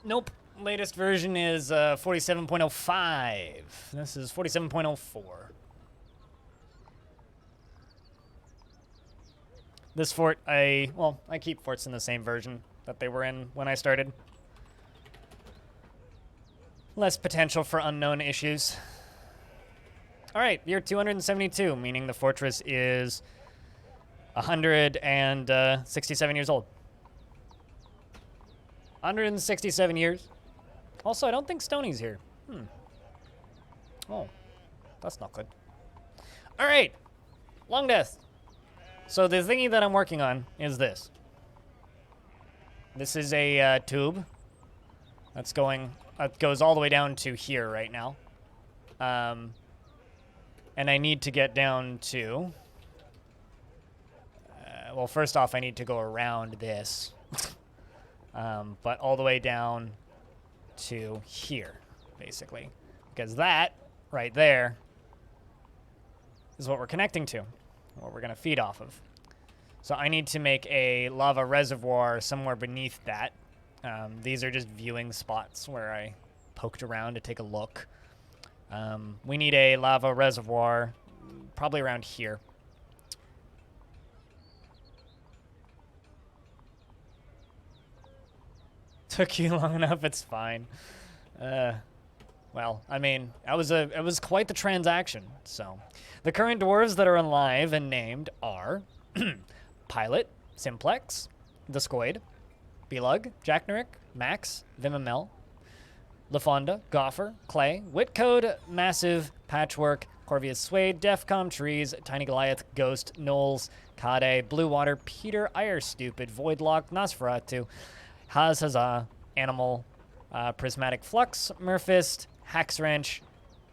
Nope. Latest version is 47.05. This is 47.04. This fort, I keep forts in the same version that they were in when I started. Less potential for unknown issues. All right, year 272, meaning the fortress is 167 years old. 167 years. Also, I don't think Stoney's here. Oh, that's not good. All right, Longdeath. So the thingy that I'm working on is this. This is a tube that's goes all the way down to here right now. And I need to get down to, well, first off, I need to go around this. But all the way down to here, basically. Because that, right there, is what we're connecting to, what we're going to feed off of. So I need to make a lava reservoir somewhere beneath that. These are just viewing spots where I poked around to take a look. We need a lava reservoir probably around here. Took you long enough, it's fine. Well, I mean, it was quite the transaction. So, the current dwarves that are alive and named are Pilot, Simplex, the Squid, Belug, Jacknerick, Max, Vimamel, LaFonda, Goffer, Clay, Whitcode, Massive, Patchwork, Corvius Suede, Defcom Trees, Tiny Goliath, Ghost, Knowles, Kade, Blue Water, Peter, Ire Stupid, Voidlock, Nosferatu, Huzzah, Animal, Prismatic Flux, Murphist, Haxwrench,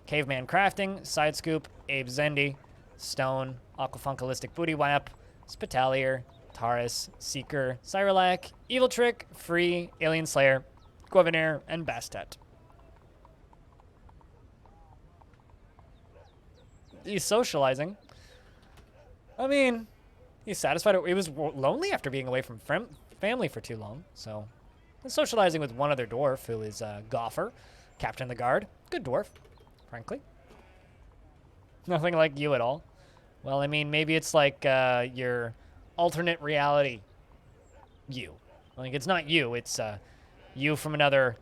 Caveman Crafting, Side Scoop, Abe Zendi, Stone, Aquafunkalistic Booty Whap, Spitalier, Taurus, Seeker, Cyrolac, Evil Trick, Free, Alien Slayer, Guavinair, and Bastet. He's socializing. I mean, he's satisfied. He was lonely after being away from family for too long, so he's socializing with one other dwarf, who is Goffer, Captain of the Guard. Good dwarf, frankly. Nothing like you at all. Well, I mean, maybe it's like your alternate reality you. Like, it's not you, it's you from another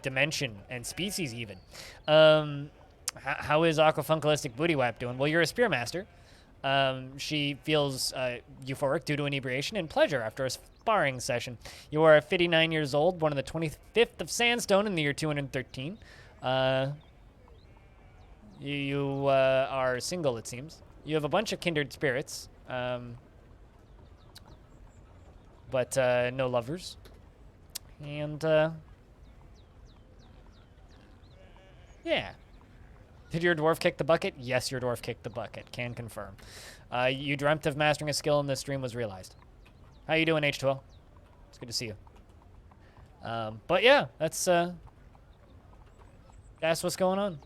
dimension and species, even. How is Aquafunkalistic Booty Whap doing? Well, you're a Spearmaster. She feels euphoric due to inebriation and pleasure after a sparring session. You are 59 years old, born on the 25th of Sandstone in the year 213. You are single, it seems. You have a bunch of kindred spirits, but no lovers. And, yeah. Did your dwarf kick the bucket? Yes, your dwarf kicked the bucket. Can confirm. You dreamt of mastering a skill and this dream was realized. How you doing, H2O? It's good to see you. But yeah, that's what's going on.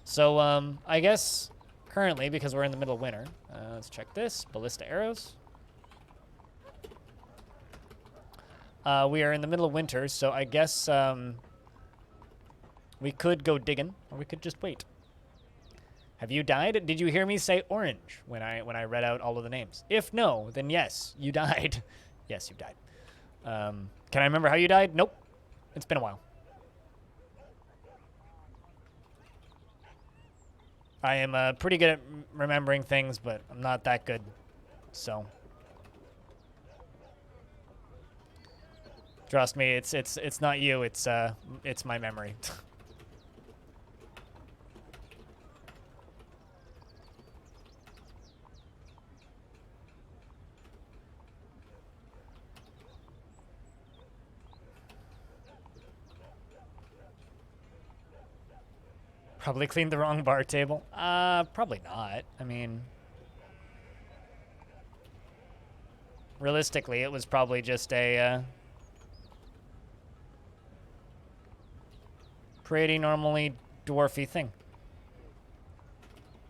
So, I guess currently, because we're in the middle of winter, let's check this. Ballista arrows. We are in the middle of winter, so I guess we could go digging, or we could just wait. Have you died? Did you hear me say orange when I read out all of the names? If no, then yes, you died. Yes, you died. Can I remember how you died? Nope. It's been a while. I am pretty good at remembering things, but I'm not that good. So trust me, it's not you. It's my memory. Probably cleaned the wrong bar table. Probably not. I mean, realistically, it was probably just a pretty normally dwarfy thing.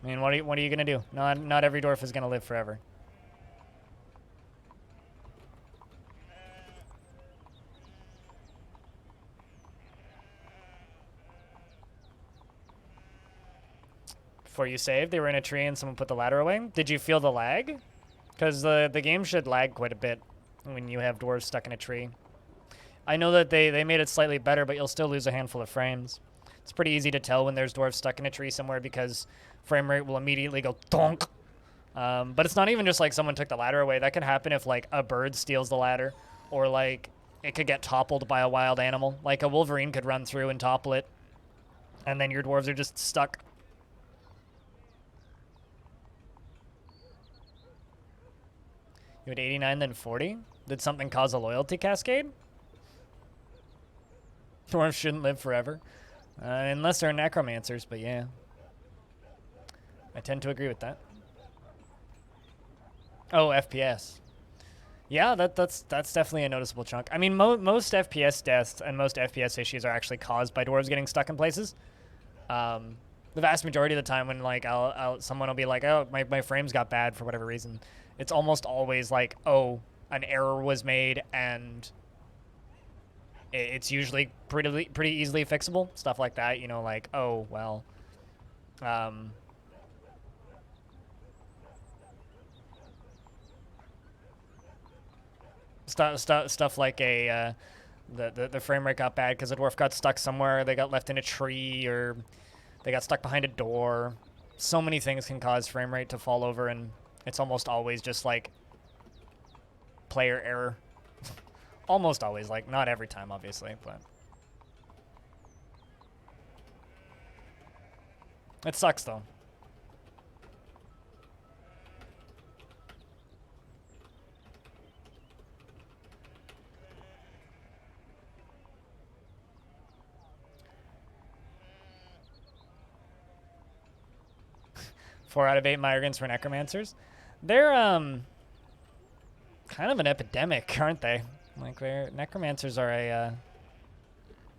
I mean, what are you gonna do? Not every dwarf is gonna live forever. before you saved. They were in a tree and someone put the ladder away. Did you feel the lag? Because the game should lag quite a bit when you have dwarves stuck in a tree. I know that they made it slightly better, but you'll still lose a handful of frames. It's pretty easy to tell when there's dwarves stuck in a tree somewhere because frame rate will immediately go donk. But it's not even just like someone took the ladder away. That could happen if like a bird steals the ladder, or like it could get toppled by a wild animal. Like a wolverine could run through and topple it, and then your dwarves are just stuck. You had 89, then 40? Did something cause a loyalty cascade? Dwarves shouldn't live forever. Unless they're necromancers, but yeah. I tend to agree with that. Oh, FPS. Yeah, that's definitely a noticeable chunk. I mean, most FPS deaths and most FPS issues are actually caused by dwarves getting stuck in places. The vast majority of the time when, like, someone will be like, oh, my frames got bad for whatever reason, it's almost always like, oh, an error was made, and it's usually pretty easily fixable. Stuff like that, you know, like, oh, well, stuff like the frame rate got bad because a dwarf got stuck somewhere, they got left in a tree, or they got stuck behind a door. So many things can cause frame rate to fall over, and it's almost always just like player error. Almost always, like not every time, obviously, but it sucks though. Four out of 8 migrants for necromancers. They're kind of an epidemic, aren't they? Like, necromancers are a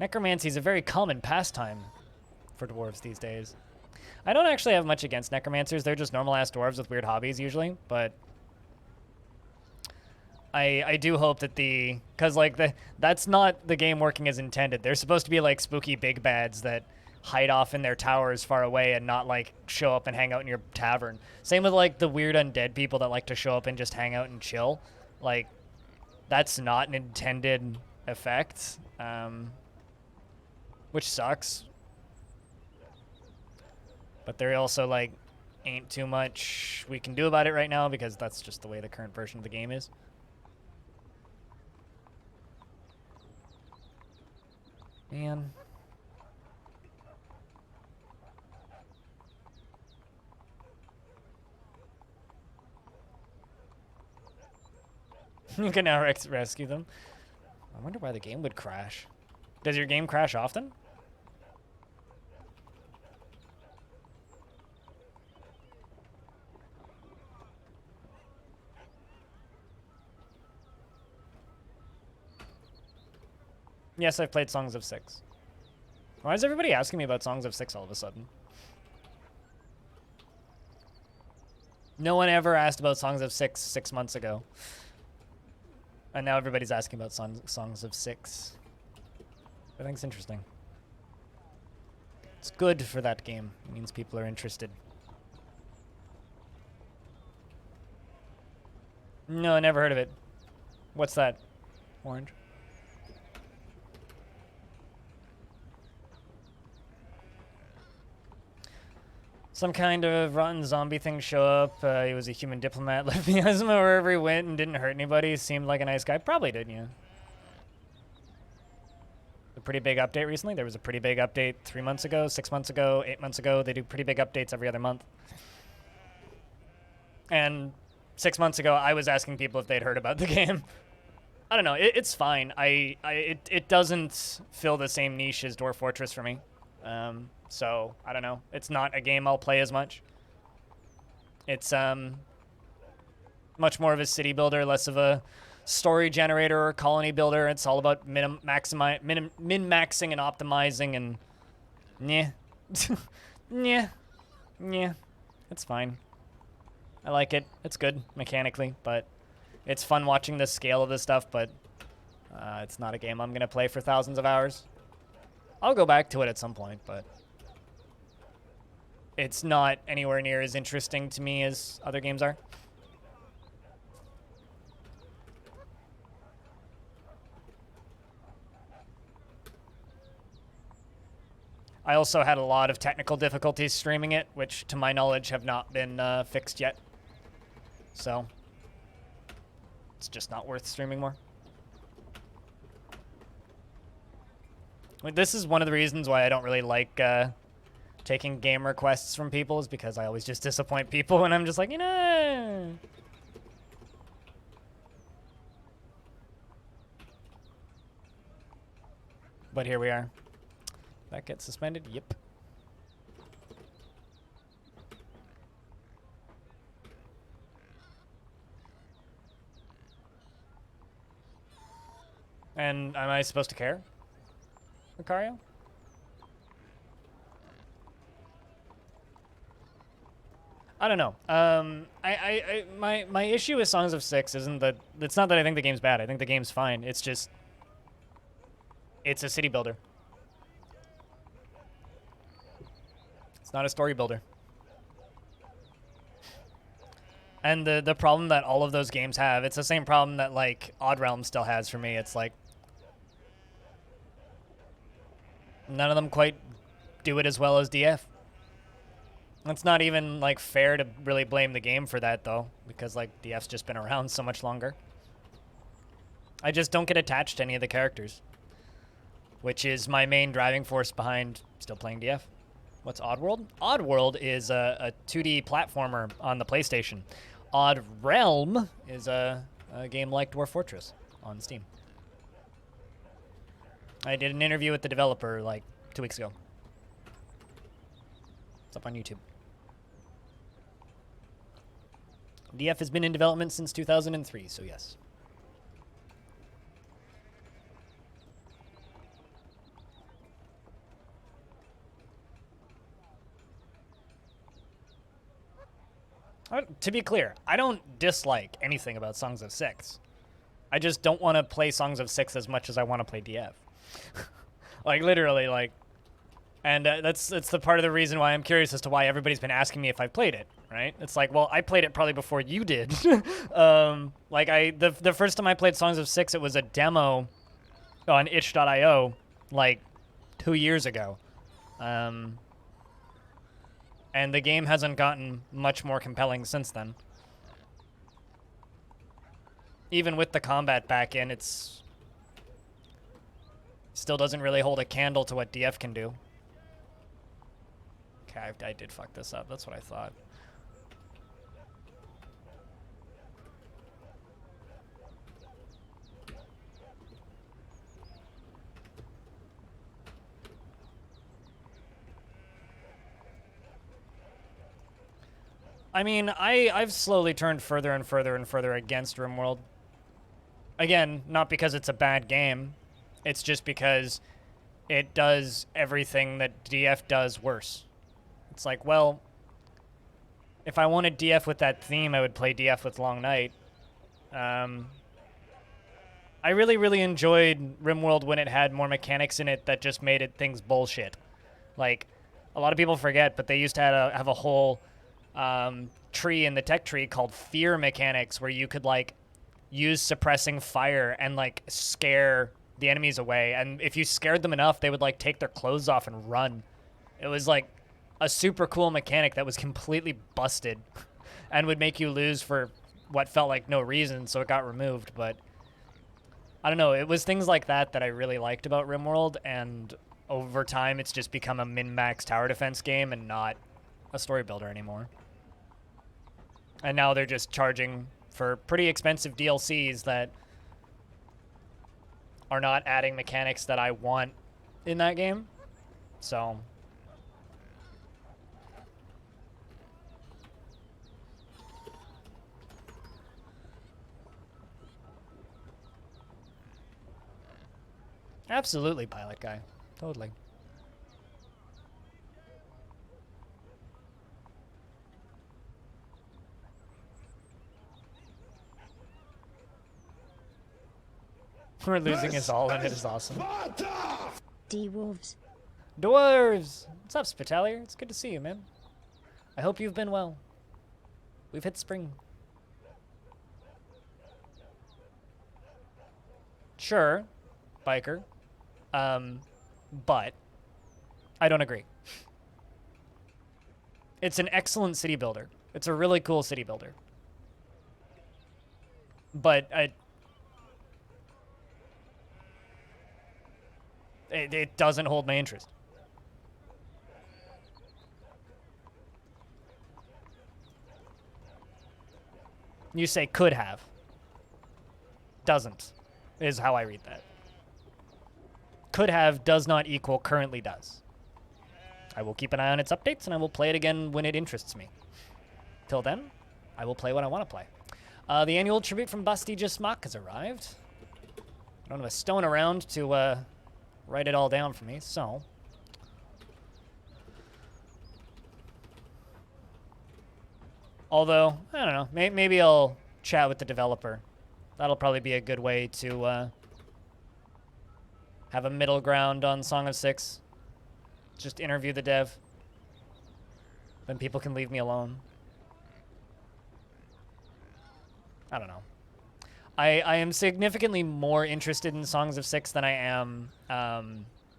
necromancy is a very common pastime for dwarves these days. I don't actually have much against necromancers. They're just normal ass dwarves with weird hobbies usually, but I do hope that because like that's not the game working as intended. They're supposed to be like spooky big bads that hide off in their towers far away and not like show up and hang out in your tavern. Same with like the weird undead people that like to show up and just hang out and chill. Like, that's not an intended effect, which sucks. But there also like ain't too much we can do about it right now because that's just the way the current version of the game is. Man. You can now rescue them. I wonder why the game would crash. Does your game crash often? Yes, I've played Songs of Six. Why is everybody asking me about Songs of Six all of a sudden? No one ever asked about Songs of Six 6 months ago. And now everybody's asking about Songs of Six. I think it's interesting. It's good for that game. It means people are interested. No, I never heard of it. What's that? Orange? Some kind of rotten zombie thing show up. He was a human diplomat, left behind wherever he went and didn't hurt anybody. Seemed like a nice guy. Probably did, yeah. A pretty big update recently. There was a pretty big update 3 months ago, 6 months ago, 8 months ago. They do pretty big updates every other month. And 6 months ago, I was asking people if they'd heard about the game. I don't know. It's fine. It doesn't fill the same niche as Dwarf Fortress for me. So, I don't know. It's not a game I'll play as much. It's much more of a city builder, less of a story generator or colony builder. It's all about min-maxing and optimizing and... Yeah. It's fine. I like it. It's good mechanically, but it's fun watching the scale of this stuff, but it's not a game I'm going to play for thousands of hours. I'll go back to it at some point, but... it's not anywhere near as interesting to me as other games are. I also had a lot of technical difficulties streaming it, which to my knowledge have not been fixed yet. So it's just not worth streaming more. I mean, this is one of the reasons why I don't really like taking game requests from people, is because I always just disappoint people and I'm just like, you know. But here we are. That gets suspended? Yep. And am I supposed to care, Lucario? I don't know. My issue with Songs of Six isn't that, it's not that I think the game's bad. I think the game's fine. It's just, it's a city builder. It's not a story builder. And the problem that all of those games have, it's the same problem that, like, Odd Realms still has for me. It's like, none of them quite do it as well as DF. It's not even, like, fair to really blame the game for that, though, because, like, DF's just been around so much longer. I just don't get attached to any of the characters, which is my main driving force behind still playing DF. What's Oddworld? Oddworld is a 2D platformer on the PlayStation. Odd Realm is a game like Dwarf Fortress on Steam. I did an interview with the developer like 2 weeks ago. It's up on YouTube. DF has been in development since 2003, so yes. To be clear, I don't dislike anything about Songs of Six. I just don't want to play Songs of Six as much as I want to play DF. Like, literally, like... And that's the part of the reason why I'm curious as to why everybody's been asking me if I played it, right? It's like, well, I played it probably before you did. The first time I played Songs of Six, it was a demo on itch.io, like, 2 years ago. And the game hasn't gotten much more compelling since then. Even with the combat back in, it's... still doesn't really hold a candle to what DF can do. Okay, I did fuck this up. That's what I thought. I mean, I've slowly turned further and further and further against RimWorld. Again, not because it's a bad game. It's just because it does everything that DF does worse. It's like, well, if I wanted DF with that theme, I would play DF with Long Night. I really, really enjoyed RimWorld when it had more mechanics in it that just made it things bullshit. Like, a lot of people forget, but they used to have a whole... tree in the tech tree called fear mechanics, where you could like use suppressing fire and like scare the enemies away, and if you scared them enough they would like take their clothes off and run. It was like a super cool mechanic that was completely busted and would make you lose for what felt like no reason, so it got removed. But I don't know, it was things like that that I really liked about RimWorld, and over time it's just become a min-max tower defense game and not a story builder anymore. And now they're just charging for pretty expensive DLCs that are not adding mechanics that I want in that game. So... absolutely, Pilot Guy. Totally. We're losing us all, and it is awesome. Dwarves. Dwarves! What's up, Spitalier? It's good to see you, man. I hope you've been well. We've hit spring. Sure, biker. But I don't agree. It's an excellent city builder. It's a really cool city builder. But it doesn't hold my interest. You say could have. Doesn't, is how I read that. Could have does not equal currently does. I will keep an eye on its updates, and I will play it again when it interests me. Till then, I will play what I want to play. The annual tribute from Busty Just Mock has arrived. I don't have a stone around to write it all down for me, so... Although, I don't know, maybe I'll chat with the developer. That'll probably be a good way to have a middle ground on Song of Six. Just interview the dev. Then people can leave me alone. I don't know. I am significantly more interested in Songs of Six than I am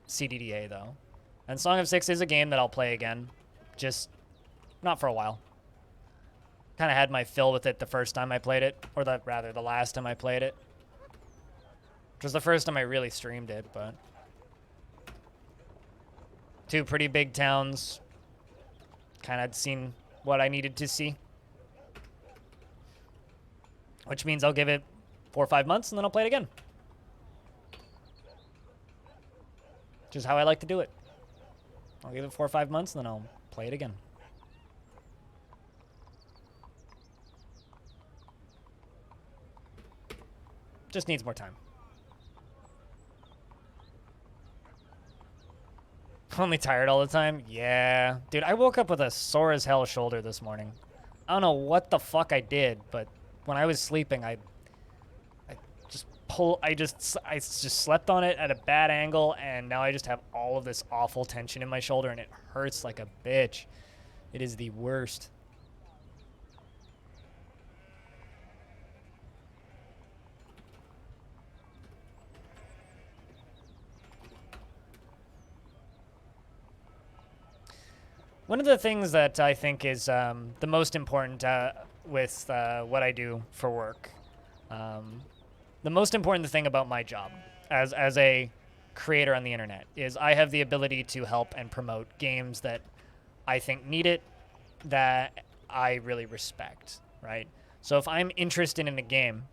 CDDA, though. And Song of Six is a game that I'll play again. Just not for a while. Kind of had my fill with it the first time I played it. Or rather, the last time I played it. Which was the first time I really streamed it, but... Two pretty big towns. Kind of seen what I needed to see. Which means I'll give it 4 or 5 months, and then I'll play it again. Which is how I like to do it. I'll give it 4 or 5 months, and then I'll play it again. Just needs more time. Only tired all the time? Yeah. Dude, I woke up with a sore as hell shoulder this morning. I don't know what the fuck I did, but when I was sleeping, I just slept on it at a bad angle, and now I just have all of this awful tension in my shoulder, and it hurts like a bitch. It is the worst. One of the things that I think is the most important with what I do for work, the most important thing about my job as a creator on the internet is I have the ability to help and promote games that I think need it, that I really respect, right? So if I'm interested in a game,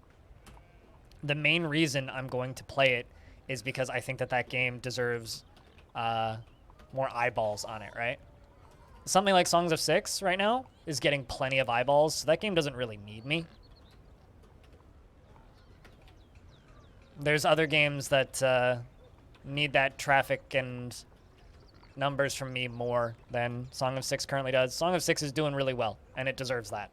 the main reason I'm going to play it is because I think that game deserves more eyeballs on it, right? Something like Songs of Six right now is getting plenty of eyeballs, so that game doesn't really need me. There's other games that need that traffic and numbers from me more than Song of Six currently does. Song of Six is doing really well, and it deserves that.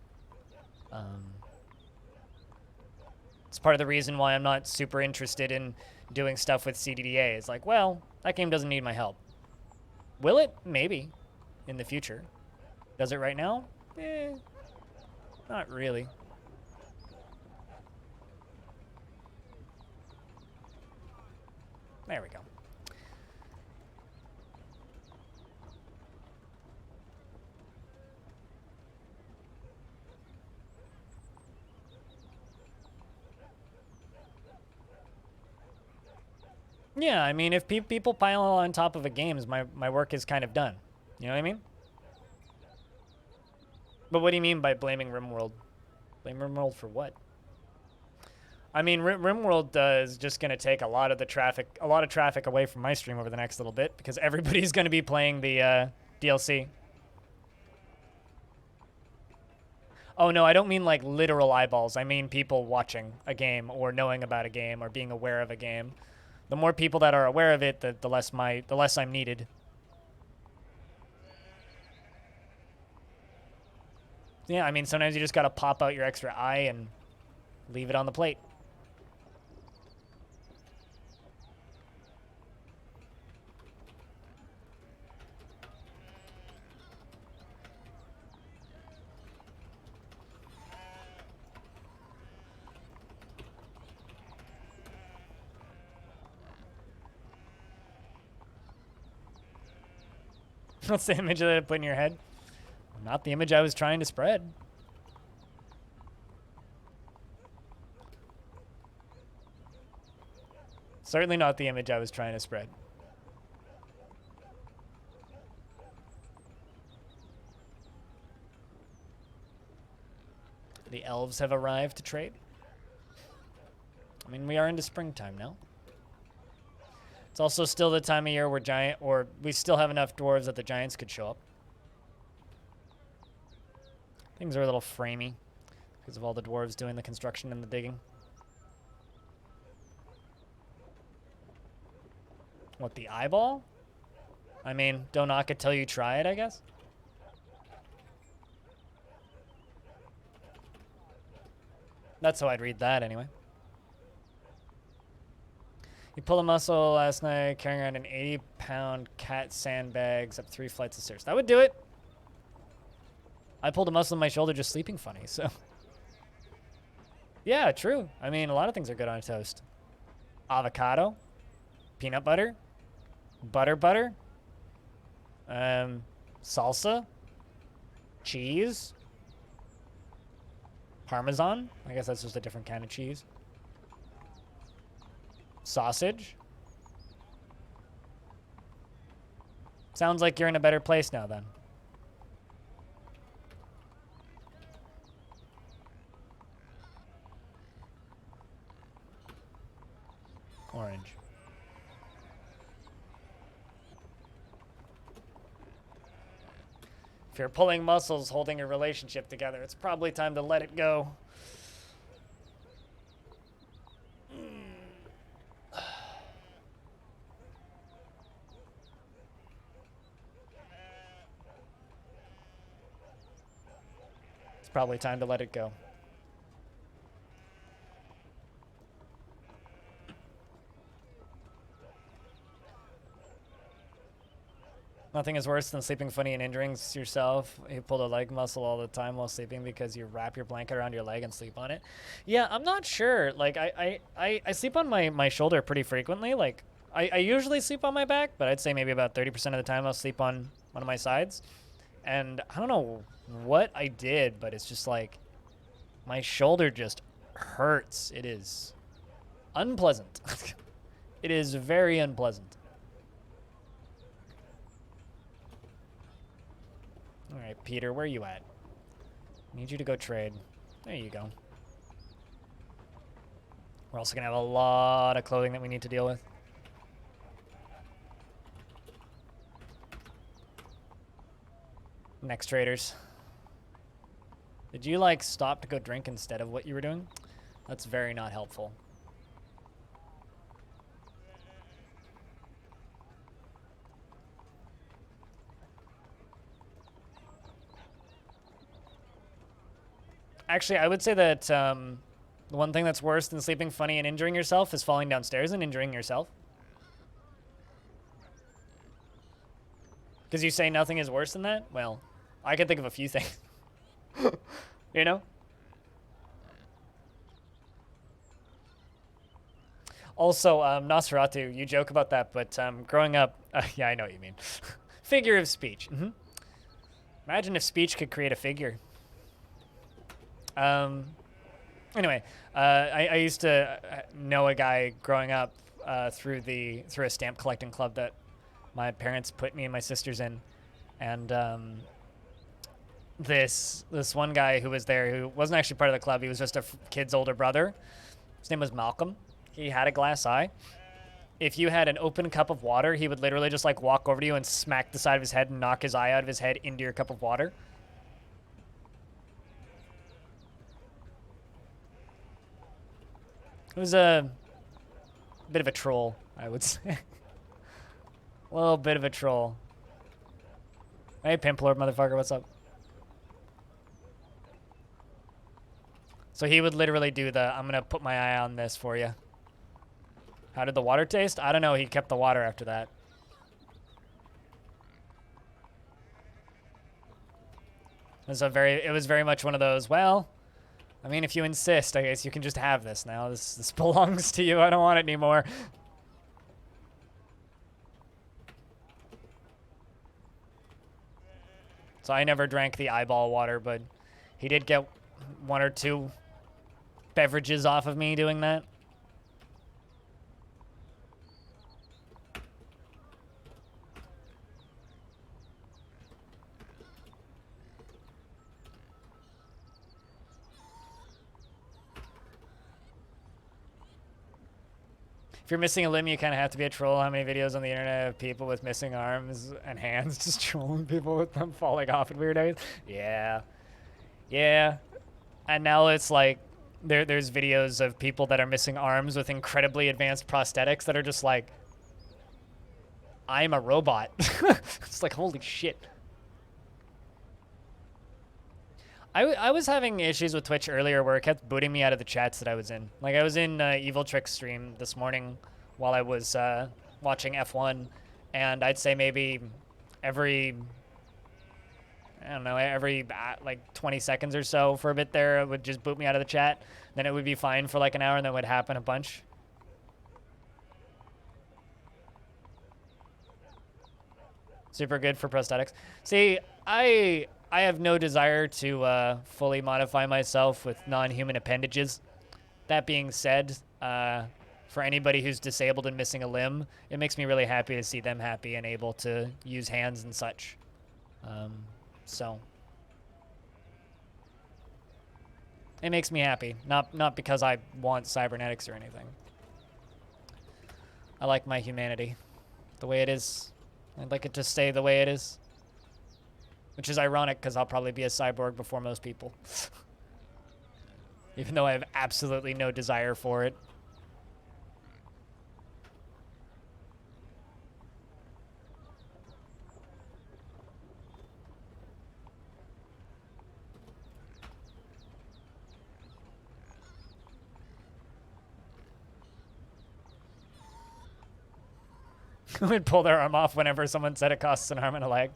It's part of the reason why I'm not super interested in doing stuff with CDDA. It's like, well, that game doesn't need my help. Will it? Maybe. In the future. Does it right now? Not really. There we go. Yeah, I mean, if people pile on top of a game, my work is kind of done. You know what I mean? But what do you mean by blaming RimWorld? Blame RimWorld for what? I mean, RimWorld is just going to take a lot of traffic away from my stream over the next little bit because everybody's going to be playing the DLC. Oh no, I don't mean like literal eyeballs. I mean people watching a game or knowing about a game or being aware of a game. The more people that are aware of it, the less I'm needed. Yeah, I mean, sometimes you just gotta pop out your extra eye and leave it on the plate. That's the image that I put in your head. Not the image I was trying to spread. Certainly not the image I was trying to spread. The elves have arrived to trade. I mean, we are into springtime now. It's also still the time of year where we still have enough dwarves that the giants could show up. Things are a little framey because of all the dwarves doing the construction and the digging. What, the eyeball? I mean, don't knock it till you try it, I guess. That's how I'd read that, anyway. You pulled a muscle last night carrying around an 80-pound cat sandbags up 3 flights of stairs. That would do it. I pulled a muscle in my shoulder just sleeping funny, so. Yeah, true. I mean, a lot of things are good on toast. Avocado, peanut butter, butter, salsa, cheese, Parmesan. I guess that's just a different kind of cheese. Sausage. Sounds like you're in a better place now, then. Orange. If you're pulling muscles holding your relationship together, it's probably time to let it go. It's probably time to let it go. Nothing is worse than sleeping funny and injuring yourself. You pull a leg muscle all the time while sleeping because you wrap your blanket around your leg and sleep on it. Yeah, I'm not sure. Like, I sleep on my shoulder pretty frequently. Like, I usually sleep on my back, but I'd say maybe about 30% of the time I'll sleep on one of my sides. And I don't know what I did, but it's just like my shoulder just hurts. It is unpleasant. It is very unpleasant. All right, Peter, where are you at? Need you to go trade. There you go. We're also going to have a lot of clothing that we need to deal with. Next traders. Did you, like, stop to go drink instead of what you were doing? That's very not helpful. Actually, I would say that the one thing that's worse than sleeping funny and injuring yourself is falling downstairs and injuring yourself. Because you say nothing is worse than that? Well, I can think of a few things. You know? Also, Nosferatu, you joke about that, but growing up... yeah, I know what you mean. Figure of speech. Mm-hmm. Imagine if speech could create a figure. Anyway, I used to know a guy growing up through a stamp collecting club that my parents put me and my sisters in, and this one guy who was there who wasn't actually part of the club. He was just a kid's older brother. His name was Malcolm. He had a glass eye. If you had an open cup of water, he would literally just like walk over to you and smack the side of his head and knock his eye out of his head into your cup of water. It was a bit of a troll, I would say. A little bit of a troll. Hey, Pimp Lord, motherfucker, what's up? So he would literally do the, I'm going to put my eye on this for you. How did the water taste? I don't know. He kept the water after that. It was very much one of those, well... I mean, if you insist, I guess you can just have this now. This belongs to you. I don't want it anymore. So I never drank the eyeball water, but he did get 1 or 2 beverages off of me doing that. If you're missing a limb, you kind of have to be a troll. How many videos on the internet of people with missing arms and hands just trolling people with them falling off in weird areas? Yeah. Yeah. And now it's like there's videos of people that are missing arms with incredibly advanced prosthetics that are just like, I'm a robot. It's like, holy shit. I was having issues with Twitch earlier where it kept booting me out of the chats that I was in. Like, I was in Evil Trick's stream this morning while I was watching F1, and I'd say maybe every, I don't know, every like 20 seconds or so for a bit there, it would just boot me out of the chat. Then it would be fine for like an hour, and then it would happen a bunch. Super good for prosthetics. See, I have no desire to fully modify myself with non-human appendages. That being said, for anybody who's disabled and missing a limb, it makes me really happy to see them happy and able to use hands and such. So it makes me happy, not because I want cybernetics or anything. I like my humanity the way it is. I'd like it to stay the way it is. Which is ironic, because I'll probably be a cyborg before most people. Even though I have absolutely no desire for it. Would pull their arm off whenever someone said it costs an arm and a leg.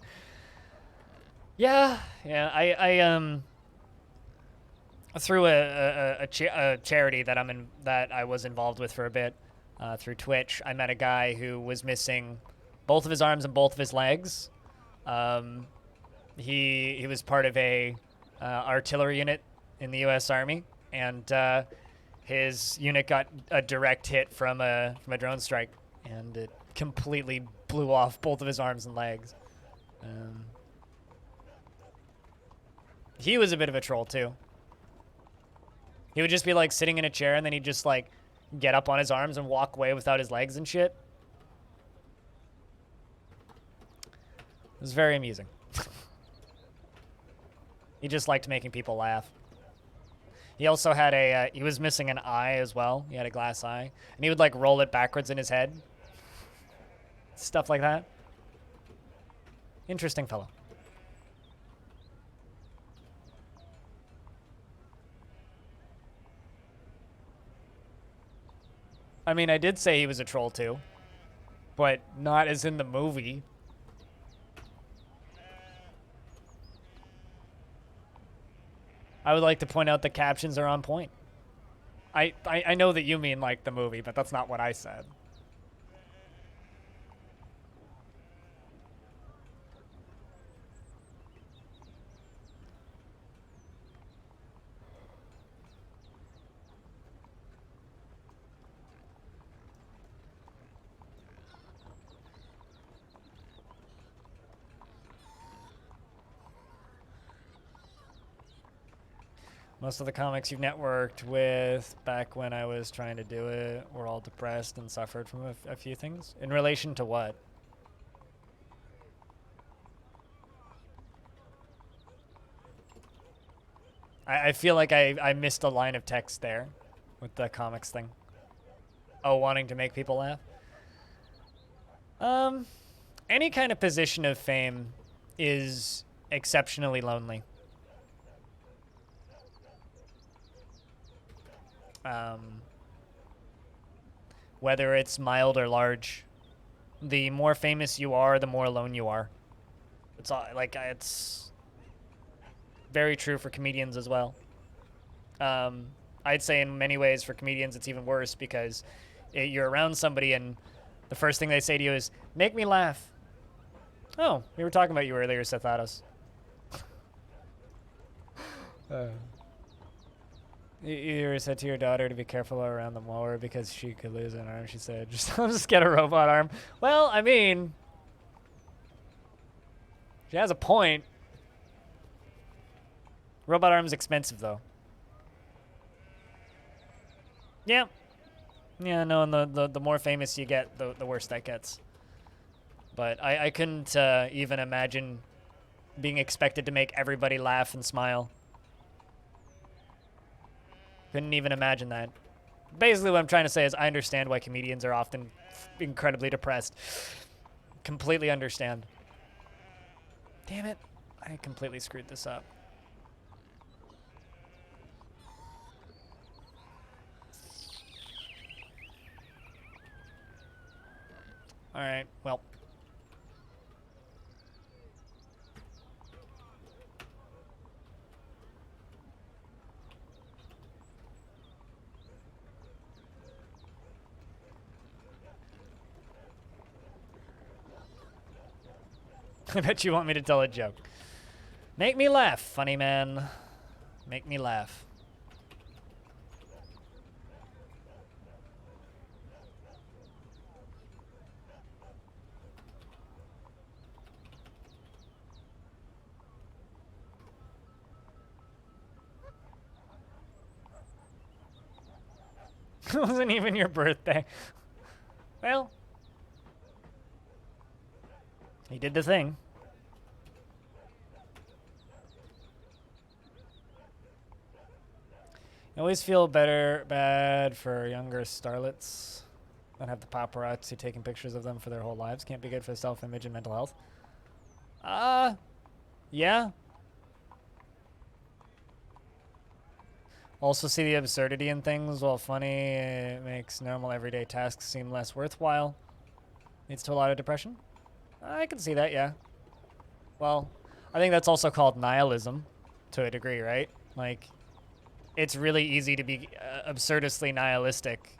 Yeah, I through a charity that I was involved with for a bit, through Twitch, I met a guy who was missing both of his arms and both of his legs. He was part of a artillery unit in the U.S. Army, and his unit got a direct hit from a drone strike, and it completely blew off both of his arms and legs. He was a bit of a troll too. He would just be like sitting in a chair, and then he'd just like get up on his arms and walk away without his legs and shit. It was very amusing. He just liked making people laugh. He also had he was missing an eye as well. He had a glass eye, and he would like roll it backwards in his head. Stuff like that. Interesting fellow. I mean, I did say he was a troll too, but not as in the movie. I would like to point out the captions are on point. I know that you mean like the movie, but that's not what I said. Most of the comics you've networked with back when I was trying to do it were all depressed and suffered from a few things. In relation to what? I feel like I missed a line of text there with the comics thing. Oh, wanting to make people laugh? Any kind of position of fame is exceptionally lonely. Whether it's mild or large, the more famous you are, the more alone you are. It's like it's very true for comedians as well. I'd say in many ways for comedians it's even worse because you're around somebody and the first thing they say to you is, "Make me laugh." Oh, we were talking about you earlier, Sethatos. Uh, you said to your daughter to be careful around the mower because she could lose an arm. She said, just get a robot arm. Well, I mean, she has a point. Robot arm's expensive, though. Yeah. Yeah, no, and the more famous you get, the worse that gets. But I couldn't even imagine being expected to make everybody laugh and smile. Couldn't even imagine that. Basically, what I'm trying to say is I understand why comedians are often incredibly depressed. Completely understand. Damn it. I completely screwed this up. All right, well. I bet you want me to tell a joke. Make me laugh, funny man. Make me laugh. It wasn't even your birthday. Well, he did the thing. I always feel bad for younger starlets that have the paparazzi taking pictures of them for their whole lives. Can't be good for self-image and mental health. Yeah. Also see the absurdity in things. While funny, it makes normal everyday tasks seem less worthwhile. Leads to a lot of depression. I can see that, yeah. Well, I think that's also called nihilism to a degree, right? Like, it's really easy to be absurdistly nihilistic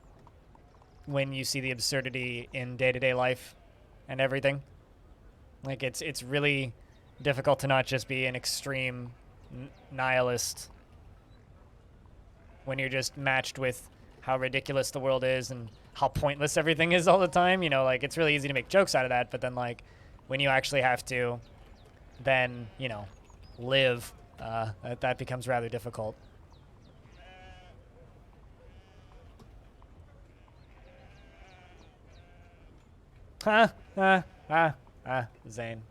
when you see the absurdity in day-to-day life and everything. Like, it's really difficult to not just be an extreme nihilist when you're just matched with how ridiculous the world is and how pointless everything is all the time. You know, like, it's really easy to make jokes out of that, but then, like, when you actually have to then, you know, live, that becomes rather difficult. Zane.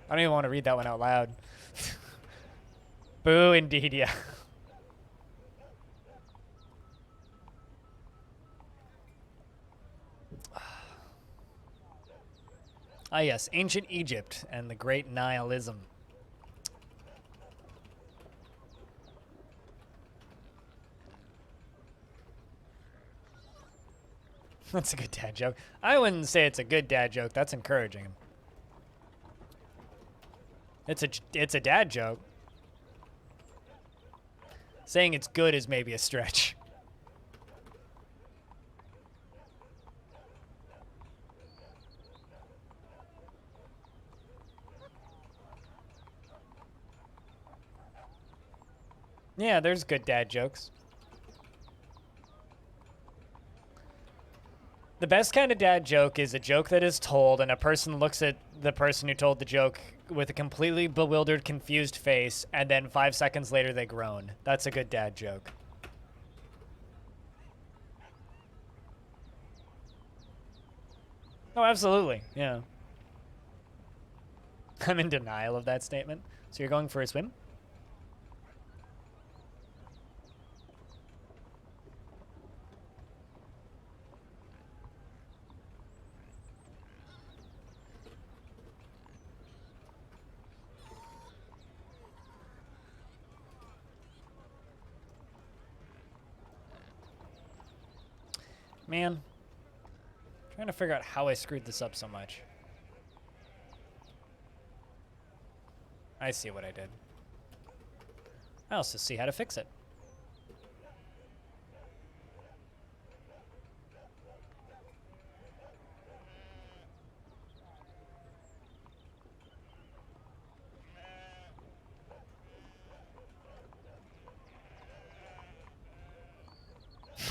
I don't even want to read that one out loud. Boo, indeed, yeah. Ah, yes, ancient Egypt and the great nihilism. That's a good dad joke. I wouldn't say it's a good dad joke. That's encouraging him. It's a dad joke. Saying it's good is maybe a stretch. Yeah, there's good dad jokes. The best kind of dad joke is a joke that is told and a person looks at the person who told the joke with a completely bewildered, confused face, and then 5 seconds later they groan. That's a good dad joke. Oh, absolutely. Yeah. I'm in denial of that statement. So you're going for a swim? Man, I'm trying to figure out how I screwed this up so much. I see what I did. I also see how to fix it.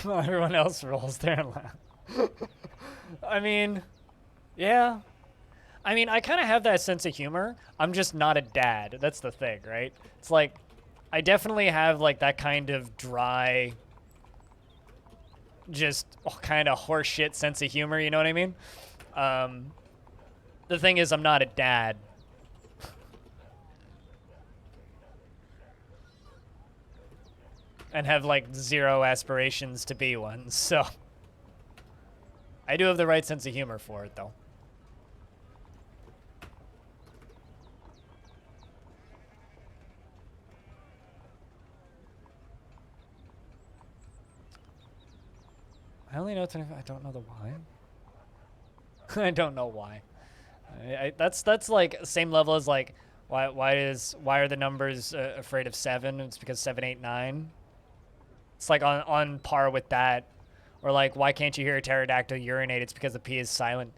While everyone else rolls there and laugh. I mean, yeah. I mean, I kind of have that sense of humor. I'm just not a dad. That's the thing, right? It's like, I definitely have like that kind of dry, just kind of horseshit sense of humor. You know what I mean? The thing is, I'm not a dad. And have like zero aspirations to be one, so I do have the right sense of humor for it, though. I only know it's I don't know the why. I don't know why. That's like same level as like why are the numbers afraid of 7? It's because 7, 8, 9. It's like on par with that, or like why can't you hear a pterodactyl urinate? It's because the P is silent.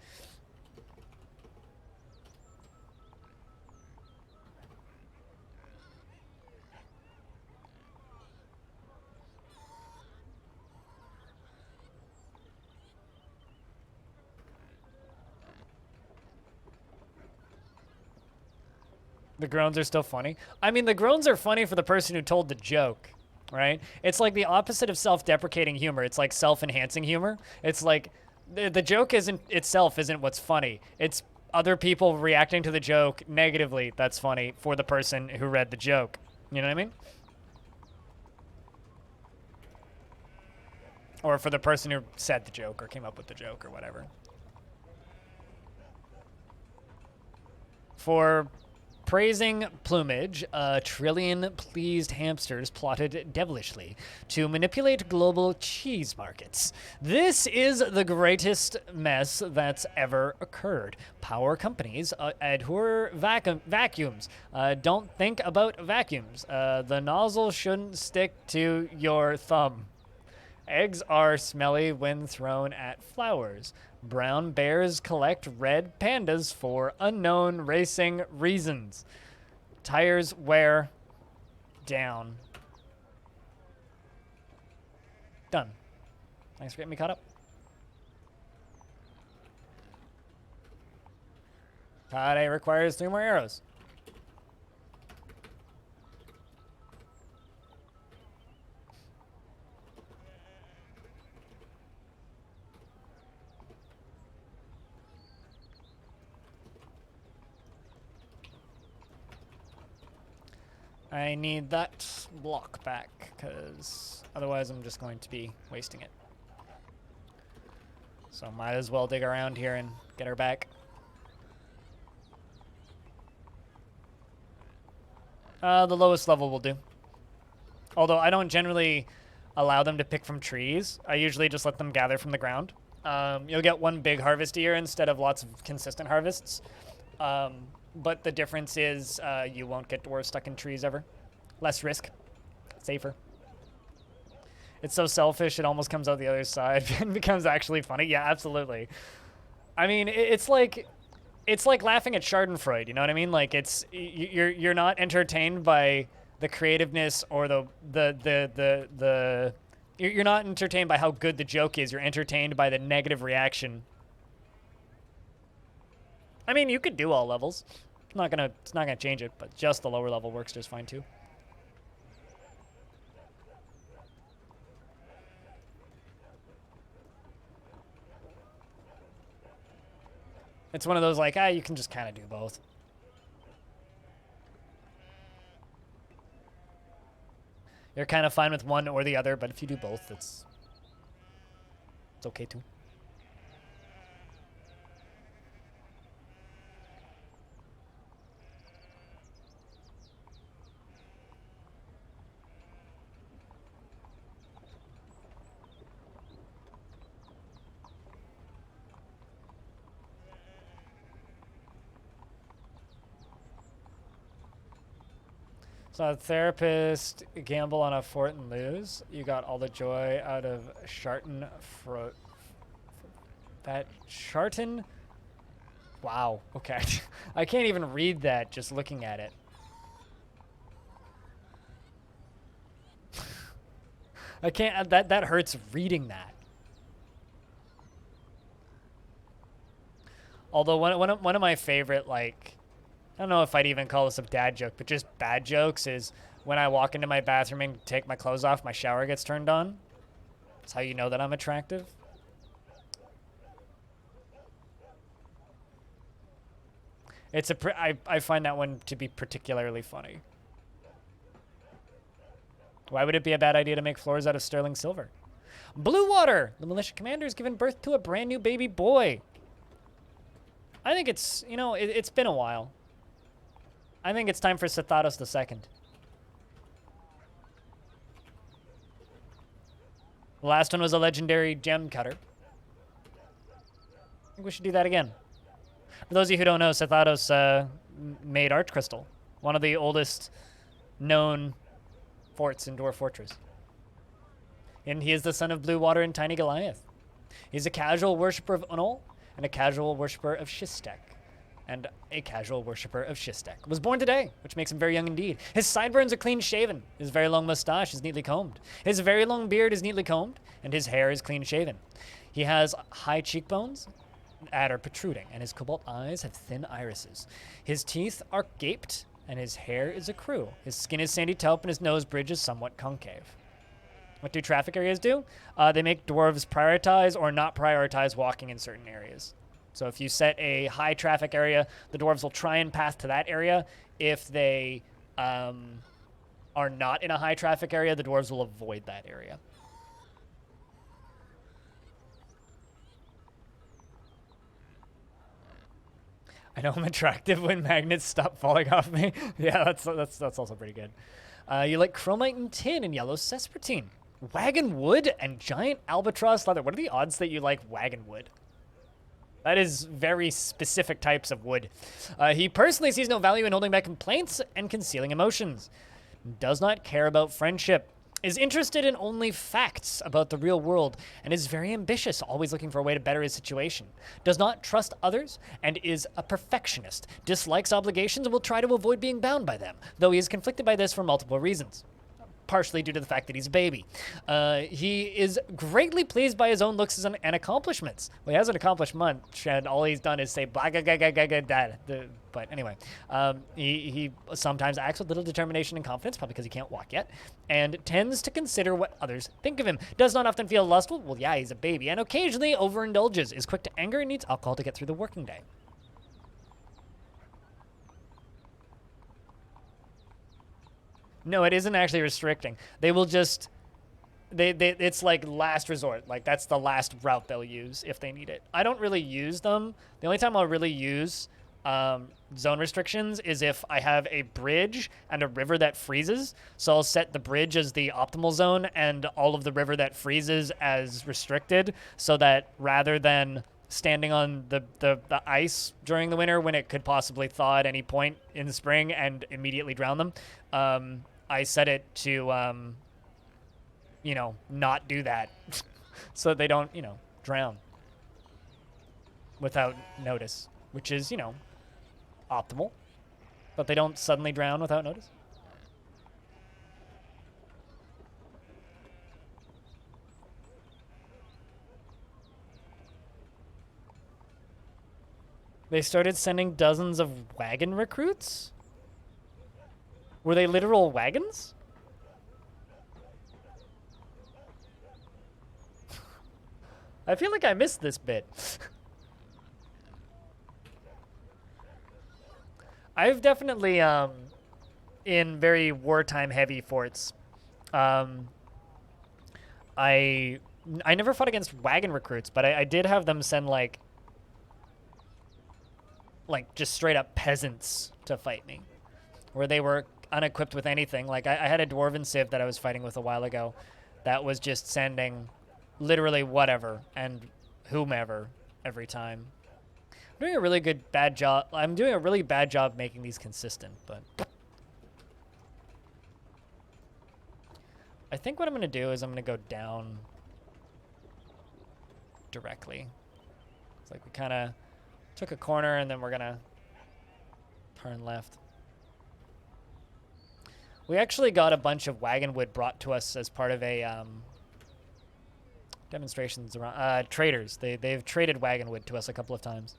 The groans are still funny. I mean, the groans are funny for the person who told the joke, right? It's like the opposite of self-deprecating humor. It's like self-enhancing humor. It's like the joke isn't what's funny. It's other people reacting to the joke negatively that's funny for the person who read the joke. You know what I mean? Or for the person who said the joke or came up with the joke or whatever. For praising plumage, a trillion pleased hamsters plotted devilishly to manipulate global cheese markets. This is the greatest mess that's ever occurred. Power companies adhere vacuums. Don't think about vacuums. The nozzle shouldn't stick to your thumb. Eggs are smelly when thrown at flowers. Brown bears collect red pandas for unknown racing reasons. Tires wear down. Done. Thanks for getting me caught up. Pade requires 3 more arrows. I need that block back, because otherwise I'm just going to be wasting it. So might as well dig around here and get her back. The lowest level will do. Although I don't generally allow them to pick from trees. I usually just let them gather from the ground. You'll get one big harvest a year instead of lots of consistent harvests. But the difference is you won't get dwarves stuck in trees ever. Less risk. Safer. It's so selfish, it almost comes out the other side and becomes actually funny. Yeah, absolutely. I mean, it's like laughing at Schadenfreude, you know what I mean? Like, it's you're not entertained by the creativeness or you're not entertained by how good the joke is. You're entertained by the negative reaction. I mean, you could do all levels. It's not gonna change it, but just the lower level works just fine too. It's one of those like, you can just kind of do both. You're kind of fine with one or the other, but if you do both, it's okay too. So a therapist gamble on a fort and lose. You got all the joy out of Schadenfreude. That Schaden? Wow. Okay. I can't even read that just looking at it. I can't. That hurts reading that. Although one of my favorite, like, I don't know if I'd even call this a dad joke, but just bad jokes is when I walk into my bathroom and take my clothes off, my shower gets turned on. That's how you know that I'm attractive. It's I find that one to be particularly funny. Why would it be a bad idea to make floors out of sterling silver? Blue Water! The militia commander has given birth to a brand new baby boy. I think it's, you know, it's been a while. I think it's time for Sethatos II. The last one was a legendary gem cutter. I think we should do that again. For those of you who don't know, Sethatos made Arch Crystal, one of the oldest known forts in Dwarf Fortress. And he is the son of Blue Water and Tiny Goliath. He's a casual worshiper of Unol and a casual worshiper of Shistek. And a casual worshiper of Shistek. Was born today, which makes him very young indeed. His sideburns are clean shaven. His very long mustache is neatly combed. His very long beard is neatly combed, and his hair is clean shaven. He has high cheekbones that are protruding, and his cobalt eyes have thin irises. His teeth are gaped, and his hair is ecru. His skin is sandy taupe, and his nose bridge is somewhat concave. What do traffic areas do? They make dwarves prioritize or not prioritize walking in certain areas. So if you set a high traffic area, the dwarves will try and path to that area. If they are not in a high traffic area, the dwarves will avoid that area. I know I'm attractive when magnets stop falling off me. Yeah, that's also pretty good. You like chromite and tin and yellow sespertine. Wagon wood and giant albatross leather. What are the odds that you like wagon wood? That is very specific types of wood. He personally sees no value in holding back complaints and concealing emotions. Does not care about friendship. Is interested in only facts about the real world and is very ambitious, always looking for a way to better his situation. Does not trust others and is a perfectionist. Dislikes obligations and will try to avoid being bound by them, though he is conflicted by this for multiple reasons. Partially due to the fact that he's a baby. He is greatly pleased by his own looks and accomplishments. Well, he hasn't accomplished much, and all he's done is say blah, blah, blah, blah, blah, blah, blah. But anyway, he sometimes acts with little determination and confidence, probably because he can't walk yet, and tends to consider what others think of him. Does not often feel lustful. Well, yeah, he's a baby, and occasionally overindulges. Is quick to anger and needs alcohol to get through the working day. No, it isn't actually restricting. They will just, it's like last resort. Like that's the last route they'll use if they need it. I don't really use them. The only time I'll really use zone restrictions is if I have a bridge and a river that freezes. So I'll set the bridge as the optimal zone and all of the river that freezes as restricted, so that rather than standing on the ice during the winter when it could possibly thaw at any point in the spring and immediately drown them, I set it to, you know, not do that so they don't, you know, drown without notice, which is, you know, optimal, but they don't suddenly drown without notice. They started sending dozens of wagon recruits? Were they literal wagons? I feel like I missed this bit. I've definitely, in very wartime heavy forts, I never fought against wagon recruits, but I did have them send like just straight up peasants to fight me, where they were unequipped with anything. Like I had a dwarven civ that I was fighting with a while ago that was just sending literally whatever and whomever every time. I'm doing a really bad job making these consistent, but I think what I'm going to do is I'm going to go down directly. It's like we kind of took a corner and then we're going to turn left. We actually got a bunch of wagon wood brought to us as part of a demonstrations around traders. They've traded wagon wood to us a couple of times.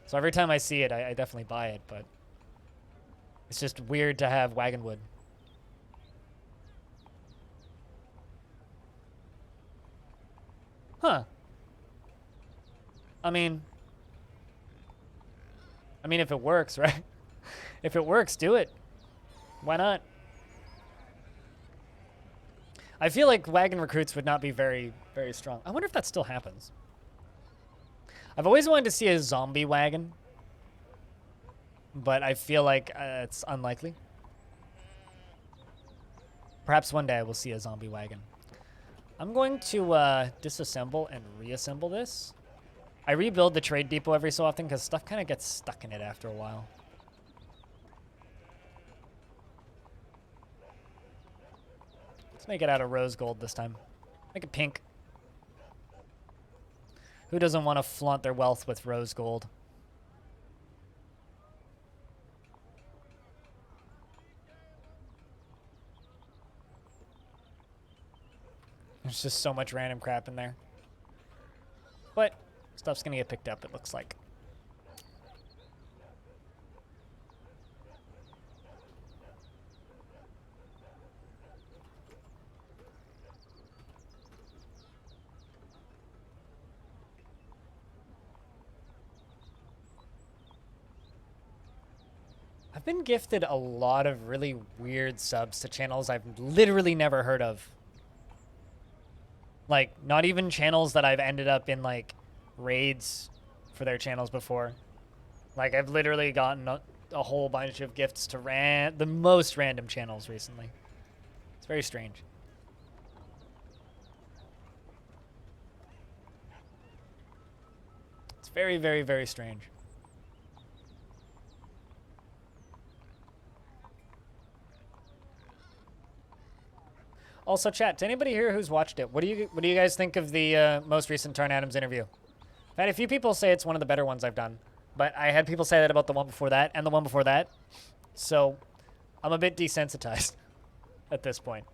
So every time I see it, I definitely buy it, but it's just weird to have wagon wood. Huh. I mean, if it works, right? If it works, do it. Why not? I feel like wagon recruits would not be very, very strong. I wonder if that still happens. I've always wanted to see a zombie wagon, but I feel like it's unlikely. Perhaps one day I will see a zombie wagon. I'm going to disassemble and reassemble this. I rebuild the trade depot every so often because stuff kind of gets stuck in it after a while. Let's make it out of rose gold this time. Make it pink. Who doesn't want to flaunt their wealth with rose gold? There's just so much random crap in there. But stuff's gonna get picked up, it looks like. I've been gifted a lot of really weird subs to channels I've literally never heard of. Like, not even channels that I've ended up in, like, raids for their channels before. Like, I've literally gotten a whole bunch of gifts to the most random channels recently. It's very strange. It's very, very, very strange. Also, chat, to anybody here who's watched it, what do you guys think of the most recent Tarn Adams interview? I've had a few people say it's one of the better ones I've done, but I had people say that about the one before that and the one before that, so I'm a bit desensitized at this point.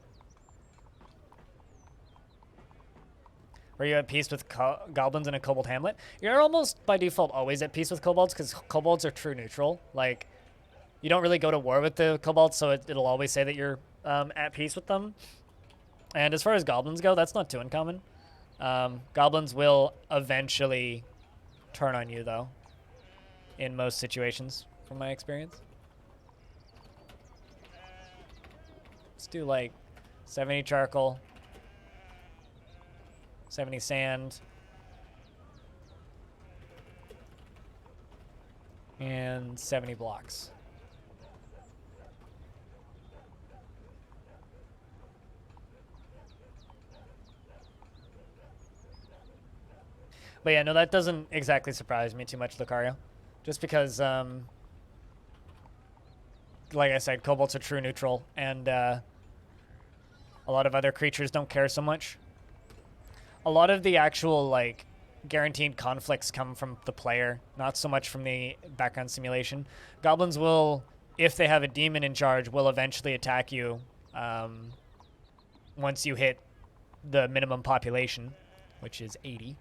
Were you at peace with goblins in a kobold hamlet? You're almost by default always at peace with kobolds because kobolds are true neutral. Like, you don't really go to war with the kobolds, so it'll always say that you're at peace with them. And as far as goblins go, that's not too uncommon. Goblins will eventually turn on you, though, in most situations, from my experience. Let's do, like, 70 charcoal, 70 sand, and 70 blocks. But yeah, no, that doesn't exactly surprise me too much, Lucario. Just because, like I said, kobolds are true neutral, and a lot of other creatures don't care so much. A lot of the actual, like, guaranteed conflicts come from the player, not so much from the background simulation. Goblins will, if they have a demon in charge, will eventually attack you once you hit the minimum population, which is 80.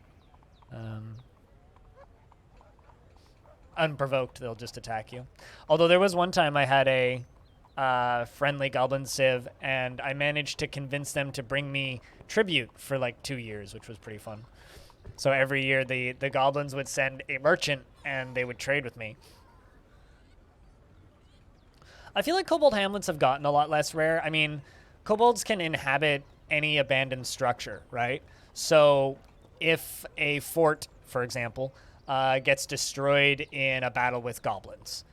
Unprovoked, they'll just attack you. Although there was one time I had a friendly goblin civ, and I managed to convince them to bring me tribute for like 2 years, which was pretty fun. So every year the goblins would send a merchant, and they would trade with me. I feel like kobold hamlets have gotten a lot less rare. I mean, kobolds can inhabit any abandoned structure, right? So if a fort, for example, gets destroyed in a battle with goblins,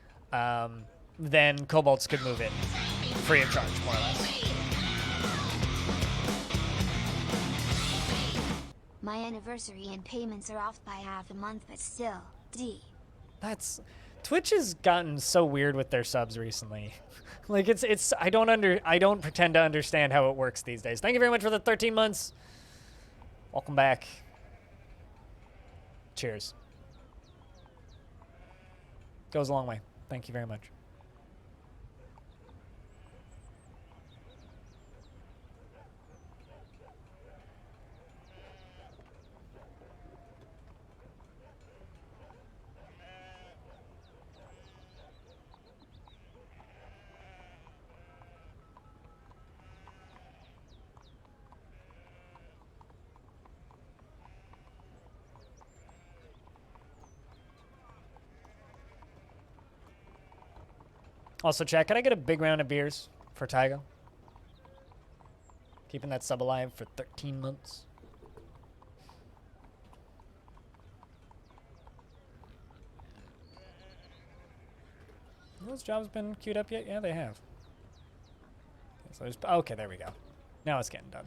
then kobolds could move in free of charge, more or less. My anniversary and payments are off by half a month, but still, Twitch has gotten so weird with their subs recently. Like, I don't pretend to understand how it works these days. Thank you very much for the 13 months. Welcome back. Cheers. Goes a long way. Thank you very much. Also, chat, can I get a big round of beers for Tygo? Keeping that sub alive for 13 months. Those jobs been queued up yet? Yeah, they have. Okay, so okay, there we go. Now it's getting done.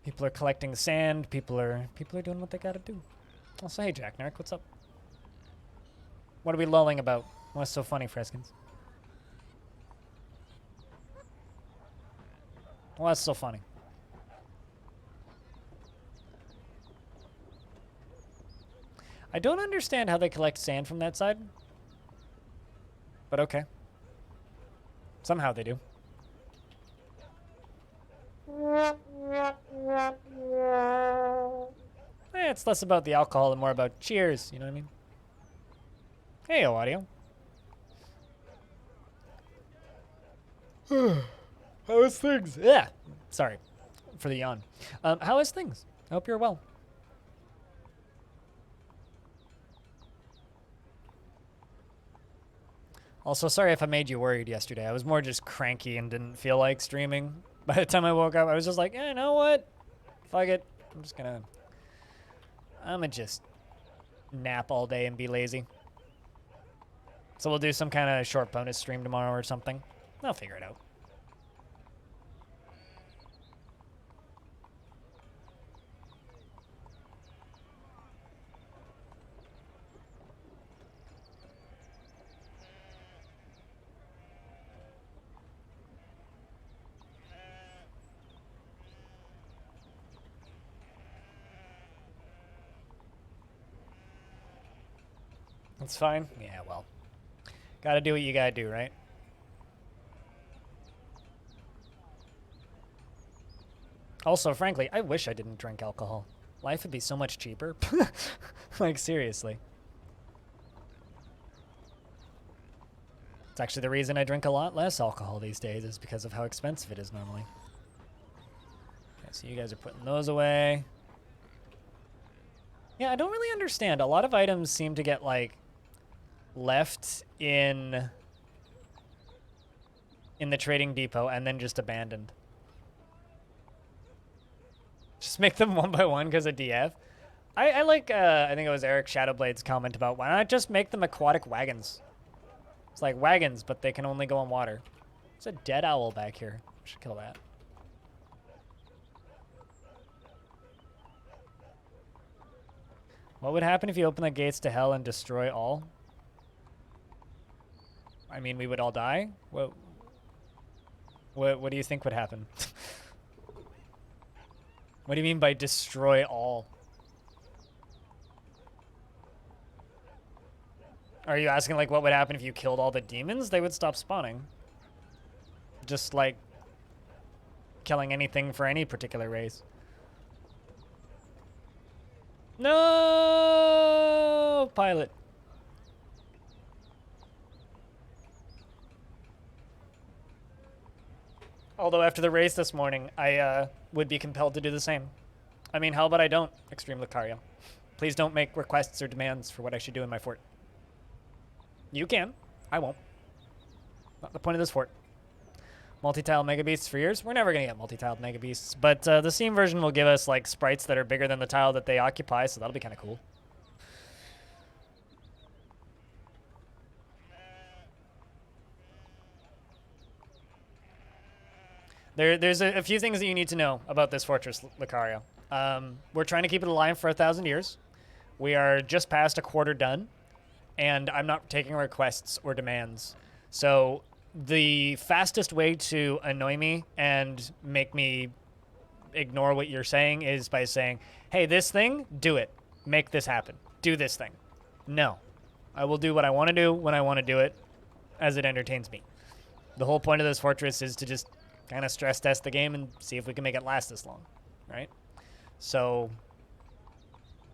People are collecting sand. People are doing what they gotta do. Also, hey, Jack Narc, what's up? What are we lulling about? What's so funny, Freskins? What's so funny? I don't understand how they collect sand from that side. But okay. Somehow they do. It's less about the alcohol and more about cheers, you know what I mean? Hey, audio. How is things? Yeah. Sorry for the yawn. How is things? I hope you're well. Also, sorry if I made you worried yesterday. I was more just cranky and didn't feel like streaming. By the time I woke up, I was just like, you know what? Fuck it. I'm gonna just nap all day and be lazy. So we'll do some kind of short bonus stream tomorrow or something. I'll figure it out. That's fine. Yeah, well. Gotta do what you gotta do, right? Also, frankly, I wish I didn't drink alcohol. Life would be so much cheaper. Like, seriously. It's actually the reason I drink a lot less alcohol these days is because of how expensive it is normally. Okay, so you guys are putting those away. Yeah, I don't really understand. A lot of items seem to get, like, left in the trading depot and then just abandoned. Just make them one by one because of DF. I like, I think it was Eric Shadowblade's comment about why not just make them aquatic wagons? It's like wagons, but they can only go on water. There's a dead owl back here. We should kill that. What would happen if you open the gates to hell and destroy all? I mean, we would all die? What do you think would happen? What do you mean by destroy all? Are you asking, like, what would happen if you killed all the demons? They would stop spawning. Just like killing anything for any particular race. No, pilot. Although after the race this morning, I would be compelled to do the same. I mean, how about I don't, Extreme Lucario? Please don't make requests or demands for what I should do in my fort. You can. I won't. Not the point of this fort. Multi-tiled Mega Beasts for years? We're never going to get multi-tiled Mega Beasts, but the Steam version will give us, like, sprites that are bigger than the tile that they occupy, so that'll be kind of cool. There's a few things that you need to know about this fortress, Lucario. We're trying to keep it alive for 1,000 years. We are just past a quarter done, and I'm not taking requests or demands. So the fastest way to annoy me and make me ignore what you're saying is by saying, hey, this thing, do it. Make this happen. Do this thing. No. I will do what I want to do when I want to do it as it entertains me. The whole point of this fortress is to just kind of stress test the game and see if we can make it last this long, right? So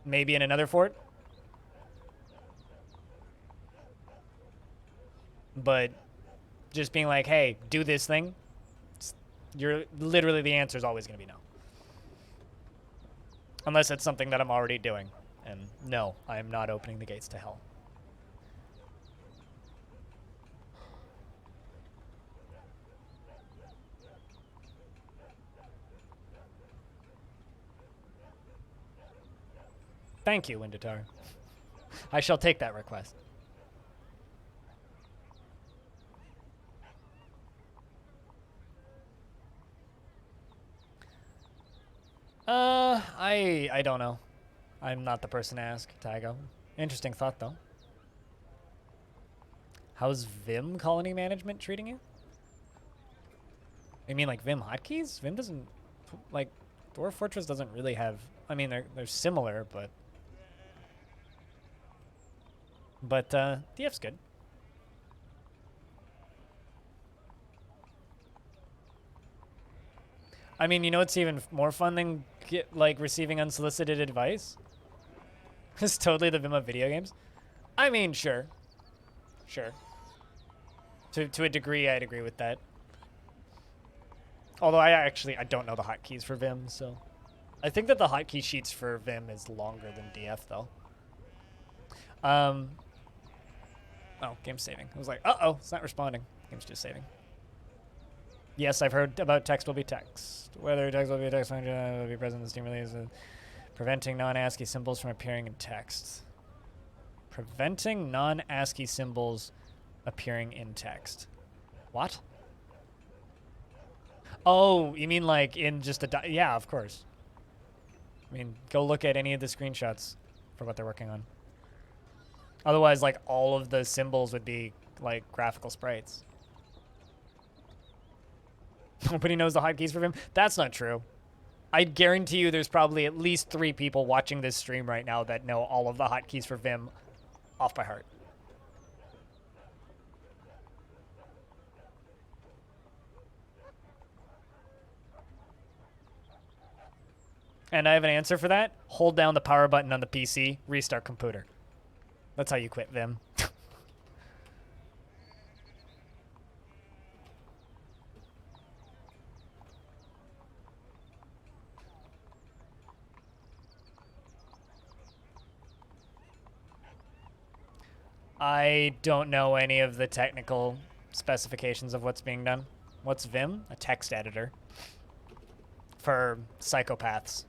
maybe in another fort. But just being like, hey, do this thing, you're literally the answer is always going to be no. Unless it's something that I'm already doing. And no, I am not opening the gates to hell. Thank you, Windatar. I shall take that request. I don't know. I'm not the person to ask, Tygo. Interesting thought, though. How's Vim colony management treating you? You mean like Vim hotkeys? Vim doesn't, like, Dwarf Fortress doesn't really have, I mean, they're similar, but DF's good. I mean, you know what's even more fun than receiving unsolicited advice? It's totally the Vim of video games. I mean, sure. Sure. To a degree, I'd agree with that. Although I don't know the hotkeys for Vim, so. I think that the hotkey sheets for Vim is longer than DF, though. Oh, game's saving. I was like, uh-oh, it's not responding. Game's just saving. Yes, I've heard about text will be text. Whether text will be text function will be present in the Steam release. Preventing non-ASCII symbols from appearing in text. Preventing non-ASCII symbols appearing in text. What? Oh, you mean like in just a... Yeah, of course. I mean, go look at any of the screenshots for what they're working on. Otherwise, like, all of the symbols would be, like, graphical sprites. Nobody knows the hotkeys for Vim? That's not true. I guarantee you there's probably at least 3 people watching this stream right now that know all of the hotkeys for Vim off by heart. And I have an answer for that. Hold down the power button on the PC, restart computer. That's how you quit Vim. I don't know any of the technical specifications of what's being done. What's Vim? A text editor for psychopaths.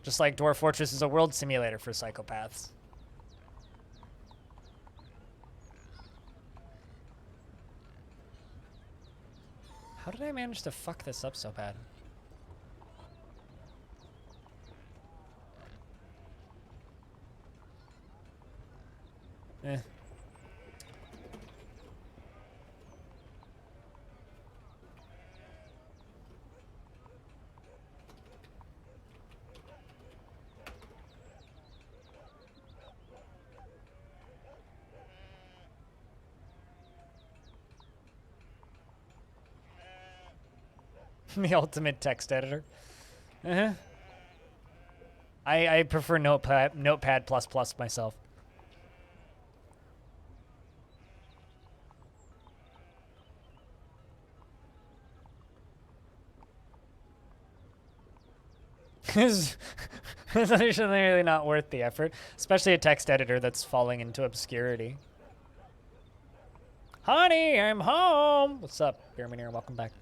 Just like Dwarf Fortress is a world simulator for psychopaths. How did I manage to fuck this up so bad? Eh. The ultimate text editor. Uh-huh. I prefer Notepad++ myself. It's actually really not worth the effort, especially a text editor that's falling into obscurity. Honey, I'm home. What's up, Beermanier? Welcome back.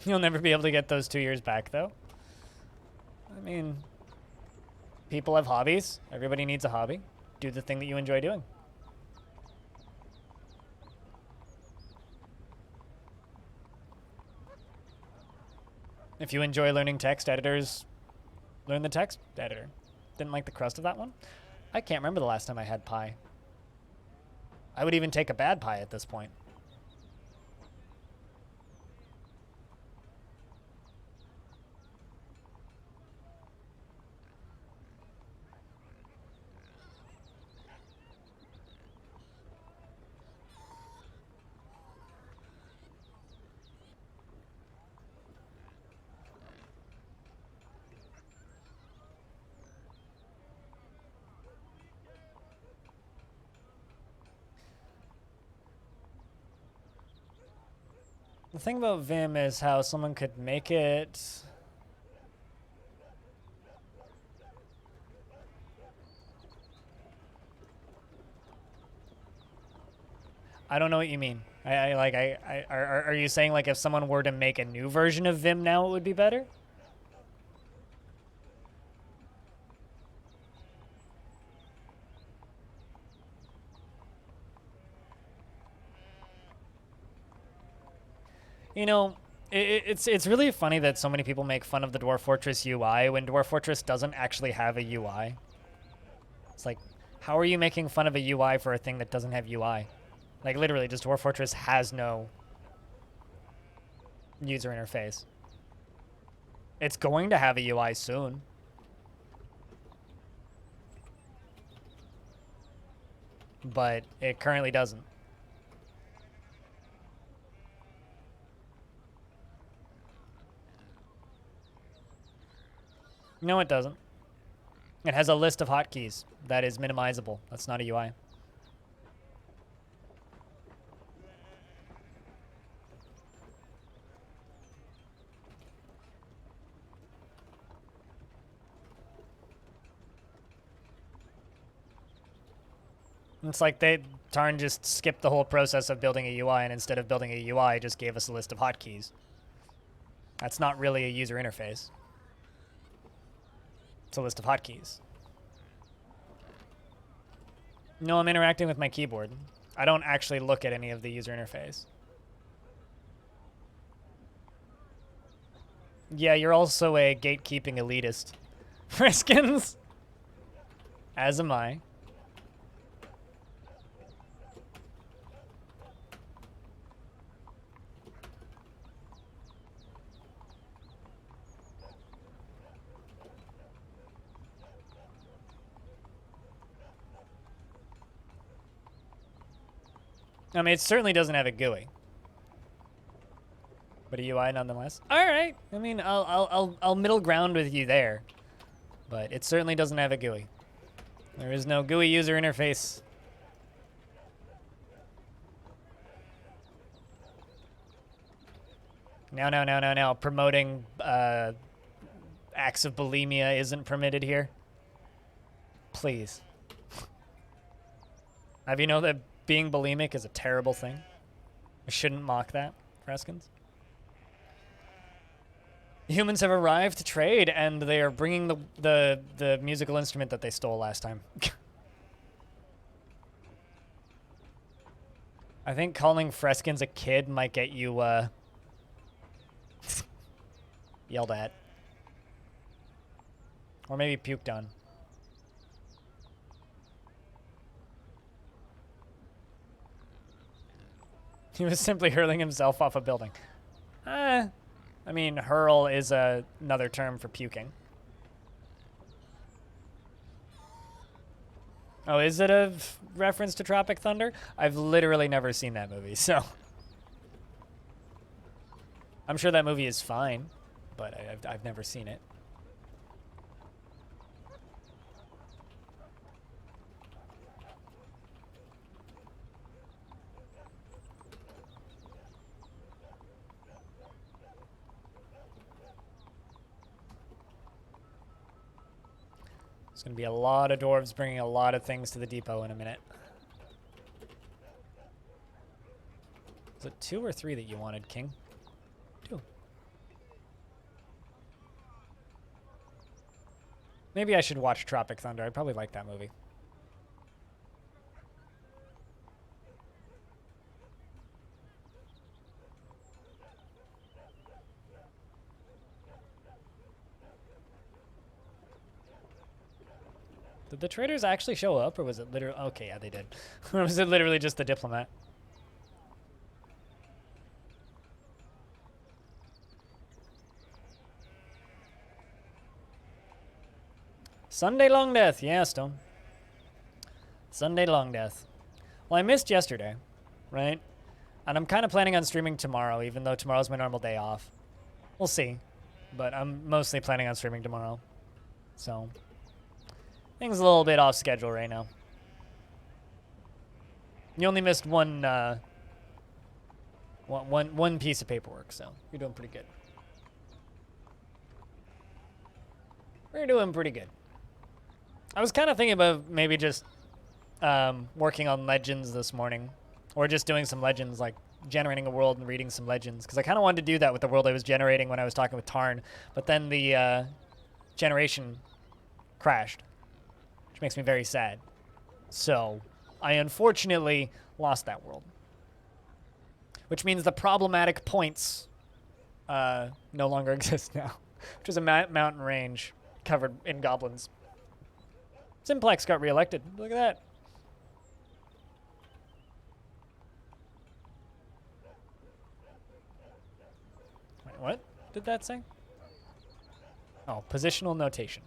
You'll never be able to get those 2 years back, though. I mean, people have hobbies. Everybody needs a hobby. Do the thing that you enjoy doing. If you enjoy learning text editors, learn the text editor. Didn't like the crust of that one? I can't remember the last time I had pie. I would even take a bad pie at this point. The thing about Vim is how someone could make it... I don't know what you mean. Are you saying like if someone were to make a new version of Vim now, it would be better? You know, it's really funny that so many people make fun of the Dwarf Fortress UI when Dwarf Fortress doesn't actually have a UI. It's like, how are you making fun of a UI for a thing that doesn't have UI? Like, literally, just Dwarf Fortress has no user interface. It's going to have a UI soon. But it currently doesn't. No, it doesn't. It has a list of hotkeys that is minimizable. That's not a UI. It's like Tarn just skipped the whole process of building a UI, and instead of building a UI, just gave us a list of hotkeys. That's not really a user interface. It's a list of hotkeys. No, I'm interacting with my keyboard. I don't actually look at any of the user interface. Yeah, you're also a gatekeeping elitist. Friskins? As am I. I mean, it certainly doesn't have a GUI, but a UI nonetheless. All right. I mean, I'll middle ground with you there, but it certainly doesn't have a GUI. There is no GUI user interface. No. Promoting acts of bulimia isn't permitted here. Please. Have you know that being bulimic is a terrible thing? I shouldn't mock that, Freskins. Humans have arrived to trade, and they are bringing the musical instrument that they stole last time. I think calling Freskins a kid might get you, yelled at. Or maybe puked on. He was simply hurling himself off a building. I mean, hurl is another term for puking. Oh, is it a reference to Tropic Thunder? I've literally never seen that movie, so. I'm sure that movie is fine, but I've never seen it. There's going to be a lot of dwarves bringing a lot of things to the depot in a minute. Was it 2 or 3 that you wanted, King? 2. Maybe I should watch Tropic Thunder. I'd probably like that movie. Did the traders actually show up, or was it literally... Okay, yeah, they did. Or was it literally just the diplomat? Sunday Longdeath. Yeah, Stone. Sunday Longdeath. Well, I missed yesterday, right? And I'm kind of planning on streaming tomorrow, even though tomorrow's my normal day off. We'll see. But I'm mostly planning on streaming tomorrow. So... things a little bit off schedule right now. You only missed one piece of paperwork, so you're doing pretty good. We're doing pretty good. I was kind of thinking about maybe just working on Legends this morning, Or just doing some legends, like generating a world and reading some legends. Because I kind of wanted to do that with the world I was generating when I was talking with Tarn. But then the generation crashed, which makes me very sad. So I unfortunately lost that world. Which means the problematic points no longer exist now. Which is a mountain range covered in goblins. Simplex got reelected. Look at that. Wait, what did that say? Oh, positional notation.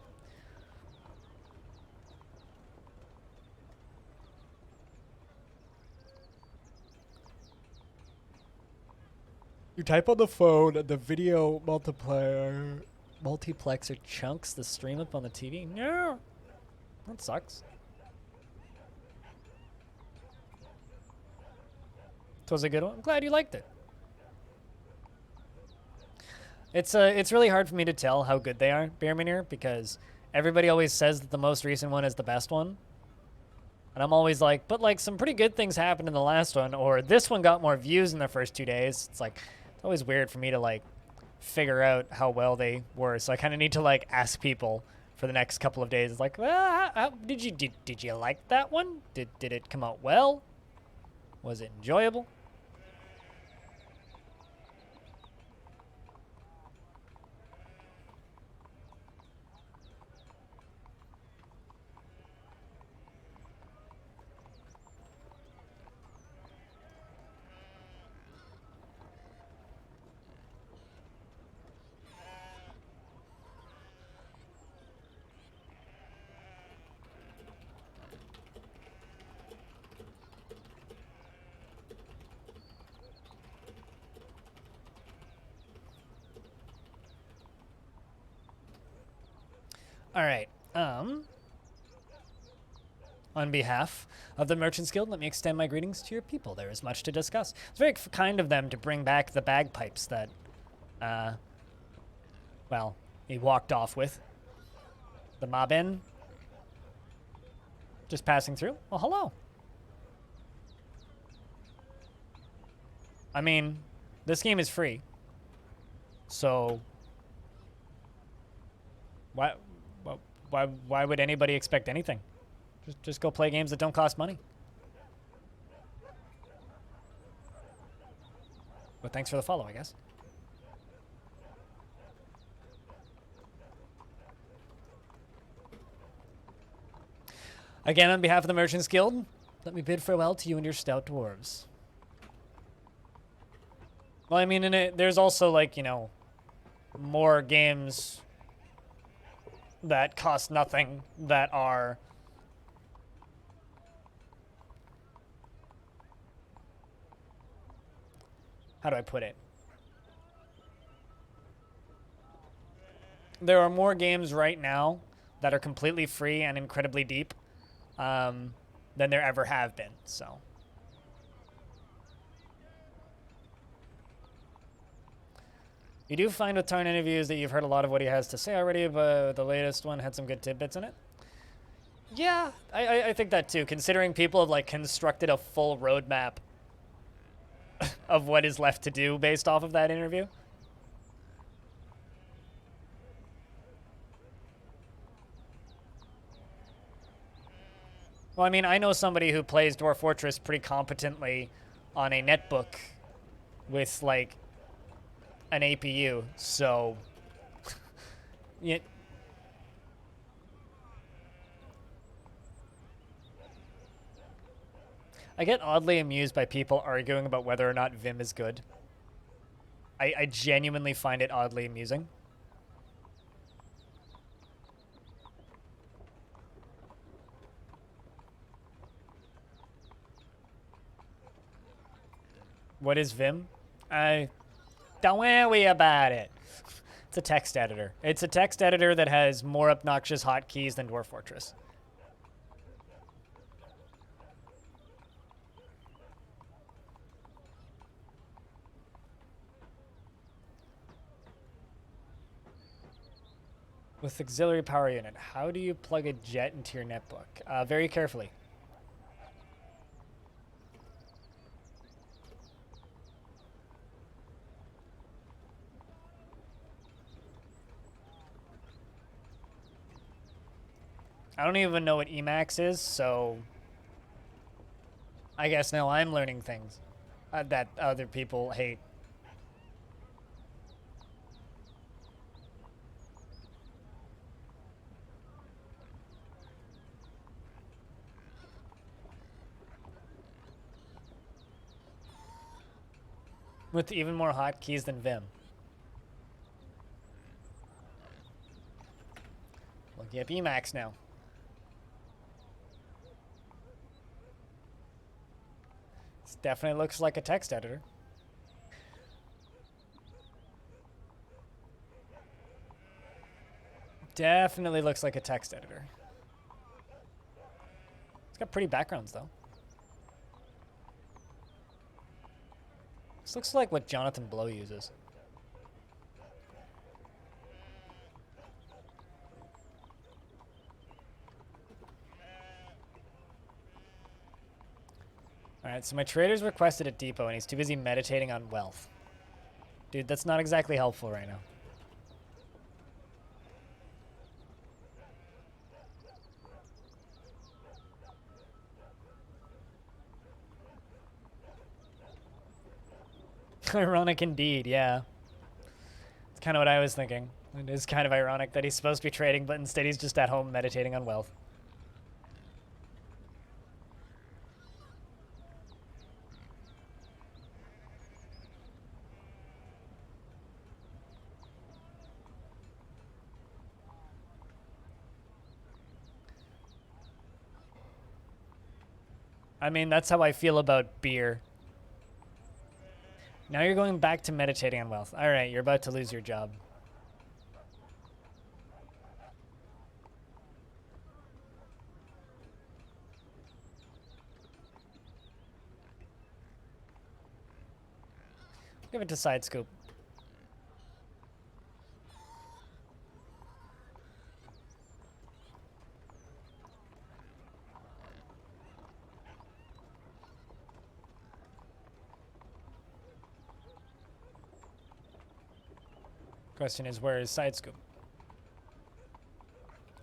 You type on the phone and the video multiplexer chunks the stream up on the TV? No. That sucks. It was a good one. I'm glad you liked it. It's really hard for me to tell how good they are, Bearmanier, because everybody always says that the most recent one is the best one. And I'm always like, but like some pretty good things happened in the last one, or this one got more views in the first 2 days. It's like, it's always weird for me to like figure out how well they were. So I kind of need to like ask people for the next couple of days. It's like, well, how did you like that one? Did it come out well? Was it enjoyable? All right. On behalf of the Merchants Guild, let me extend my greetings to your people. There is much to discuss. It's very kind of them to bring back the bagpipes that, well, he walked off with. The Mabin. Just passing through. Well, hello. I mean, this game is free. So, why would anybody expect anything? Just go play games that don't cost money. But thanks for the follow, I guess. Again, on behalf of the Merchants Guild, let me bid farewell to you and your stout dwarves. Well, I mean, there's also, like, you know, more games that cost nothing that are... How do I put it? There are more games right now that are completely free and incredibly deep than there ever have been, so... You do find with Tarn interviews that you've heard a lot of what he has to say already, but the latest one had some good tidbits in it. Yeah, I think that too, considering people have like constructed a full roadmap of what is left to do based off of that interview. Well, I mean, I know somebody who plays Dwarf Fortress pretty competently on a netbook with like an APU, so yeah. I get oddly amused by people arguing about whether or not Vim is good. I genuinely find it oddly amusing. What is Vim? Don't worry about it. It's a text editor. It's a text editor that has more obnoxious hotkeys than Dwarf Fortress. With auxiliary power unit, how do you plug a jet into your netbook? Very carefully. I don't even know what Emacs is, so I guess now I'm learning things that other people hate. With even more hotkeys than Vim. Looking up Emacs now. This definitely looks like a text editor. Definitely looks like a text editor. It's got pretty backgrounds though. This looks like what Jonathan Blow uses. Alright, so my trader's requested a depot and he's too busy meditating on wealth. Dude, that's not exactly helpful right now. Ironic indeed, yeah. It's kind of what I was thinking. It is kind of ironic that he's supposed to be trading, but instead he's just at home meditating on wealth. I mean, that's how I feel about beer. Now you're going back to meditating on wealth. All right, you're about to lose your job. Give it to side scoop. Question is, where is side scoop?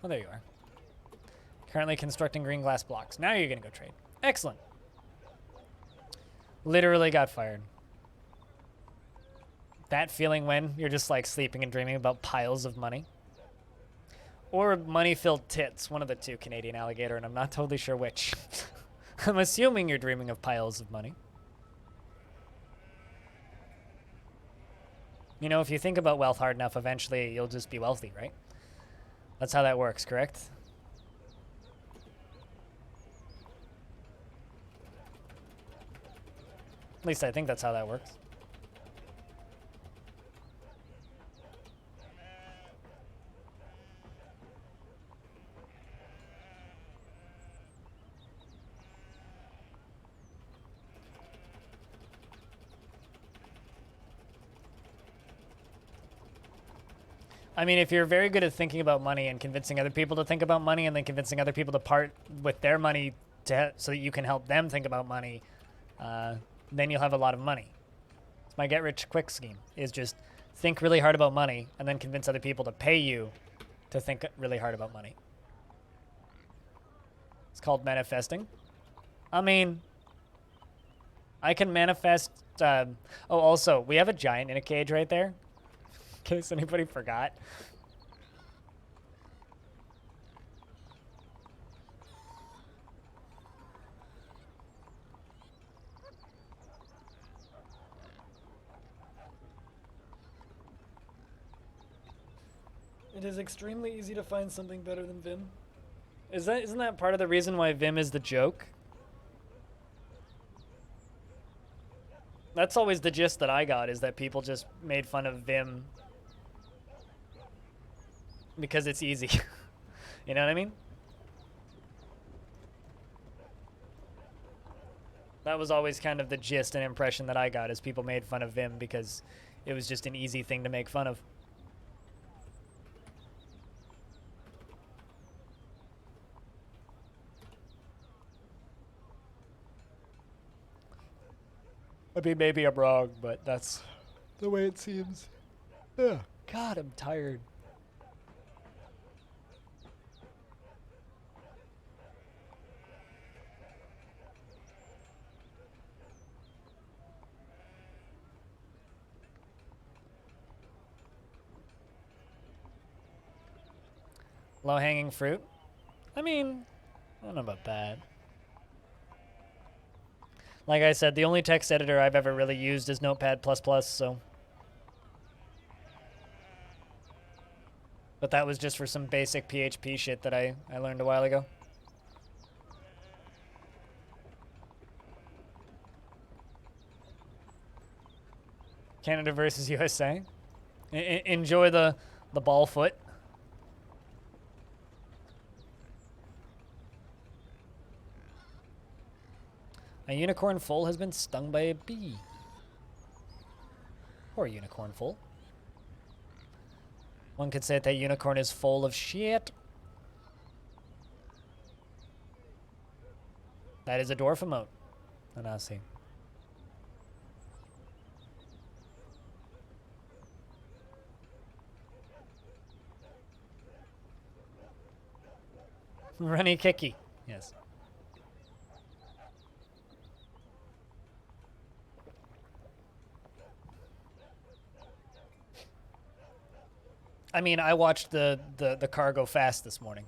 Oh, there you are. Currently constructing green glass blocks. Now you're gonna go trade. Excellent. Literally got fired. That feeling when you're just like sleeping and dreaming about piles of money. Or money-filled tits, one of the two, Canadian alligator, and I'm not totally sure which. I'm assuming you're dreaming of piles of money. You know, if you think about wealth hard enough, eventually you'll just be wealthy, right? That's how that works, correct? At least I think that's how that works. I mean, if you're very good at thinking about money and convincing other people to think about money and then convincing other people to part with their money so that you can help them think about money, then you'll have a lot of money. It's my get-rich-quick scheme, is just think really hard about money and then convince other people to pay you to think really hard about money. It's called manifesting. I mean, I can manifest... oh, also, we have a giant in a cage right there. In case anybody forgot. It is extremely easy to find something better than Vim. Isn't that part of the reason why Vim is the joke? That's always the gist that I got, is that people just made fun of Vim because it's easy. You know what I mean? That was always kind of the gist and impression that I got, is people made fun of Vim because it was just an easy thing to make fun of. I mean, maybe I'm wrong, but that's the way it seems. Yeah. God, I'm tired. Low-hanging fruit. I mean, I don't know about that. Like I said, the only text editor I've ever really used is Notepad++, so... But that was just for some basic PHP shit that I learned a while ago. Canada versus USA. Enjoy the ball foot. A unicorn foal has been stung by a bee. Poor unicorn foal. One could say that unicorn is full of shit. That is a dwarf emote. And I'll see. Runny kicky. Yes. I mean, I watched the car go fast this morning.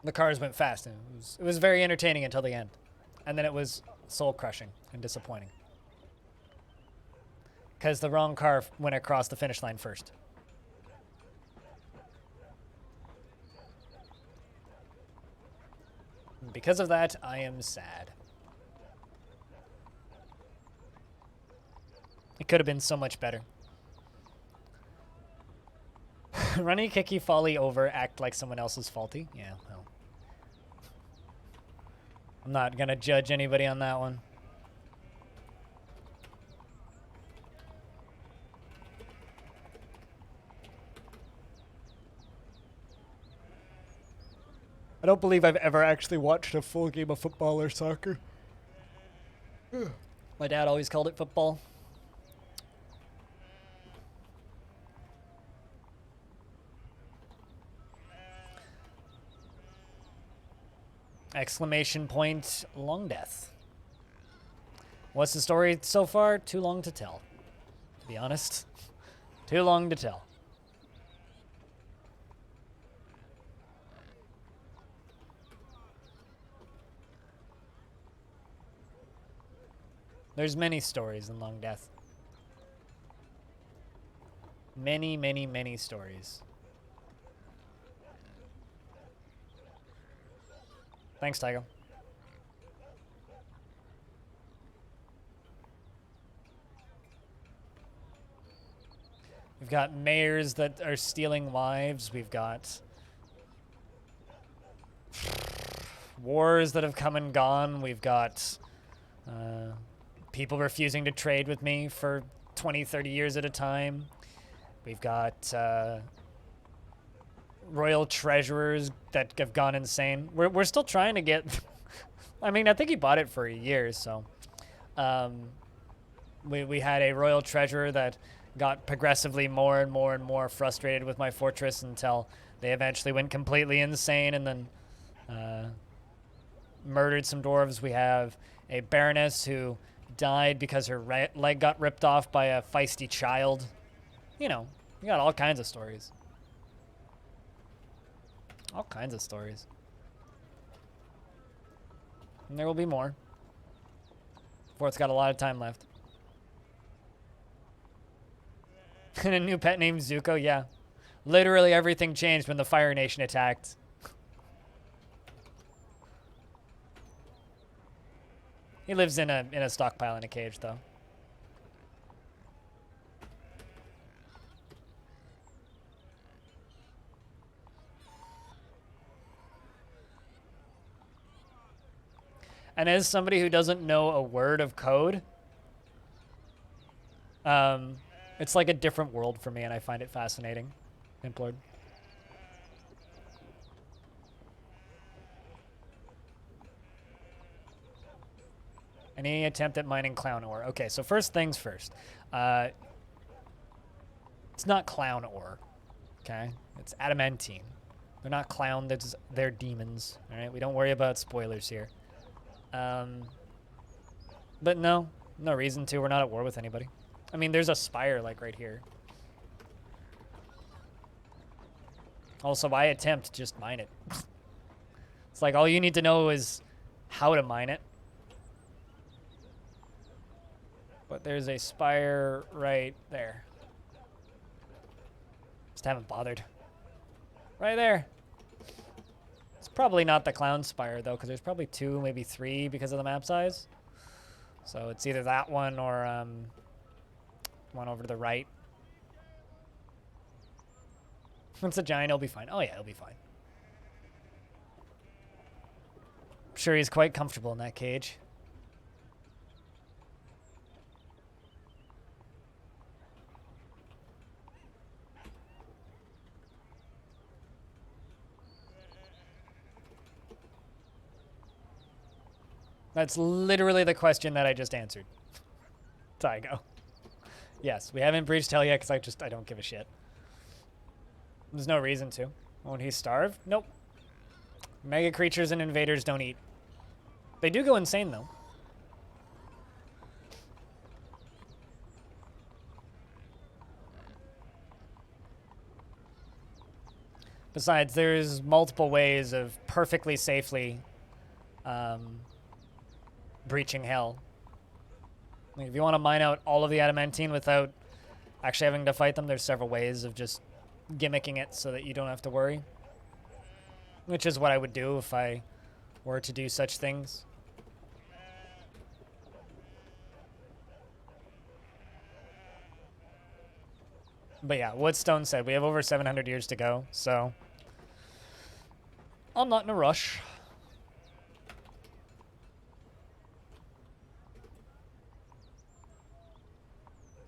The cars went fast, and it was very entertaining until the end. And then it was soul-crushing and disappointing. Because the wrong car went across the finish line first. And because of that, I am sad. It could have been so much better. Runny, kicky, folly over, act like someone else is faulty. Yeah, well. I'm not going to judge anybody on that one. I don't believe I've ever actually watched a full game of football or soccer. My dad always called it football. Exclamation point, Longdeath. What's the story so far? Too long to tell, to be honest. Too long to tell. There's many stories in Longdeath. Many, many, many stories. Thanks, Tygo. We've got mayors that are stealing wives. We've got wars that have come and gone. We've got people refusing to trade with me for 20, 30 years at a time. We've got royal treasurers that have gone insane. We're still trying to get... I mean, I think he bought it for a year, so... we had a royal treasurer that got progressively more and more and more frustrated with my fortress until they eventually went completely insane and then murdered some dwarves. We have a baroness who died because her leg got ripped off by a feisty child. You know, we got all kinds of stories. All kinds of stories. And there will be more. Fort's got a lot of time left. And a new pet named Zuko, yeah. Literally everything changed when the Fire Nation attacked. He lives in a stockpile in a cage, though. And as somebody who doesn't know a word of code, it's like a different world for me, and I find it fascinating. Implode. Any attempt at mining clown ore? Okay, so first things first. It's not clown ore, okay? It's adamantine. They're not clown, they're demons, all right? We don't worry about spoilers here. But no reason to. We're not at war with anybody. I mean, there's a spire, like, right here. Also, why attempt? Just mine it. It's like all you need to know is how to mine it. But there's a spire right there. Just haven't bothered. Right there. It's probably not the clown spire, though, because there's probably 2, maybe 3 because of the map size. So it's either that one or one over to the right. Once a giant, it'll be fine. Oh, yeah, it'll be fine. I'm sure he's quite comfortable in that cage. That's literally the question that I just answered. Tygo. Yes, we haven't breached hell yet because I don't give a shit. There's no reason to. Won't he starve? Nope. Mega creatures and invaders don't eat. They do go insane, though. Besides, there's multiple ways of perfectly safely breaching hell. Like if you want to mine out all of the adamantine without actually having to fight them, there's several ways of just gimmicking it so that you don't have to worry. Which is what I would do if I were to do such things. But yeah, Woodstone said we have over 700 years to go, so I'm not in a rush.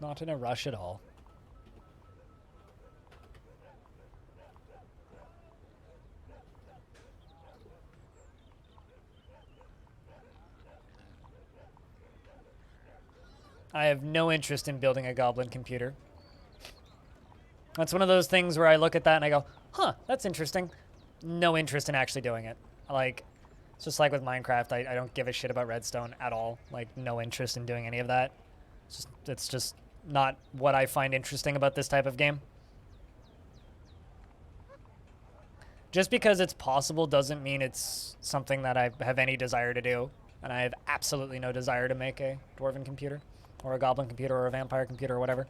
Not in a rush at all. I have no interest in building a goblin computer. That's one of those things where I look at that and I go, huh, that's interesting. No interest in actually doing it. Like, it's just like with Minecraft, I don't give a shit about redstone at all. Like, no interest in doing any of that. It's just not what I find interesting about this type of game. Just because it's possible doesn't mean it's something that I have any desire to do. And I have absolutely no desire to make a dwarven computer, or a goblin computer, or a vampire computer, or whatever.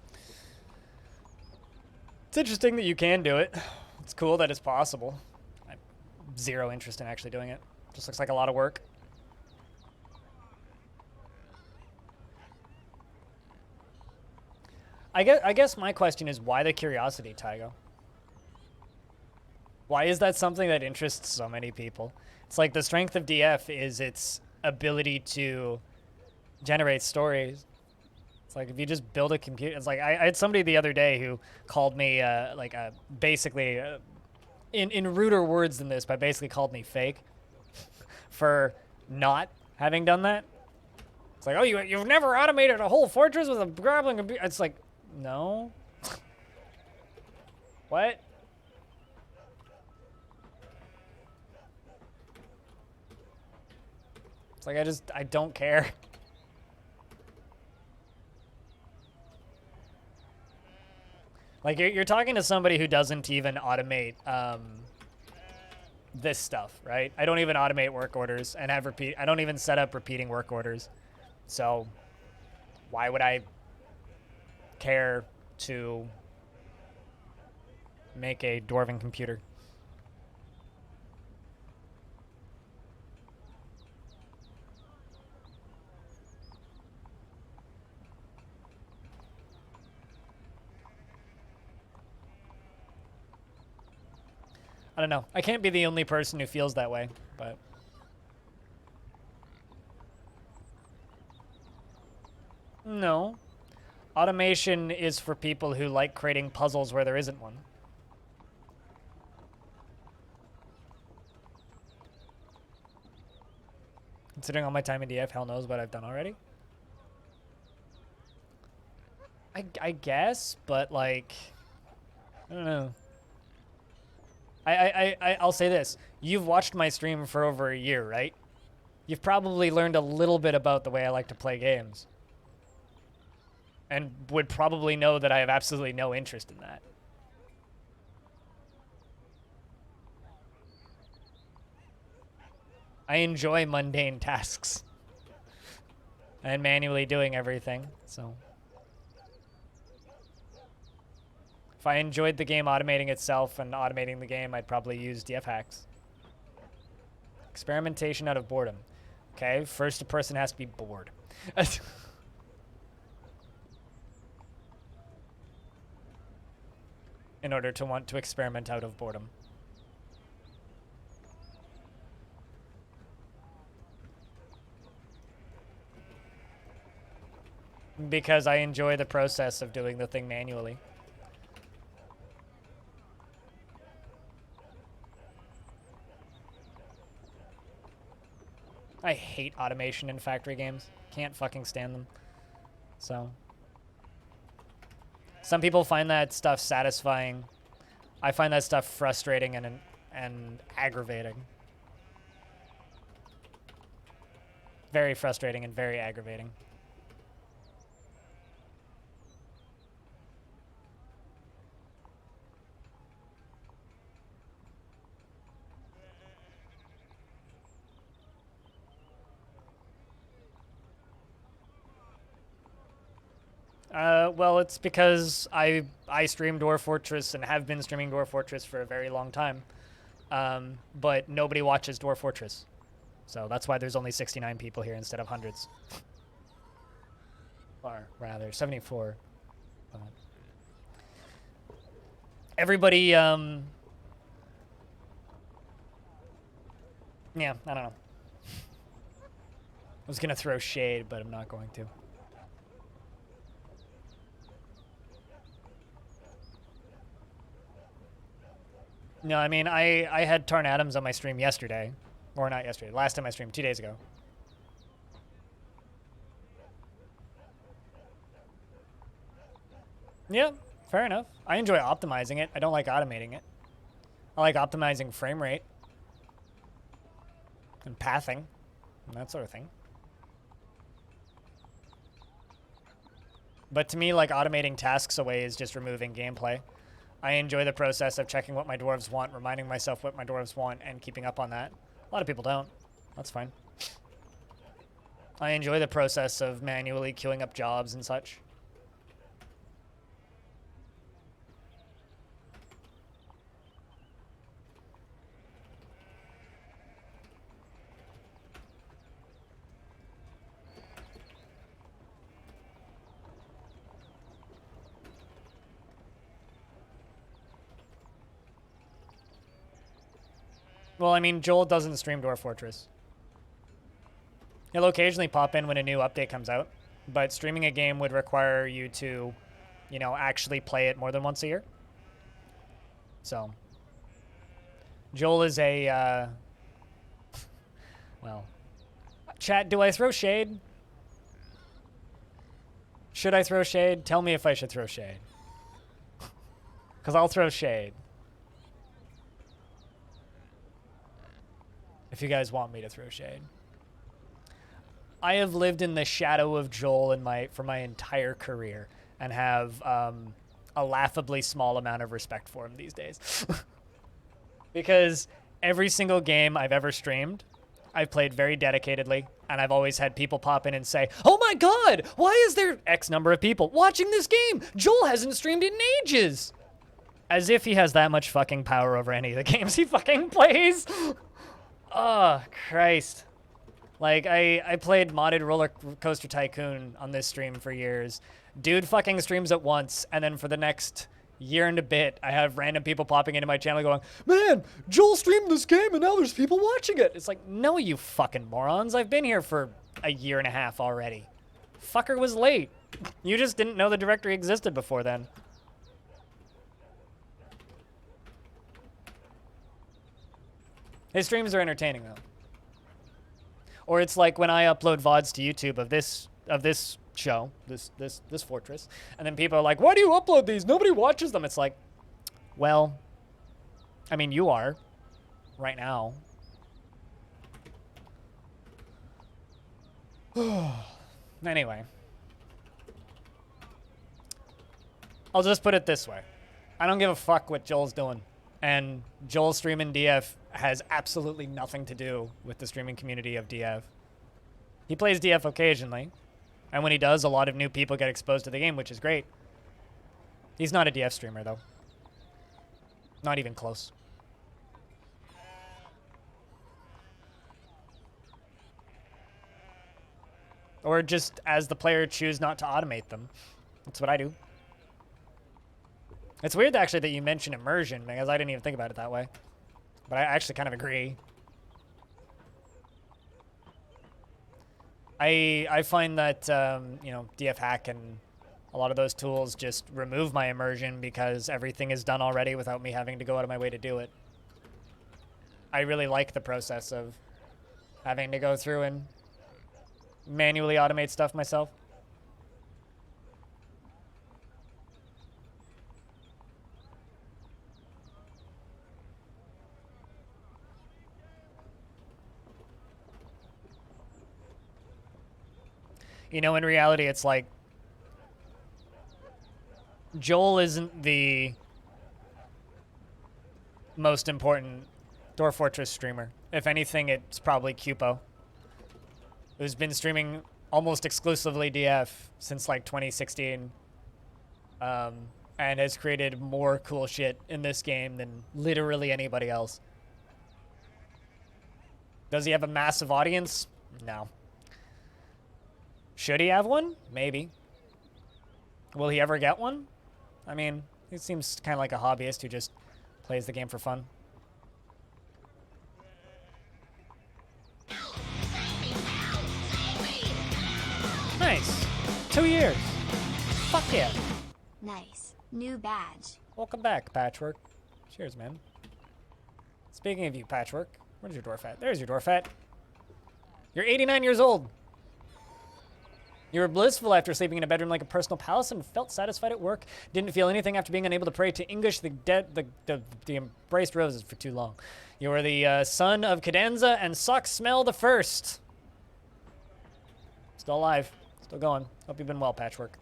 It's interesting that you can do it. It's cool that it's possible. I have zero interest in actually doing it. Just looks like a lot of work. I guess my question is, why the curiosity, Tygo? Why is that something that interests so many people? It's like the strength of DF is its ability to generate stories. It's like if you just build a computer, it's like I had somebody the other day who called me basically in ruder words than this, but basically called me fake for not having done that. It's like, oh, you've never automated a whole fortress with a goblin computer. It's like, no. What? It's like I don't care. Like, you're talking to somebody who doesn't even automate this stuff, right? I don't even automate work orders and I don't even set up repeating work orders. So why would I care to make a dwarven computer? I don't know. I can't be the only person who feels that way, but... No. Automation is for people who like creating puzzles where there isn't one. Considering all my time in DF, hell knows what I've done already. I guess, but like... I don't know. I'll say this. You've watched my stream for over a year, right? You've probably learned a little bit about the way I like to play games. And would probably know that I have absolutely no interest in that. I enjoy mundane tasks and manually doing everything, so. If I enjoyed the game automating itself and automating the game, I'd probably use DF hacks. Experimentation out of boredom. Okay, first a person has to be bored. In order to want to experiment out of boredom. Because I enjoy the process of doing the thing manually. I hate automation in factory games. Can't fucking stand them. So. Some people find that stuff satisfying. I find that stuff frustrating and aggravating. Very frustrating and very aggravating. Well, it's because I stream Dwarf Fortress and have been streaming Dwarf Fortress for a very long time. But nobody watches Dwarf Fortress. So that's why there's only 69 people here instead of hundreds. Or rather, 74. Everybody, yeah, I don't know. I was gonna throw shade, but I'm not going to. No, I mean, I had Tarn Adams on my stream yesterday. Or not yesterday, last time I streamed, 2 days ago. Yeah, fair enough. I enjoy optimizing it. I don't like automating it. I like optimizing frame rate. And pathing. And that sort of thing. But to me, like, automating tasks away is just removing gameplay. I enjoy the process of checking what my dwarves want, reminding myself what my dwarves want, and keeping up on that. A lot of people don't. That's fine. I enjoy the process of manually queuing up jobs and such. Well, I mean, Joel doesn't stream Dwarf Fortress. He'll occasionally pop in when a new update comes out, but streaming a game would require you to, you know, actually play it more than once a year. So, Joel is a, well, chat, do I throw shade? Should I throw shade? Tell me if I should throw shade. Because I'll throw shade. If you guys want me to throw shade. I have lived in the shadow of Joel for my entire career and have a laughably small amount of respect for him these days. Because every single game I've ever streamed, I've played very dedicatedly, and I've always had people pop in and say, "Oh my god, why is there X number of people watching this game? Joel hasn't streamed in ages!" As if he has that much fucking power over any of the games he fucking plays. Oh, Christ. Like, I played modded Roller Coaster Tycoon on this stream for years. Dude fucking streams it once, and then for the next year and a bit, I have random people popping into my channel going, "Man, Joel streamed this game and now there's people watching it." It's like, no, you fucking morons. I've been here for a year and a half already. Fucker was late. You just didn't know the directory existed before then. His streams are entertaining, though. Or it's like when I upload VODs to YouTube of this show, this fortress, and then people are like, "Why do you upload these? Nobody watches them." It's like, well, I mean, you are right now. Anyway. I'll just put it this way. I don't give a fuck what Joel's doing. And Joel streaming DF has absolutely nothing to do with the streaming community of DF. He plays DF occasionally, and when he does, a lot of new people get exposed to the game, which is great. He's not a DF streamer, though. Not even close. Or just, as the player, choose not to automate them. That's what I do. It's weird, actually, that you mention immersion, because I didn't even think about it that way. But I actually kind of agree. I find that, you know, DF Hack and a lot of those tools just remove my immersion because everything is done already without me having to go out of my way to do it. I really like the process of having to go through and manually automate stuff myself. You know, in reality, it's like Joel isn't the most important Dwarf Fortress streamer. If anything, it's probably Cupo, who's been streaming almost exclusively DF since like 2016, and has created more cool shit in this game than literally anybody else. Does he have a massive audience? No. Should he have one? Maybe. Will he ever get one? I mean, he seems kind of like a hobbyist who just plays the game for fun. Nice. 2 years. Fuck yeah. Nice. New badge. Welcome back, Patchwork. Cheers, man. Speaking of you, Patchwork, where's your dwarf at? There's your dwarf at. You're 89 years old. You were blissful after sleeping in a bedroom like a personal palace and felt satisfied at work. Didn't feel anything after being unable to pray to English the embraced roses for too long. You were the son of Cadenza and Suck Smell the First. Still alive. Still going. Hope you've been well, Patchwork.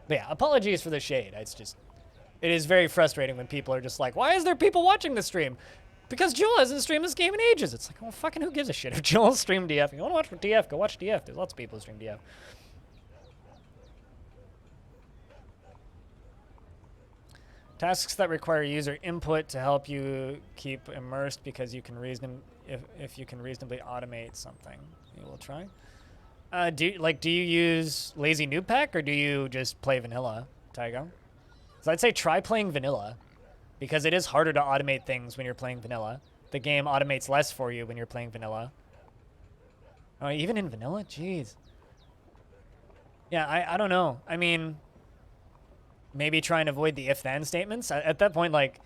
But yeah, apologies for the shade. It's just, it is very frustrating when people are just like, why is there people watching this stream? Because Joel hasn't streamed this game in ages. It's like, well, fucking who gives a shit if Joel streamed DF? If you want to watch DF, go watch DF. There's lots of people who stream DF. Tasks that require user input to help you keep immersed because you can if you can reasonably automate something. You will try. Do you use Lazy Noob Pack or do you just play vanilla, Tygo? So I'd say try playing vanilla, because it is harder to automate things when you're playing vanilla. The game automates less for you when you're playing vanilla. Oh, even in vanilla? Jeez. Yeah, I don't know. I mean, maybe try and avoid the if-then statements. At that point, like,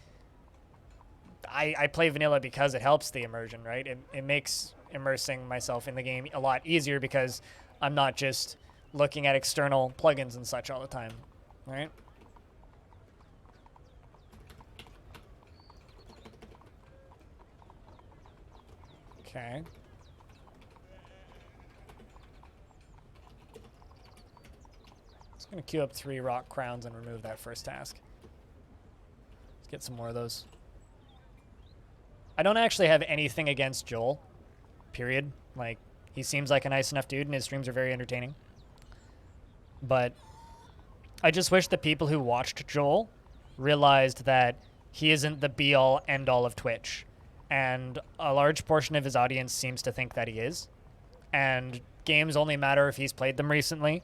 I play vanilla because it helps the immersion, right? It makes immersing myself in the game a lot easier because I'm not just looking at external plugins and such all the time, right? Okay. Just gonna queue up 3 rock crowns and remove that first task. Let's get some more of those. I don't actually have anything against Joel, period. Like, he seems like a nice enough dude and his streams are very entertaining. But I just wish the people who watched Joel realized that he isn't the be-all, end-all of Twitch. And a large portion of his audience seems to think that he is. And games only matter if he's played them recently.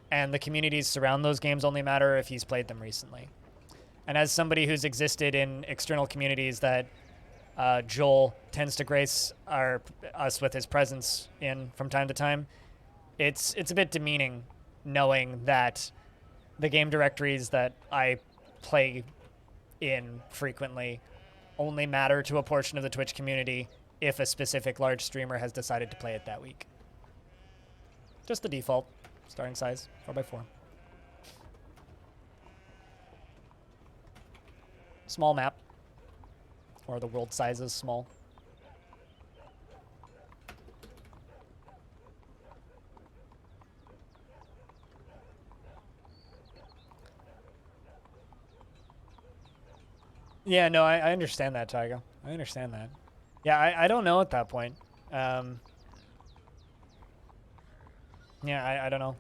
And the communities surround those games only matter if he's played them recently. And as somebody who's existed in external communities that Joel tends to grace us with his presence in from time to time, it's a bit demeaning knowing that the game directories that I play in frequently only matter to a portion of the Twitch community if a specific large streamer has decided to play it that week. Just the default starting size, 4x4. Small map. Or the world size is small. Yeah, no, I understand that, Tygo. I understand that. Yeah, I don't know at that point. Yeah, I don't know.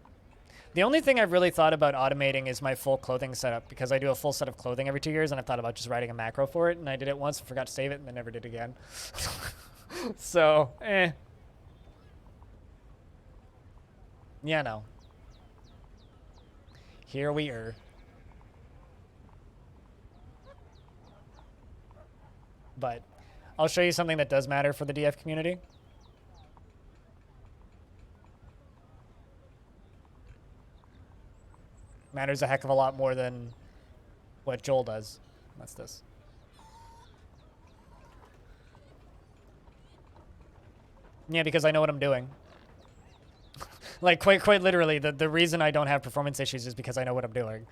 The only thing I've really thought about automating is my full clothing setup, because I do a full set of clothing every 2 years, and I thought about just writing a macro for it, and I did it once, forgot to save it, and then never did again. So, Yeah, no. Here we are. But I'll show you something that does matter for the DF community. Matters a heck of a lot more than what Joel does. That's this. Yeah, because I know what I'm doing. Like, quite literally, the reason I don't have performance issues is because I know what I'm doing.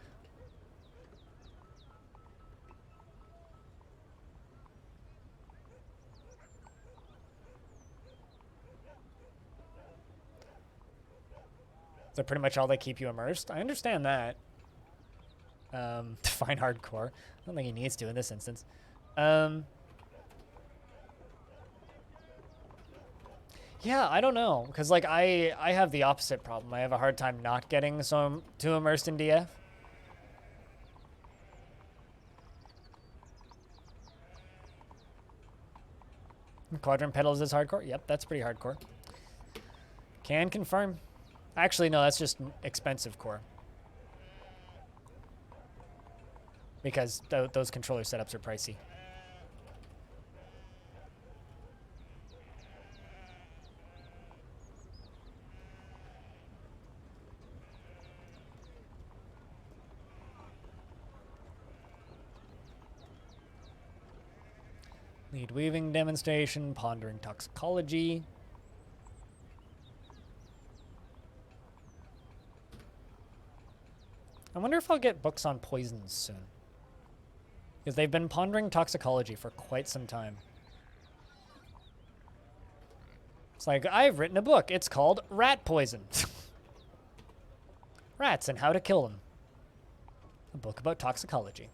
So pretty much all they keep you immersed. I understand that. Define hardcore. I don't think he needs to in this instance. Yeah, I don't know, because like I have the opposite problem. I have a hard time not getting so too immersed in DF. Quadrant pedals is hardcore. Yep, that's pretty hardcore. Can confirm. Actually, no, that's just expensive core. Because those controller setups are pricey. Lead weaving demonstration, pondering toxicology. I wonder if I'll get books on poisons soon. Because they've been pondering toxicology for quite some time. It's like, I've written a book. It's called Rat Poison. Rats and how to kill them. A book about toxicology.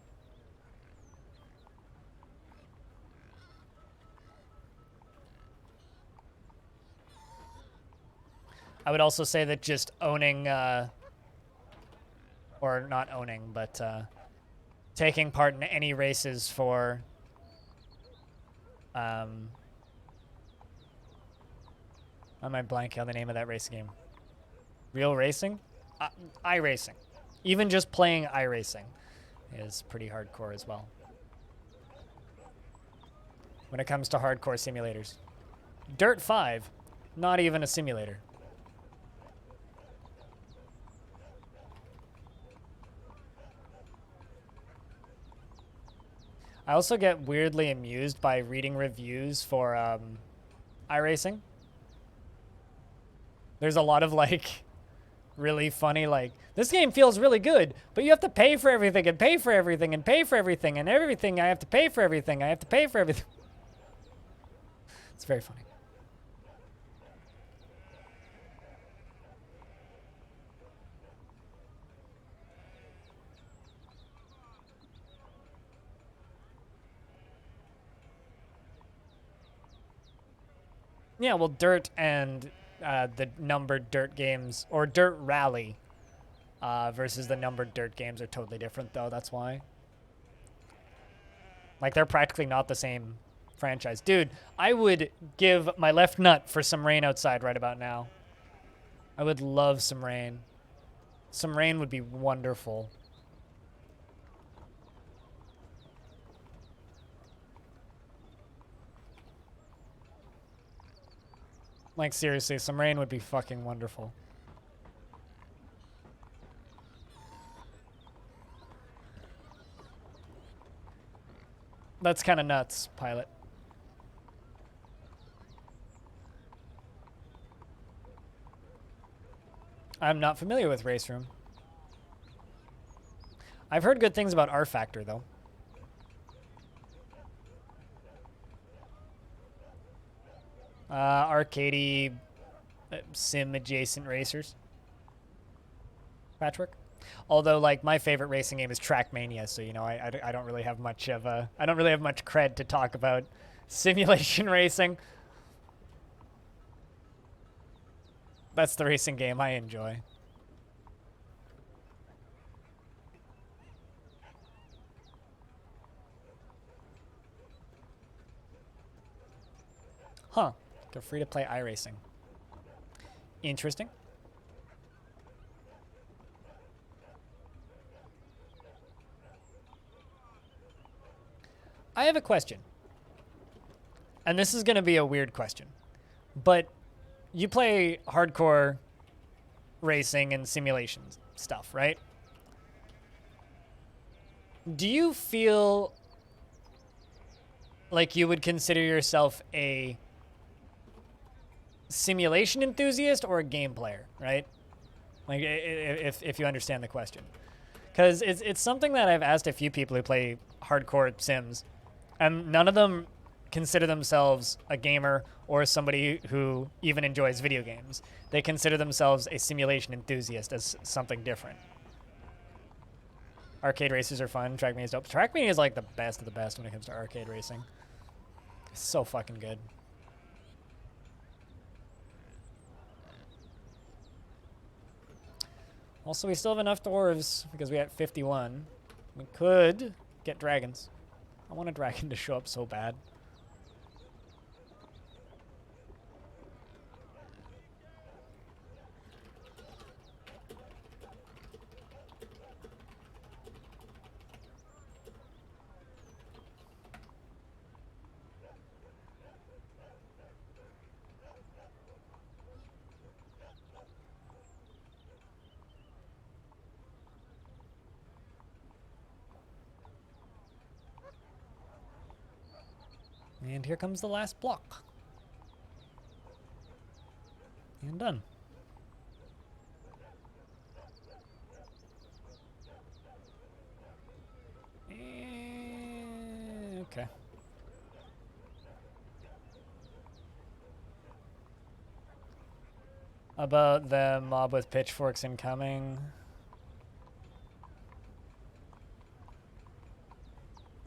I would also say that just owning, or not owning, but taking part in any races for, I might blank on the name of that race game. Real Racing? iRacing. Even just playing iRacing is pretty hardcore as well. When it comes to hardcore simulators. Dirt 5, not even a simulator. I also get weirdly amused by reading reviews for iRacing. There's a lot of like really funny like, this game feels really good, but you have to pay for everything and pay for everything and pay for everything and everything. I have to pay for everything. I have to pay for everything. It's very funny. Yeah, well, Dirt and the numbered Dirt games, or Dirt Rally versus the numbered Dirt games are totally different, though. That's why. Like, they're practically not the same franchise. Dude, I would give my left nut for some rain outside right about now. I would love some rain. Some rain would be wonderful. Like, seriously, some rain would be fucking wonderful. That's kind of nuts, Pilot. I'm not familiar with Race Room. I've heard good things about R Factor, though. Arcadey sim adjacent racers. Patchwork? Although, like, my favorite racing game is Trackmania, so you know, I don't really have much of a I don't really have much cred to talk about simulation racing. That's the racing game I enjoy. Huh. They're free to play iRacing. Interesting. I have a question. And this is going to be a weird question. But you play hardcore racing and simulations stuff, right? Do you feel like you would consider yourself a simulation enthusiast or a game player, right? Like, if you understand the question. Because it's something that I've asked a few people who play hardcore Sims, and none of them consider themselves a gamer or somebody who even enjoys video games. They consider themselves a simulation enthusiast as something different. Arcade races are fun. Trackmania is dope. Trackmania is like the best of the best when it comes to arcade racing. It's so fucking good. Also, we still have enough dwarves because we had 51. We could get dragons. I want a dragon to show up so bad. And here comes the last block. And done. Okay. About the mob with pitchforks incoming.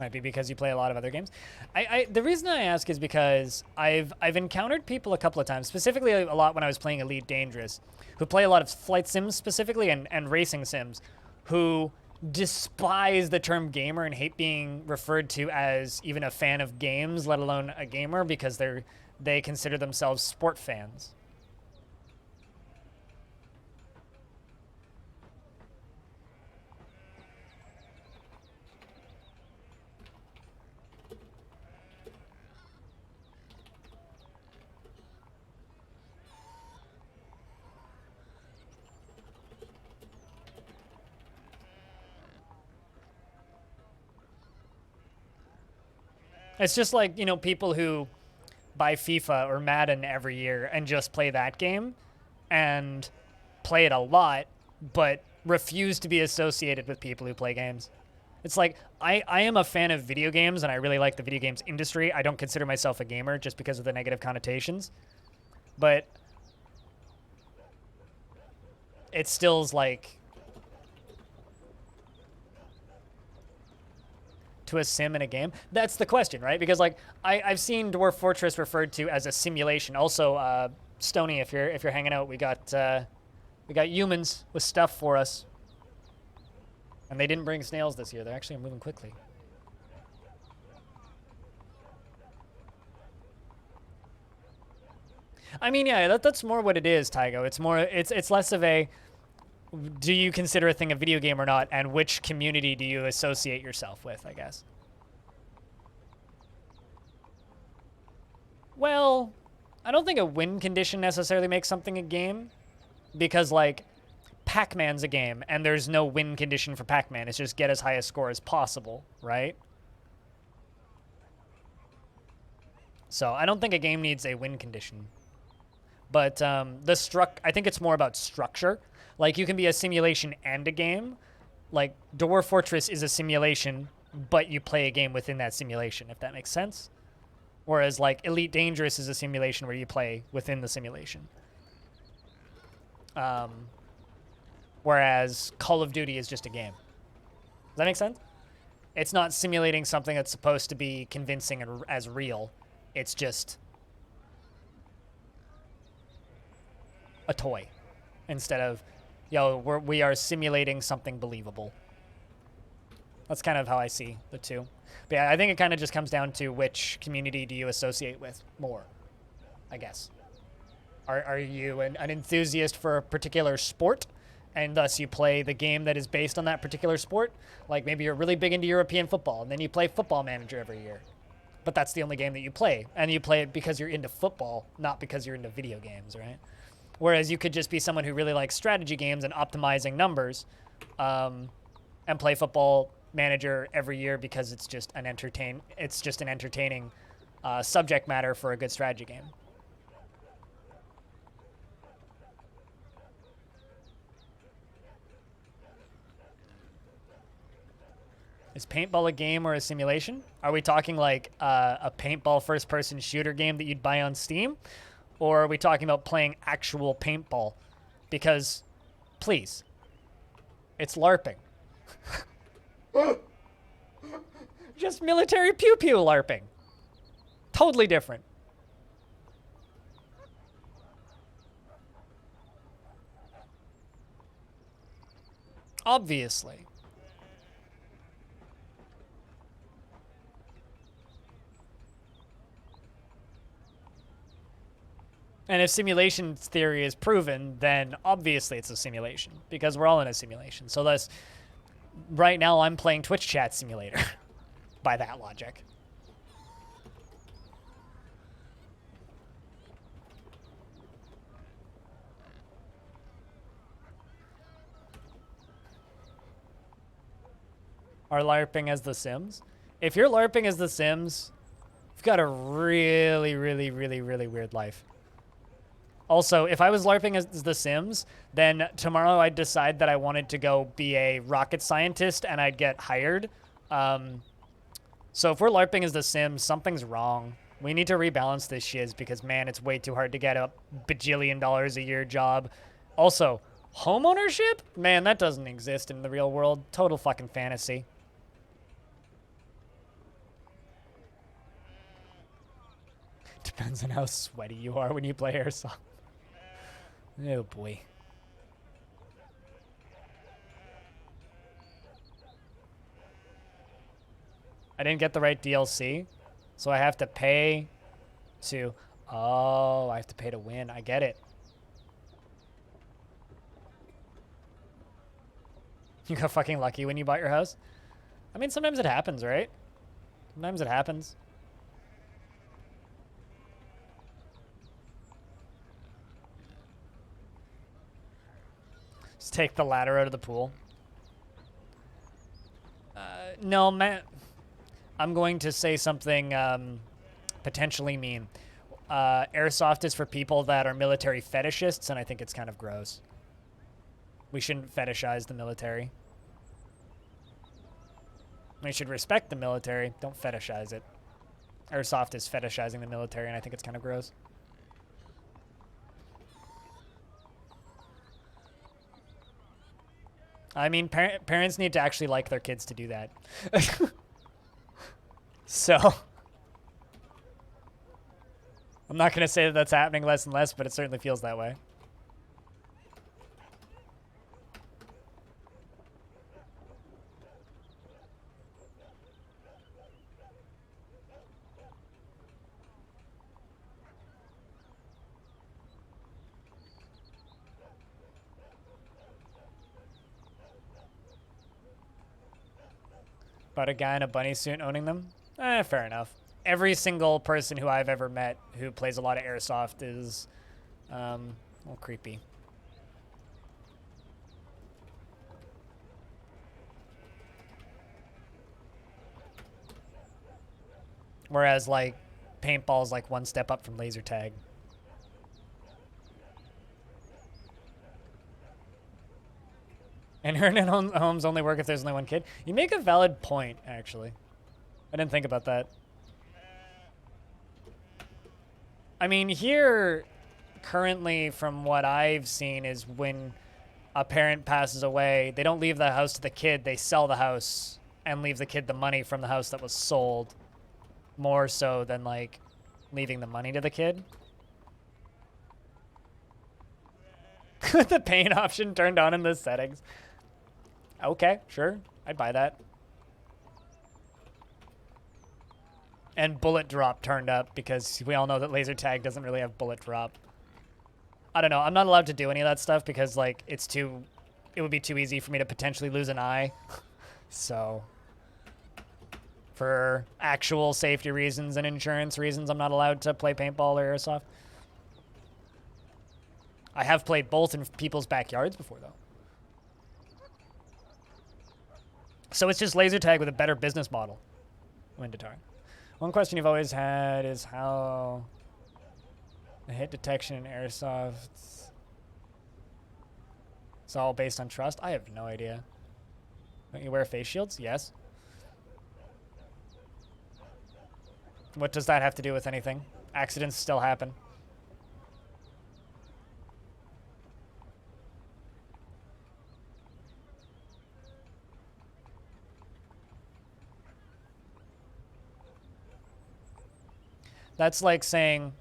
Might be because you play a lot of other games. The reason I ask is because I've encountered people a couple of times, specifically a lot when I was playing Elite Dangerous, who play a lot of flight sims specifically and racing sims, who despise the term gamer and hate being referred to as even a fan of games, let alone a gamer, because they consider themselves sport fans. It's just like, you know, people who buy FIFA or Madden every year and just play that game and play it a lot, but refuse to be associated with people who play games. It's like, I am a fan of video games and I really like the video games industry. I don't consider myself a gamer just because of the negative connotations. But it still's like, to a sim in a game? That's the question, right? Because like I've seen Dwarf Fortress referred to as a simulation. Also, Stony, if you're hanging out, we got humans with stuff for us, and they didn't bring snails this year. They're actually moving quickly. I mean, yeah, that's more what it is, Tygo. It's less of a do you consider a thing a video game or not, and which community do you associate yourself with, I guess. Well, I don't think a win condition necessarily makes something a game, because, like, Pac-Man's a game, and there's no win condition for Pac-Man. It's just get as high a score as possible, right? So I don't think a game needs a win condition. But I think it's more about structure. Like, you can be a simulation and a game. Like, Dwarf Fortress is a simulation, but you play a game within that simulation, if that makes sense. Whereas, like, Elite Dangerous is a simulation where you play within the simulation. whereas Call of Duty is just a game. Does that make sense? It's not simulating something that's supposed to be convincing and as real. It's just a toy instead of, yo, we are simulating something believable. That's kind of how I see the two. But yeah, I think it kind of just comes down to which community do you associate with more, I guess. Are you an enthusiast for a particular sport, and thus you play the game that is based on that particular sport? Like maybe you're really big into European football, and then you play Football Manager every year. But that's the only game that you play, and you play it because you're into football, not because you're into video games, right? Whereas you could just be someone who really likes strategy games and optimizing numbers, and play Football Manager every year because it's just an entertaining subject matter for a good strategy game. Is paintball a game or a simulation? Are we talking like a paintball first-person shooter game that you'd buy on Steam? Or are we talking about playing actual paintball? Because, please, it's LARPing. Just military pew-pew LARPing. Totally different. Obviously. And if simulation theory is proven, then obviously it's a simulation, because we're all in a simulation. So thus, right now I'm playing Twitch Chat Simulator, by that logic. Are LARPing as The Sims? If you're LARPing as The Sims, you've got a really, really, really, really weird life. Also, if I was LARPing as The Sims, then tomorrow I'd decide that I wanted to go be a rocket scientist and I'd get hired. So if we're LARPing as The Sims, something's wrong. We need to rebalance this shiz because, man, it's way too hard to get a bajillion-dollar a year job. Also, homeownership? Man, that doesn't exist in the real world. Total fucking fantasy. Depends on how sweaty you are when you play airsoft. Oh boy. I didn't get the right DLC, so I have to pay to... Oh, I have to pay to win. I get it. You got fucking lucky when you bought your house? I mean, sometimes it happens, right? Sometimes it happens. Just take the ladder out of the pool. No, man. I'm going to say something potentially mean. Airsoft is for people that are military fetishists, and I think it's kind of gross. We shouldn't fetishize the military. We should respect the military. Don't fetishize it. Airsoft is fetishizing the military, and I think it's kind of gross. I mean, parents need to actually like their kids to do that. So, I'm not going to say that that's happening less and less, but it certainly feels that way. About a guy in a bunny suit owning them? Fair enough. Every single person who I've ever met who plays a lot of airsoft is a little creepy. Whereas, like, paintball's like one step up from laser tag. And earn homes only work if there's only one kid. You make a valid point, actually. I didn't think about that. I mean, here, currently, from what I've seen, is when a parent passes away, they don't leave the house to the kid, they sell the house and leave the kid the money from the house that was sold, more so than like leaving the money to the kid. The paint option turned on in the settings. Okay, sure, I'd buy that. And bullet drop turned up because we all know that laser tag doesn't really have bullet drop. I don't know. I'm not allowed to do any of that stuff because like it would be too easy for me to potentially lose an eye. So for actual safety reasons and insurance reasons, I'm not allowed to play paintball or airsoft. I have played both in people's backyards before though. So it's just laser tag with a better business model. Windatar. One question you've always had is how the hit detection in airsoft is all based on trust. I have no idea. Don't you wear face shields? Yes. What does that have to do with anything? Accidents still happen. That's like saying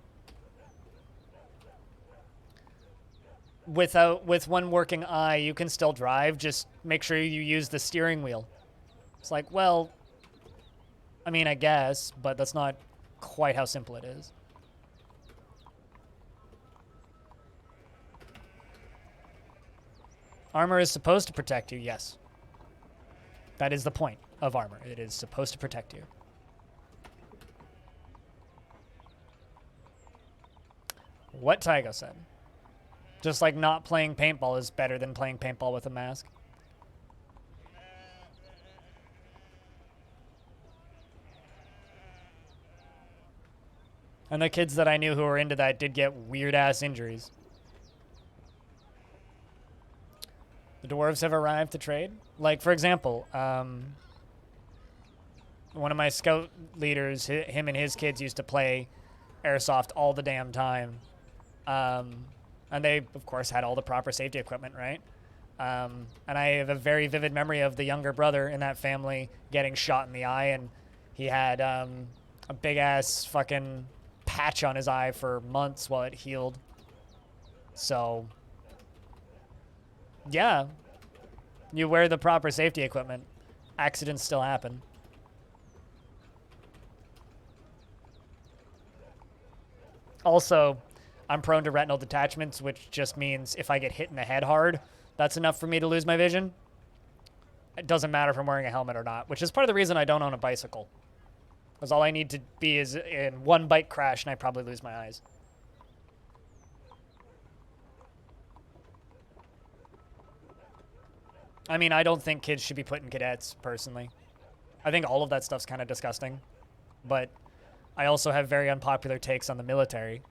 with one working eye, you can still drive, just make sure you use the steering wheel. It's like, well, I mean, I guess, but that's not quite how simple it is. Armor is supposed to protect you, yes. That is the point of armor. It is supposed to protect you. What Tygo said. Just like not playing paintball is better than playing paintball with a mask. And the kids that I knew who were into that did get weird-ass injuries. The dwarves have arrived to trade. Like, for example, one of my scout leaders, him and his kids used to play airsoft all the damn time. And they, of course, had all the proper safety equipment, right? And I have a very vivid memory of the younger brother in that family getting shot in the eye, and he had a big-ass fucking patch on his eye for months while it healed. So, yeah. You wear the proper safety equipment. Accidents still happen. Also, I'm prone to retinal detachments, which just means if I get hit in the head hard, that's enough for me to lose my vision. It doesn't matter if I'm wearing a helmet or not, which is part of the reason I don't own a bicycle. Because all I need to be is in one bike crash and I probably lose my eyes. I mean, I don't think kids should be put in cadets, personally. I think all of that stuff's kind of disgusting. But I also have very unpopular takes on the military.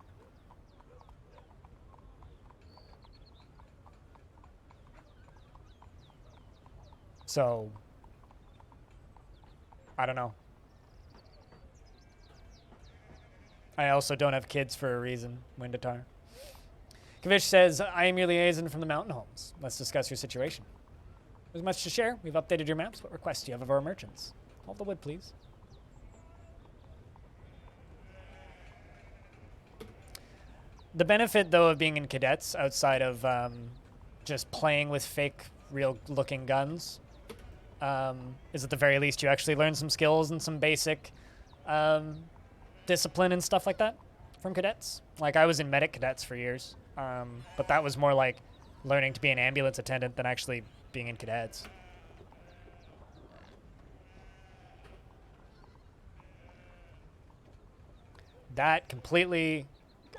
So, I don't know. I also don't have kids for a reason, Windatar. Kavish says, I am your liaison from the mountain homes. Let's discuss your situation. There's much to share. We've updated your maps. What requests do you have of our merchants? Hold the wood, please. The benefit, though, of being in cadets, outside of just playing with fake, real-looking guns, is at the very least you actually learn some skills and some basic discipline and stuff like that from cadets. Like, I was in medic cadets for years, but that was more like learning to be an ambulance attendant than actually being in cadets. That completely...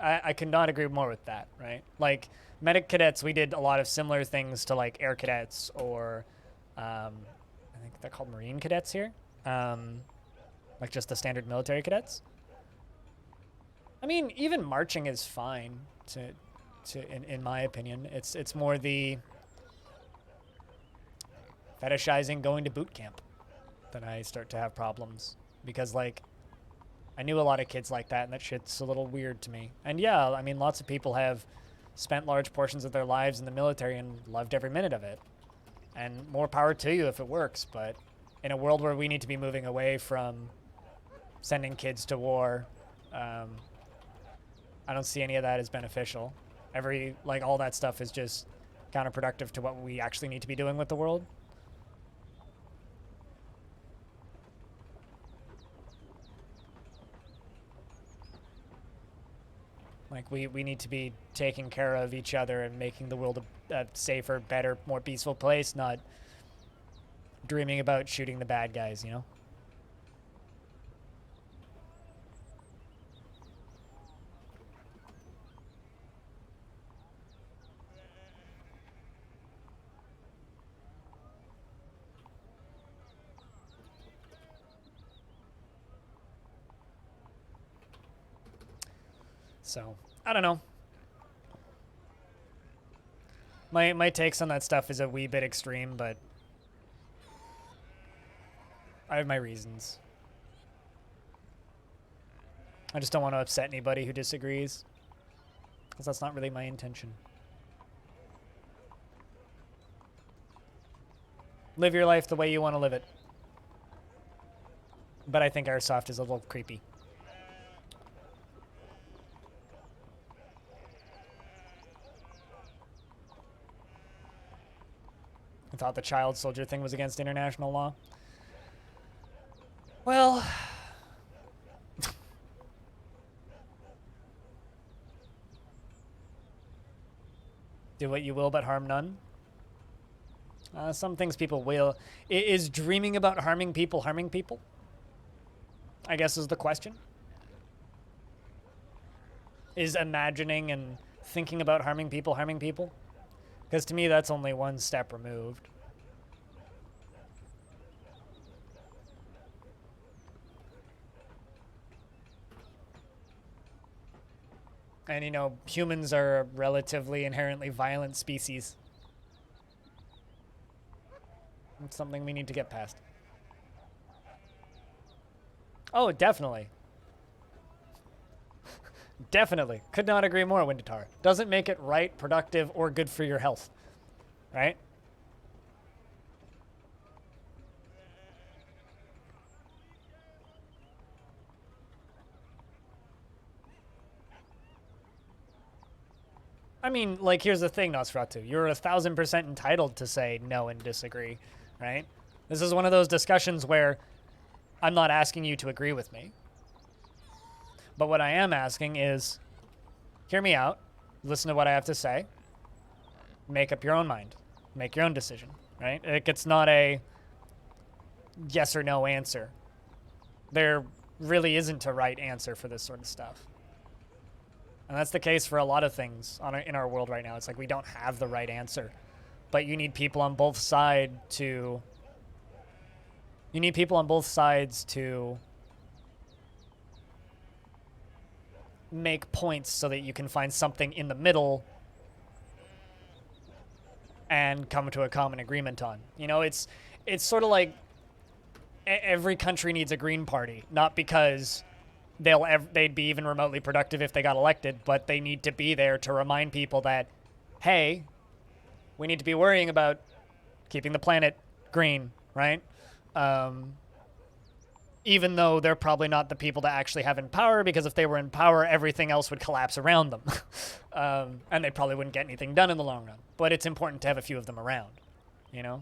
I could not agree more with that, right? Like, medic cadets, we did a lot of similar things to, like, air cadets or, I think they're called Marine cadets here. Like, just the standard military cadets. I mean, even marching is fine, in my opinion. It's more the fetishizing going to boot camp that I start to have problems. Because, like, I knew a lot of kids like that, and that shit's a little weird to me. And yeah, I mean, lots of people have spent large portions of their lives in the military and loved every minute of it. And more power to you if it works, but in a world where we need to be moving away from sending kids to war, I don't see any of that as beneficial. All that stuff is just counterproductive to what we actually need to be doing with the world. Like, we need to be taking care of each other and making the world a safer, better, more peaceful place, not dreaming about shooting the bad guys, you know? So, I don't know. My takes on that stuff is a wee bit extreme, but I have my reasons. I just don't want to upset anybody who disagrees, because that's not really my intention. Live your life the way you want to live it. But I think Airsoft is a little creepy. I thought the child soldier thing was against international law. Well, do what you will, but harm none. Some things people will. Is dreaming about harming people harming people? I guess is the question. Is imagining and thinking about harming people harming people? Because to me, that's only one step removed. And, you know, humans are a relatively inherently violent species. It's something we need to get past. Oh, definitely. Definitely. Could not agree more, Windatar. Doesn't make it right, productive, or good for your health. Right? I mean, like, here's the thing, Nosferatu. You're 1,000% entitled to say no and disagree, right? This is one of those discussions where I'm not asking you to agree with me. But what I am asking is, hear me out, listen to what I have to say, make up your own mind, make your own decision, right? It's not a yes or no answer. There really isn't a right answer for this sort of stuff. And that's the case for a lot of things in our world right now. It's like we don't have the right answer. But you need people on both sides to... make points so that you can find something in the middle and come to a common agreement on. You know, it's sort of like every country needs a Green Party, not because they'd be even remotely productive if they got elected, but they need to be there to remind people that, hey, we need to be worrying about keeping the planet green, right? Even though they're probably not the people to actually have in power, because if they were in power, everything else would collapse around them. And they probably wouldn't get anything done in the long run. But it's important to have a few of them around, you know?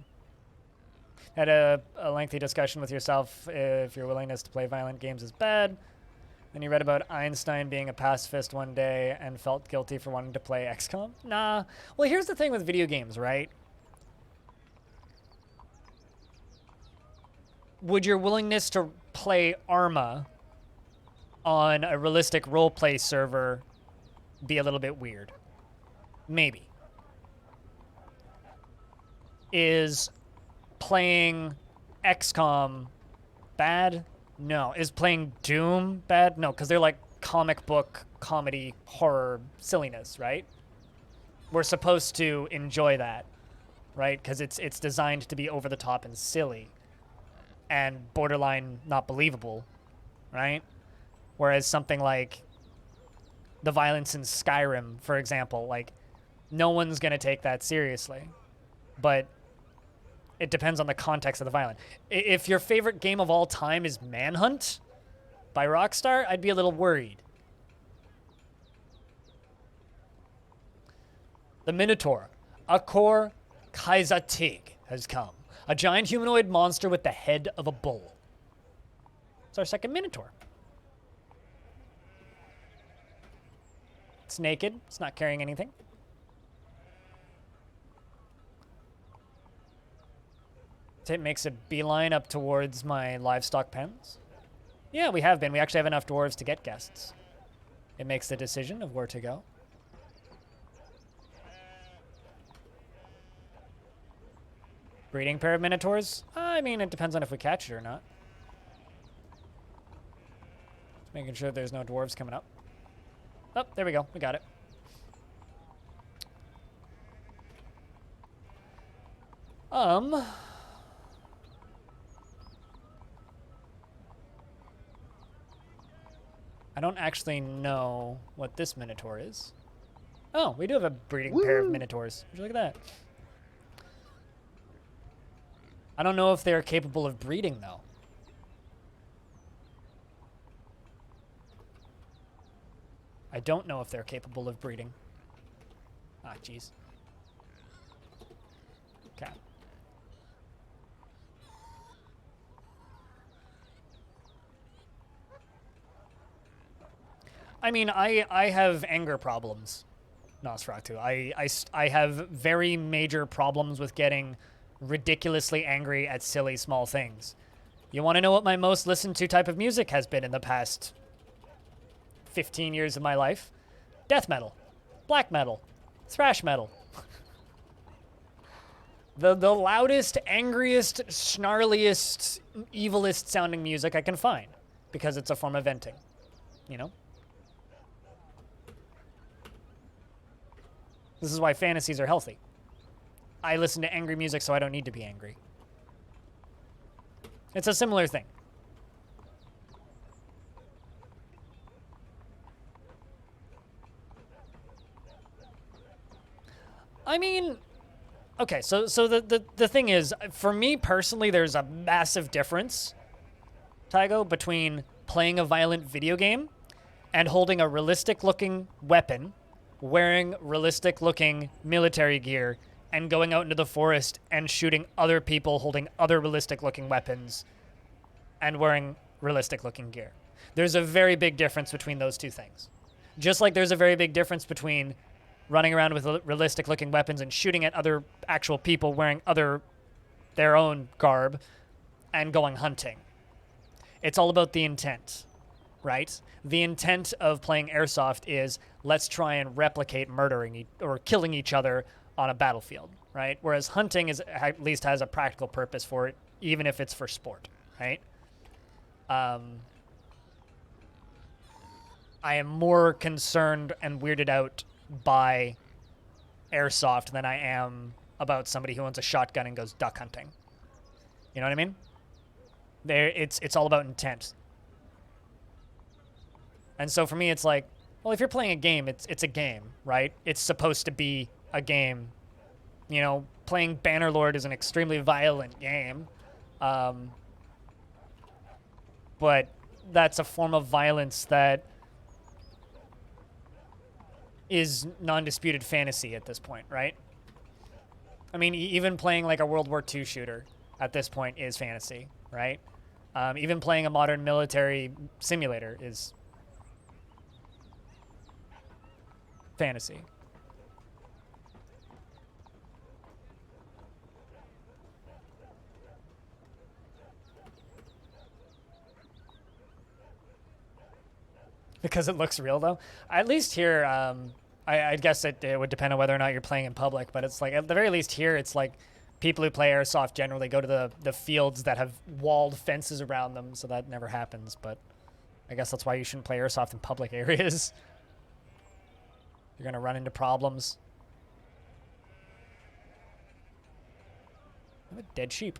Had a lengthy discussion with yourself if your willingness to play violent games is bad. Then you read about Einstein being a pacifist one day and felt guilty for wanting to play XCOM. Nah. Well, here's the thing with video games, right? Would your willingness to play Arma on a realistic roleplay server be a little bit weird? Maybe. Is playing XCOM bad? No. Is playing Doom bad? No, because they're like comic book, comedy, horror, silliness, right? We're supposed to enjoy that, right? Because it's designed to be over the top and silly and borderline not believable, right? Whereas something like the violence in Skyrim, for example, like, no one's going to take that seriously. But it depends on the context of the violence. If your favorite game of all time is Manhunt by Rockstar, I'd be a little worried. The Minotaur, Akor Kaizatig, has come. A giant humanoid monster with the head of a bull. It's our second Minotaur. It's naked. It's not carrying anything. It makes a beeline up towards my livestock pens. Yeah, we have been. We actually have enough dwarves to get guests. It makes the decision of where to go. Breeding pair of minotaurs? I mean, it depends on if we catch it or not. Just making sure there's no dwarves coming up. Oh, there we go. We got it. I don't actually know what this minotaur is. Oh, we do have a breeding pair of minotaurs. Would you look at that? I don't know if they're capable of breeding, though. I don't know if they're capable of breeding. Ah, jeez. Okay. I mean, I have anger problems, Nosferatu. I have very major problems with getting ridiculously angry at silly small things. You want to know what my most listened to type of music has been in the past 15 years of my life? Death metal, black metal, thrash metal. The loudest, angriest, snarliest, evilest sounding music I can find, because it's a form of venting, you know? This is why fantasies are healthy. I listen to angry music so I don't need to be angry. It's a similar thing. I mean, okay, so the thing is, for me personally, there's a massive difference, Tygo, between playing a violent video game and holding a realistic-looking weapon, wearing realistic-looking military gear, and going out into the forest and shooting other people holding other realistic-looking weapons and wearing realistic-looking gear. There's a very big difference between those two things. Just like there's a very big difference between running around with realistic-looking weapons and shooting at other actual people wearing their own garb and going hunting. It's all about the intent, right? The intent of playing Airsoft is let's try and replicate murdering or killing each other on a battlefield, right? Whereas hunting at least has a practical purpose for it, even if it's for sport, right? I am more concerned and weirded out by Airsoft than I am about somebody who owns a shotgun and goes duck hunting. You know what I mean? It's all about intent. And so for me, it's like, well, if you're playing a game, it's a game, right? It's supposed to be a game. You know, playing Bannerlord is an extremely violent game. But that's a form of violence that is non-disputed fantasy at this point, right? I mean, even playing like a World War II shooter at this point is fantasy, right? Even playing a modern military simulator is fantasy. Because it looks real, though. At least here, I guess it would depend on whether or not you're playing in public, but it's like, at the very least here, it's like people who play Airsoft generally go to the fields that have walled fences around them, so that never happens, but I guess that's why you shouldn't play Airsoft in public areas. You're going to run into problems. I have a dead sheep.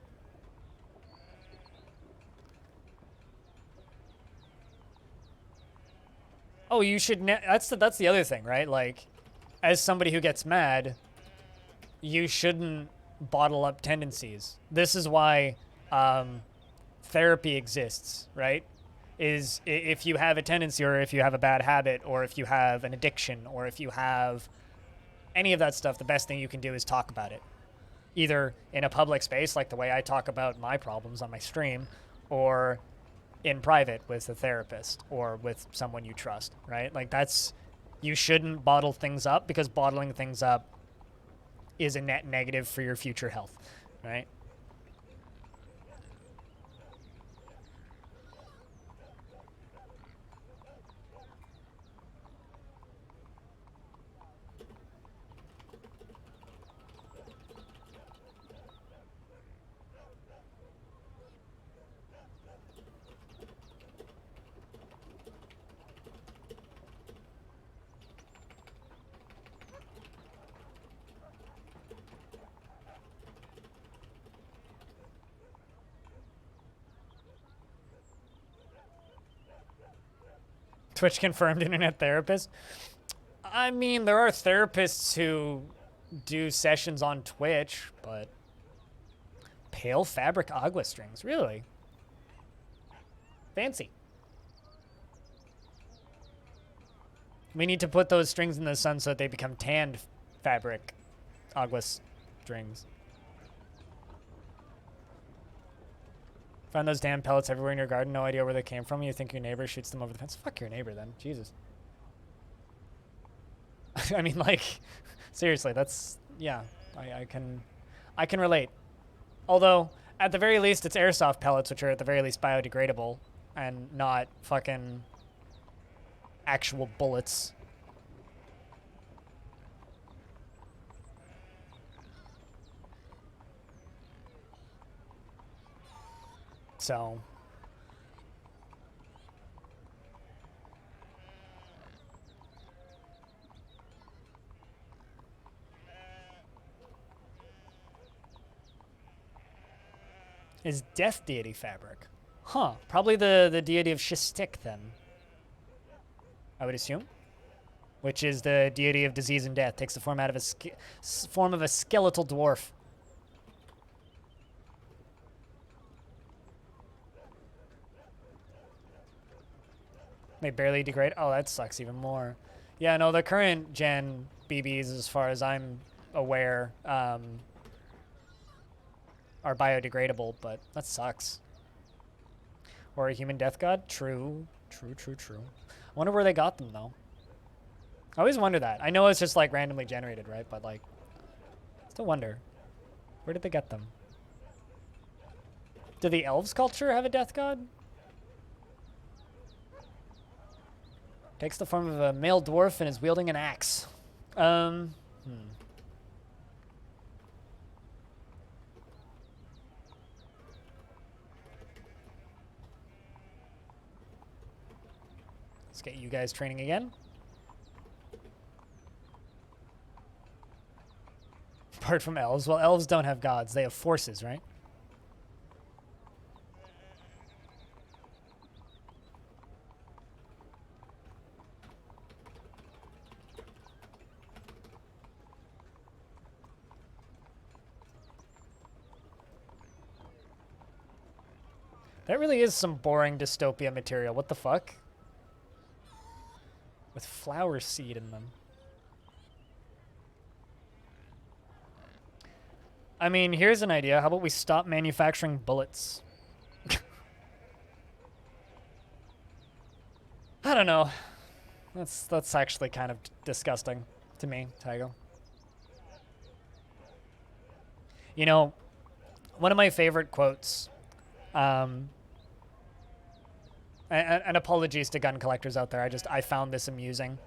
Oh, you should. That's the other thing, right? Like, as somebody who gets mad, you shouldn't bottle up tendencies. This is why therapy exists, right? Is if you have a tendency, or if you have a bad habit, or if you have an addiction, or if you have any of that stuff, the best thing you can do is talk about it. Either in a public space, like the way I talk about my problems on my stream, or in private with a therapist or with someone you trust, right? Like that's, you shouldn't bottle things up, because bottling things up is a net negative for your future health, right? Twitch confirmed internet therapist. I mean, there are therapists who do sessions on Twitch, but pale fabric agua strings, really? Fancy. We need to put those strings in the sun so that they become tanned fabric agua strings. Found those damn pellets everywhere in your garden. No idea where they came from. You think your neighbor shoots them over the fence? Fuck your neighbor then. Jesus. I mean, like, seriously, that's, yeah, I can relate. Although, at the very least, it's airsoft pellets, which are at the very least biodegradable, and not fucking actual bullets. So, is death deity fabric? Huh, probably the deity of Shistik then, I would assume. Which is the deity of disease and death. Takes the form out of form of a skeletal dwarf. They barely degrade. Oh, that sucks even more. Yeah, no, the current gen BBs, as far as I'm aware, are biodegradable, but that sucks. Or a human death god? True. True, true, true. I wonder where they got them, though. I always wonder that. I know it's just, like, randomly generated, right? But, like, still wonder. Where did they get them? Did the elves culture have a death god? Takes the form of a male dwarf and is wielding an axe. Let's get you guys training again. Apart from elves. Well, elves don't have gods. They have forces, right? That really is some boring dystopia material. What the fuck? With flower seed in them. I mean, here's an idea. How about we stop manufacturing bullets? I don't know. That's actually kind of disgusting to me, Tygo. You know, one of my favorite quotes, and apologies to gun collectors out there. I found this amusing.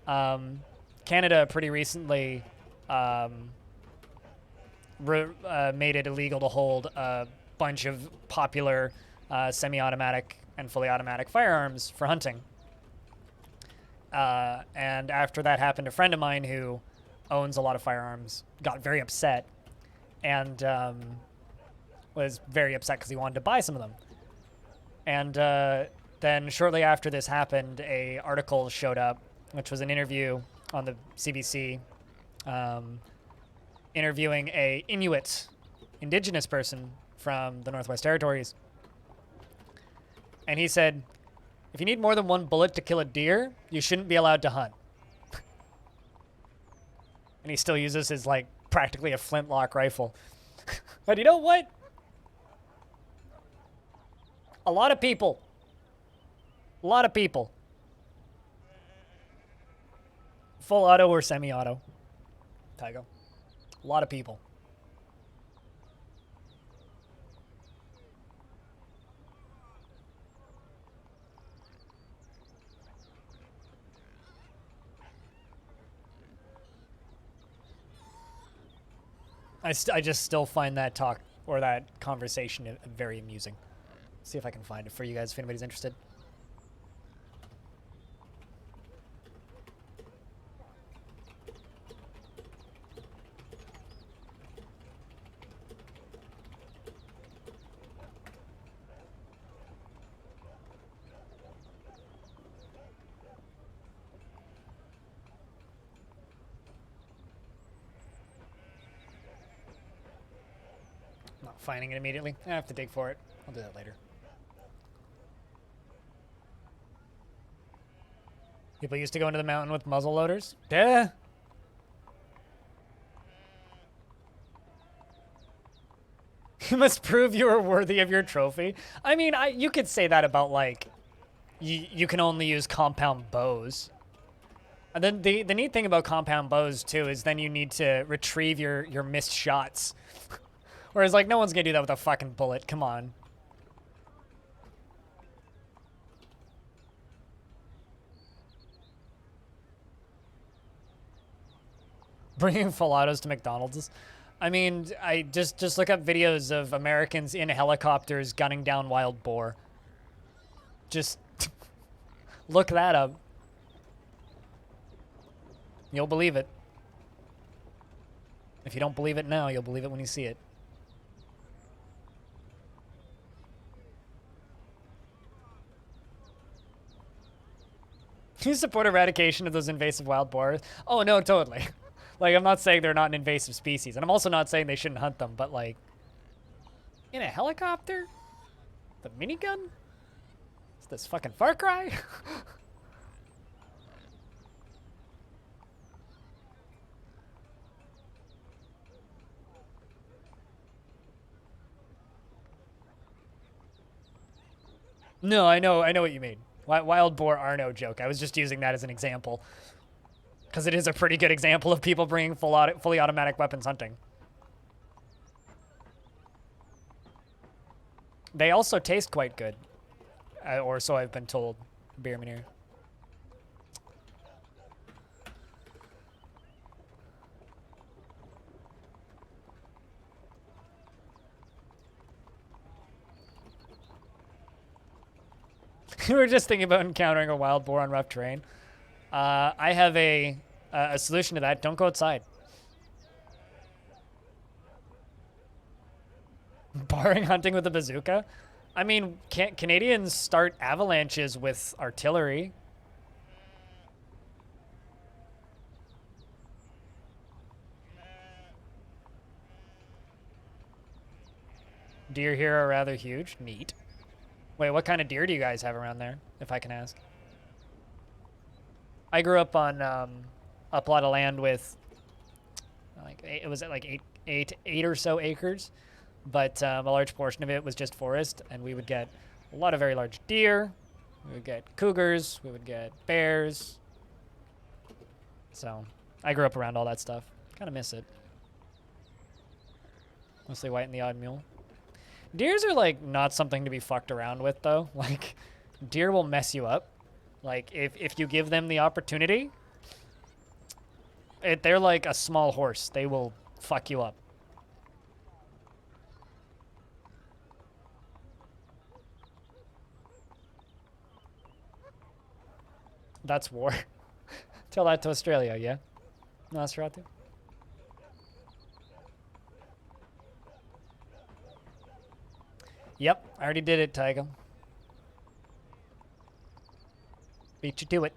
Canada pretty recently made it illegal to hold a bunch of popular semi-automatic and fully automatic firearms for hunting. And after that happened, a friend of mine who owns a lot of firearms got very upset and was very upset because he wanted to buy some of them. And then shortly after this happened, a article showed up, which was an interview on the CBC, interviewing a Inuit indigenous person from the Northwest Territories. And he said, if you need more than one bullet to kill a deer, you shouldn't be allowed to hunt. And he still uses his, like, practically a flintlock rifle. But you know what? A lot of people. Full auto or semi-auto. Tygo. A lot of people. I just still find that talk or that conversation very amusing. See if I can find it for you guys if anybody's interested. Not finding it immediately. I have to dig for it. I'll do that later. People used to go into the mountain with muzzle loaders. Yeah. You must prove you are worthy of your trophy. I mean, you could say that about, like, you can only use compound bows. And then the neat thing about compound bows, too, is then you need to retrieve your missed shots. Whereas, like, no one's gonna do that with a fucking bullet. Come on. Bringing full autos to McDonald's. I mean, I just look up videos of Americans in helicopters gunning down wild boar. Just look that up. You'll believe it. If you don't believe it now, you'll believe it when you see it. You support eradication of those invasive wild boars? Oh, no, totally. Like, I'm not saying they're not an invasive species, and I'm also not saying they shouldn't hunt them, but, like, in a helicopter? The minigun? Is this fucking Far Cry? No, I know what you mean. Wild boar are no joke. I was just using that as an example. Because it is a pretty good example of people bringing fully automatic weapons hunting. They also taste quite good. Or so I've been told. Beer Manure. We were just thinking about encountering a wild boar on rough terrain. I have a solution to that. Don't go outside. Barring hunting with a bazooka? I mean, Canadians start avalanches with artillery. Deer here are rather huge. Neat. Wait, what kind of deer do you guys have around there, if I can ask? I grew up on a plot of land with, like, it was like eight or so acres, but a large portion of it was just forest, and we would get a lot of very large deer. We would get cougars. We would get bears. So I grew up around all that stuff. Kind of miss it. Mostly white and the odd mule. Deers are, like, not something to be fucked around with, though. Like, deer will mess you up. Like, if you give them the opportunity, they're like a small horse. They will fuck you up. That's war. Tell that to Australia, yeah? Nosferatu? Yep, I already did it, Tygo. Beat you to it.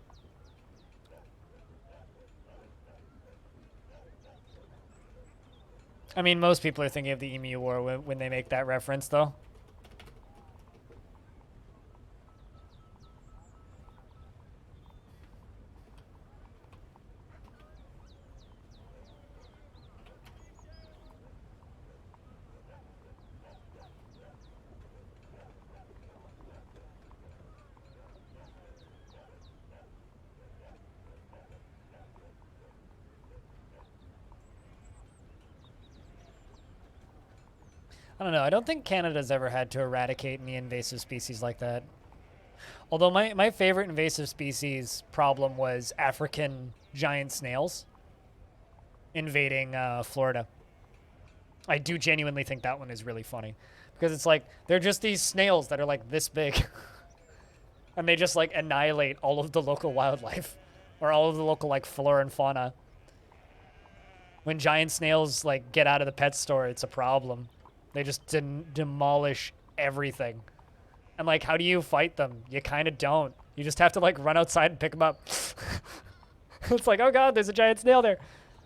I mean, most people are thinking of the Emu War when they make that reference, though. I don't know. I don't think Canada's ever had to eradicate any invasive species like that. Although my favorite invasive species problem was African giant snails invading Florida. I do genuinely think that one is really funny. Because it's like, they're just these snails that are like this big. And they just like annihilate all of the local wildlife. Or all of the local like flora and fauna. When giant snails like get out of the pet store, it's a problem. They just demolish everything. And like, how do you fight them? You kind of don't. You just have to like run outside and pick them up. It's like, oh god, there's a giant snail there.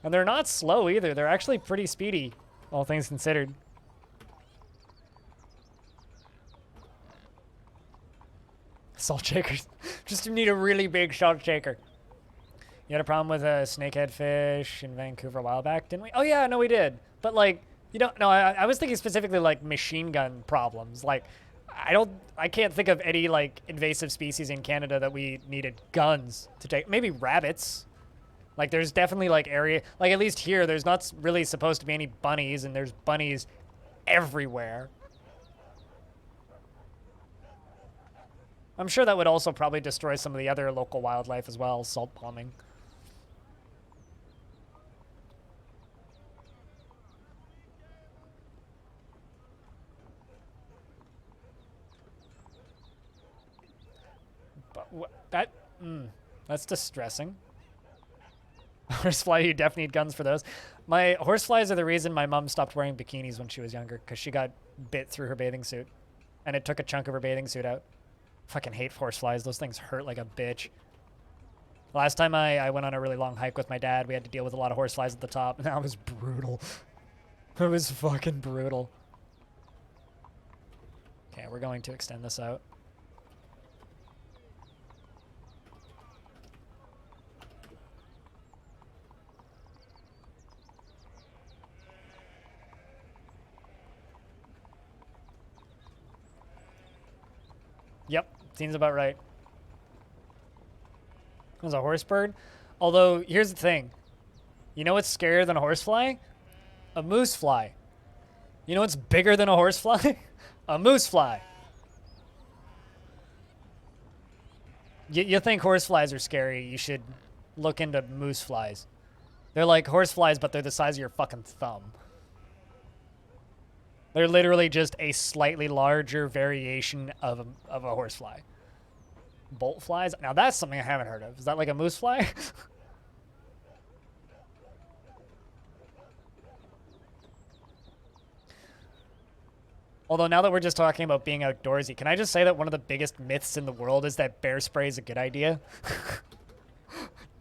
And they're not slow either. They're actually pretty speedy, all things considered. Salt shakers. Just need a really big salt shaker. You had a problem with a snakehead fish in Vancouver a while back, didn't we? Oh yeah, no we did. But like, you don't know, I was thinking specifically like machine gun problems. Like, I can't think of any like invasive species in Canada that we needed guns to take. Maybe rabbits. Like there's definitely like area, like at least here, there's not really supposed to be any bunnies and there's bunnies everywhere. I'm sure that would also probably destroy some of the other local wildlife as well, salt bombing. That's distressing. Horsefly, you definitely need guns for those. My horseflies are the reason my mom stopped wearing bikinis when she was younger, because she got bit through her bathing suit. And it took a chunk of her bathing suit out. Fucking hate horseflies. Those things hurt like a bitch. Last time I went on a really long hike with my dad, we had to deal with a lot of horseflies at the top, and that was brutal. It was fucking brutal. Okay, we're going to extend this out. Yep, seems about right. It was a horse bird. Although, here's the thing. You know what's scarier than a horsefly? A moose fly. You know what's bigger than a horsefly? A moose fly. You think horseflies are scary, you should look into moose flies. They're like horseflies, but they're the size of your fucking thumb. They're literally just a slightly larger variation of a horsefly. Bolt flies? Now that's something I haven't heard of. Is that like a moose fly? Although now that we're just talking about being outdoorsy, can I just say that one of the biggest myths in the world is that bear spray is a good idea?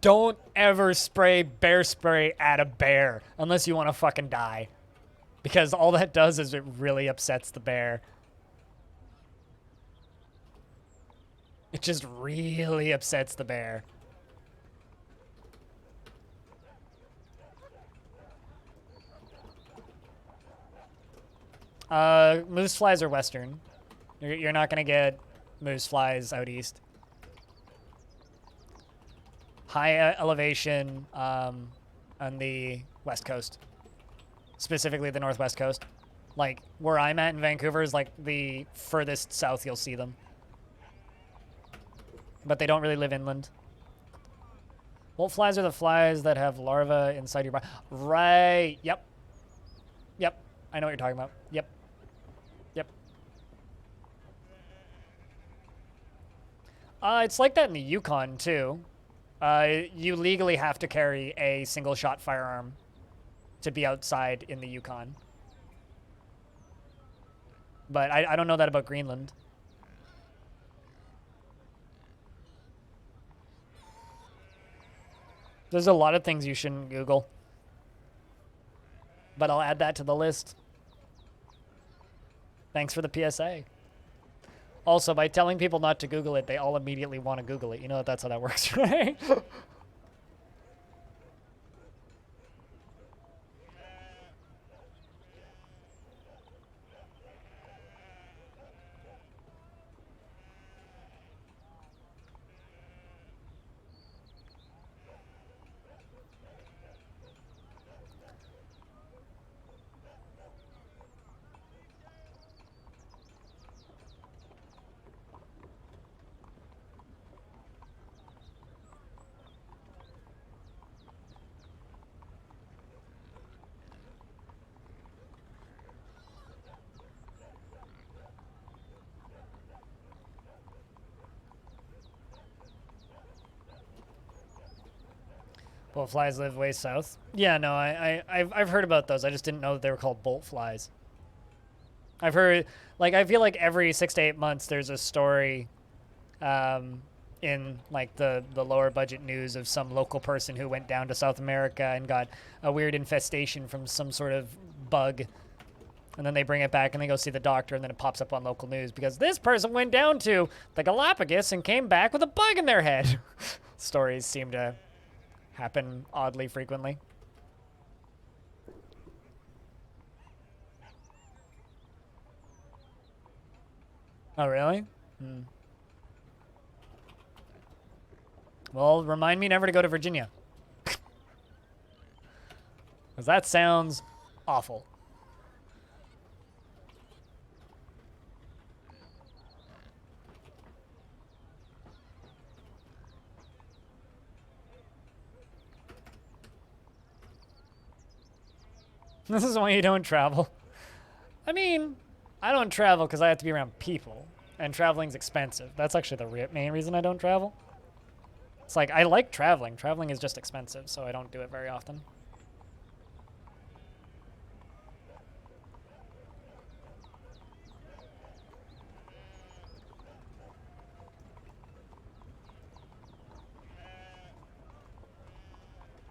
Don't ever spray bear spray at a bear unless you want to fucking die. Because all that does is it really upsets the bear. It just really upsets the bear. Moose flies are western. You're not gonna get moose flies out east. High elevation on the west coast. Specifically the northwest coast. Like, where I'm at in Vancouver is like the furthest south you'll see them. But they don't really live inland. Bolt flies are the flies that have larvae inside your body. Right. Yep. Yep. I know what you're talking about. Yep. Yep. It's like that in the Yukon, too. You legally have to carry a single-shot firearm to be outside in the Yukon. But I don't know that about Greenland. There's a lot of things you shouldn't Google. but I'll add that to the list. Thanks for the PSA. Also, by telling people not to Google it, they all immediately want to Google it. You know that that's how that works, right? Bolt flies live way south. Yeah, no, I've heard about those. I just didn't know that they were called bolt flies. I've heard, like, I feel like every 6 to 8 months there's a story in, like, the lower budget news of some local person who went down to South America and got a weird infestation from some sort of bug. And then they bring it back and they go see the doctor, and then it pops up on local news because this person went down to the Galapagos and came back with a bug in their head. Stories seem to happen oddly frequently. Oh, really? Hmm. Well, remind me never to go to Virginia. Because that sounds awful. This is why you don't travel. I mean, I don't travel because I have to be around people, and traveling's expensive. That's actually the main reason I don't travel. It's like, I like traveling. Traveling is just expensive, so I don't do it very often.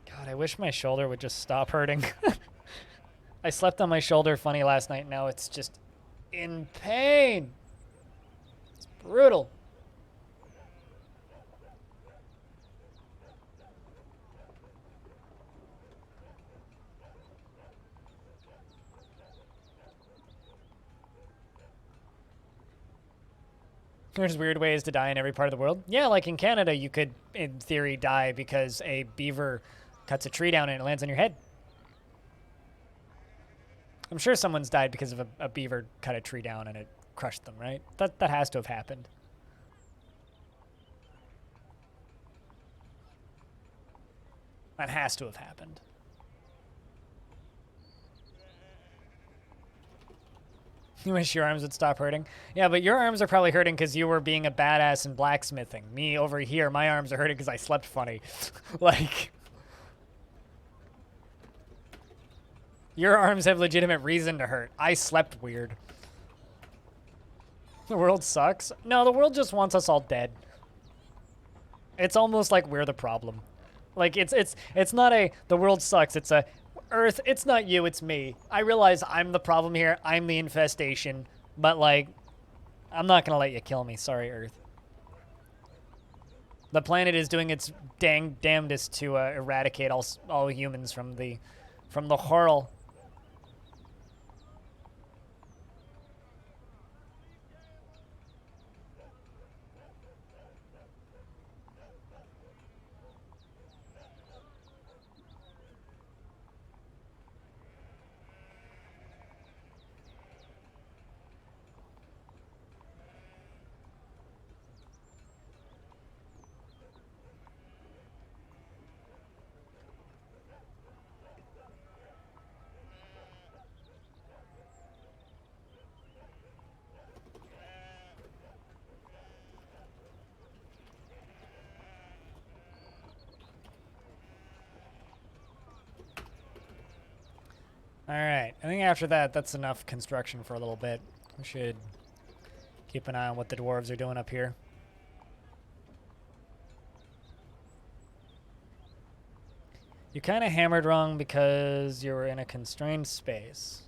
God, I wish my shoulder would just stop hurting. I slept on my shoulder funny last night. Now it's just in pain. It's brutal. There's weird ways to die in every part of the world. Yeah, like in Canada, you could, in theory, die because a beaver cuts a tree down and it lands on your head. I'm sure someone's died because of a beaver cut a tree down and it crushed them, right? That has to have happened. That has to have happened. You wish your arms would stop hurting? Yeah, but your arms are probably hurting because you were being a badass in blacksmithing. Me over here, my arms are hurting because I slept funny. Like... Your arms have legitimate reason to hurt. I slept weird. The world sucks? No, the world just wants us all dead. It's almost like we're the problem. Like, it's not a, the world sucks. It's a, Earth, it's not you, it's me. I realize I'm the problem here. I'm the infestation. But, like, I'm not going to let you kill me. Sorry, Earth. The planet is doing its damnedest to eradicate all humans from the horror. Alright, I think after that, that's enough construction for a little bit. We should keep an eye on what the dwarves are doing up here. You kind of hammered wrong because you were in a constrained space.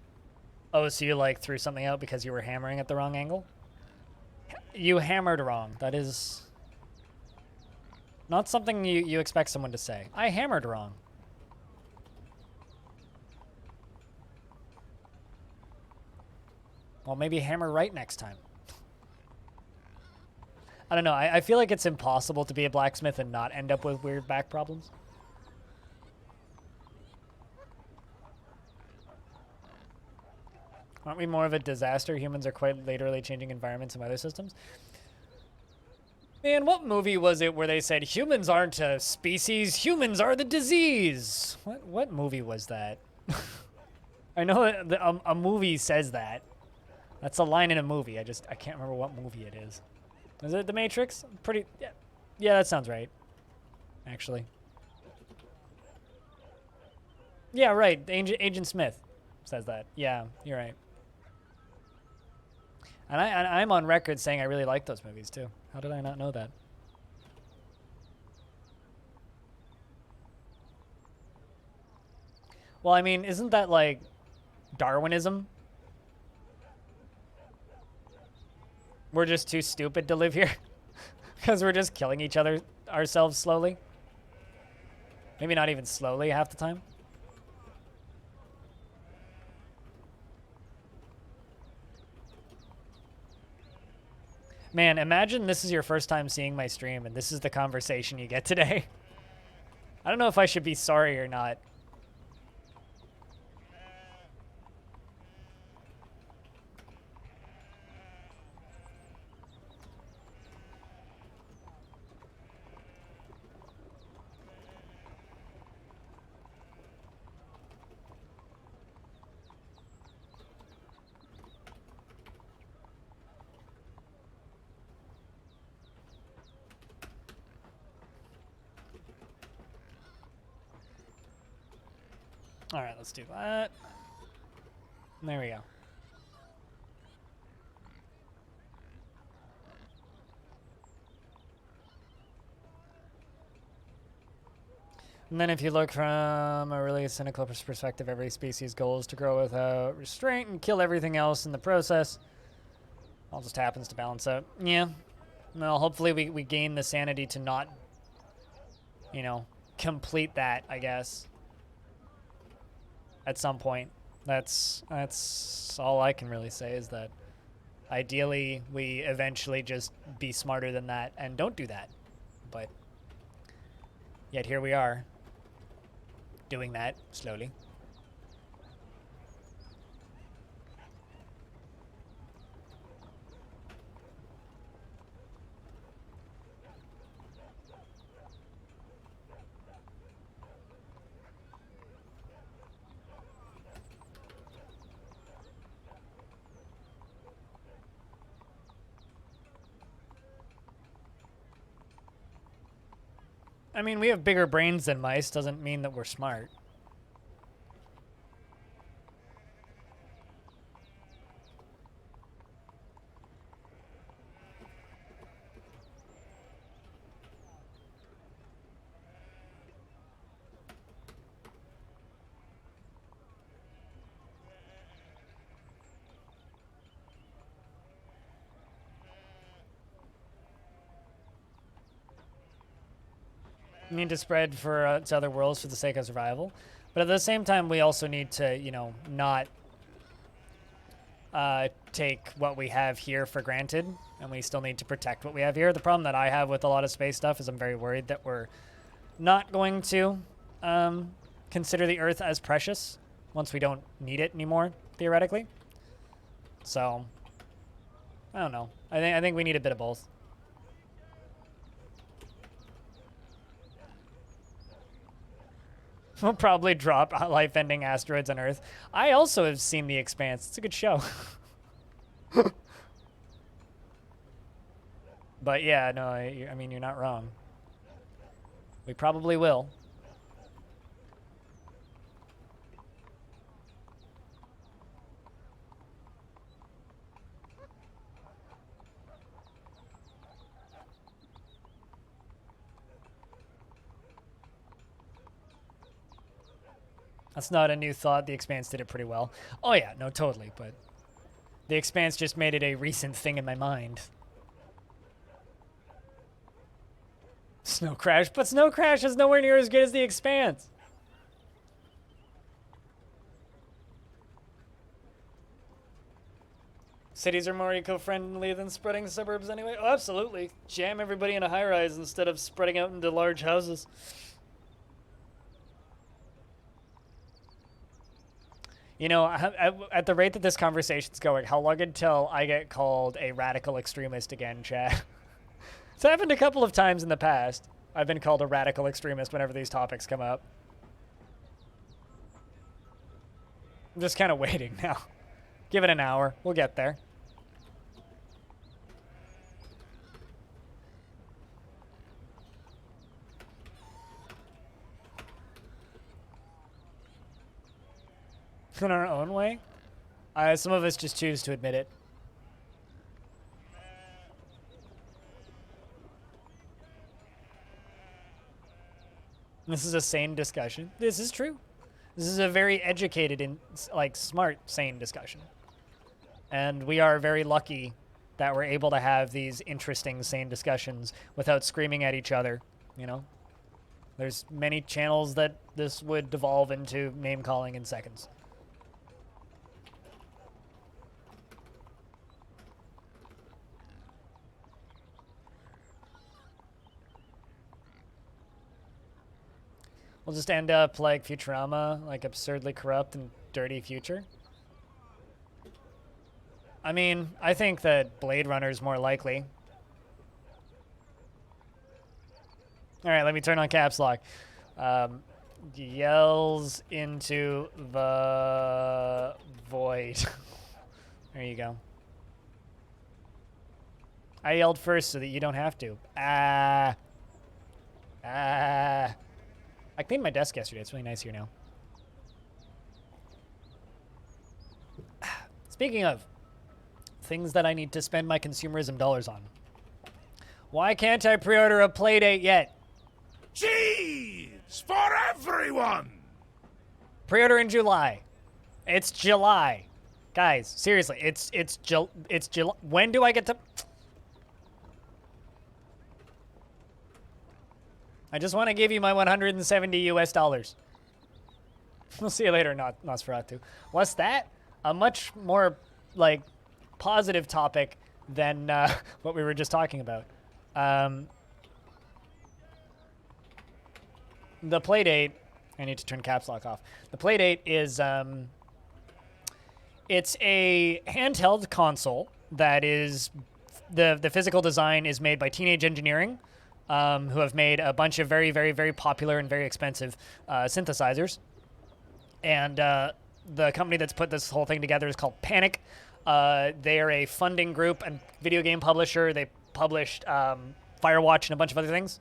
Oh, so you like threw something out because you were hammering at the wrong angle? You hammered wrong. That is not something you expect someone to say. I hammered wrong. Well, maybe hammer right next time. I don't know. I feel like it's impossible to be a blacksmith and not end up with weird back problems. Aren't we more of a disaster? Humans are quite literally changing environments and weather systems. Man, what movie was it where they said humans aren't a species, humans are the disease? What movie was that? I know that a movie says that. That's a line in a movie. I can't remember what movie it is. Is it The Matrix? Pretty, yeah, that sounds right. Actually. Yeah, right. Agent Smith says that. Yeah, you're right. And I'm on record saying I really like those movies too. How did I not know that? Well, I mean, isn't that like Darwinism? We're just too stupid to live here because we're just killing each other ourselves slowly. Maybe not even slowly half the time. Man, imagine this is your first time seeing my stream and this is the conversation you get today. I don't know if I should be sorry or not. All right, let's do that. There we go. And then if you look from a really cynical perspective, every species' goal is to grow without restraint and kill everything else in the process. All just happens to balance out. Yeah. Well, hopefully we gain the sanity to not, you know, complete that, I guess. At some point. That's all I can really say is that ideally we eventually just be smarter than that and don't do that. But yet here we are doing that slowly. I mean, we have bigger brains than mice, doesn't mean that we're smart. We need to spread for to other worlds for the sake of survival. But at the same time, we also need to, you know, not take what we have here for granted, and we still need to protect what we have here. The problem that I have with a lot of space stuff is I'm very worried that we're not going to consider the Earth as precious once we don't need it anymore, theoretically. So, I don't know. I think we need a bit of both. We'll probably drop life-ending asteroids on Earth. I also have seen The Expanse. It's a good show. But yeah, no, I mean, you're not wrong. We probably will. That's not a new thought. The Expanse did it pretty well. Oh yeah, no, totally, but The Expanse just made it a recent thing in my mind. Snow Crash, but Snow Crash is nowhere near as good as The Expanse. Cities are more eco-friendly than spreading suburbs anyway. Oh, absolutely. Jam everybody in a high-rise instead of spreading out into large houses. You know, at the rate that this conversation's going, how long until I get called a radical extremist again, Chad? It's happened a couple of times in the past. I've been called a radical extremist whenever these topics come up. I'm just kind of waiting now. Give it an hour. We'll get there. In our own way? Some of us just choose to admit it. This is a sane discussion. This is true. This is a very educated and, like, smart, sane discussion. And we are very lucky that we're able to have these interesting, sane discussions without screaming at each other, you know? There's many channels that this would devolve into name-calling in seconds. We'll just end up like Futurama, like absurdly corrupt and dirty future. I mean, I think that Blade Runner is more likely. All right, let me turn on caps lock. Yells into the void. There you go. I yelled first so that you don't have to. I cleaned my desk yesterday. It's really nice here now. Speaking of things that I need to spend my consumerism dollars on. Why can't I pre-order a Playdate yet? Cheese for everyone! Pre-order in July. It's July. Guys, seriously, it's July. When do I get to... I just want to give you my 170 US dollars. We'll see you later, Nosferatu. What's that? A much more, like, positive topic than what we were just talking about. The Playdate... I need to turn caps lock off. The Playdate is... it's a handheld console that is... The physical design is made by Teenage Engineering, who have made a bunch of very, very, very popular and very expensive synthesizers. And the company that's put this whole thing together is called Panic. They are a funding group and video game publisher. They published Firewatch and a bunch of other things.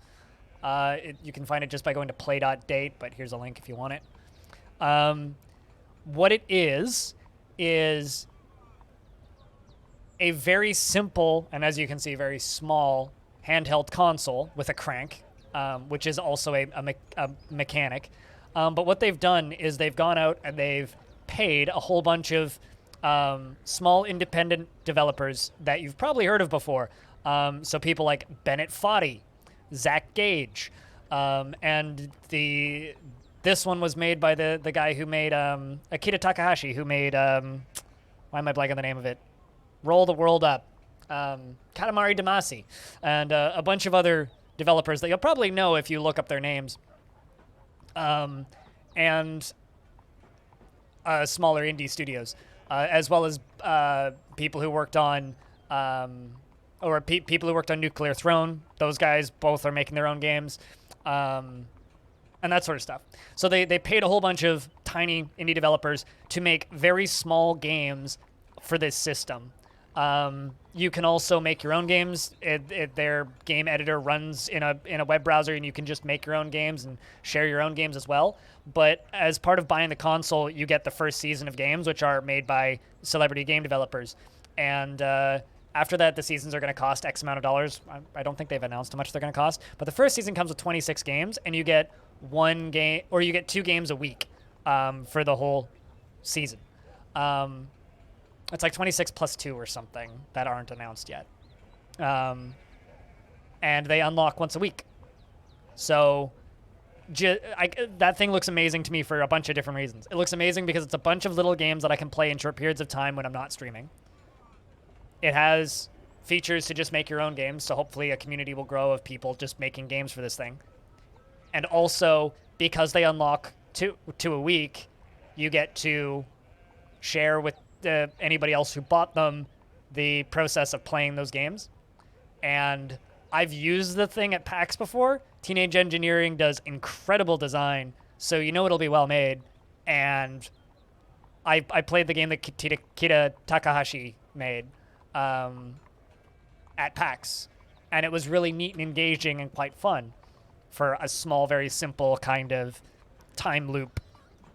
You can find it just by going to play.date, but here's a link if you want it. What it is a very simple, and as you can see, very small handheld console with a crank, which is also a mechanic. But what they've done is they've gone out and they've paid a whole bunch of small independent developers that you've probably heard of before. So people like Bennett Foddy, Zach Gage, and this one was made by the guy who made Akita Takahashi, who made why am I blanking on the name of it? Roll the World Up. Katamari Damacy, and a bunch of other developers that you'll probably know if you look up their names, and smaller indie studios, as well as people who worked on people who worked on Nuclear Throne. Those guys both are making their own games, and that sort of stuff. So they paid a whole bunch of tiny indie developers to make very small games for this system. You can also make your own games. Their game editor runs in a web browser, and you can just make your own games and share your own games as well. But as part of buying the console, you get the first season of games, which are made by celebrity game developers. And after that, the seasons are going to cost X amount of dollars. I don't think they've announced how much they're going to cost. But the first season comes with 26 games, and you get one game, or you get 2 games a week. for the whole season. It's like 26 plus 2 or something that aren't announced yet. And they unlock once a week. So that thing looks amazing to me for a bunch of different reasons. It looks amazing because it's a bunch of little games that I can play in short periods of time when I'm not streaming. It has features to just make your own games, so hopefully a community will grow of people just making games for this thing. And also, because they unlock to a week, you get to share with anybody else who bought them the process of playing those games. And I've used the thing at PAX before. Teenage Engineering does incredible design, so you know it'll be well made. And I played the game that Kita Takahashi made at PAX, and it was really neat and engaging and quite fun for a small, very simple kind of time loop,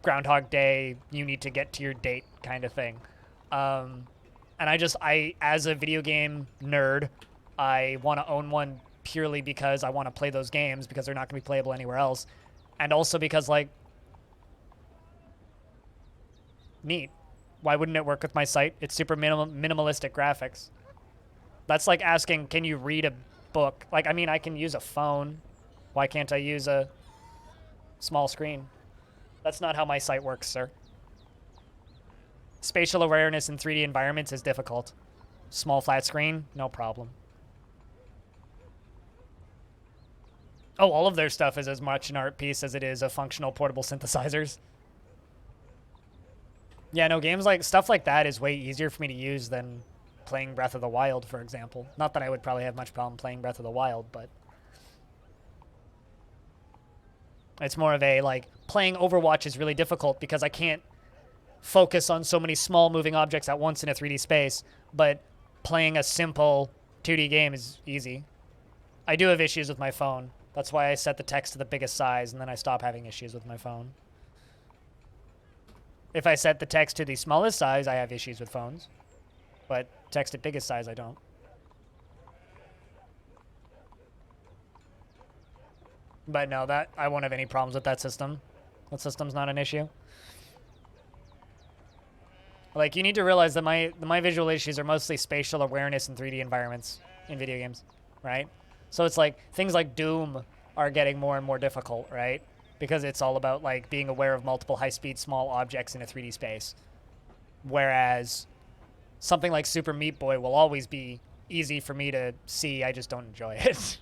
Groundhog Day, you need to get to your date kind of thing. And I, as a video game nerd, I want to own one purely because I want to play those games because they're not going to be playable anywhere else. And also because, like, neat. Why wouldn't it work with my site? It's super minimalistic graphics. That's like asking, can you read a book? Like, I mean, I can use a phone. Why can't I use a small screen? That's not how my site works, sir. Spatial awareness in 3D environments is difficult. Small flat screen, no problem. Oh, all of their stuff is as much an art piece as it is a functional portable synthesizers. Yeah, no, games like stuff like that is way easier for me to use than playing Breath of the Wild, for example. Not that I would probably have much problem playing Breath of the Wild, but it's more of a, like, playing Overwatch is really difficult because I can't focus on so many small moving objects at once in a 3D space, but playing a simple 2D game is easy. I do have issues with my phone. That's why I set the text to the biggest size, and then I stop having issues with my phone. If I set the text to the smallest size, I have issues with phones. But text at biggest size, I don't. But no, that I won't have any problems with that system. That system's not an issue. Like, you need to realize that my visual issues are mostly spatial awareness in 3D environments in video games, right? So it's like, things like Doom are getting more and more difficult, right? Because it's all about, like, being aware of multiple high-speed small objects in a 3D space. Whereas something like Super Meat Boy will always be easy for me to see, I just don't enjoy it.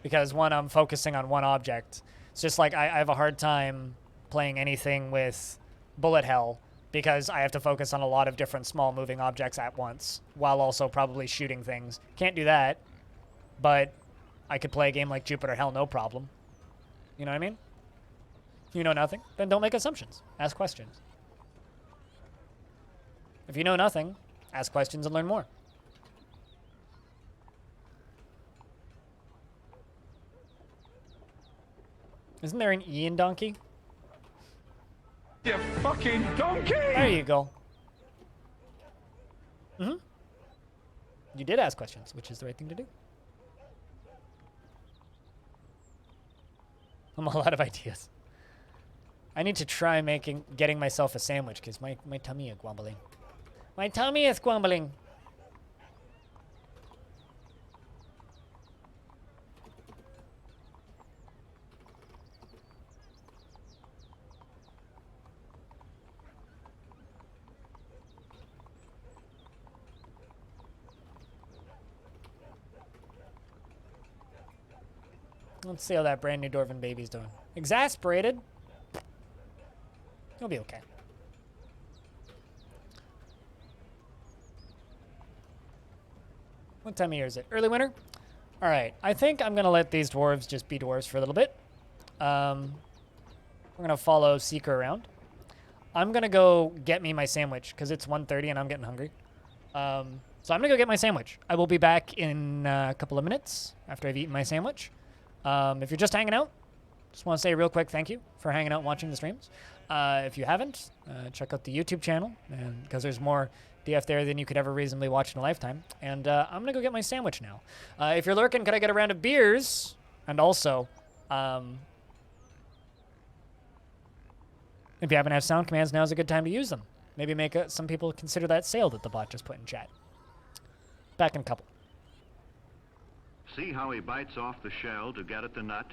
Because when I'm focusing on one object, it's just like I have a hard time playing anything with bullet hell because I have to focus on a lot of different small moving objects at once while also probably shooting things. Can't do that, but I could play a game like Jupiter Hell, no problem. You know what I mean? You know nothing? Then don't make assumptions. Ask questions. If you know nothing, ask questions and learn more. Isn't there an E in donkey? You fucking donkey! There you go. Mm-hmm. You did ask questions, which is the right thing to do. I'm all out of ideas. I need to try getting myself a sandwich because my tummy is grumbling. My tummy is grumbling. Let's see how that brand new Dwarven baby's doing. Exasperated? He'll be okay. What time of year is it? Early winter? Alright, I think I'm going to let these dwarves just be dwarves for a little bit. We're going to follow Seeker around. I'm going to go get me my sandwich because it's 1:30 and I'm getting hungry. So I'm going to go get my sandwich. I will be back in a couple of minutes after I've eaten my sandwich. If you're just hanging out, just want to say a real quick thank you for hanging out and watching the streams. If you haven't, check out the YouTube channel, because there's more DF there than you could ever reasonably watch in a lifetime. And I'm going to go get my sandwich now. If you're lurking, could I get a round of beers? And also, If you happen to have sound commands, now's a good time to use them. Maybe make some people consider that sale that the bot just put in chat. Back in a couple. See how he bites off the shell to get at the nut?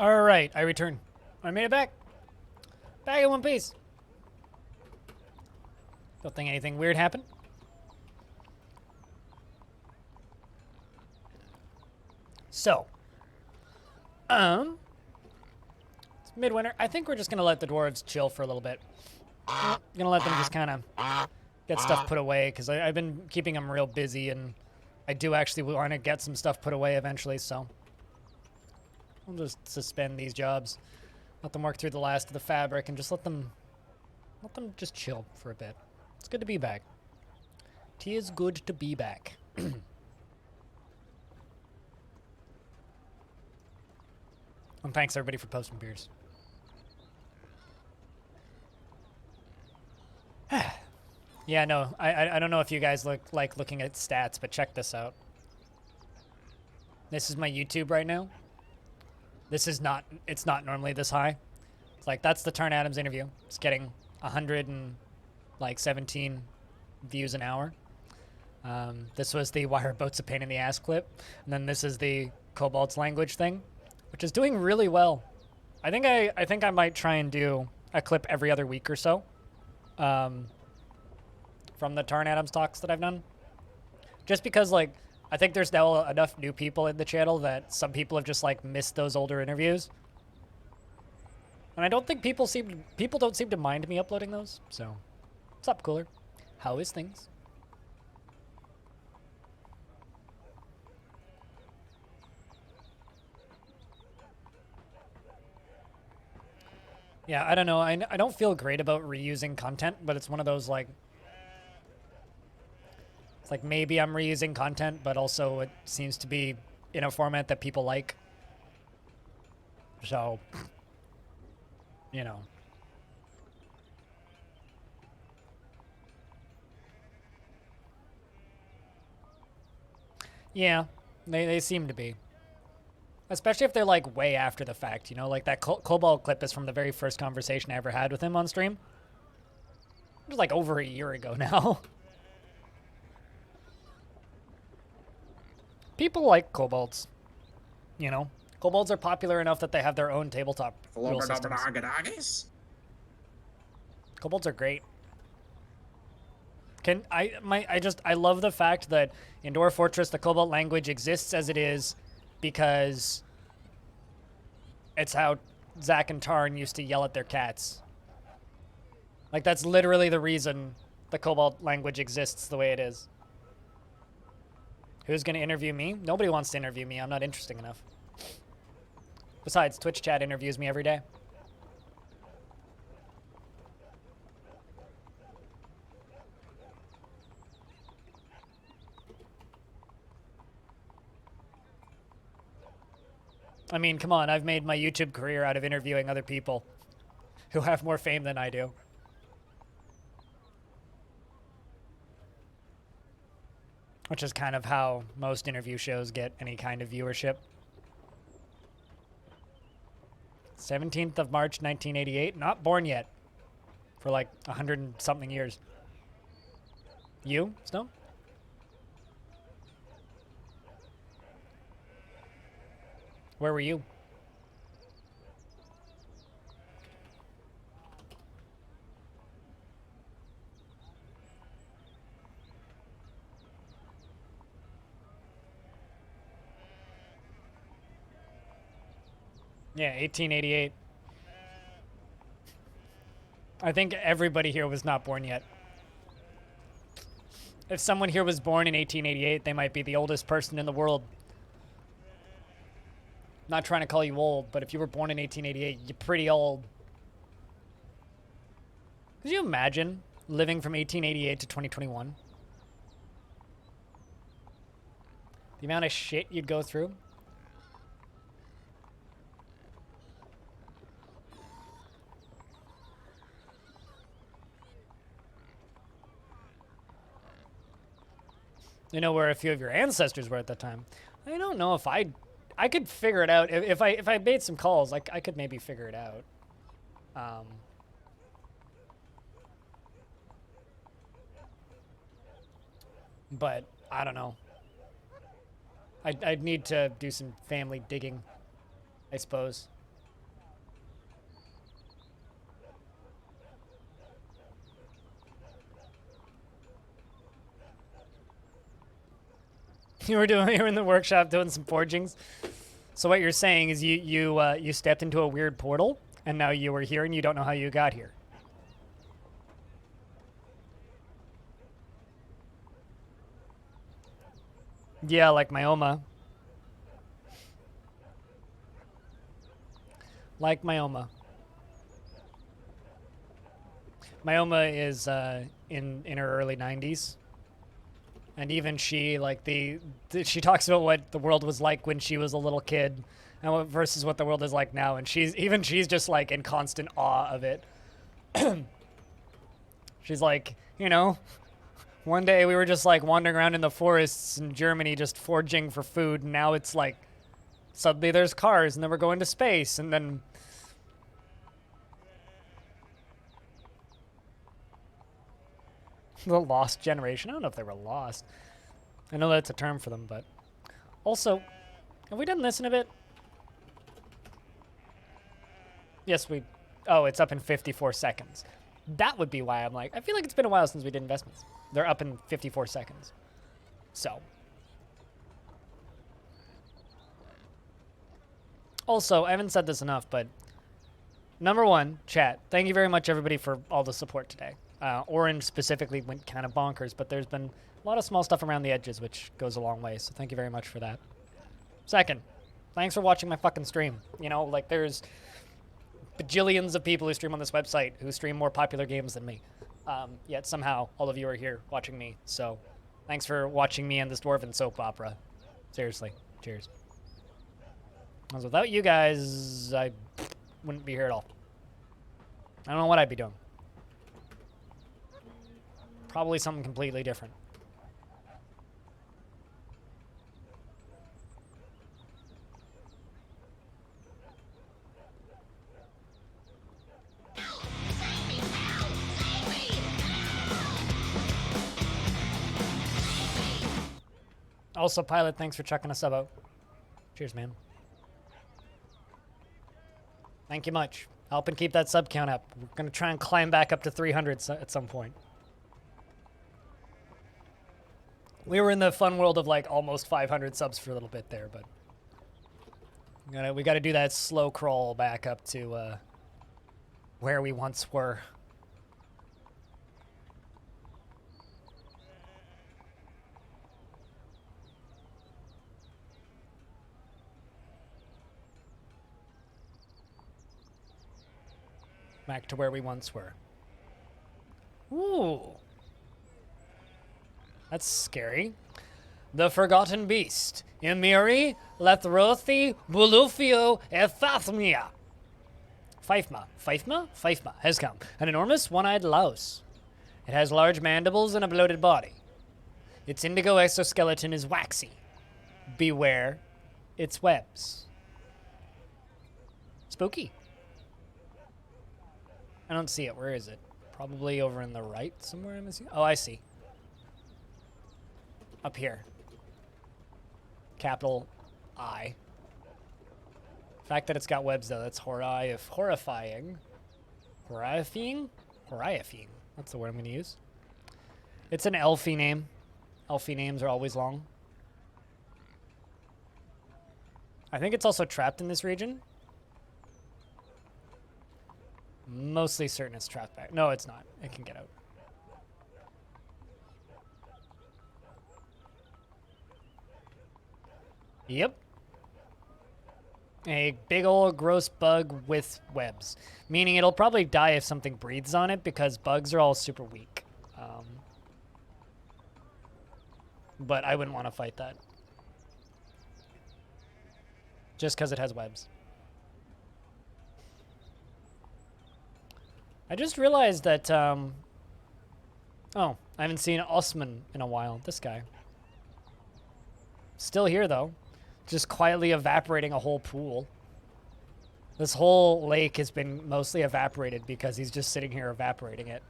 All right, I return. I made it back. Back in one piece. Don't think anything weird happened. So, it's midwinter. I think we're just gonna let the dwarves chill for a little bit. Gonna let them just kind of get stuff put away because I've been keeping them real busy, and I do actually want to get some stuff put away eventually. So, I'll just suspend these jobs, let them work through the last of the fabric, and just let them just chill for a bit. It's good to be back. Tis good to be back. And thanks everybody for posting beers. Yeah, no, I don't know if you guys like looking at stats, but check this out. This is my YouTube right now. This is not, it's not normally this high. It's like, that's the Tarn Adams interview. It's getting 117 views an hour. This was the Why Are Boats a Pain in the Ass clip. And then this is the Cobalt's language thing, which is doing really well. I think I might try and do a clip every other week or so. From the Tarn Adams talks that I've done. Just because, like, I think there's now enough new people in the channel that some people have just, like, missed those older interviews. And I don't think people don't seem to mind me uploading those, so. What's up, Cooler? How is things? Yeah, I don't know. I don't feel great about reusing content, but it's one of those, like, it's like maybe I'm reusing content, but also it seems to be in a format that people like. So, you know. Yeah, they seem to be. Especially if they're, like, way after the fact, you know? Like, that Cobalt clip is from the very first conversation I ever had with him on stream. It was, like, over a year ago now. People like Kobolds. You know? Kobolds are popular enough that they have their own tabletop rule systems. Kobolds are great. I love the fact that in Dwarf Fortress the Cobalt language exists as it is because it's how Zack and Tarn used to yell at their cats. Like, that's literally the reason the Cobalt language exists the way it is. Who's gonna interview me? Nobody wants to interview me. I'm not interesting enough. Besides, Twitch chat interviews me every day. I mean, come on, I've made my YouTube career out of interviewing other people who have more fame than I do. Which is kind of how most interview shows get any kind of viewership. 17th of March, 1988. Not born yet. For like 100 and something years. You, Snow? Where were you? Yeah, 1888. I think everybody here was not born yet. If someone here was born in 1888, they might be the oldest person in the world. Not trying to call you old, but if you were born in 1888, you're pretty old. Could you imagine living from 1888 to 2021? The amount of shit you'd go through? You know where a few of your ancestors were at that time. I don't know if I could figure it out. If I made some calls, I could maybe figure it out. But I don't know. I'd need to do some family digging, I suppose. You were in the workshop doing some forgings. So what you're saying is you stepped into a weird portal, and now you were here, and you don't know how you got here. Yeah, like myoma. Like myoma. Myoma is in her early 90s. And even she, like, she talks about what the world was like when she was a little kid and versus what the world is like now. And she's just, like, in constant awe of it. She's like, you know, one day we were just, like, wandering around in the forests in Germany just foraging for food. And now it's, like, suddenly there's cars and then we're going to space. And then... the lost generation. I don't know if they were lost. I know that's a term for them, but... Also, have we done this in a bit? Yes, we... Oh, it's up in 54 seconds. That would be why I'm like... I feel like it's been a while since we did investments. They're up in 54 seconds. So. Also, I haven't said this enough, but... Number one, chat. Thank you very much, everybody, for all the support today. Orange specifically went kind of bonkers, but there's been a lot of small stuff around the edges, which goes a long way, so thank you very much for that. Second, thanks for watching my fucking stream. You know, like, there's bajillions of people who stream on this website who stream more popular games than me. Yet somehow, all of you are here watching me, so thanks for watching me and this dwarven soap opera. Seriously, cheers. Because without you guys, I wouldn't be here at all. I don't know what I'd be doing. Probably something completely different. Also, Pilot, thanks for checking us out. Cheers, man. Thank you much. Helping keep that sub count up. We're going to try and climb back up to 300 at some point. We were in the fun world of like almost 500 subs for a little bit there, but we got to do that slow crawl back up to where we once were. Back to where we once were. Ooh. That's scary. The Forgotten Beast. Emiri, Lathrothi, Bulufio, Efathmia. Fifma has come. An enormous one-eyed louse. It has large mandibles and a bloated body. Its indigo exoskeleton is waxy. Beware its webs. Spooky. I don't see it. Where is it? Probably over in the right somewhere. I'm missing. Oh, I see. Up here. Capital I. The fact that it's got webs, though, that's horrifying. Horrifying? Horrifying. That's the word I'm going to use. It's an elfy name. Elfy names are always long. I think it's also trapped in this region. Mostly certain it's trapped back. No, it's not. It can get out. Yep. A big old gross bug with webs. Meaning it'll probably die if something breathes on it because bugs are all super weak. But I wouldn't want to fight that. Just because it has webs. I just realized that, oh, I haven't seen Osman in a while. This guy. Still here, though. Just quietly evaporating a whole pool. This whole lake has been mostly evaporated because he's just sitting here evaporating it.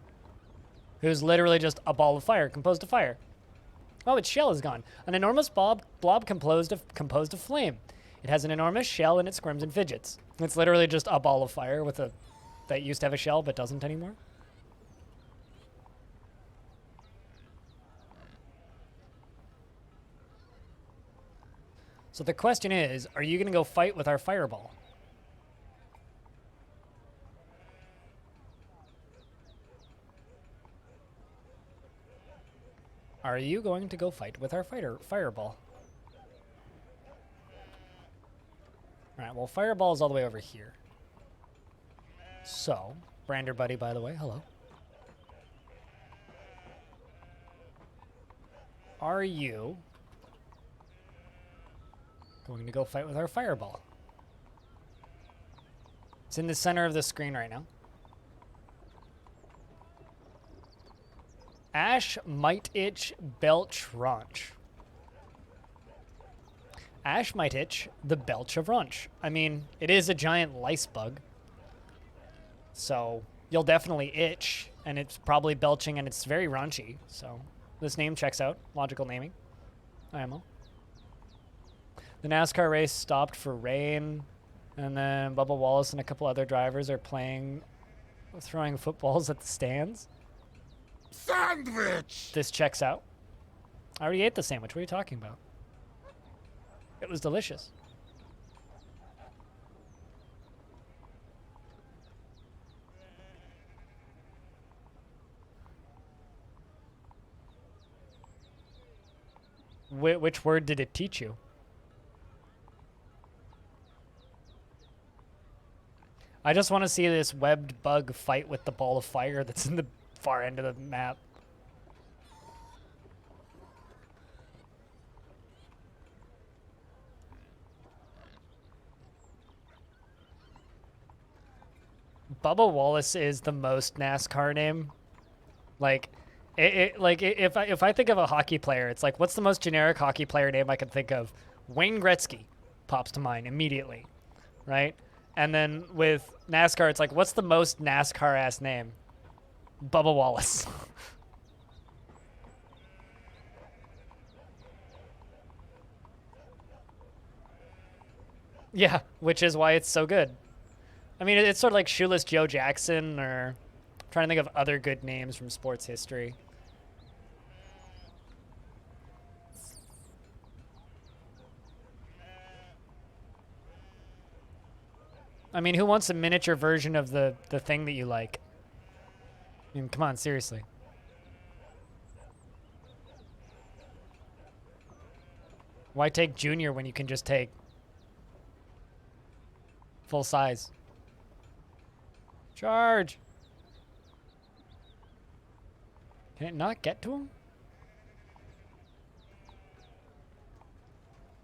It was literally just a ball of fire, composed of fire. Oh, its shell is gone. An enormous blob composed of flame. It has an enormous shell and it squirms and fidgets. It's literally just a ball of fire with a that used to have a shell but doesn't anymore. So the question is, are you going to go fight with our fireball? Are you going to go fight with our fireball? Alright, well, fireball is all the way over here. So, Brander buddy, by the way, hello. Are you going to go fight with our fireball? It's in the center of the screen right now. Ash might itch belch raunch. Ash might itch the belch of raunch. I mean, it is a giant lice bug. So you'll definitely itch, and it's probably belching, and it's very raunchy. So this name checks out. Logical naming. IMO. The NASCAR race stopped for rain, and then Bubba Wallace and a couple other drivers are throwing footballs at the stands. Sandwich! This checks out. I already ate the sandwich. What are you talking about? It was delicious. Which word did it teach you? I just want to see this webbed bug fight with the ball of fire that's in the far end of the map. Bubba Wallace is the most NASCAR name. Like, if I think of a hockey player, it's like, what's the most generic hockey player name I can think of? Wayne Gretzky pops to mind immediately, right? And then with NASCAR, it's like, what's the most NASCAR-ass name? Bubba Wallace. Yeah, which is why it's so good. I mean, it's sort of like Shoeless Joe Jackson, or I'm trying to think of other good names from sports history. I mean, who wants a miniature version of the thing that you like? I mean, come on, seriously. Why take Junior when you can just take full size? Charge! Can it not get to him?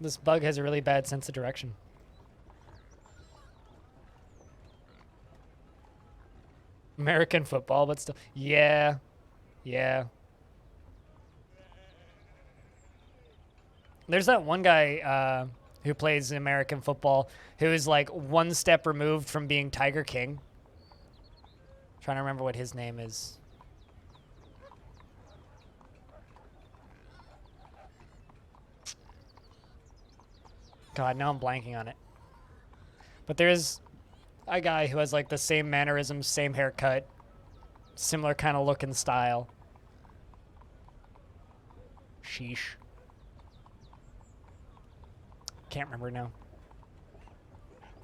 This bug has a really bad sense of direction. American football, but still. Yeah. Yeah. There's that one guy who plays American football who is like one step removed from being Tiger King. Trying to remember what his name is. God, now I'm blanking on it. But there's a guy who has like the same mannerisms, same haircut, similar kind of look and style. Sheesh. Can't remember now.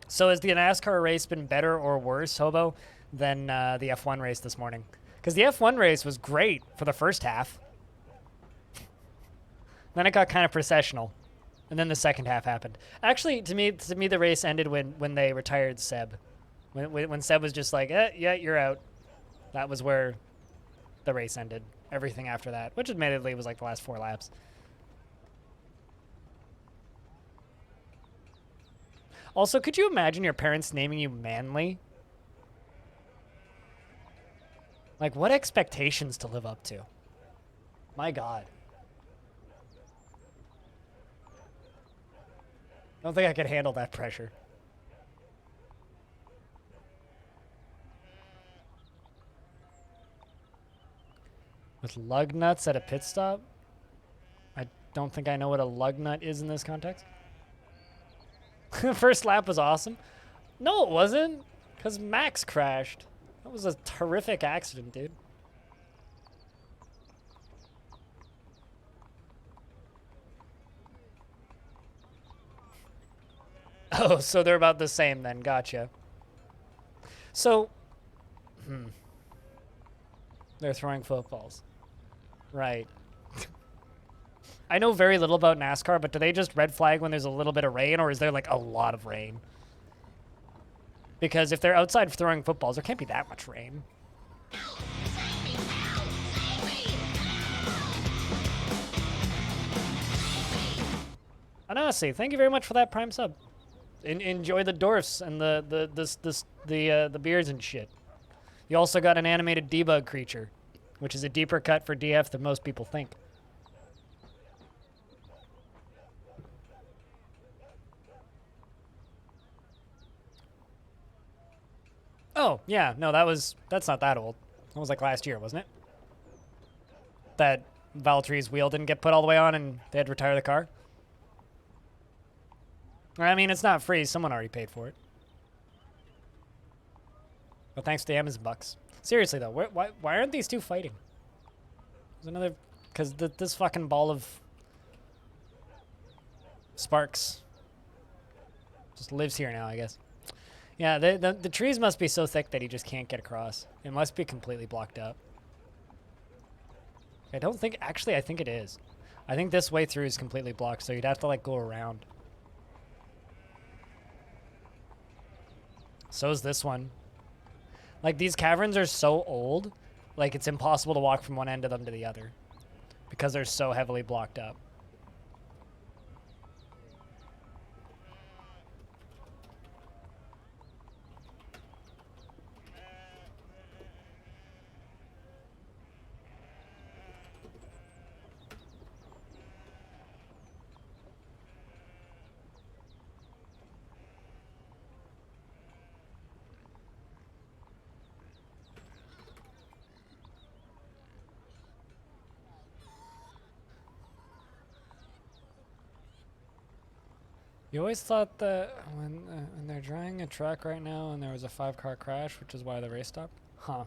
So has the NASCAR race been better or worse, Hobo, than the F1 race this morning? Because the F1 race was great for the first half. Then it got kind of processional. And then the second half happened. Actually, to me the race ended when they retired Seb. When Seb was just like, yeah, you're out. That was where the race ended. Everything after that, which admittedly was like the last 4 laps. Also, could you imagine your parents naming you Manly? Like, what expectations to live up to? My God. I don't think I could handle that pressure. With lug nuts at a pit stop? I don't think I know what a lug nut is in this context. The first lap was awesome. No, it wasn't. Because Max crashed. That was a terrific accident, dude. Oh, so they're about the same then. Gotcha. So, they're throwing footballs. Right. I know very little about NASCAR, but do they just red flag when there's a little bit of rain, or is there like a lot of rain? Because if they're outside throwing footballs, there can't be that much rain. Anasi, thank you very much for that Prime sub. Enjoy the dwarfs and the beers and shit. You also got an animated debug creature, which is a deeper cut for DF than most people think. Oh, yeah, no, that's not that old. That was like last year, wasn't it? That Valtry's wheel didn't get put all the way on and they had to retire the car? I mean, it's not free. Someone already paid for it. But thanks to the Amazon bucks. Seriously, though, why aren't these two fighting? There's another... Because this fucking ball of... sparks just lives here now, I guess. Yeah, the trees must be so thick that he just can't get across. It must be completely blocked up. I don't think... Actually, I think it is. I think this way through is completely blocked, so you'd have to, like, go around. So is this one. Like, these caverns are so old, like, it's impossible to walk from one end of them to the other. Because they're so heavily blocked up. You always thought that when they're driving a truck right now and there was a 5-car crash, which is why the race stopped? Huh.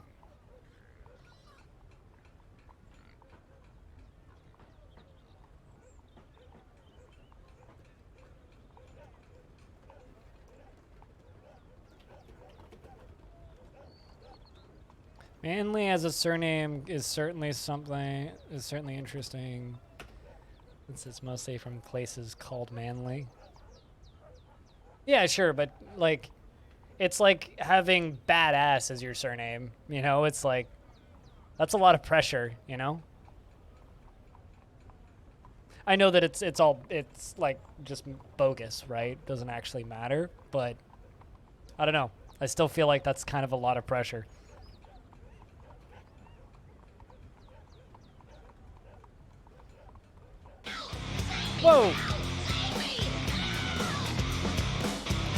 Manly as a surname is certainly interesting, since it's mostly from places called Manly. Yeah, sure, but, like, it's like having badass as your surname, you know? It's like, that's a lot of pressure, you know? I know that it's like, just bogus, right? Doesn't actually matter, but I don't know. I still feel like that's kind of a lot of pressure. Whoa!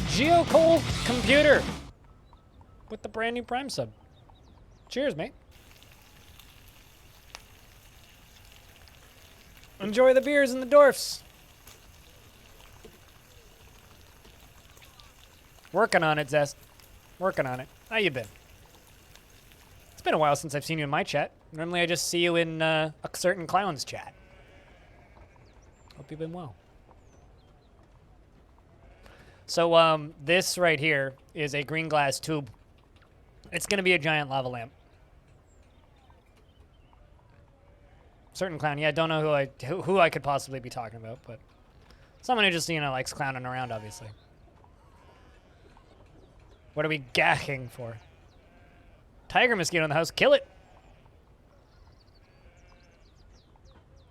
Geocole Computer with the brand new Prime sub. Cheers, mate. Enjoy the beers and the dwarfs. Working on it, Zest. Working on it. How you been? It's been a while since I've seen you in my chat. Normally I just see you in a certain clown's chat. Hope you've been well. So, this right here is a green glass tube. It's going to be a giant lava lamp. Certain clown. Yeah, I don't know who I could possibly be talking about, but someone who just, you know, likes clowning around, obviously. What are we gacking for? Tiger mosquito in the house. Kill it!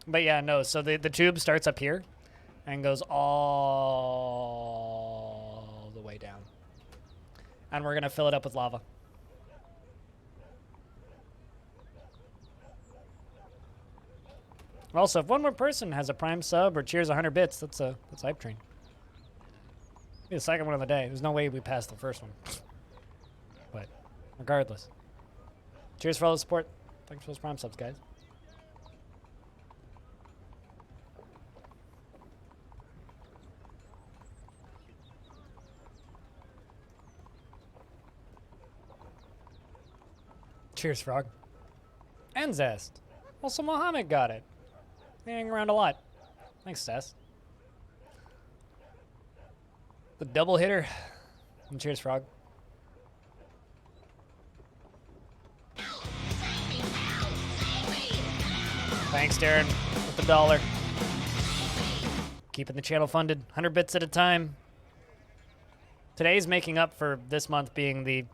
But yeah, no, so the tube starts up here and goes all the way down. And we're going to fill it up with lava. Also, if one more person has a Prime sub or cheers 100 bits, that's Hype Train. Be the second one of the day. There's no way we passed the first one. But regardless. Cheers for all the support. Thanks for those Prime subs, guys. Cheers, Frog. And Zest. Also, Mohammed got it. Hanging around a lot. Thanks, Zest. The double hitter. And cheers, Frog. Thanks, Darren, with the $1. Keeping the channel funded, 100 bits at a time. Today's making up for this month being the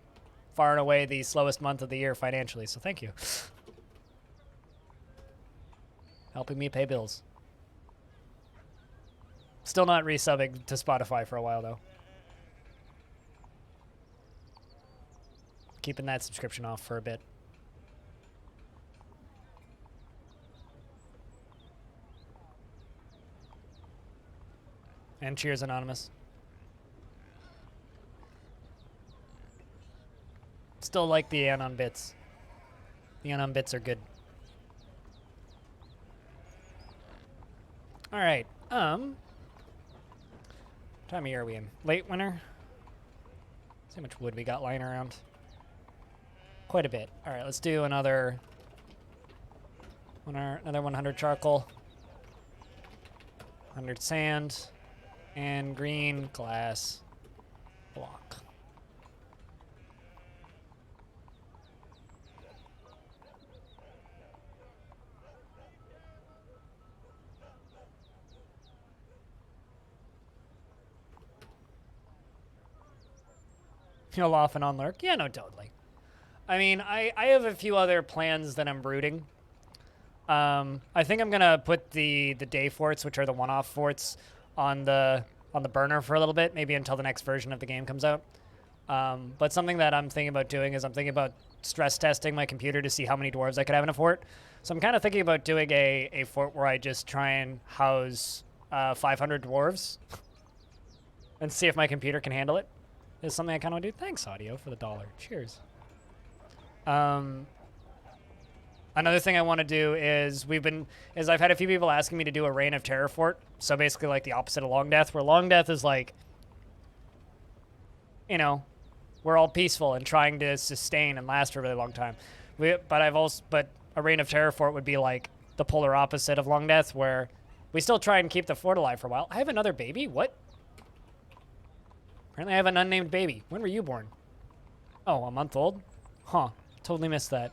far and away the slowest month of the year financially, so thank you. Helping me pay bills. Still not resubbing to Spotify for a while, though. Keeping that subscription off for a bit. And cheers, Anonymous. Still like the Anon bits. The Anon bits are good. All right. Time of year are we in? Late winter? See how much wood we got lying around. Quite a bit. All right, let's do another 100 charcoal, 100 sand, and green glass block. You'll off and on lurk? Yeah, no, totally. I mean, I have a few other plans that I'm brooding. I think I'm gonna put the day forts, which are the one-off forts, on the burner for a little bit, maybe until the next version of the game comes out. But something that I'm thinking about doing is I'm thinking about stress testing my computer to see how many dwarves I could have in a fort. So I'm kind of thinking about doing a fort where I just try and house 500 dwarves and see if my computer can handle it. Is something I kind of want to do. Thanks, Audio, for the $1. Cheers. Another thing I want to do is I've had a few people asking me to do a Reign of Terror fort. So basically like the opposite of Longdeath, where Longdeath is like, you know, we're all peaceful and trying to sustain and last for a really long time. But a Reign of Terror fort would be like the polar opposite of Longdeath, where we still try and keep the fort alive for a while. I have another baby? What? Apparently I have an unnamed baby. When were you born? Oh, a month old? Huh. Totally missed that.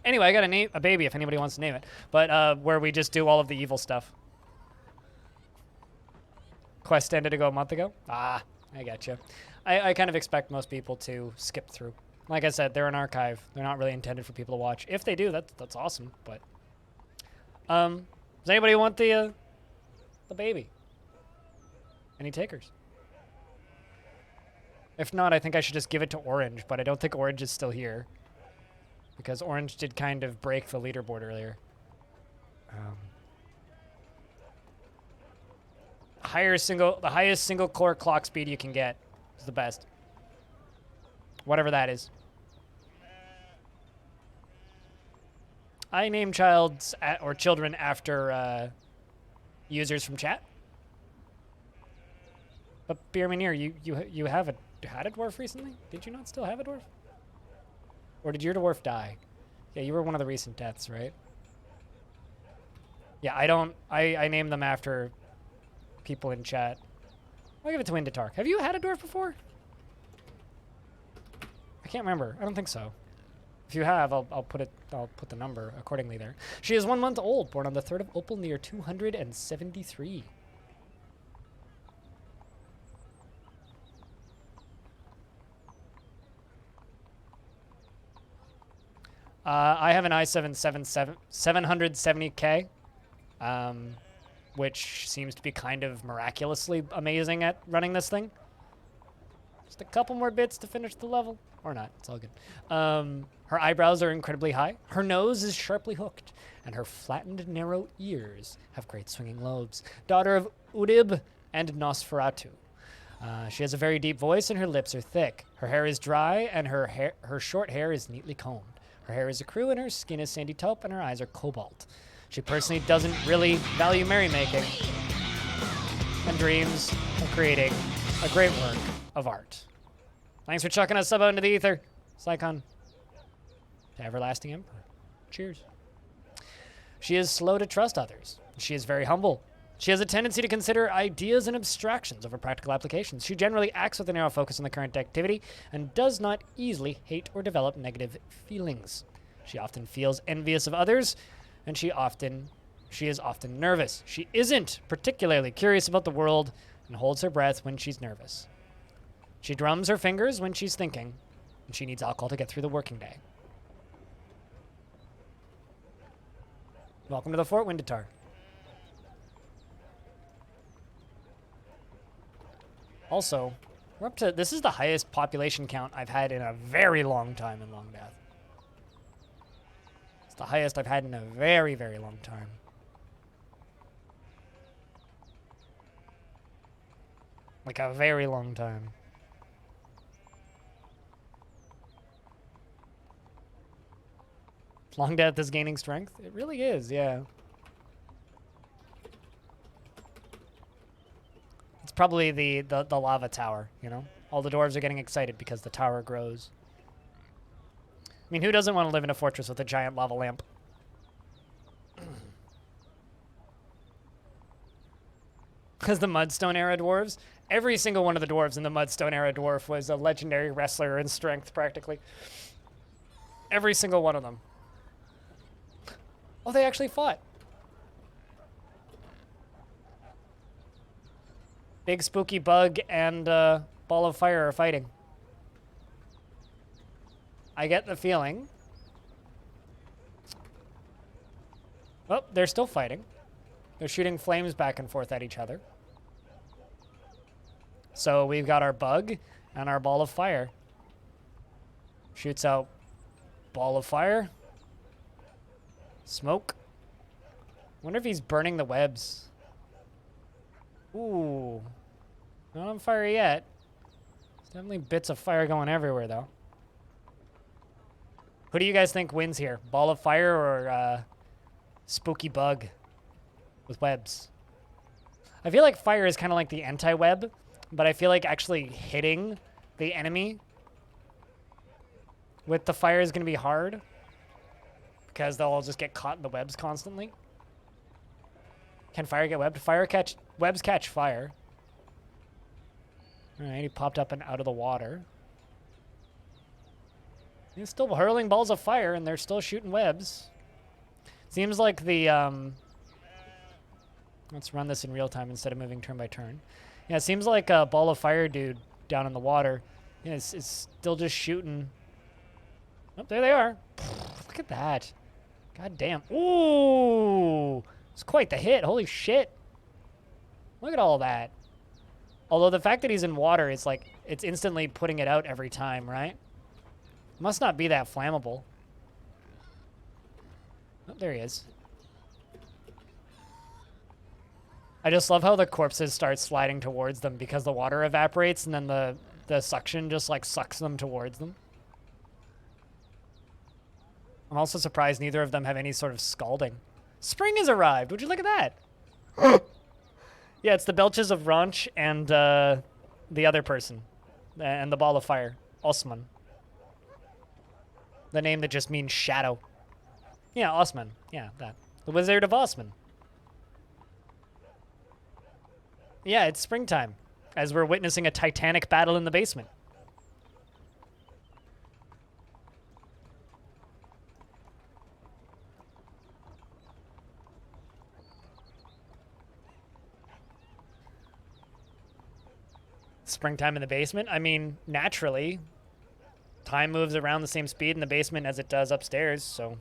Anyway, I got a baby if anybody wants to name it. But where we just do all of the evil stuff. Quest ended to go a month ago? Ah, I gotcha. I kind of expect most people to skip through. Like I said, they're an archive. They're not really intended for people to watch. If they do, that's awesome. But does anybody want the baby? Any takers? If not, I think I should just give it to Orange, but I don't think Orange is still here. Because Orange did kind of break the leaderboard earlier. The highest single core clock speed you can get is the best. Whatever that is. I name children after users from chat. But Beermanir, you had a dwarf recently? Did you not still have a dwarf? Or did your dwarf die? Yeah, you were one of the recent deaths, right? Yeah, I name them after people in chat. I'll give it to Windatark. Have you had a dwarf before? I can't remember. I don't think so. If you have, I'll put the number accordingly there. She is 1 month old, born on the 3rd of Opal near 273. I have an i7 770K, which seems to be kind of miraculously amazing at running this thing. Just a couple more bits to finish the level. Or not, it's all good. Her eyebrows are incredibly high. Her nose is sharply hooked, and her flattened, narrow ears have great swinging lobes. Daughter of Udib and Nosferatu. She has a very deep voice, and her lips are thick. Her hair is dry, and her short hair is neatly combed. Her hair is a crew, and her skin is sandy taupe, and her eyes are cobalt. She personally doesn't really value merrymaking and dreams of creating a great work of art. Thanks for chucking a sub out into the ether, Sycon. To Everlasting Emperor. Cheers. She is slow to trust others. She is very humble. She has a tendency to consider ideas and abstractions over practical applications. She generally acts with a narrow focus on the current activity and does not easily hate or develop negative feelings. She often feels envious of others, and she is often nervous. She isn't particularly curious about the world and holds her breath when she's nervous. She drums her fingers when she's thinking, and she needs alcohol to get through the working day. Welcome to the Fort, Windatar. Also, we're up to, this is the highest population count I've had in a very long time in Longdeath. It's the highest I've had in a very, very long time. Like a very long time. Longdeath is gaining strength? It really is, yeah. It's probably the lava tower, you know? All the dwarves are getting excited because the tower grows. I mean, who doesn't want to live in a fortress with a giant lava lamp? Because the Mudstone era dwarves, every single one of the dwarves in the Mudstone era dwarf was a legendary wrestler in strength, practically. Every single one of them. Oh, they actually fought. Big spooky bug and ball of fire are fighting. I get the feeling. Oh, they're still fighting. They're shooting flames back and forth at each other. So we've got our bug and our ball of fire. Shoots out ball of fire. Smoke. Wonder if he's burning the webs. Ooh. Not on fire yet. There's definitely bits of fire going everywhere, though. Who do you guys think wins here? Ball of fire or spooky bug with webs? I feel like fire is kind of like the anti-web, but I feel like actually hitting the enemy with the fire is going to be hard because they'll all just get caught in the webs constantly. Can fire get webbed? Webs catch fire. All right, he popped up and out of the water. He's still hurling balls of fire, and they're still shooting webs. Seems like the, let's run this in real time instead of moving turn by turn. Yeah, it seems like a ball of fire dude down in the water is still just shooting. Oh, there they are. Look at that. God damn. Ooh, it's quite the hit. Holy shit. Look at all that. Although the fact that he's in water is like, it's instantly putting it out every time, right? Must not be that flammable. Oh, there he is. I just love how the corpses start sliding towards them because the water evaporates and then the suction just like sucks them towards them. I'm also surprised neither of them have any sort of scalding. Spring has arrived. Would you look at that? Yeah, it's the belches of Raunch and the other person. And the ball of fire. Osman. The name that just means shadow. Yeah, Osman. Yeah, that. The Wizard of Osman. Yeah, it's springtime. As we're witnessing a titanic battle in the basement. Springtime in the basement? I mean, naturally. Time moves around the same speed in the basement as it does upstairs, so.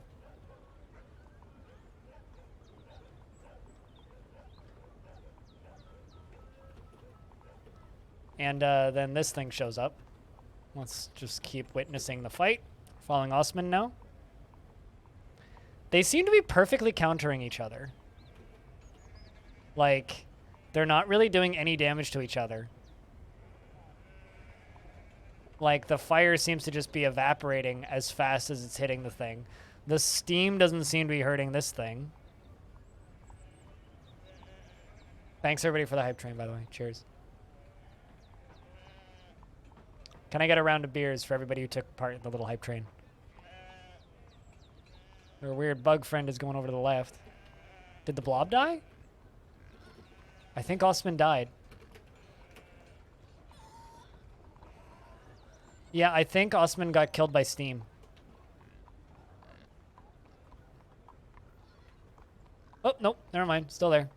And then this thing shows up. Let's just keep witnessing the fight. Following Osman now. They seem to be perfectly countering each other. Like, they're not really doing any damage to each other. Like, the fire seems to just be evaporating as fast as it's hitting the thing. The steam doesn't seem to be hurting this thing. Thanks, everybody, for the hype train, by the way. Cheers. Can I get a round of beers for everybody who took part in the little hype train? Our weird bug friend is going over to the left. Did the blob die? I think Osman died. Yeah, I think Osman got killed by steam. Oh, nope. Never mind. Still there.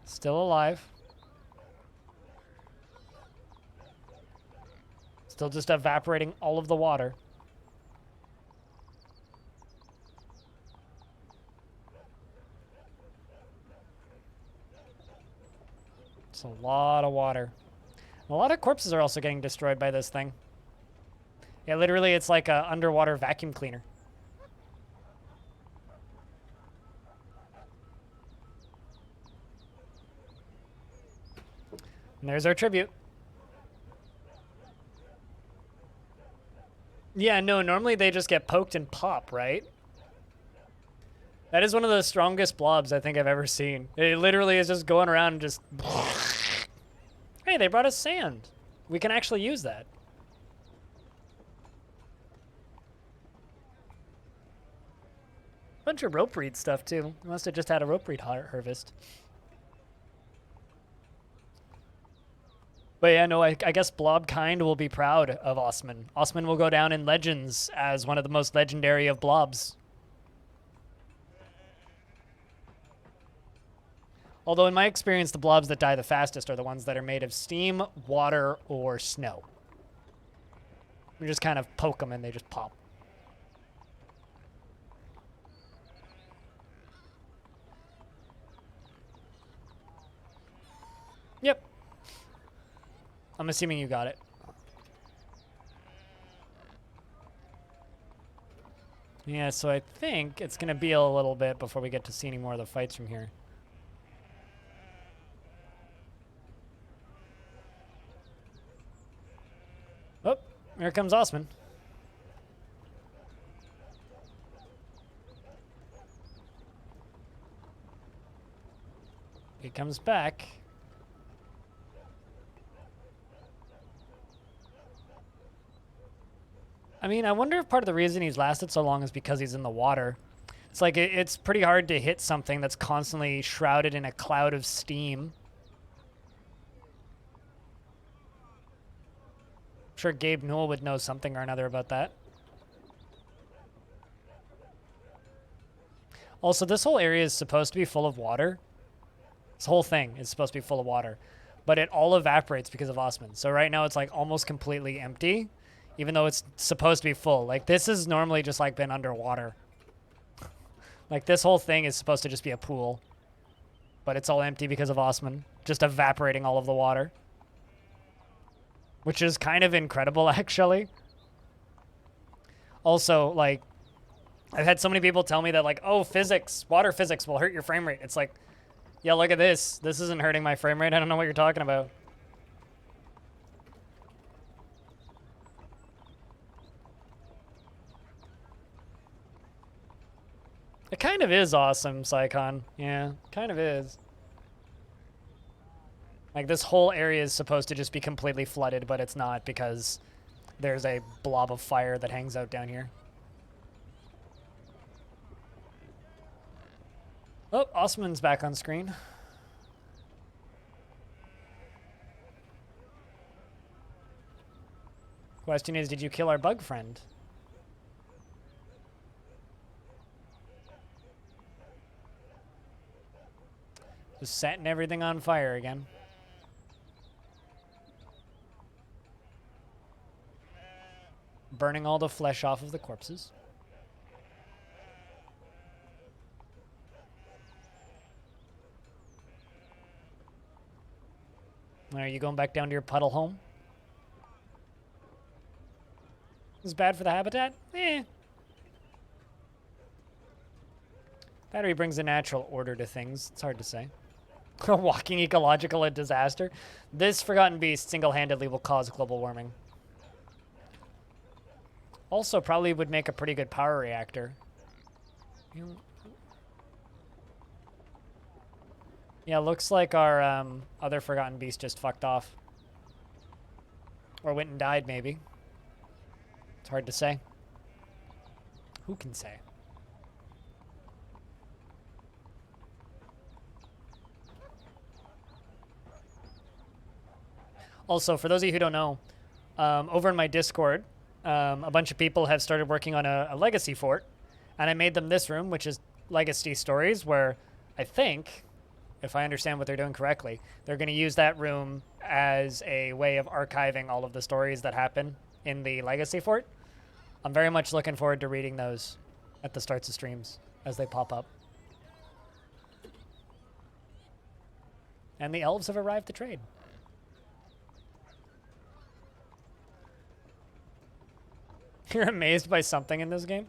Still alive. Still just evaporating all of the water. It's a lot of water. A lot of corpses are also getting destroyed by this thing. Yeah, literally, it's like an underwater vacuum cleaner. And there's our tribute. Yeah, no, normally they just get poked and pop, right? That is one of the strongest blobs I think I've ever seen. It literally is just going around and just... Hey, they brought us sand. We can actually use that. Bunch of rope reed stuff, too. We must have just had a rope reed harvest. But yeah, no, I guess Blob kind will be proud of Osman. Osman will go down in legends as one of the most legendary of blobs. Although in my experience, the blobs that die the fastest are the ones that are made of steam, water, or snow. You just kind of poke them and they just pop. Yep. I'm assuming you got it. Yeah, so I think it's going to be a little bit before we get to see any more of the fights from here. Oh, here comes Osman. He comes back. I mean, I wonder if part of the reason he's lasted so long is because he's in the water. It's like it's pretty hard to hit something that's constantly shrouded in a cloud of steam. I'm sure Gabe Newell would know something or another about that. Also, this whole area is supposed to be full of water. This whole thing is supposed to be full of water. But it all evaporates because of Osman. So right now it's like almost completely empty. Even though it's supposed to be full. Like, this has normally just, like, been underwater. Like, this whole thing is supposed to just be a pool. But it's all empty because of Osman. Just evaporating all of the water. Which is kind of incredible, actually. Also, like, I've had so many people tell me that, like, oh, physics, water physics will hurt your frame rate. It's like, yeah, look at this. This isn't hurting my frame rate. I don't know what you're talking about. It kind of is awesome, Psycon. Yeah, kind of is. Like, this whole area is supposed to just be completely flooded, but it's not because there's a blob of fire that hangs out down here. Oh, Osman's back on screen. Question is, did you kill our bug friend? Just setting everything on fire again. Burning all the flesh off of the corpses. Are you going back down to your puddle home? This is bad for the habitat? Eh. Battery brings a natural order to things. It's hard to say. A walking ecological disaster. This forgotten beast single-handedly will cause global warming. Also, probably would make a pretty good power reactor. Yeah, looks like our other forgotten beast just fucked off. Or went and died, maybe. It's hard to say. Who can say? Also, for those of you who don't know, over in my Discord, a bunch of people have started working on a legacy fort, and I made them this room, which is Legacy Stories, where I think, if I understand what they're doing correctly, they're going to use that room as a way of archiving all of the stories that happen in the Legacy Fort. I'm very much looking forward to reading those at the starts of streams as they pop up. And the elves have arrived to trade. You're amazed by something in this game?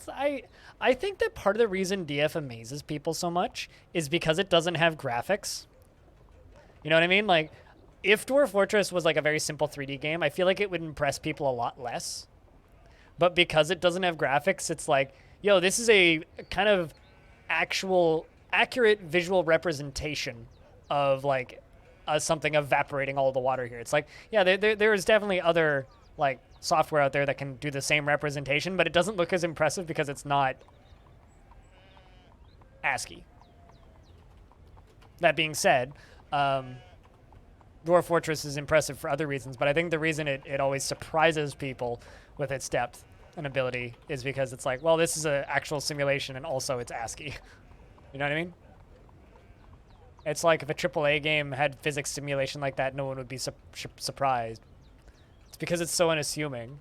I think that part of the reason DF amazes people so much is because it doesn't have graphics. You know what I mean? Like, if Dwarf Fortress was like a very simple 3D game, I feel like it would impress people a lot less. But because it doesn't have graphics, it's like, yo, this is a kind of accurate visual representation of like something evaporating all the water here. It's like, yeah, there is definitely other like software out there that can do the same representation, but it doesn't look as impressive because it's not ASCII. That being said, Dwarf Fortress is impressive for other reasons, but I think the reason it always surprises people with its depth and ability is because it's like, well, this is an actual simulation and also it's ASCII. You know what I mean? It's like if a AAA game had physics simulation like that, no one would be surprised. It's because it's so unassuming.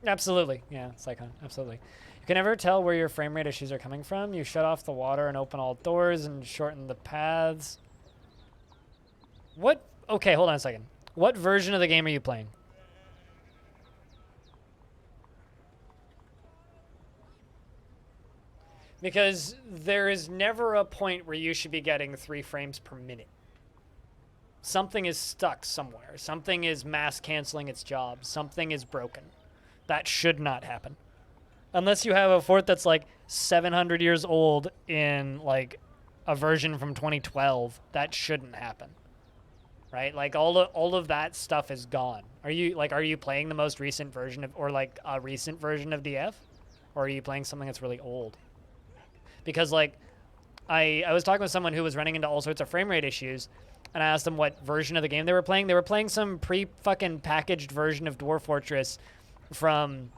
Absolutely. Yeah, Psychon. Absolutely. You can never tell where your frame rate issues are coming from. You shut off the water and open all doors and shorten the paths. What? Okay, hold on a second. What version of the game are you playing? Because there is never a point where you should be getting 3 frames per minute. Something is stuck somewhere. Something is mass canceling its job. Something is broken. That should not happen. Unless you have a fort that's like 700 years old in like a version from 2012, that shouldn't happen. Right? Like all of that stuff is gone. Are you playing the most recent version of, or like a recent version of DF? Or are you playing something that's really old? Because like I was talking with someone who was running into all sorts of frame rate issues, and I asked them what version of the game they were playing. They were playing some pre-fucking packaged version of Dwarf Fortress from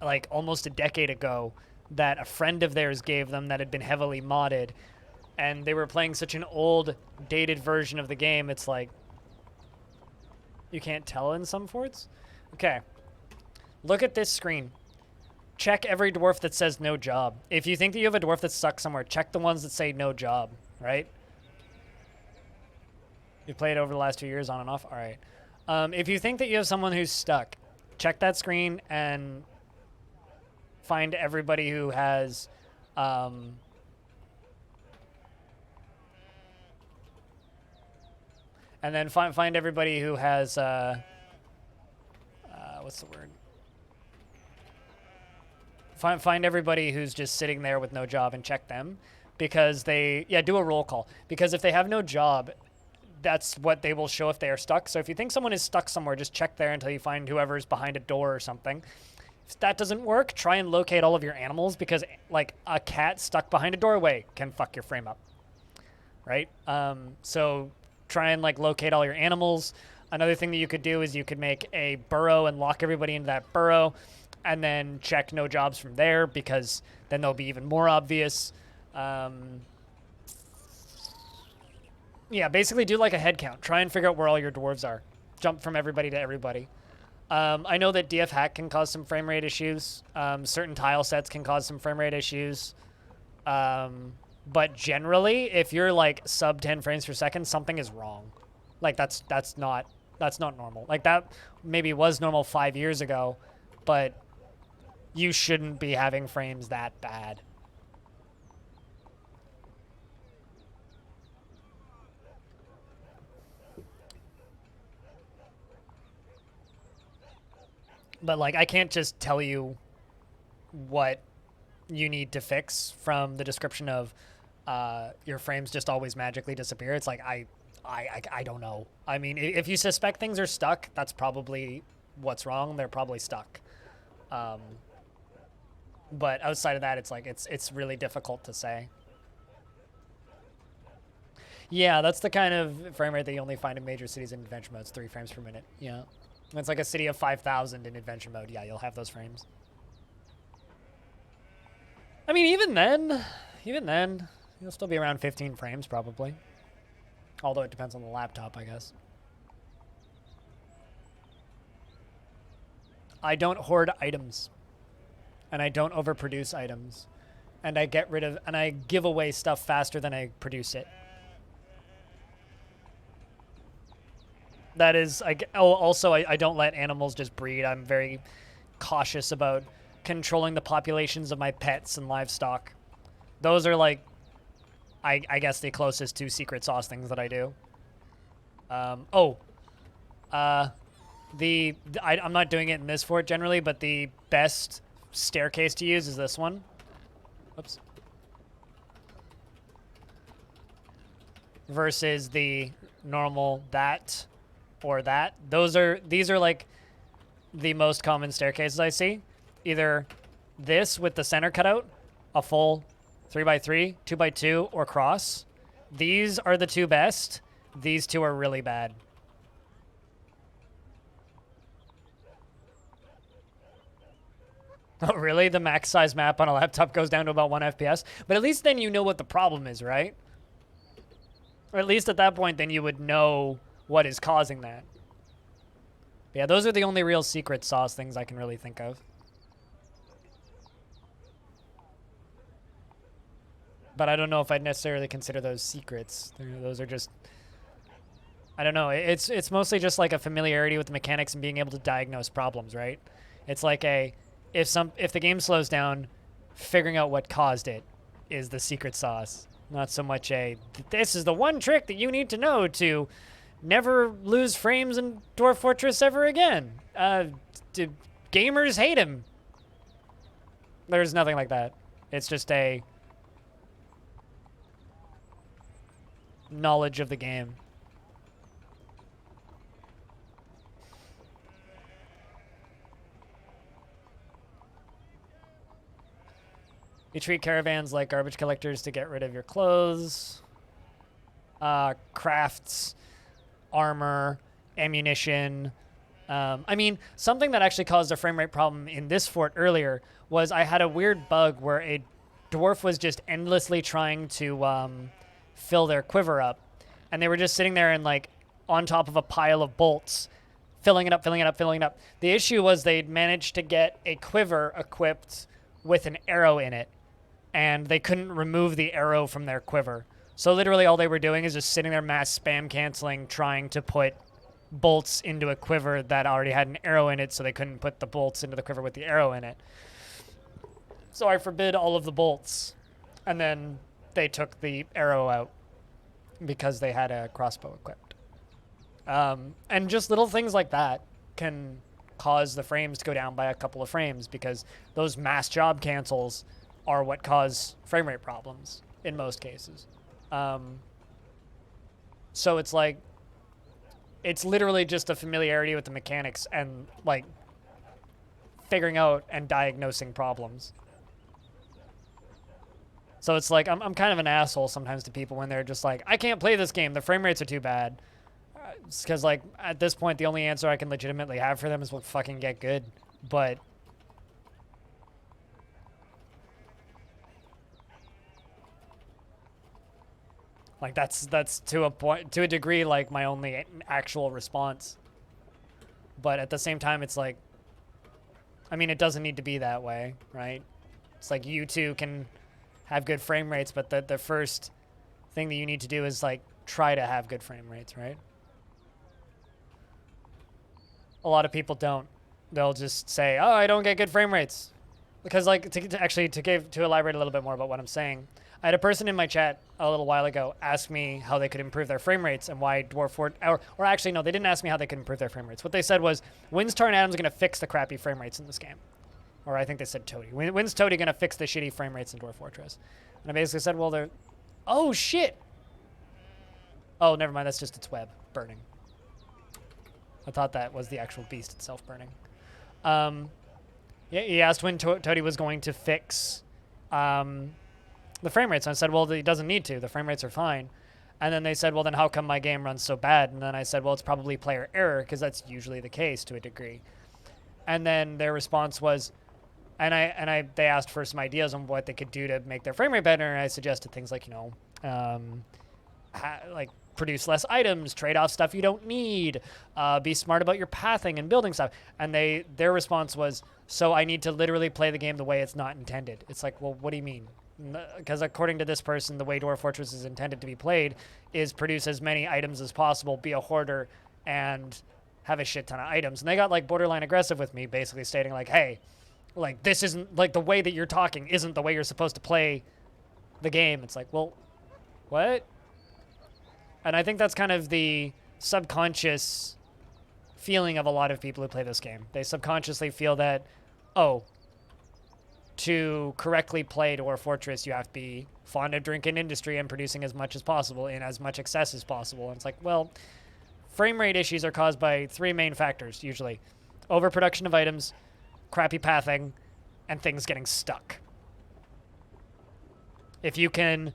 like almost a decade ago that a friend of theirs gave them that had been heavily modded, and they were playing such an old, dated version of the game. It's like, you can't tell in some forts? Okay. Look at this screen. Check every dwarf that says no job. If you think that you have a dwarf that's stuck somewhere, check the ones that say no job, right? You played over the last 2 years on and off? All right. If you think that you have someone who's stuck, check that screen and find everybody who has... and then find everybody who has... what's the word? Find everybody who's just sitting there with no job and check them, because do a roll call. Because if they have no job, that's what they will show if they are stuck. So if you think someone is stuck somewhere, just check there until you find whoever's behind a door or something. If that doesn't work, try and locate all of your animals, because like a cat stuck behind a doorway can fuck your frame up, right? So try and like locate all your animals. Another thing that you could do is you could make a burrow and lock everybody into that burrow, and then check no jobs from there, because then they'll be even more obvious. Yeah, basically do like a head count. Try and figure out where all your dwarves are. Jump from everybody to everybody. I know that DF hack can cause some frame rate issues. Certain tile sets can cause some frame rate issues. But generally, if you're like sub 10 frames per second, something is wrong. Like that's not normal. Like that maybe was normal 5 years ago, but you shouldn't be having frames that bad. But like, I can't just tell you what you need to fix from the description of your frames just always magically disappear. It's like, I don't know. I mean, if you suspect things are stuck, that's probably what's wrong. They're probably stuck. But outside of that, it's like it's really difficult to say. Yeah, that's the kind of frame rate that you only find in major cities in adventure mode. It's 3 frames per minute. Yeah. It's like a city of 5,000 in adventure mode. Yeah, you'll have those frames. I mean, even then, you'll still be around 15 frames probably. Although it depends on the laptop, I guess. I don't hoard items. And I don't overproduce items. And I give away stuff faster than I produce it. That is, also, I don't let animals just breed. I'm very cautious about controlling the populations of my pets and livestock. Those are like, I guess, the closest to secret sauce things that I do. I'm not doing it in this fort generally, but the best staircase to use is this one. Whoops. Versus the normal that or that. These are like the most common staircases I see. Either this with the center cutout, a full 3x3, 2x2, or cross. These are the 2 best. These 2 are really bad. Oh, really? The max size map on a laptop goes down to about 1 FPS? But at least then you know what the problem is, right? Or at least at that point, then you would know what is causing that. But yeah, those are the only real secret sauce things I can really think of. But I don't know if I'd necessarily consider those secrets. Those are just... I don't know. It's mostly just like a familiarity with the mechanics and being able to diagnose problems, right? It's like if the game slows down, figuring out what caused it is the secret sauce. Not so much this is the one trick that you need to know to never lose frames in Dwarf Fortress ever again. Gamers hate him. There's nothing like that. It's just a knowledge of the game. You treat caravans like garbage collectors to get rid of your clothes, crafts, armor, ammunition. I mean, something that actually caused a frame rate problem in this fort earlier was I had a weird bug where a dwarf was just endlessly trying to fill their quiver up. And they were just sitting there and like on top of a pile of bolts, filling it up, filling it up, filling it up. The issue was they'd managed to get a quiver equipped with an arrow in it. And they couldn't remove the arrow from their quiver. So literally all they were doing is just sitting there mass spam canceling, trying to put bolts into a quiver that already had an arrow in it, so they couldn't put the bolts into the quiver with the arrow in it. So I forbid all of the bolts. And then they took the arrow out because they had a crossbow equipped. And just little things like that can cause the frames to go down by a couple of frames because those mass job cancels are what cause frame rate problems in most cases. So it's like, it's literally just a familiarity with the mechanics and like figuring out and diagnosing problems. So it's like, I'm kind of an asshole sometimes to people when they're just like, I can't play this game, the frame rates are too bad. It's because like, at this point, the only answer I can legitimately have for them is, well, fucking get good. But like that's to a point, to a degree, like my only actual response. But at the same time, it's like, I mean, it doesn't need to be that way, right? It's like you two can have good frame rates, but the first thing that you need to do is like try to have good frame rates, right? A lot of people don't. They'll just say, oh, I don't get good frame rates. Because like, to elaborate a little bit more about what I'm saying, I had a person in my chat a little while ago ask me how they could improve their frame rates and why Dwarf Fort, or actually no, they didn't ask me how they could improve their frame rates. What they said was, when's Tar and Adam's going to fix the crappy frame rates in this game? Or I think they said Toady. When's Toady going to fix the shitty frame rates in Dwarf Fortress? And I basically said, well, they're, oh shit! Oh, never mind. That's just its web burning. I thought that was the actual beast itself burning. Yeah, he asked when Toady was going to fix the frame rates. And I said, well, he doesn't need to. The frame rates are fine. And then they said, well, then how come my game runs so bad? And then I said, well, it's probably player error, because that's usually the case to a degree. And then their response was, they asked for some ideas on what they could do to make their frame rate better. And I suggested things like, like produce less items, trade off stuff you don't need, be smart about your pathing and building stuff. And their response was, so I need to literally play the game the way it's not intended. It's like, well, what do you mean? Because according to this person, the way Dwarf Fortress is intended to be played is produce as many items as possible, be a hoarder, and have a shit ton of items. And they got like borderline aggressive with me, basically stating like, hey, like this isn't like the way that you're talking isn't the way you're supposed to play the game. It's like, well, what? And I think that's kind of the subconscious feeling of a lot of people who play this game. They subconsciously feel that, oh, to correctly play Dwarf Fortress, you have to be fond of drinking industry and producing as much as possible in as much excess as possible. And it's like, well, frame rate issues are caused by three main factors, usually. Overproduction of items, crappy pathing, and things getting stuck. If you can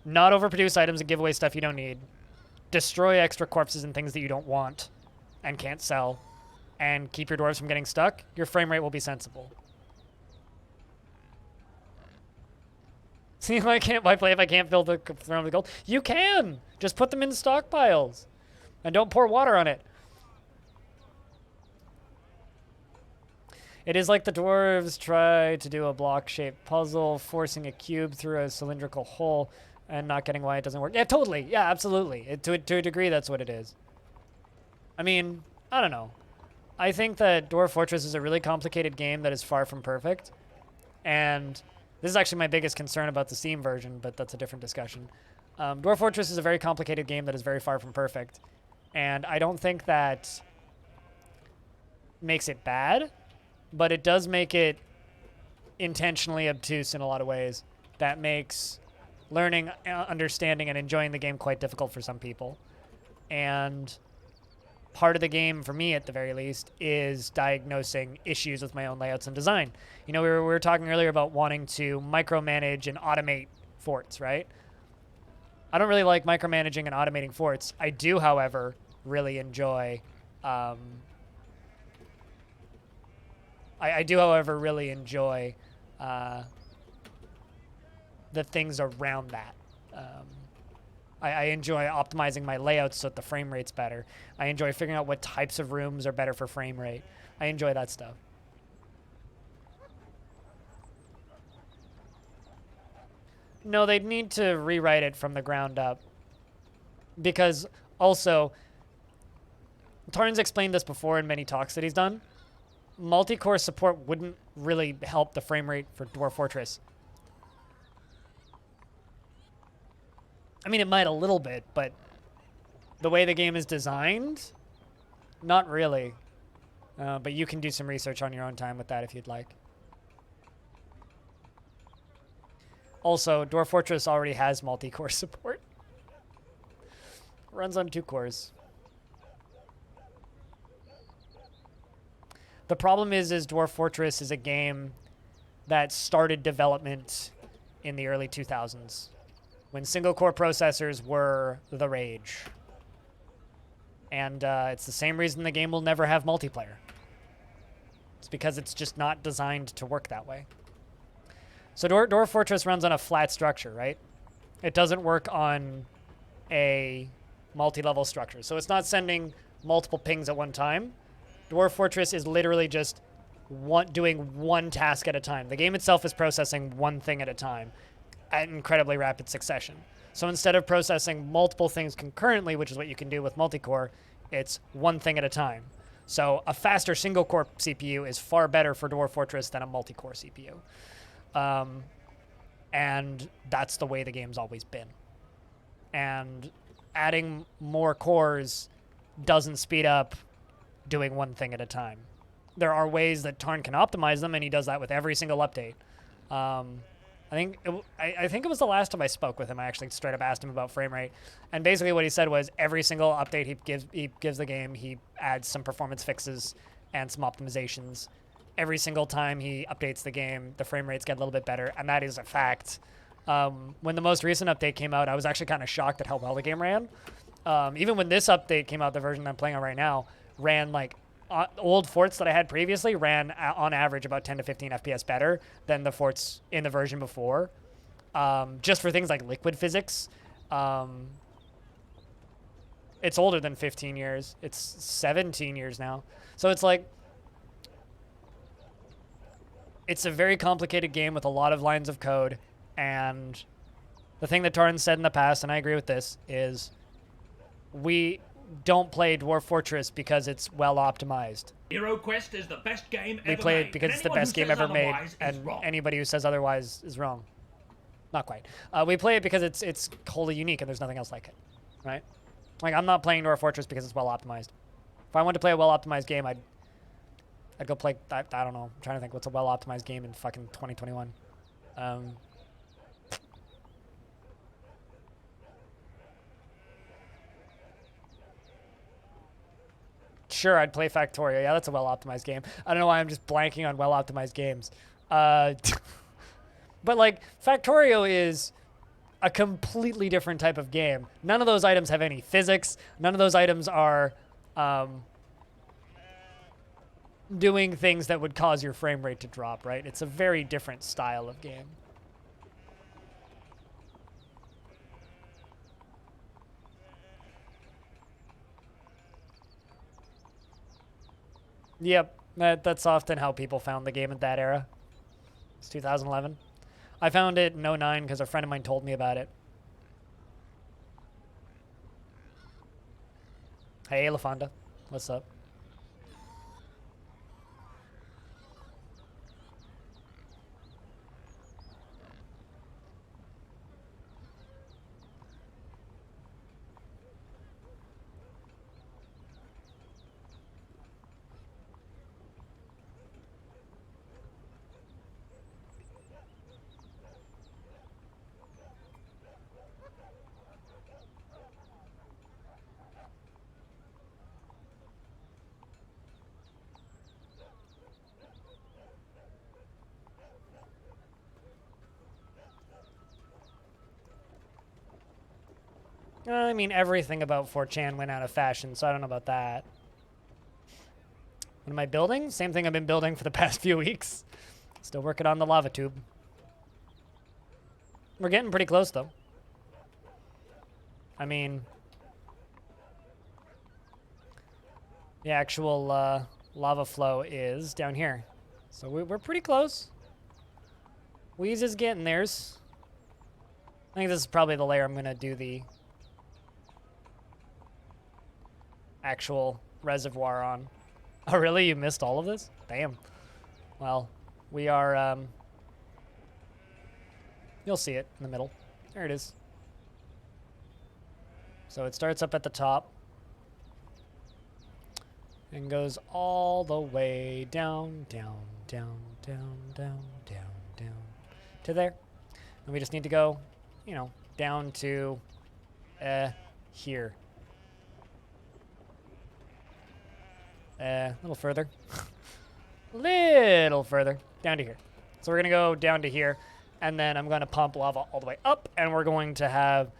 not overproduce items and give away stuff you don't need, destroy extra corpses and things that you don't want and can't sell, and keep your dwarves from getting stuck, your frame rate will be sensible. See, why play if I can't fill the throne with gold? You can! Just put them in stockpiles. And don't pour water on it. It is like the dwarves try to do a block-shaped puzzle, forcing a cube through a cylindrical hole and not getting why it doesn't work. Yeah, totally. Yeah, absolutely. To a degree, that's what it is. I mean, I don't know. I think that Dwarf Fortress is a really complicated game that is far from perfect. And this is actually my biggest concern about the Steam version, but that's a different discussion. Dwarf Fortress is a very complicated game that is very far from perfect. And I don't think that makes it bad, but it does make it intentionally obtuse in a lot of ways. That makes learning, understanding, and enjoying the game quite difficult for some people. And part of the game, for me at the very least, is diagnosing issues with my own layouts and design. You know, we were talking earlier about wanting to micromanage and automate forts, right? I don't really like micromanaging and automating forts. I do, however, really enjoy... I do, however, really enjoy the things around that. I enjoy optimizing my layouts so that the frame rate's better. I enjoy figuring out what types of rooms are better for frame rate. I enjoy that stuff. No, they'd need to rewrite it from the ground up. Because, also, Tarn's explained this before in many talks that he's done. Multi-core support wouldn't really help the frame rate for Dwarf Fortress. I mean, it might a little bit, but the way the game is designed, not really. But you can do some research on your own time with that if you'd like. Also, Dwarf Fortress already has multi-core support. Runs on 2 cores. The problem is Dwarf Fortress is a game that started development in the early 2000s, when single-core processors were the rage. And it's the same reason the game will never have multiplayer. It's because it's just not designed to work that way. So Dwarf Fortress runs on a flat structure, right? It doesn't work on a multi-level structure. So it's not sending multiple pings at one time. Dwarf Fortress is literally just doing one task at a time. The game itself is processing one thing at a time at incredibly rapid succession. So instead of processing multiple things concurrently, which is what you can do with multi-core, it's one thing at a time. So a faster single-core CPU is far better for Dwarf Fortress than a multi-core CPU. And that's the way the game's always been. And adding more cores doesn't speed up doing one thing at a time. There are ways that Tarn can optimize them, and he does that with every single update. I think it was the last time I spoke with him. I actually straight up asked him about frame rate, and basically what he said was every single update he gives the game, he adds some performance fixes and some optimizations. Every single time he updates the game, the frame rates get a little bit better, and that is a fact. When the most recent update came out, I was actually kind of shocked at how well the game ran. Even when this update came out, the version I'm playing on right now ran like old forts that I had previously ran on average about 10 to 15 FPS better than the forts in the version before. Just for things like liquid physics. It's older than 15 years. It's 17 years now. So it's like, it's a very complicated game with a lot of lines of code. And the thing that Torrens said in the past, and I agree with this, is we don't play Dwarf Fortress because it's well optimized. Hero Quest is the best game ever We play made, it because and it's the anyone best who game says ever made, otherwise is and wrong. anybody who says otherwise is wrong. Not quite. We play it because it's wholly unique and there's nothing else like it, right? Like, I'm not playing Dwarf Fortress because it's well optimized. If I wanted to play a well optimized game, I'd go play, I don't know, I'm trying to think what's a well optimized game in fucking 2021. Sure, I'd play Factorio. Yeah, that's a well-optimized game. I don't know why I'm just blanking on well-optimized games. But, like, Factorio is a completely different type of game. None of those items have any physics. None of those items are doing things that would cause your frame rate to drop, right? It's a very different style of game. Yep, that's often how people found the game at that era. It's 2011. I found it in 09 because a friend of mine told me about it. Hey, LaFonda. What's up? I mean, everything about 4chan went out of fashion, so I don't know about that. What am I building? Same thing I've been building for the past few weeks. Still working on the lava tube. We're getting pretty close, though. I mean, the actual lava flow is down here. So we're pretty close. Wheeze is getting theirs. I think this is probably the layer I'm going to do the actual reservoir on. Oh, really? You missed all of this? Damn. Well, we are, you'll see it in the middle. There it is. So it starts up at the top and goes all the way down, down, down, down, down, down, down to there. And we just need to go, you know, down to here. A little further. Little further. Down to here. So we're going to go down to here, and then I'm going to pump lava all the way up, and we're going to have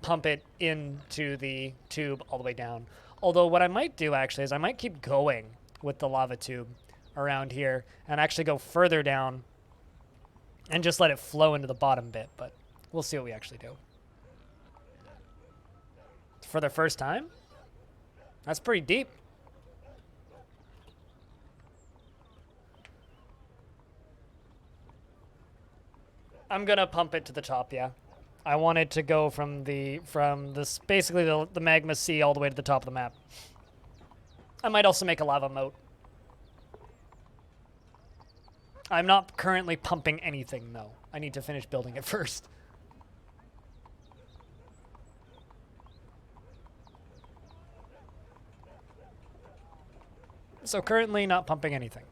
pump it into the tube all the way down. Although what I might do, actually, is I might keep going with the lava tube around here and actually go further down and just let it flow into the bottom bit, but we'll see what we actually do. For the first time? That's pretty deep. I'm gonna pump it to the top, yeah. I want it to go from this basically the magma sea all the way to the top of the map. I might also make a lava moat. I'm not currently pumping anything though. I need to finish building it first. So currently not pumping anything.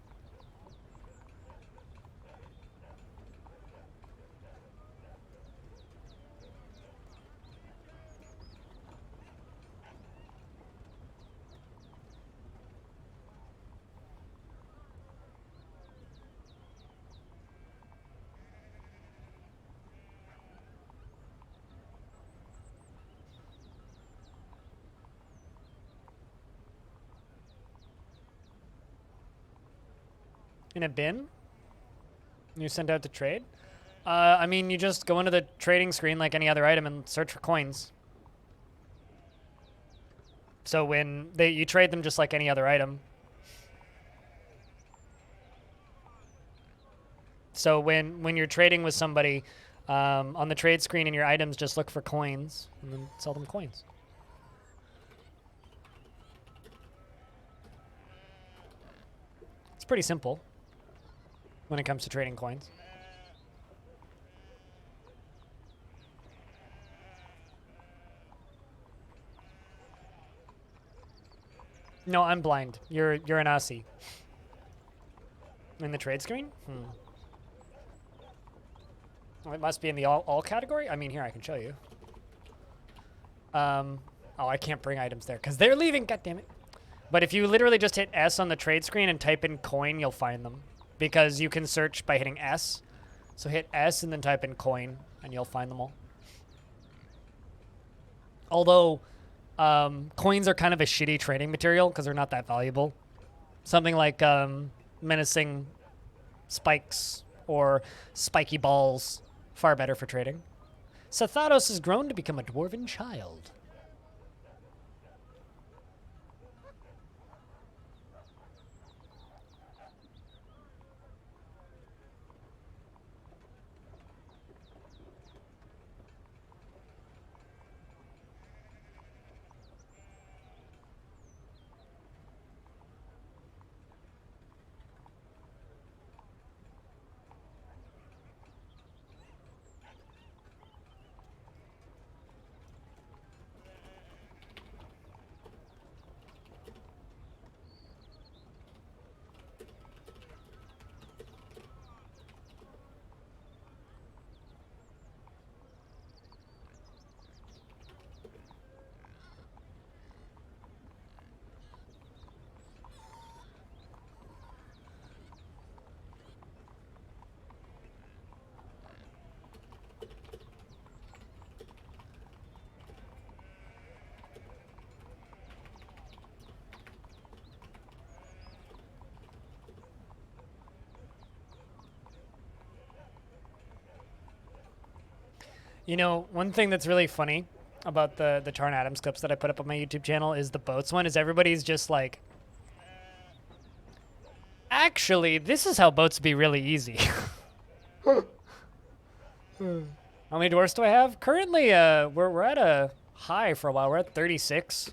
in a bin. You send out to trade. I mean, you just go into the trading screen like any other item and search for coins. So when you trade them just like any other item. So when you're trading with somebody, on the trade screen in your items, just look for coins and then sell them coins. It's pretty simple when it comes to trading coins. No, I'm blind. You're an Aussie. In the trade screen? Well, it must be in the all category? I mean, here, I can show you. Oh, I can't bring items there because they're leaving, God damn it. But if you literally just hit S on the trade screen and type in coin, you'll find them. Because you can search by hitting S. So hit S and then type in coin, and you'll find them all. Although, coins are kind of a shitty trading material because they're not that valuable. Something like menacing spikes or spiky balls, far better for trading. Satharos has grown to become a dwarven child. You know, one thing that's really funny about the Tarn Adams clips that I put up on my YouTube channel is the boats one, is everybody's just like, actually, this is how boats be really easy. How many dwarfs do I have? Currently, we're at a high for a while. We're at 36.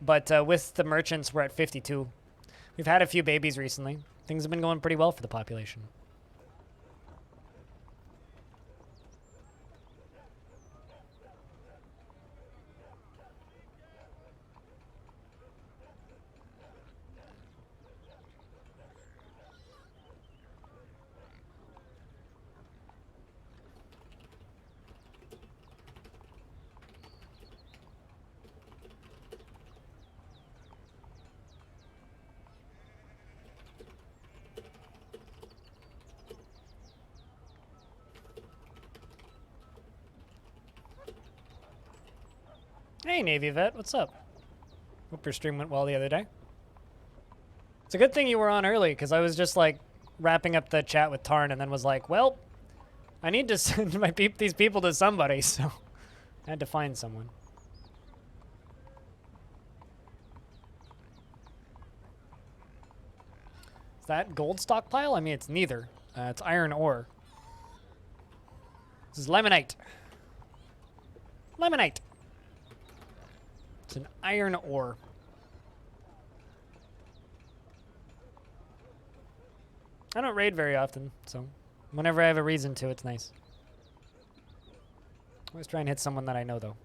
But with the merchants, we're at 52. We've had a few babies recently. Things have been going pretty well for the population. Hey, Navy Vet, what's up? Hope your stream went well the other day. It's a good thing you were on early, because I was just, like, wrapping up the chat with Tarn and then was like, well, I need to send these people to somebody, so I had to find someone. Is that gold stockpile? I mean, it's neither. It's iron ore. This is lemonite. Lemonite. It's an iron ore. I don't raid very often, so whenever I have a reason to, it's nice. Always try and hit someone that I know, though.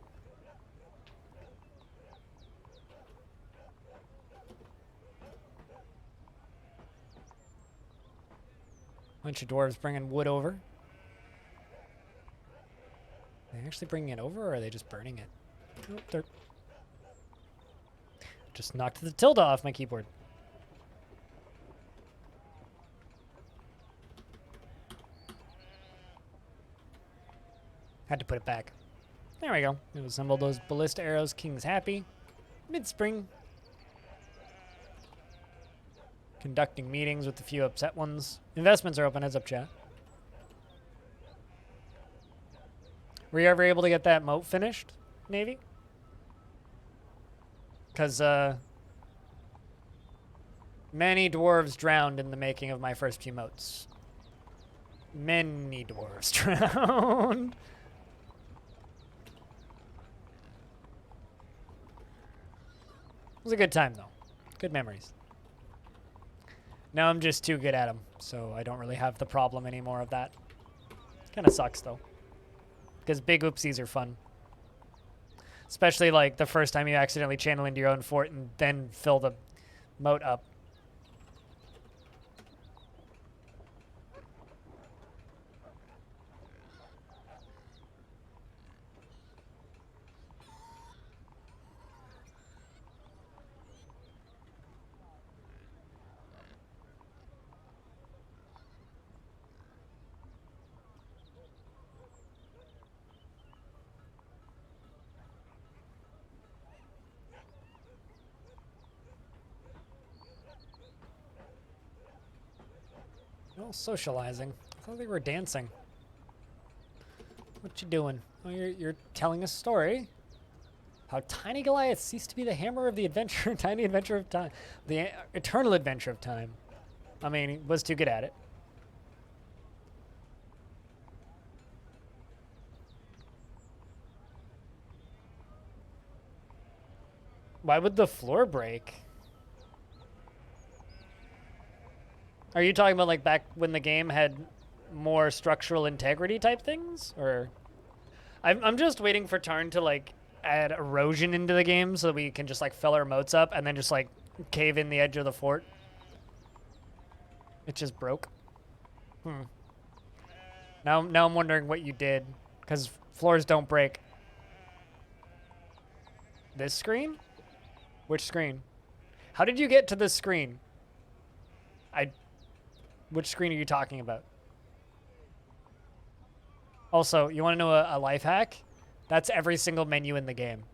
Bunch of dwarves bringing wood over. Are they actually bringing it over, or are they just burning it? Oh, they're... Just knocked the tilde off my keyboard. Had to put it back. There we go. We've assembled those ballista arrows. King's happy. Mid-spring. Conducting meetings with a few upset ones. Investments are open. Heads up, chat. Were you ever able to get that moat finished, Navy? Because, many dwarves drowned in the making of my first few moats. Many dwarves drowned. It was a good time, though. Good memories. Now I'm just too good at them, so I don't really have the problem anymore of that. Kind of sucks, though. Because big oopsies are fun. Especially, like, the first time you accidentally channel into your own fort and then fill the moat up. Oh, socializing. I thought they were dancing. What you doing? Oh, you're telling a story. How Tiny Goliath ceased to be the hammer of the adventure, tiny adventure of time, the eternal adventure of time. I mean, he was too good at it. Why would the floor break? Are you talking about like back when the game had more structural integrity type things, or? I'm just waiting for Tarn to like add erosion into the game so that we can just like fill our moats up and then just like cave in the edge of the fort. It just broke. Now I'm wondering what you did, because floors don't break. This screen? Which screen? How did you get to this screen? Which screen are you talking about? Also, you want to know a life hack? That's every single menu in the game.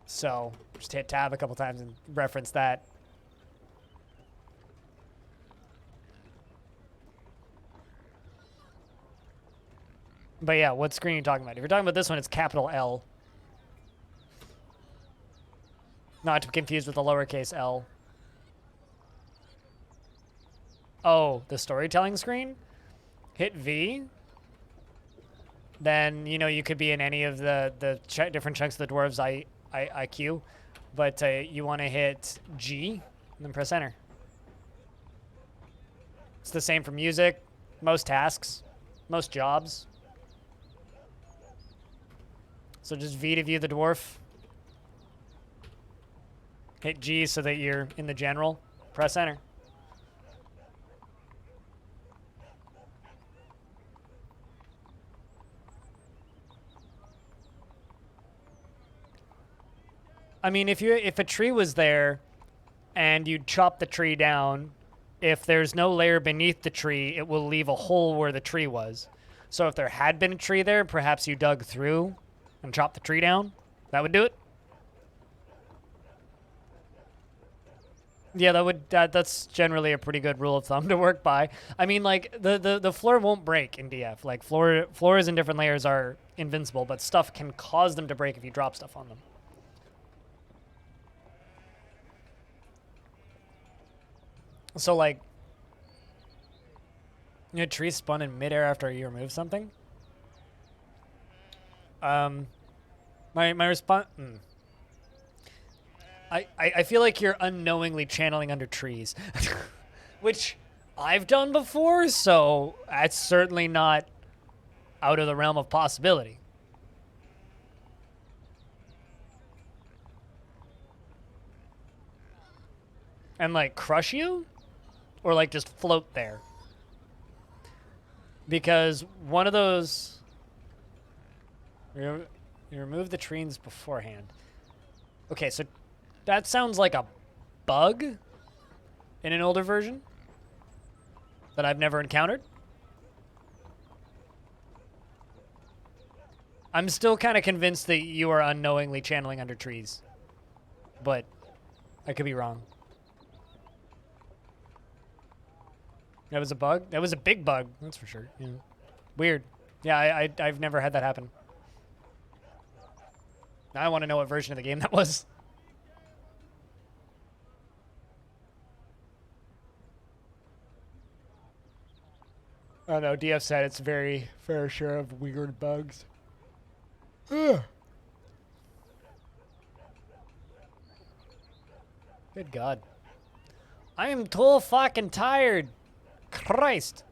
So, just hit tab a couple times and reference that. But yeah, what screen are you talking about? If you're talking about this one, it's capital L. Not to be confused with the lowercase l. Oh, the storytelling screen? Hit V. Then, you know, you could be in any of the different chunks of the dwarves IQ. But you want to hit G and then press enter. It's the same for music, most tasks, most jobs. So just V to view the dwarf. Hit G so that you're in the general. Press enter. I mean, if a tree was there and you chop the tree down, if there's no layer beneath the tree, it will leave a hole where the tree was. So if there had been a tree there, perhaps you dug through and chopped the tree down. That would do it. Yeah, that's generally a pretty good rule of thumb to work by. I mean, like, the floor won't break in DF. Like, floors in different layers are invincible, but stuff can cause them to break if you drop stuff on them. So, like, you know, trees spawn in midair after you remove something. My response. I feel like you're unknowingly channeling under trees, which I've done before, so that's certainly not out of the realm of possibility. And like crush you? Or like just float there? Because one of those... You remove the trees beforehand. Okay, so that sounds like a bug in an older version that I've never encountered. I'm still kind of convinced that you are unknowingly channeling under trees. But I could be wrong. That was a bug? That was a big bug, that's for sure. Yeah. Weird. Yeah, I've never had that happen. Now I want to know what version of the game that was. Oh no, DF said it's very fair share of weird bugs. Ugh. Good God. I am too fucking tired. Christ.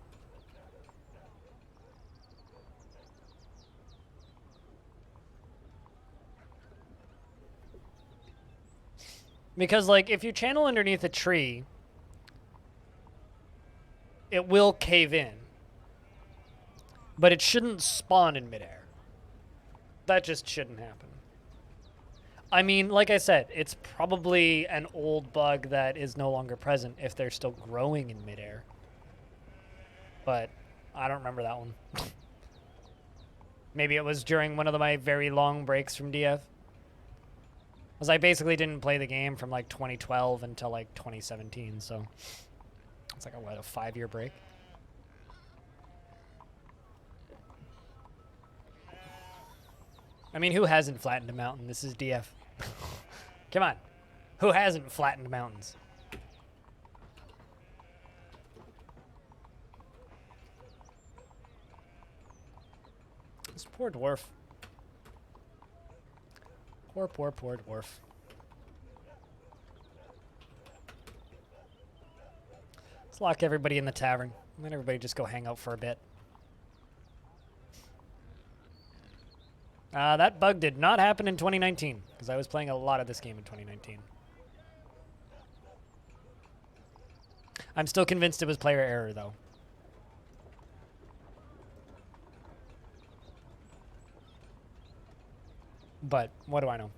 Because, like, if you channel underneath a tree, it will cave in. But it shouldn't spawn in midair. That just shouldn't happen. I mean, like I said, it's probably an old bug that is no longer present if they're still growing in midair. But I don't remember that one. Maybe it was during one of my very long breaks from DF. Because I basically didn't play the game from like 2012 until like 2017, so it's like a 5-year break. I mean, who hasn't flattened a mountain? This is DF. Come on. Who hasn't flattened mountains? This poor dwarf. Poor dwarf. Let's lock everybody in the tavern. And let everybody just go hang out for a bit. That bug did not happen in 2019, because I was playing a lot of this game in 2019. I'm still convinced it was player error, though. But what do I know?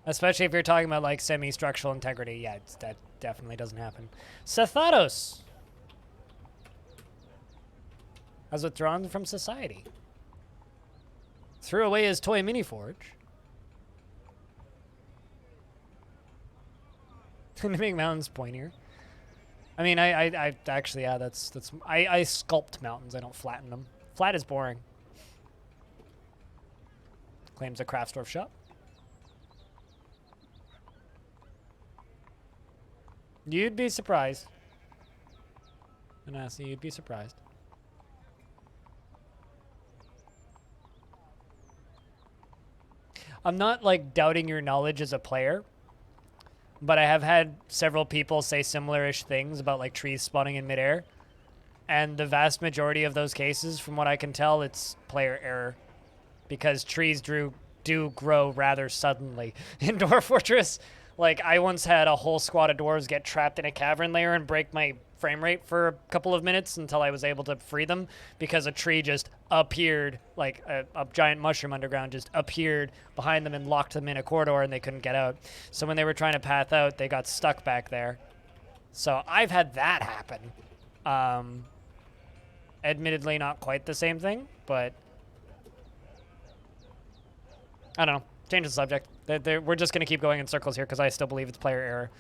Especially if you're talking about like semi-structural integrity, yeah, that definitely doesn't happen. Sethatos has withdrawn from society. Threw away his toy mini forge. To make mountains pointier. I mean, I actually, yeah, I sculpt mountains. I don't flatten them. Flat is boring. Claims a Craftsdorf shop. You'd be surprised. Honestly, you'd be surprised. I'm not, like, doubting your knowledge as a player, but I have had several people say similar-ish things about, like, trees spawning in midair. And the vast majority of those cases, from what I can tell, it's player error. Because trees do grow rather suddenly. In Dwarf Fortress, like, I once had a whole squad of dwarves get trapped in a cavern layer and break my frame rate for a couple of minutes until I was able to free them because a tree just appeared, like a giant mushroom underground just appeared behind them and locked them in a corridor and they couldn't get out. So when they were trying to path out, they got stuck back there. So I've had that happen. Admittedly, not quite the same thing, but I don't know. Change the subject. We're just going to keep going in circles here because I still believe it's player error.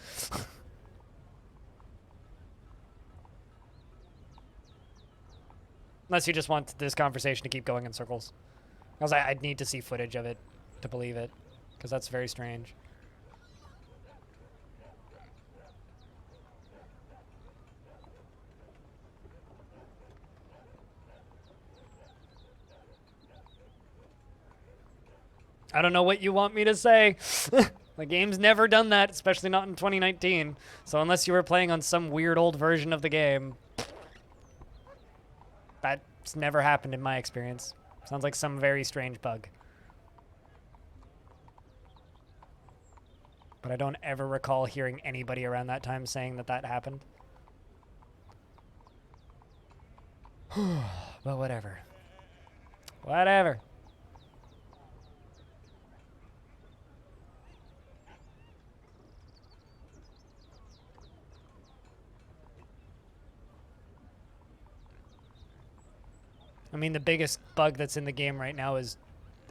Unless you just want this conversation to keep going in circles. Because I'd need to see footage of it to believe it. Because that's very strange. I don't know what you want me to say. The game's never done that, especially not in 2019. So unless you were playing on some weird old version of the game, that's never happened in my experience. Sounds like some very strange bug. But I don't ever recall hearing anybody around that time saying that that happened. But whatever. Whatever. I mean, the biggest bug that's in the game right now is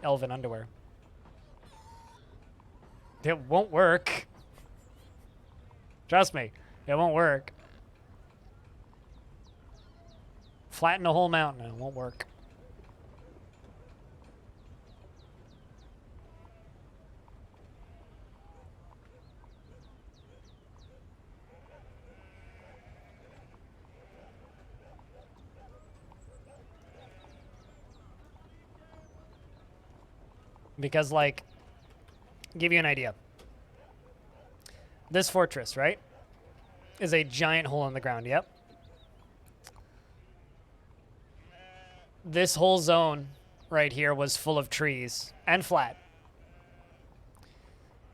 elven underwear. It won't work. Trust me, it won't work. Flatten a whole mountain, it won't work. Because, like, give you an idea. This fortress, right, is a giant hole in the ground, yep. This whole zone right here was full of trees and flat.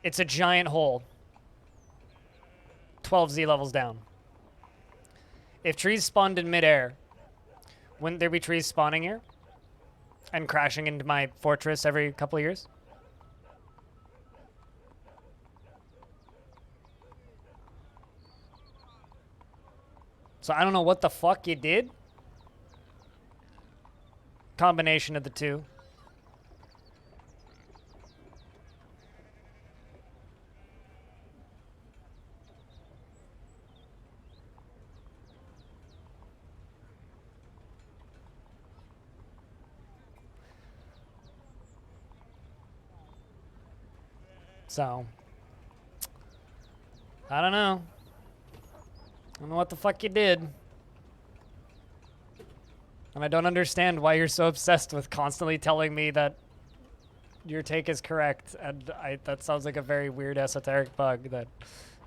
It's a giant hole. 12 Z levels down. If trees spawned in midair, wouldn't there be trees spawning here? And crashing into my fortress every couple of years? So I don't know what the fuck you did. Combination of the two. So, I don't know. I don't know what the fuck you did. And I don't understand why you're so obsessed with constantly telling me that your take is correct. And that sounds like a very weird esoteric bug that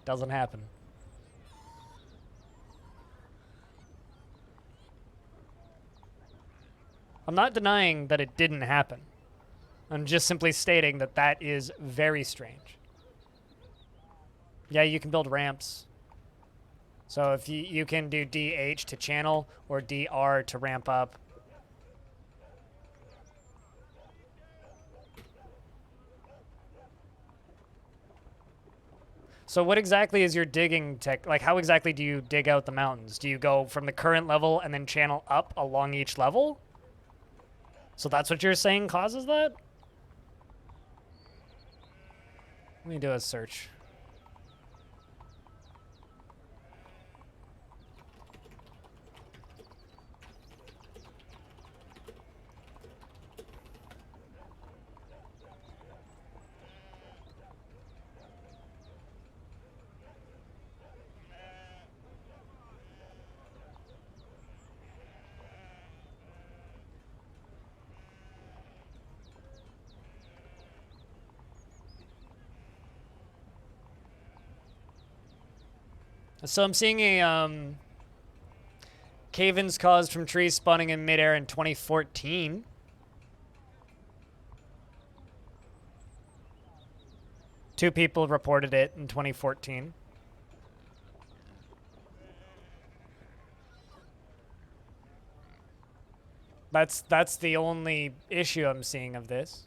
doesn't happen. I'm not denying that it didn't happen. I'm just simply stating that that is very strange. Yeah, you can build ramps. So if you can do DH to channel or DR to ramp up. So what exactly is your digging tech? Like, how exactly do you dig out the mountains? Do you go from the current level and then channel up along each level? So that's what you're saying causes that? Let me do a search. So I'm seeing a cave-ins caused from trees spawning in midair in 2014. Two people reported it in 2014. That's the only issue I'm seeing of this.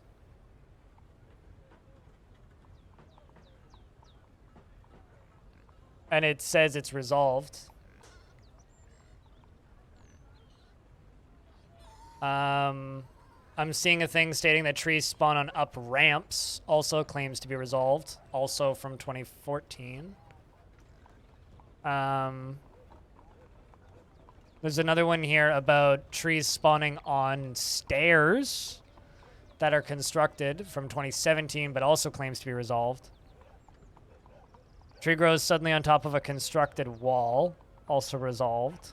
And it says it's resolved. I'm seeing a thing stating that trees spawn on up ramps. Also claims to be resolved. Also from 2014. There's another one here about trees spawning on stairs that are constructed from 2017, but also claims to be resolved. Tree grows suddenly on top of a constructed wall, also resolved.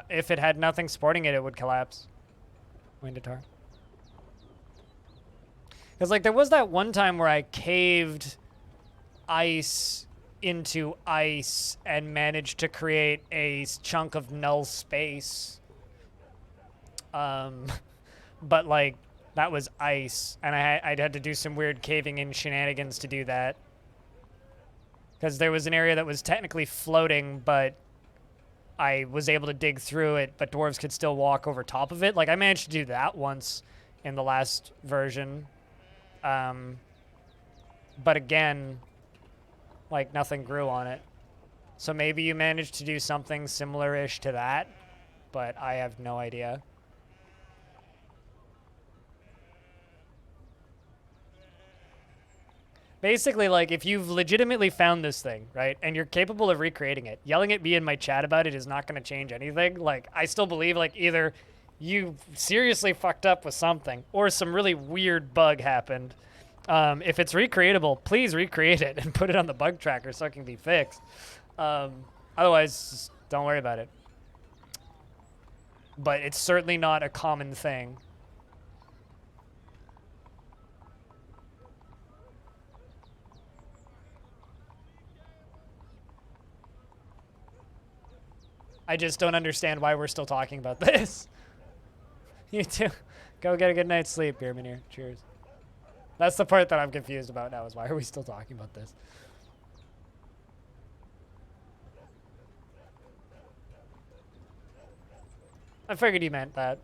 If it had nothing supporting it, it would collapse. Windatar. Because, like, there was that one time where I caved ice into ice and managed to create a chunk of null space. But, like, that was ice, and I'd had to do some weird caving in shenanigans to do that. Because there was an area that was technically floating, but I was able to dig through it, but dwarves could still walk over top of it. Like, I managed to do that once in the last version. But again, like nothing grew on it. So maybe you managed to do something similar-ish to that, but I have no idea. Basically, like, if you've legitimately found this thing, right, and you're capable of recreating it, yelling at me in my chat about it is not going to change anything. Like, I still believe, like, either you seriously fucked up with something or some really weird bug happened. If it's recreatable, please recreate it and put it on the bug tracker so it can be fixed. Otherwise, just don't worry about it. But it's certainly not a common thing. I just don't understand why we're still talking about this. You too. Go get a good night's sleep, Beerman. Cheers. That's the part that I'm confused about now, is why are we still talking about this? I figured you meant that,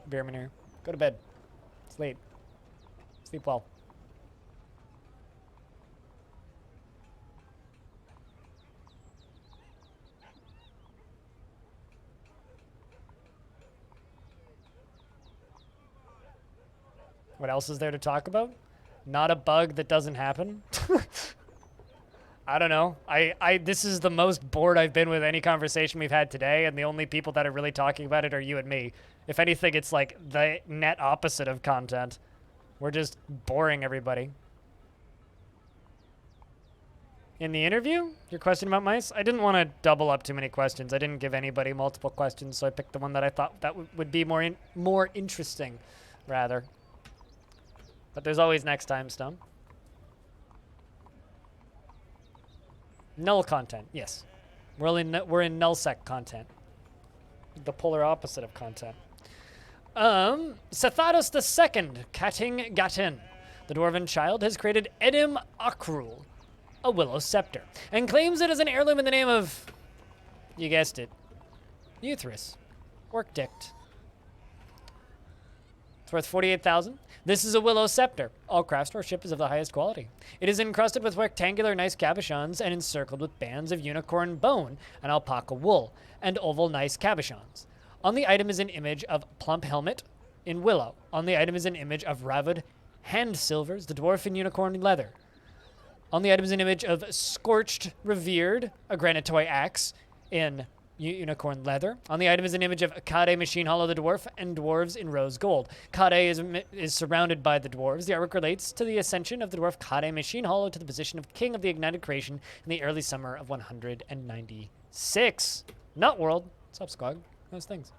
Beerman. Go to bed. Sleep. Sleep well. What else is there to talk about? Not a bug that doesn't happen. I don't know. This is the most bored I've been with any conversation we've had today, and the only people that are really talking about it are you and me. If anything, it's like the net opposite of content. We're just boring everybody. In the interview, your question about mice? I didn't want to double up too many questions. I didn't give anybody multiple questions, so I picked the one that I thought that would be more interesting, rather. But there's always next time, Stone. Null content, yes. We're in nullsec content. The polar opposite of content. Sethados II, Kating Gatin, the dwarven child, has created Edim Akrul, a willow scepter, and claims it as an heirloom in the name of, you guessed it, Euthris, Orkdict. It's worth 48,000. This is a willow scepter. All craftsmanship is of the highest quality. It is encrusted with rectangular nice cabochons and encircled with bands of unicorn bone and alpaca wool and oval nice cabochons. On the item is an image of plump helmet in willow. On the item is an image of ravid hand silvers, the dwarf in unicorn leather. On the item is an image of scorched revered, a granitoy axe in unicorn leather. On the item is an image of Kade Machine Hollow the Dwarf and dwarves in rose gold. Kade is surrounded by the dwarves. The artwork relates to the ascension of the dwarf Kade Machine Hollow to the position of king of the ignited creation in the early summer of 196. Nut World. What's up, Squog? Those things.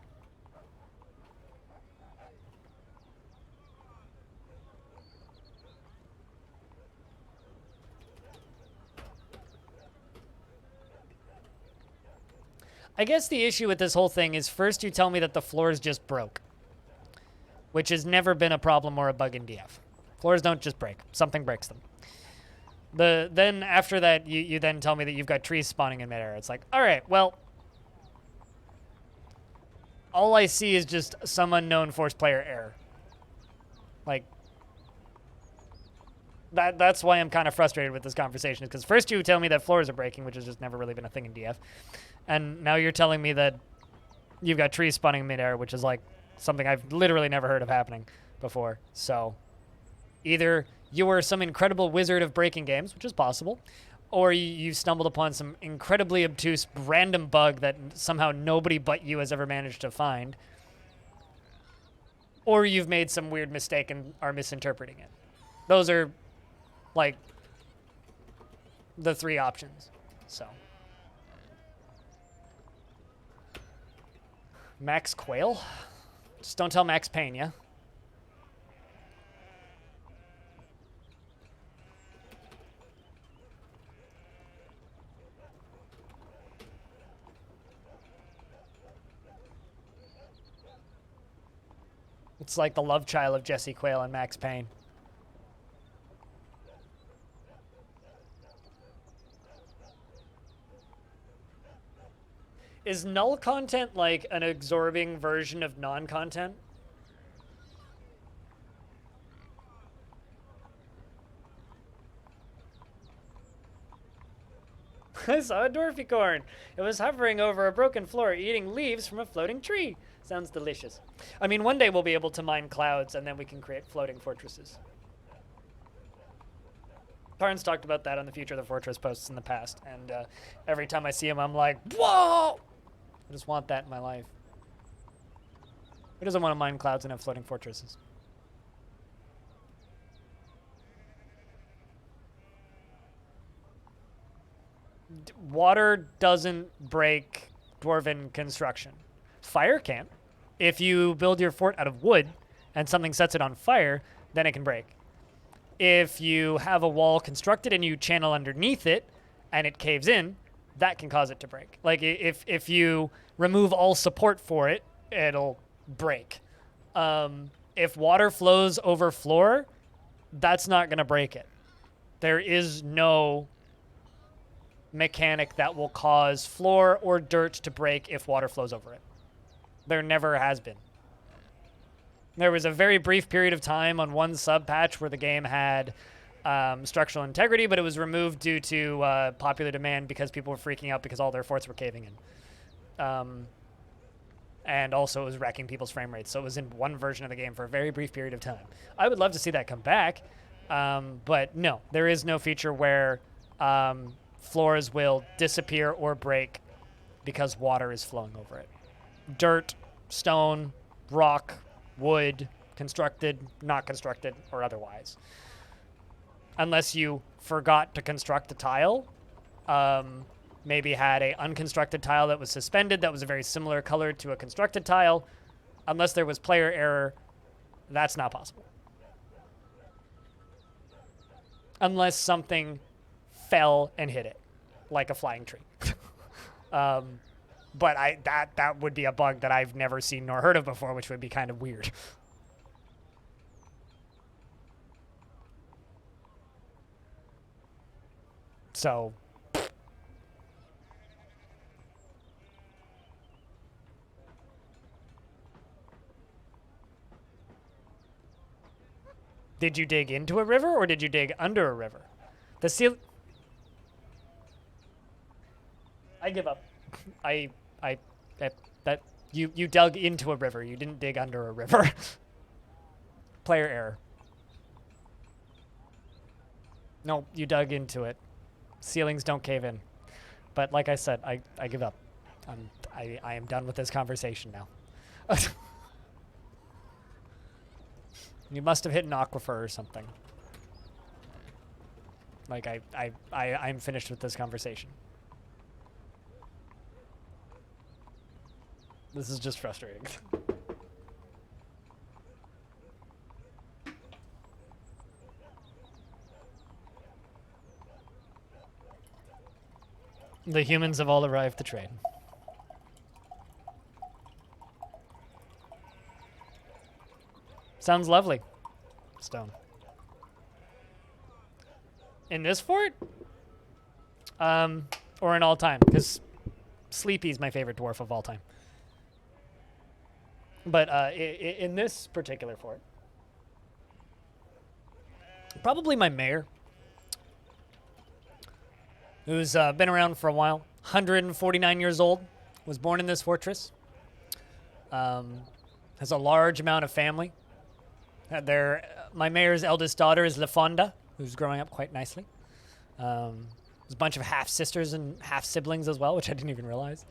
I guess the issue with this whole thing is first you tell me that the floors just broke, which has never been a problem or a bug in DF. Floors don't just break. Something breaks them. Then after that, you then tell me that you've got trees spawning in midair. It's like, all right, well, all I see is just some unknown force player error. Like, that's why I'm kind of frustrated with this conversation, is because first you tell me that floors are breaking, which has just never really been a thing in DF. And now you're telling me that you've got trees spawning in midair, which is like something I've literally never heard of happening before. So either you were some incredible wizard of breaking games, which is possible, or you stumbled upon some incredibly obtuse random bug that somehow nobody but you has ever managed to find, or you've made some weird mistake and are misinterpreting it. Those are like the three options. So Max Quail? Just don't tell Max Payne, yeah? It's like the love child of Jesse Quayle and Max Payne. Is null content like an absorbing version of non-content? I saw a dwarficorn. It was hovering over a broken floor, eating leaves from a floating tree. Sounds delicious. I mean, one day we'll be able to mine clouds, and then we can create floating fortresses. Parnes talked about that on the Future of the Fortress posts in the past, and every time I see him, I'm like, whoa! I just want that in my life. Who doesn't want to mine clouds and have floating fortresses? Water doesn't break dwarven construction. Fire can. If you build your fort out of wood and something sets it on fire, then it can break. If you have a wall constructed and you channel underneath it and it caves in, that can cause it to break. Like if you remove all support for it, it'll break. If water flows over floor, that's not going to break it. There is no mechanic that will cause floor or dirt to break if water flows over it. There never has been. There was a very brief period of time on one sub patch where the game had structural integrity, but it was removed due to popular demand because people were freaking out because all their forts were caving in. And also it was wrecking people's frame rates. So it was in one version of the game for a very brief period of time. I would love to see that come back, but no, there is no feature where floors will disappear or break because water is flowing over it. Dirt, stone, rock, wood, constructed, not constructed, or otherwise. Unless you forgot to construct a tile, maybe had a unconstructed tile that was suspended that was a very similar color to a constructed tile. Unless there was player error, that's not possible. Unless something fell and hit it, like a flying tree. But that would be a bug that I've never seen nor heard of before, which would be kind of weird. So, did you dig into a river or did you dig under a river? The seal. I give up. That you dug into a river. You didn't dig under a river. Player error. No, you dug into it. Ceilings don't cave in. But like I said, I give up. I am done with this conversation now. You must have hit an aquifer or something. Like I'm finished with this conversation. This is just frustrating. The humans have all arrived to trade. Sounds lovely. Stone. In this fort? Or in all time? Because Sleepy's my favorite dwarf of all time. But in this particular fort, probably my mayor, who's been around for a while, 149 years old, was born in this fortress, has a large amount of family. My mayor's eldest daughter is LaFonda, who's growing up quite nicely. There's a bunch of half-sisters and half-siblings as well, which I didn't even realize.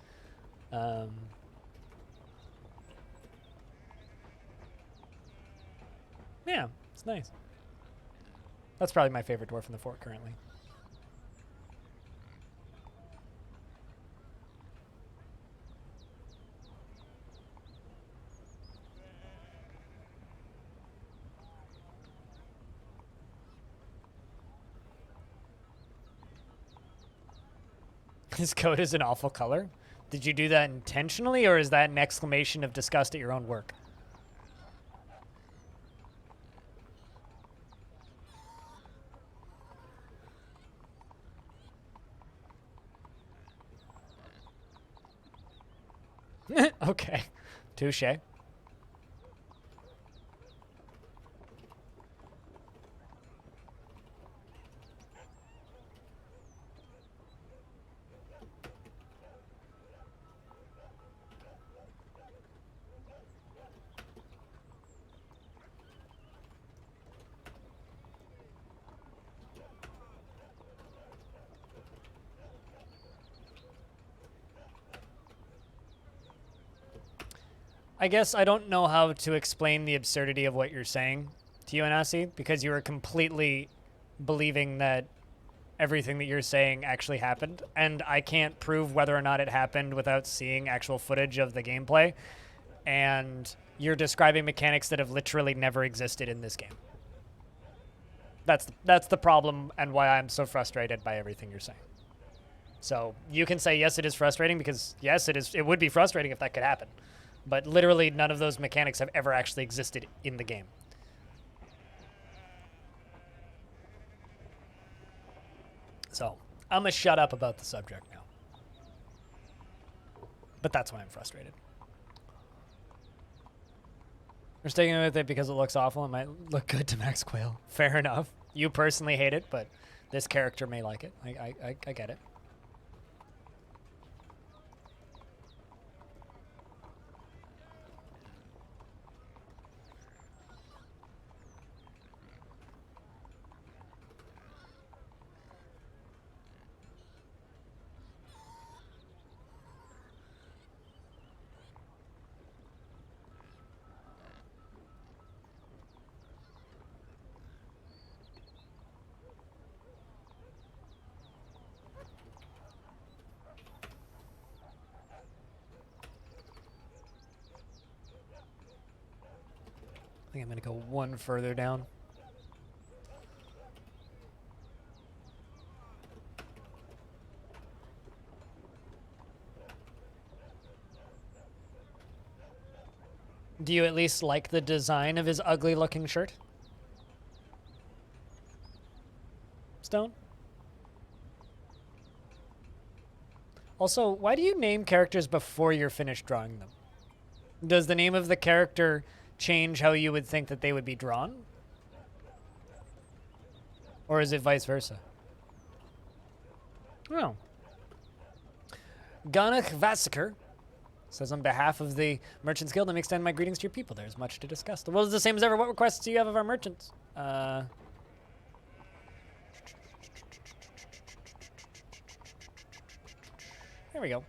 Yeah, it's nice. That's probably my favorite dwarf in the fort currently. His coat is an awful color. Did you do that intentionally, or is that an exclamation of disgust at your own work? Okay. Touche. I guess I don't know how to explain the absurdity of what you're saying to you, Anasi, because you were completely believing that everything that you're saying actually happened, and I can't prove whether or not it happened without seeing actual footage of the gameplay, and you're describing mechanics that have literally never existed in this game. That's the problem and why I'm so frustrated by everything you're saying. So you can say, yes, it is frustrating, because yes, it would be frustrating if that could happen. But literally none of those mechanics have ever actually existed in the game. So I'm going to shut up about the subject now. But that's why I'm frustrated. We're sticking with it because it looks awful and might look good to Max Quayle. Fair enough. You personally hate it, but this character may like it. I get it. I think I'm going to go one further down. Do you at least like the design of his ugly looking shirt? Stone? Also, why do you name characters before you're finished drawing them? Does the name of the character change how you would think that they would be drawn? Or is it vice versa? Oh. Ganach Vassiker says, on behalf of the Merchants Guild, let me extend my greetings to your people. There's much to discuss. The world is the same as ever. What requests do you have of our merchants? There we go.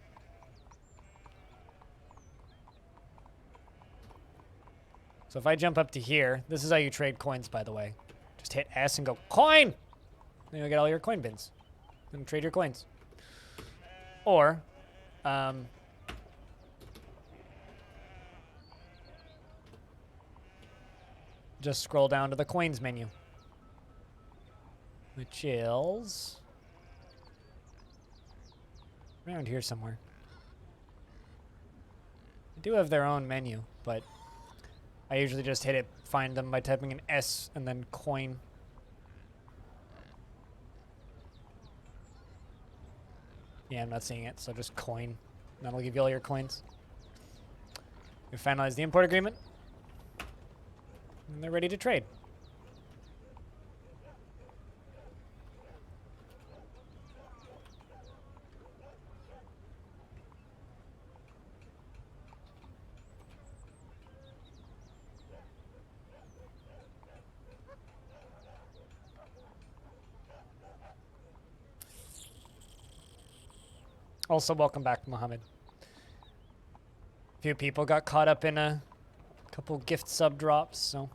So if I jump up to here, this is how you trade coins, by the way. Just hit S and go, coin! Then you'll get all your coin bins. Then trade your coins. Or, just scroll down to the coins menu, which is around here somewhere. They do have their own menu, but I usually just hit it, find them by typing in S and then coin. Yeah, I'm not seeing it, so just coin. That'll give you all your coins. We finalize the import agreement. And they're ready to trade. Also, welcome back, Mohammed. A few people got caught up in a couple gift sub drops, so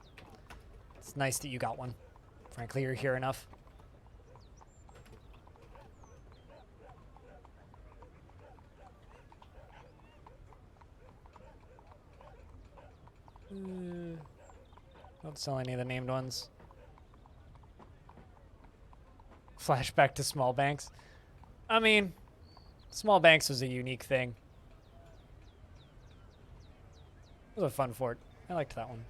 it's nice that you got one. Frankly, you're here enough. Don't sell any of the named ones. Flashback to small banks. I mean, small banks was a unique thing. It was a fun fort. I liked that one.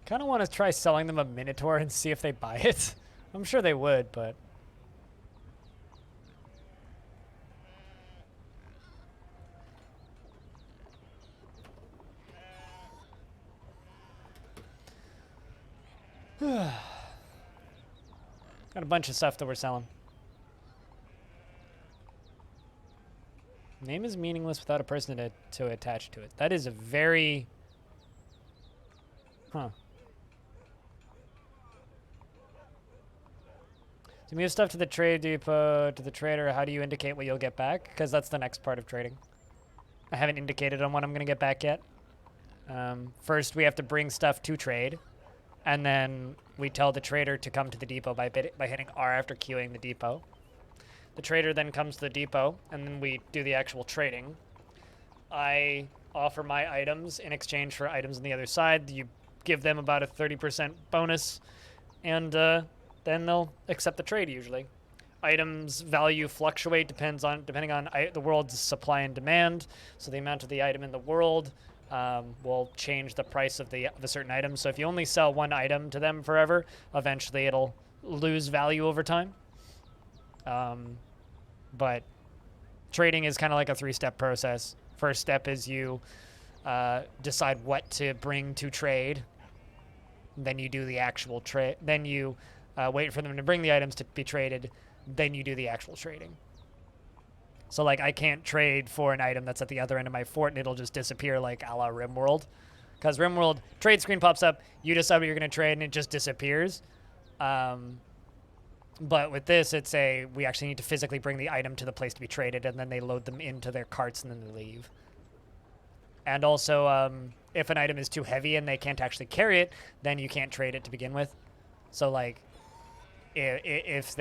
Kind of want to try selling them a Minotaur and see if they buy it. I'm sure they would, but... Got a bunch of stuff that we're selling. Name is meaningless without a person to attach to it. That is a very... Huh. To move stuff to the trade depot, to the trader, how do you indicate what you'll get back? Because that's the next part of trading. I haven't indicated on what I'm going to get back yet. First, we have to bring stuff to trade. And then we tell the trader to come to the depot by hitting R after queuing the depot. The trader then comes to the depot, and then we do the actual trading. I offer my items in exchange for items on the other side. You give them about a 30% bonus, and then they'll accept the trade usually. Items value fluctuate depending on the world's supply and demand. So the amount of the item in the world will change the price of a certain item. So if you only sell one item to them forever, eventually it'll lose value over time. But trading is kind of like a 3-step process. First step is you decide what to bring to trade. Then you do the actual trade. Then you wait for them to bring the items to be traded. Then you do the actual trading. So, like, I can't trade for an item that's at the other end of my fort, and it'll just disappear like a la RimWorld. Because RimWorld, trade screen pops up, you decide what you're going to trade, and it just disappears. But with this, we actually need to physically bring the item to the place to be traded, and then they load them into their carts, and then they leave. And also, if an item is too heavy and they can't actually carry it, then you can't trade it to begin with. So, like, if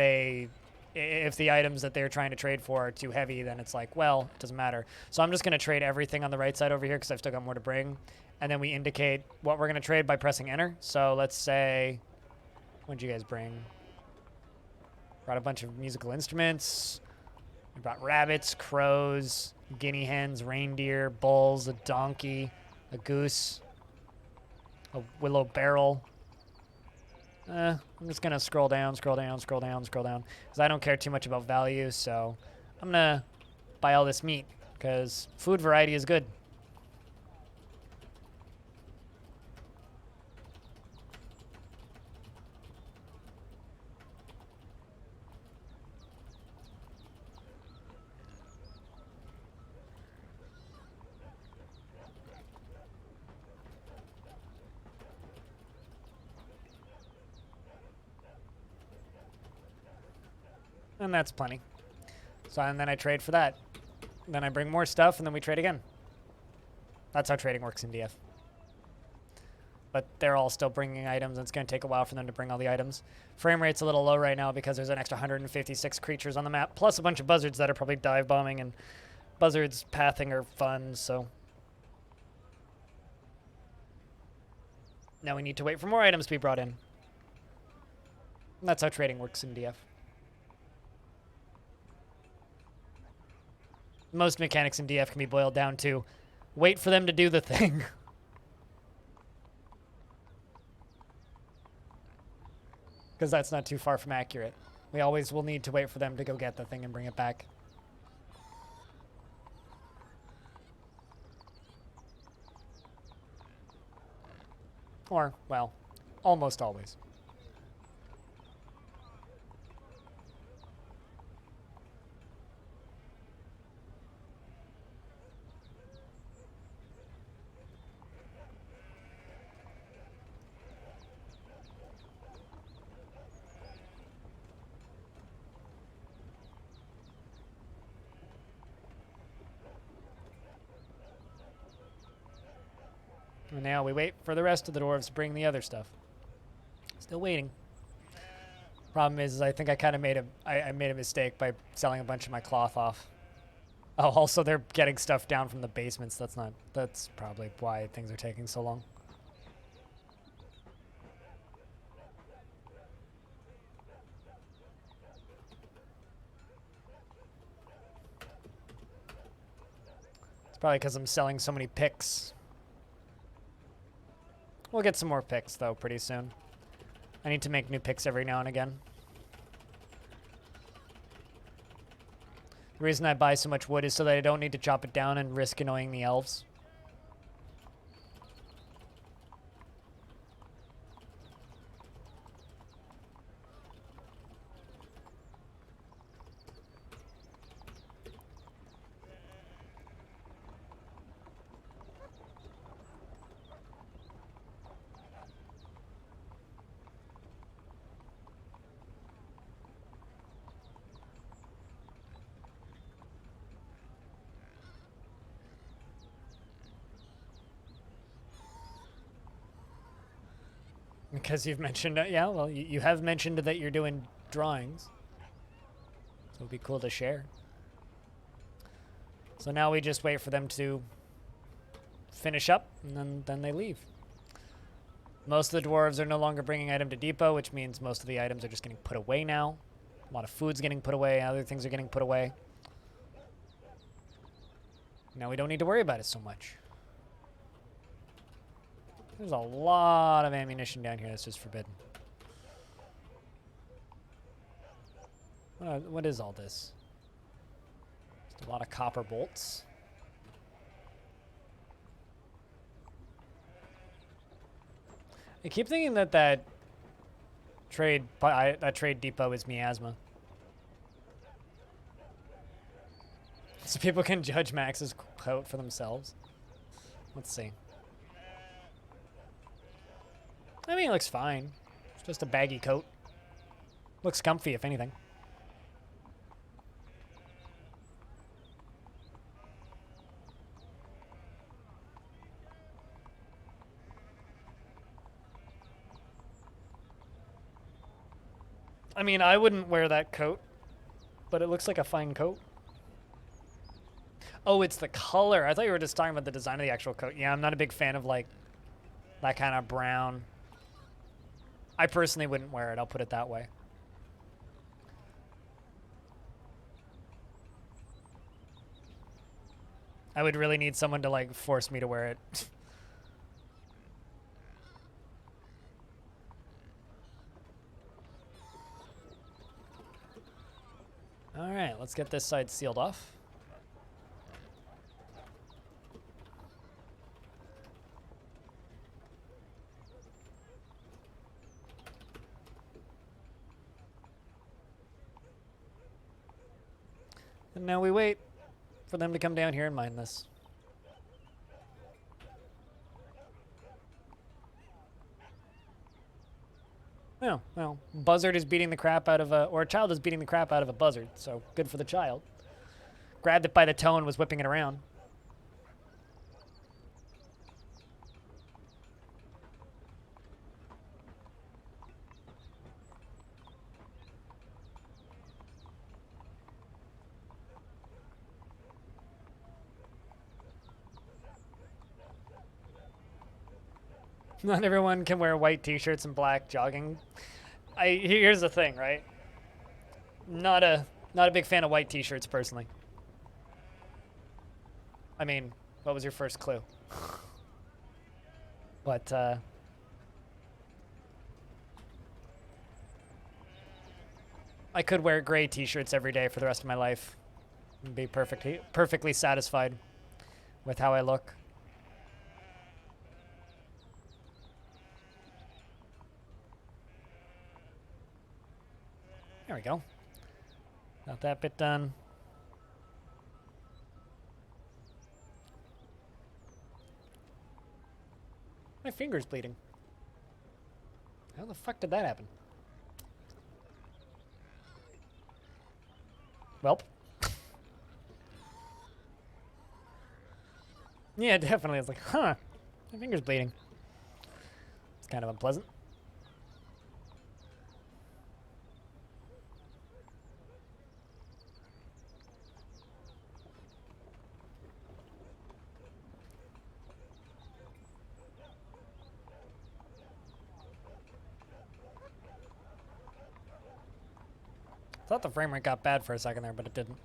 the items that they're trying to trade for are too heavy, then it's like, well, it doesn't matter. So I'm just going to trade everything on the right side over here because I've still got more to bring. And then we indicate what we're going to trade by pressing enter. So let's say, what did you guys bring? Brought a bunch of musical instruments. We brought rabbits, crows, guinea hens, reindeer, bulls, a donkey, a goose, a willow barrel. I'm just going to scroll down, because I don't care too much about value, so I'm going to buy all this meat, because food variety is good. And that's plenty. So, and then I trade for that. Then I bring more stuff, and then we trade again. That's how trading works in DF. But they're all still bringing items, and it's going to take a while for them to bring all the items. Frame rate's a little low right now because there's an extra 156 creatures on the map, plus a bunch of buzzards that are probably dive bombing, and buzzards pathing are fun, so. Now we need to wait for more items to be brought in. And that's how trading works in DF. Most mechanics in DF can be boiled down to wait for them to do the thing. Because that's not too far from accurate. We always will need to wait for them to go get the thing and bring it back. Or, well, almost always. And now we wait for the rest of the dwarves to bring the other stuff. Still waiting. Problem is I think I kind of made a mistake by selling a bunch of my cloth off. Oh, also they're getting stuff down from the basements. That's probably why things are taking so long. It's probably because I'm selling so many picks. We'll get some more picks, though, pretty soon. I need to make new picks every now and again. The reason I buy so much wood is so that I don't need to chop it down and risk annoying the elves. Because you've mentioned it. Yeah, well, you have mentioned that you're doing drawings. So it'd be cool to share. So now we just wait for them to finish up, and then they leave. Most of the dwarves are no longer bringing item to depot, which means most of the items are just getting put away now. A lot of food's getting put away, other things are getting put away. Now we don't need to worry about it so much. There's a lot of ammunition down here that's just forbidden. What is all this? Just a lot of copper bolts. I keep thinking that trade depot is miasma. So people can judge Max's coat for themselves. Let's see. I mean, it looks fine. It's just a baggy coat. Looks comfy, if anything. I mean, I wouldn't wear that coat, but it looks like a fine coat. Oh, it's the color. I thought you were just talking about the design of the actual coat. Yeah, I'm not a big fan of, like, that kind of brown. I personally wouldn't wear it, I'll put it that way. I would really need someone to, like, force me to wear it. All right, let's get this side sealed off. And now we wait for them to come down here and mine this. Oh, well, buzzard is beating the crap out of or a child is beating the crap out of a buzzard, so good for the child. Grabbed it by the toe and was whipping it around. Not everyone can wear white t-shirts and black jogging. Here's the thing, right? Not a big fan of white t-shirts personally. I mean, what was your first clue? But I could wear gray t-shirts every day for the rest of my life and be perfectly satisfied with how I look. There we go. Got that bit done. My finger's bleeding. How the fuck did that happen? Welp. Yeah, definitely. It's like, huh, my finger's bleeding. It's kind of unpleasant. I thought the frame rate got bad for a second there, but it didn't.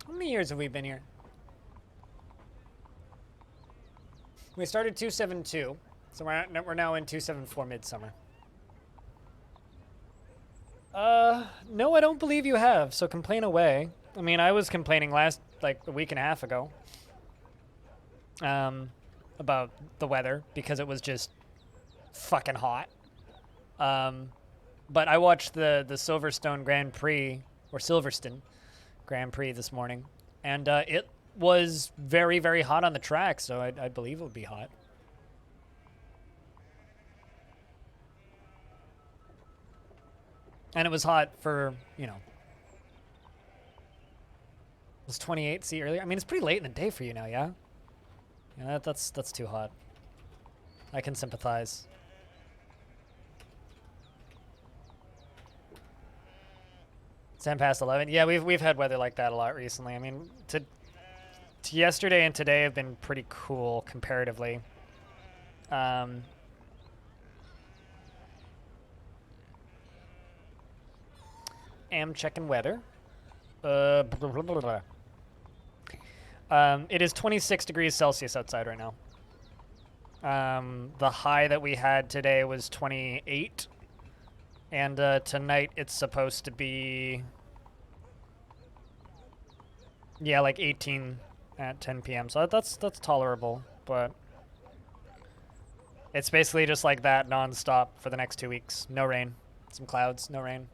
How many years have we been here? We started 272, so we're now in 274 Midsummer. No, I don't believe you have, so complain away. I mean, I was complaining like, a week and a half ago. About the weather because it was just fucking hot. But I watched the Silverstone Grand Prix, or Silverstone Grand Prix this morning, and it was very, very hot on the track, so I believe it would be hot. And it was hot for, you know, Was 28 C earlier? I mean, it's pretty late in the day for you now, yeah? Yeah, that's too hot. I can sympathize. It's 10 past 11. Yeah, we've had weather like that a lot recently. I mean, to yesterday and today have been pretty cool comparatively. Am checking weather. It is 26 degrees Celsius outside right now. The high that we had today was 28. And tonight it's supposed to be, yeah, like 18 at 10 p.m. So that's tolerable, but it's basically just like that nonstop for the next 2 weeks. No rain, some clouds, no rain.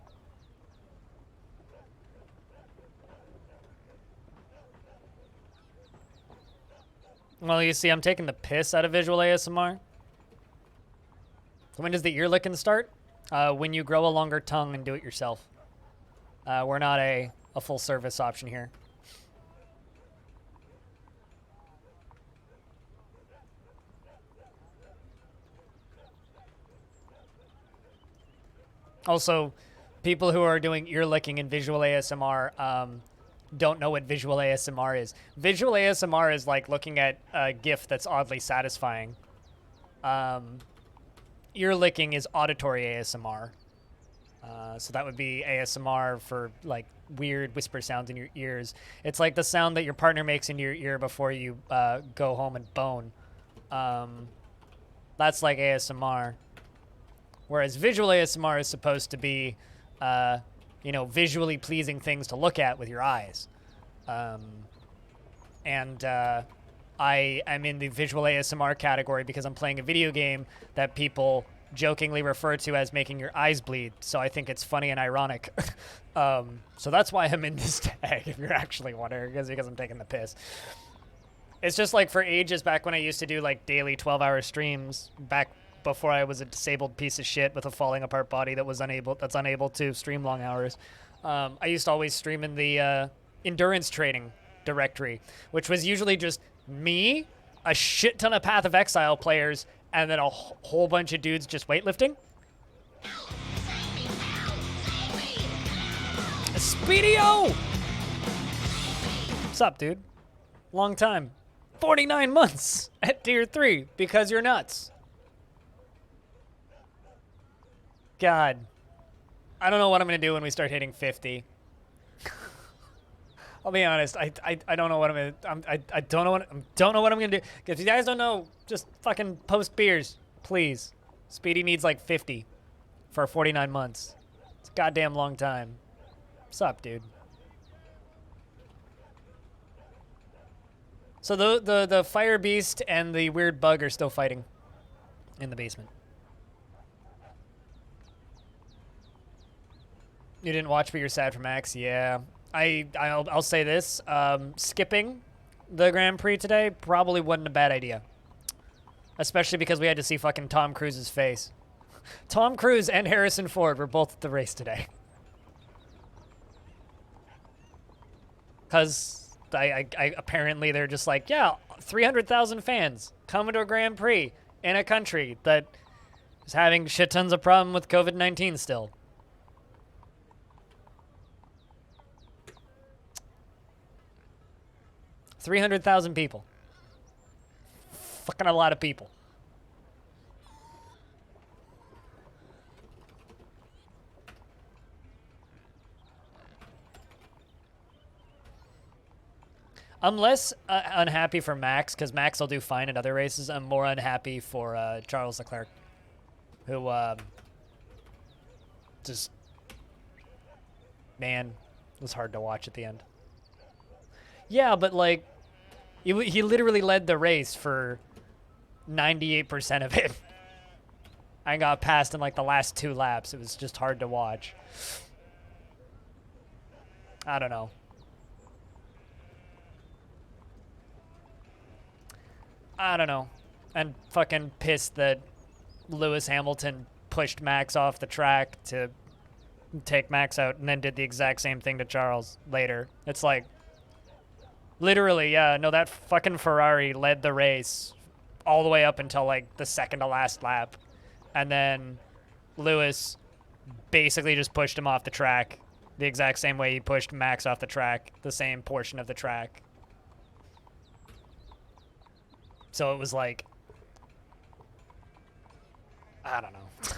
Well, you see, I'm taking the piss out of visual ASMR. When does the ear licking start? When you grow a longer tongue and do it yourself. We're not a full service option here. Also, people who are doing ear licking in visual ASMR don't know what visual ASMR is. Visual ASMR is like looking at a GIF that's oddly satisfying. Ear licking is auditory ASMR. So that would be ASMR for like weird whisper sounds in your ears. It's like the sound that your partner makes into your ear before you go home and bone. That's like ASMR. Whereas visual ASMR is supposed to be, you know, visually pleasing things to look at with your eyes. I am in the visual ASMR category because I'm playing a video game that people jokingly refer to as making your eyes bleed. So I think it's funny and ironic. So that's why I'm in this tag, if you're actually wondering, because I'm taking the piss. It's just like for ages back when I used to do like daily 12-hour streams, back before I was a disabled piece of shit with a falling apart body that's unable to stream long hours. I used to always stream in the endurance training directory, which was usually just me, a shit ton of Path of Exile players, and then a whole bunch of dudes just weightlifting. Speedio! What's up, dude? Long time. 49 months at tier 3 because you're nuts. God. I don't know what I'm going to do when we start hitting 50. I'll be honest. I don't know what I'm gonna. I don't know what I'm gonna do. If you guys don't know, just fucking post beers, please. Speedy needs like 50 for 49 months. It's a goddamn long time. What's up, dude? So the fire beast and the weird bug are still fighting in the basement. You didn't watch, but you're sad for Max. Yeah. I'll say this, skipping the Grand Prix today probably wasn't a bad idea. Especially because we had to see fucking Tom Cruise's face. Tom Cruise and Harrison Ford were both at the race today. Because I apparently they're just like, yeah, 300,000 fans coming to a Grand Prix in a country that is having shit tons of problem with COVID-19 still. 300,000 people. Fucking a lot of people. I'm less unhappy for Max, because Max will do fine at other races. I'm more unhappy for Charles Leclerc, who just, man, it was hard to watch at the end. Yeah, but like, he literally led the race for 98% of it. I got passed in like the last 2 laps. It was just hard to watch. I don't know. And fucking pissed that Lewis Hamilton pushed Max off the track to take Max out and then did the exact same thing to Charles later. It's like, Literally, yeah. No, that fucking Ferrari led the race all the way up until like the second to last lap. And then Lewis basically just pushed him off the track the exact same way he pushed Max off the track, the same portion of the track. So it was like, I don't know.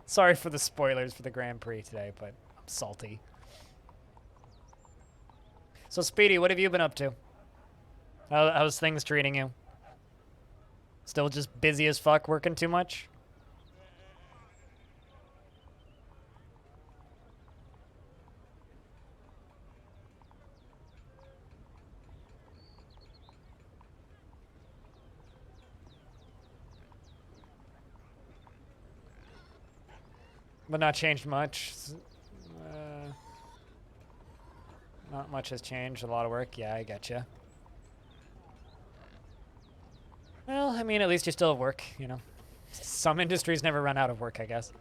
Sorry for the spoilers for the Grand Prix today, but I'm salty. So Speedy, what have you been up to? How's things treating you? Still just busy as fuck, working too much? But not changed much. Not much has changed. A lot of work. Yeah, I getcha. Well, I mean, at least you still have work, you know. Some industries never run out of work, I guess.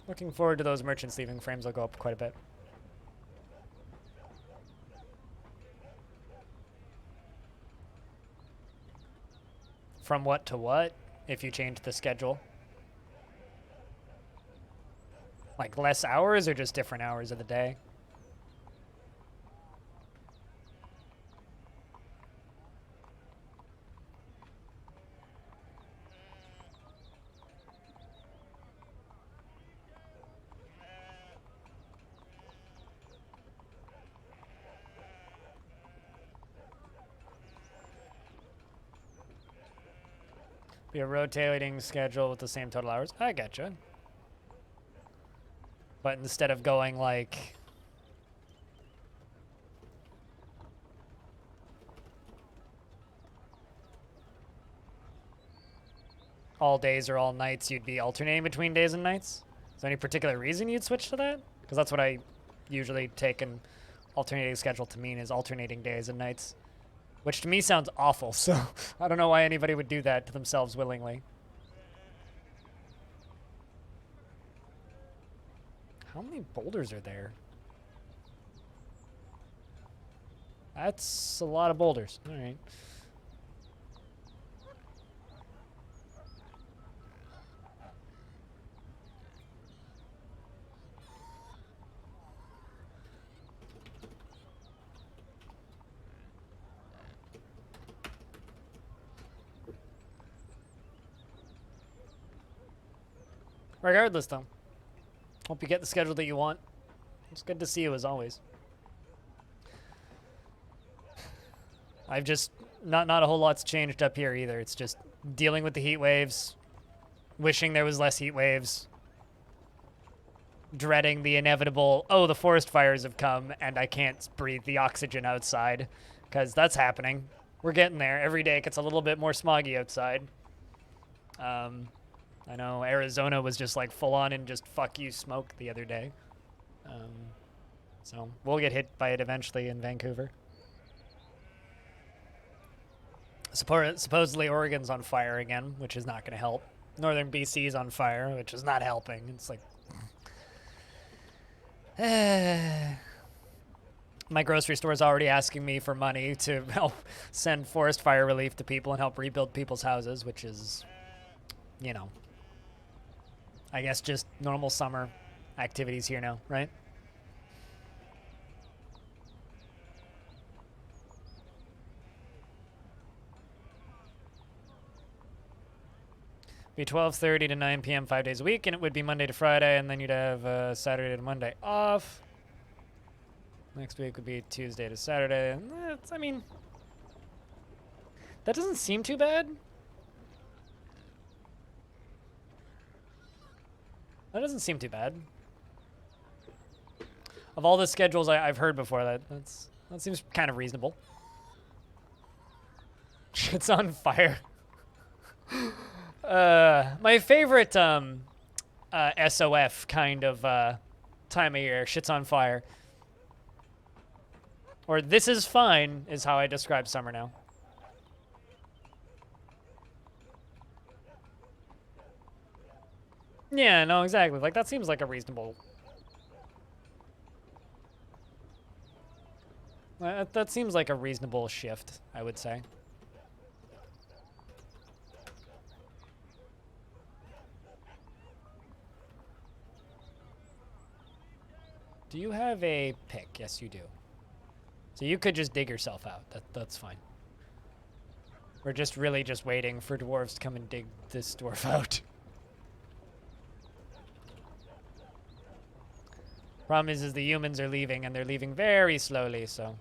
Looking forward to those merchants leaving. Frames will go up quite a bit. From what to what, if you change the schedule? Like less hours or just different hours of the day? Be a rotating schedule with the same total hours. I getcha. But instead of going like all days or all nights, you'd be alternating between days and nights? Is there any particular reason you'd switch to that? Because that's what I usually take an alternating schedule to mean, is alternating days and nights. Which to me sounds awful, so I don't know why anybody would do that to themselves willingly. How many boulders are there? That's a lot of boulders. All right. Regardless, though, hope you get the schedule that you want. It's good to see you as always. I've just not a whole lot's changed up here either. It's just dealing with the heat waves, wishing there was less heat waves, dreading the inevitable, oh, the forest fires have come and I can't breathe the oxygen outside, because that's happening. We're getting there. Every day it gets a little bit more smoggy outside. I know Arizona was just like full on and just fuck you smoke the other day. So we'll get hit by it eventually in Vancouver. Supposedly Oregon's on fire again, which is not going to help. Northern BC's on fire, which is not helping. It's like... My grocery store is already asking me for money to help send forest fire relief to people and help rebuild people's houses, which is, you know, I guess just normal summer activities here now, right? Be 12:30 to 9 p.m. 5 days a week, and it would be Monday to Friday, and then you'd have Saturday to Monday off. Next week would be Tuesday to Saturday. And that's, I mean, that doesn't seem too bad. That doesn't seem too bad. Of all the schedules I've heard before, that seems kind of reasonable. Shit's on fire. My favorite SOF kind of time of year, shit's on fire. Or this is fine is how I describe summer now. Yeah, no, exactly. Like, that seems like a reasonable... that seems like a reasonable shift, I would say. Do you have a pick? Yes, you do. So you could just dig yourself out. That's fine. We're just really just waiting for dwarves to come and dig this dwarf out. Problem is the humans are leaving, and they're leaving very slowly, so...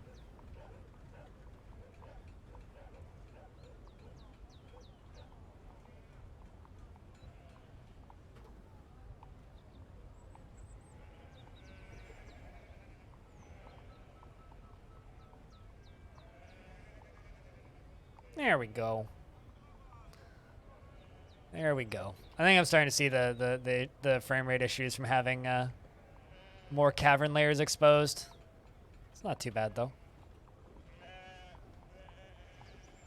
There we go. There we go. I think I'm starting to see the frame rate issues from having more cavern layers exposed. It's not too bad, though.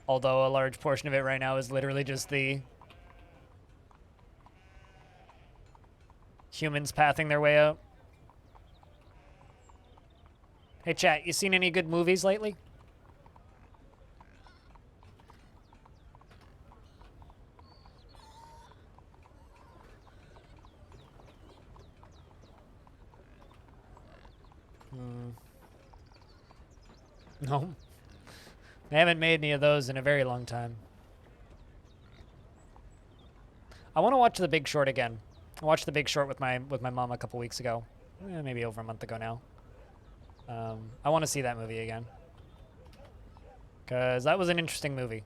Although a large portion of it right now is literally just the humans pathing their way out. Hey, chat, you seen any good movies lately? No. They haven't made any of those in a very long time. I want to watch The Big Short again. I watched The Big Short with my mom a couple weeks ago. Maybe over a month ago now. I want to see that movie again. Because that was an interesting movie.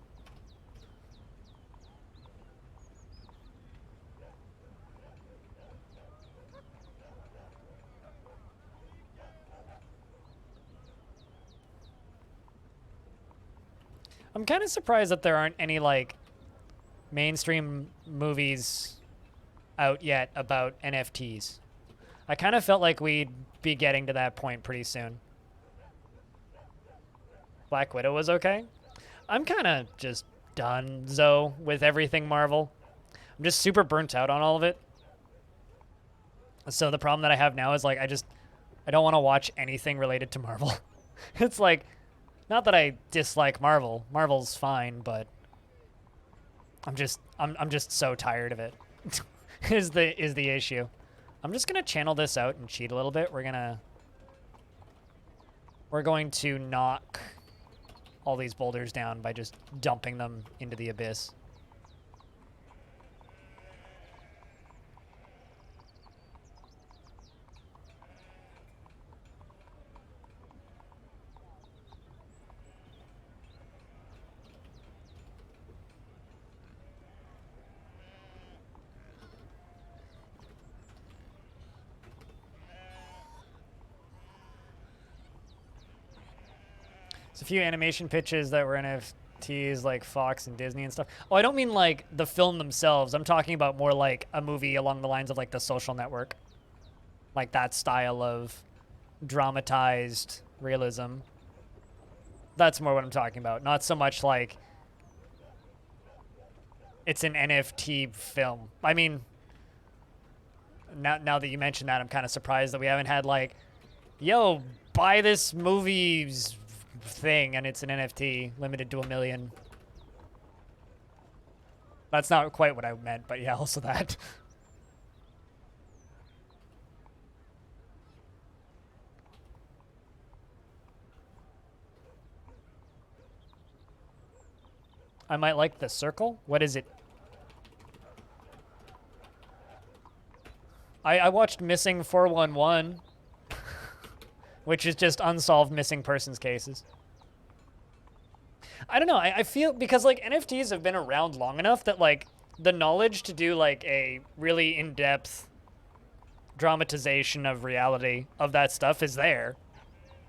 I'm kind of surprised that there aren't any, like, mainstream movies out yet about NFTs. I kind of felt like we'd be getting to that point pretty soon. Black Widow was okay. I'm kind of just done, Zoe, with everything Marvel. I'm just super burnt out on all of it. So the problem that I have now is, like, I don't want to watch anything related to Marvel. It's like, not that I dislike Marvel. Marvel's fine, but I'm just so tired of it. is the issue. I'm just gonna channel this out and cheat a little bit. We're going to knock all these boulders down by just dumping them into the abyss. There's a few animation pitches that were NFTs, like Fox and Disney and stuff. Oh, I don't mean like the film themselves. I'm talking about more like a movie along the lines of like The Social Network. Like that style of dramatized realism. That's more what I'm talking about. Not so much like it's an NFT film. I mean, now that you mention that, I'm kind of surprised that we haven't had like, yo, buy this movie's thing and it's an NFT limited to 1 million. That's not quite what I meant, but yeah, also that. I might like The Circle. What is it? I watched Missing 411, which is just unsolved missing persons cases. I don't know. I feel because like NFTs have been around long enough that like the knowledge to do like a really in-depth dramatization of reality of that stuff is there.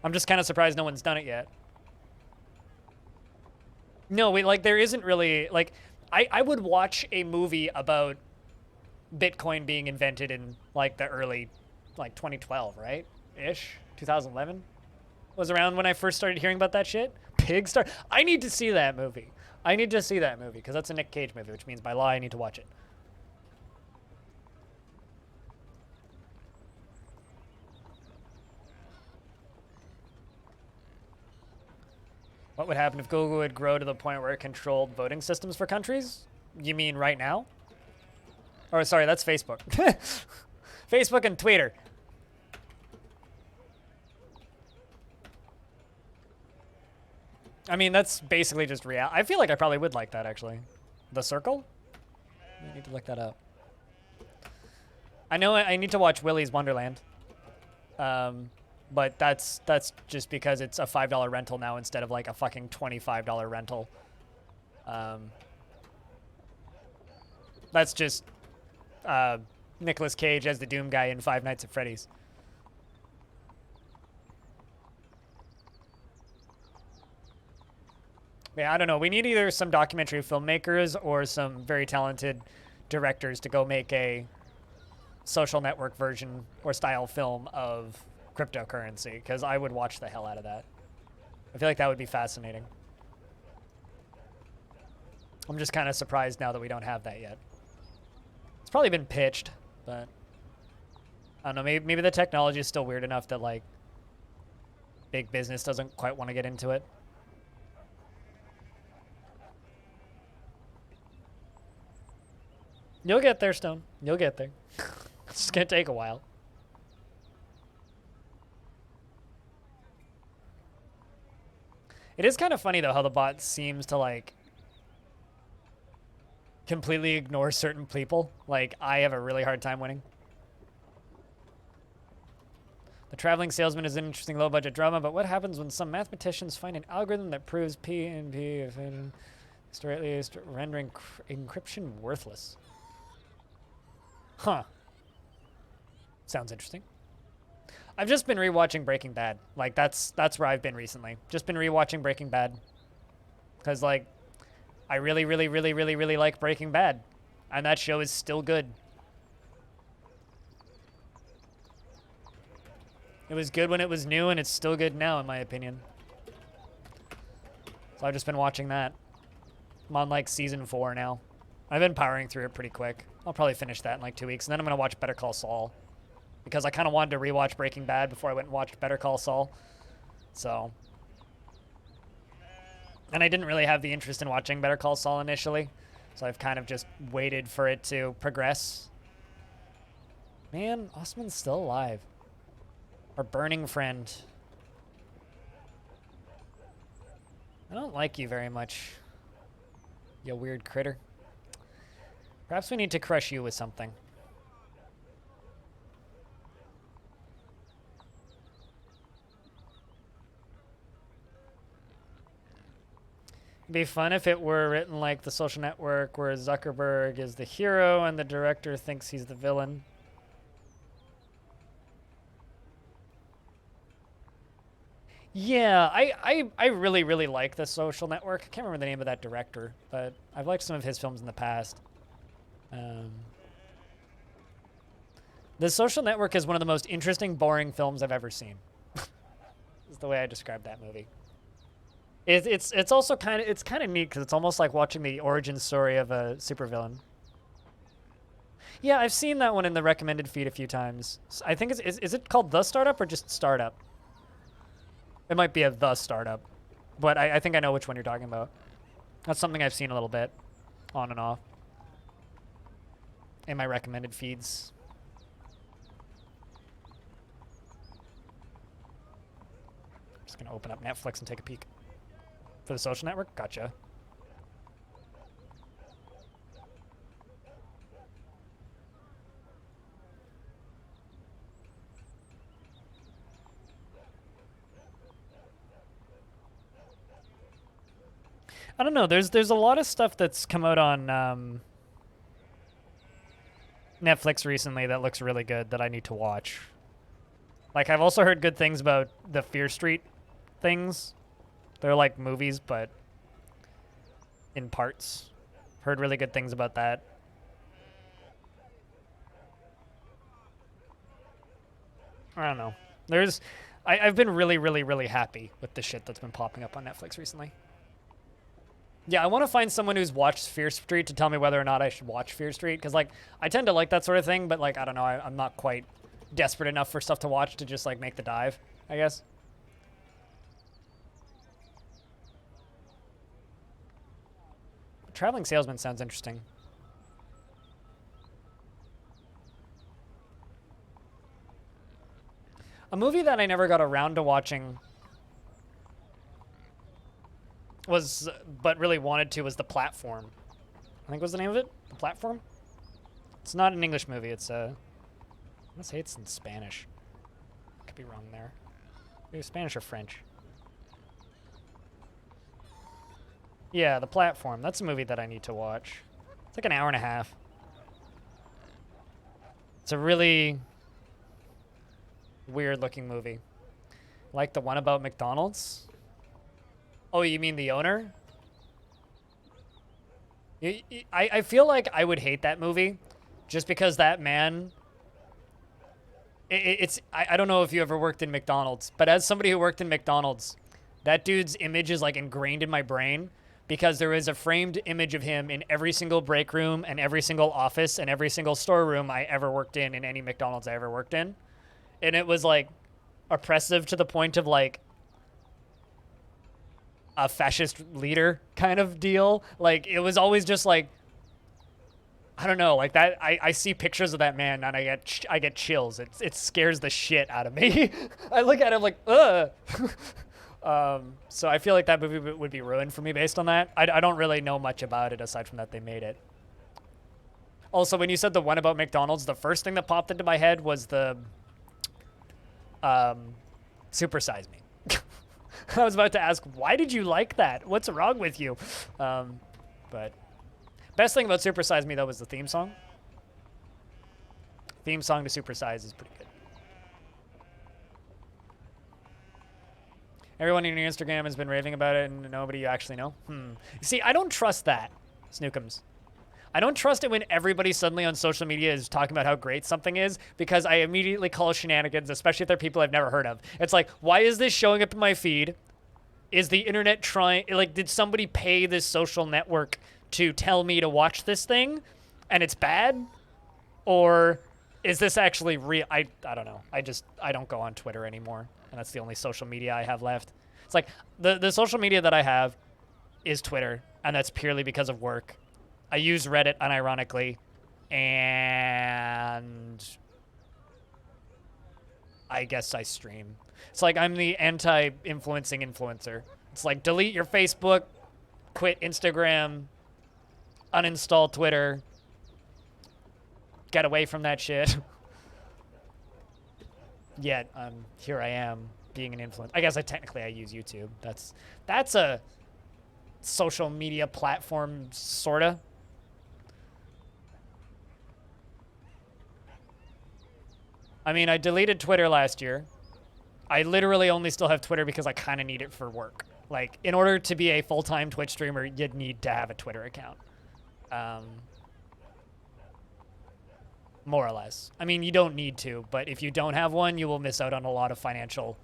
I'm just kind of surprised no one's done it yet. No, like there isn't really like I would watch a movie about Bitcoin being invented in like the early like 2012, right? Ish. 2011 was around when I first started hearing about that shit. Pigstar. I need to see that movie. I need to see that movie because that's a Nick Cage movie, which means by law I need to watch it. What would happen if Google would grow to the point where it controlled voting systems for countries? You mean right now? Or sorry, that's Facebook. Facebook and Twitter. I mean, that's basically just real. I feel like I probably would like that, actually. The Circle? I need to look that up. I know I need to watch Willy's Wonderland. But that's just because it's a $5 rental now instead of like a fucking $25 rental. That's just Nicolas Cage as the Doom guy in Five Nights at Freddy's. Yeah, I don't know. We need either some documentary filmmakers or some very talented directors to go make a social network version or style film of cryptocurrency, because I would watch the hell out of that. I feel like that would be fascinating. I'm just kind of surprised now that we don't have that yet. It's probably been pitched, but I don't know. Maybe the technology is still weird enough that like big business doesn't quite want to get into it. You'll get there, Stone. You'll get there. It's just gonna take a while. It is kind of funny, though, how the bot seems to, like, completely ignore certain people. Like, I have a really hard time winning. The Traveling Salesman is an interesting low-budget drama, but what happens when some mathematicians find an algorithm that proves P and P strictly rendering encryption worthless? Huh. Sounds interesting. I've just been rewatching Breaking Bad. Like, that's where I've been recently. Just been rewatching Breaking Bad. Because, like, I really, really, really, really, really like Breaking Bad. And that show is still good. It was good when it was new, and it's still good now, in my opinion. So I've just been watching that. I'm on, like, season 4 now. I've been powering through it pretty quick. I'll probably finish that in, like, 2 weeks. And then I'm going to watch Better Call Saul. Because I kind of wanted to rewatch Breaking Bad before I went and watched Better Call Saul. So. And I didn't really have the interest in watching Better Call Saul initially. So I've kind of just waited for it to progress. Man, Osman's still alive. Our burning friend. I don't like you very much, you weird critter. Perhaps we need to crush you with something. It'd be fun if it were written like The Social Network, where Zuckerberg is the hero and the director thinks he's the villain. Yeah, I really, really like The Social Network. I can't remember the name of that director, but I've liked some of his films in the past. The Social Network is one of the most interesting, boring films I've ever seen. Is the way I describe that movie. It's also kind of neat because it's almost like watching the origin story of a supervillain. Yeah, I've seen that one in the recommended feed a few times. I think is it called The Startup or just Startup? It might be a The Startup, but I think I know which one you're talking about. That's something I've seen a little bit, on and off, in my recommended feeds. I'm just gonna open up Netflix and take a peek. For The Social Network? Gotcha. I don't know. There's a lot of stuff that's come out on Netflix recently that looks really good that I need to watch. Like, I've also heard good things about the Fear Street things. They're like movies, but in parts. Heard really good things about that. I don't know. I've been really, really, really happy with the shit that's been popping up on Netflix recently. Yeah, I want to find someone who's watched Fear Street to tell me whether or not I should watch Fear Street. Because, like, I tend to like that sort of thing, but, like, I don't know. I'm not quite desperate enough for stuff to watch to just, like, make the dive, I guess. Traveling Salesman sounds interesting. A movie that I never got around to watching was, but really wanted to, was The Platform. I think was the name of it? The Platform? It's not an English movie. It's I'm gonna say it's in Spanish. Could be wrong there. Maybe Spanish or French. Yeah, The Platform. That's a movie that I need to watch. It's like an hour and a half. It's a really weird looking movie. Like the one about McDonald's? Oh, you mean the owner? I feel like I would hate that movie just because that man... I don't know if you ever worked in McDonald's, but as somebody who worked in McDonald's, that dude's image is like ingrained in my brain because there is a framed image of him in every single break room and every single office and every single storeroom I ever worked in any McDonald's I ever worked in. And it was like oppressive to the point of like a fascist leader kind of deal. Like it was always just like, I don't know, like that. I see pictures of that man and I get chills. It scares the shit out of me. I look at him like, ugh. So I feel like that movie would be ruined for me based on that. I don't really know much about it aside from that they made it. Also, when you said the one about McDonald's, the first thing that popped into my head was the Super Size Me. I was about to ask, why did you like that? What's wrong with you? But best thing about Super Size Me, though, was the theme song. Theme song to Super Size is pretty good. Everyone in your Instagram has been raving about it and nobody you actually know. See, I don't trust that, Snookums. I don't trust it when everybody suddenly on social media is talking about how great something is because I immediately call shenanigans, especially if they're people I've never heard of. It's like, why is this showing up in my feed? Is the internet trying, like, did somebody pay this social network to tell me to watch this thing and it's bad? Or is this actually real? I don't know. I don't go on Twitter anymore. And that's the only social media I have left. It's like the social media that I have is Twitter, and that's purely because of work. I use Reddit unironically, and I guess I stream. It's like I'm the anti-influencing influencer. It's like delete your Facebook, quit Instagram, uninstall Twitter, get away from that shit. Yet, here I am being an influencer. I guess technically I use YouTube. That's a social media platform, sorta. I mean, I deleted Twitter last year. I literally only still have Twitter because I kind of need it for work. Like, in order to be a full-time Twitch streamer, you'd need to have a Twitter account. More or less. I mean, you don't need to, but if you don't have one, you will miss out on a lot of financial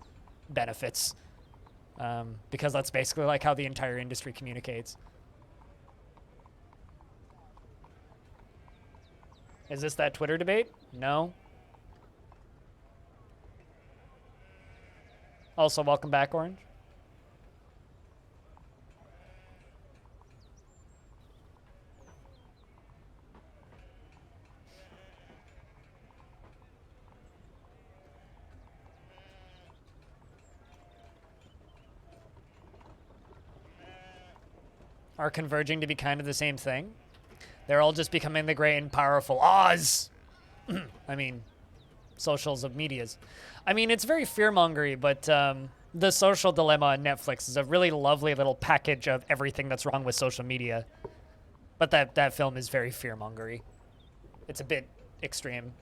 benefits. Because that's basically like how the entire industry communicates. Is this that Twitter debate? No. Also, welcome back, Orange. Are converging to be kind of the same thing. They're all just becoming the great and powerful Oz. I mean, socials of medias. I mean, it's very fear-mongery, but The Social Dilemma on Netflix is a really lovely little package of everything that's wrong with social media. But that film is very fear-mongery. It's a bit extreme,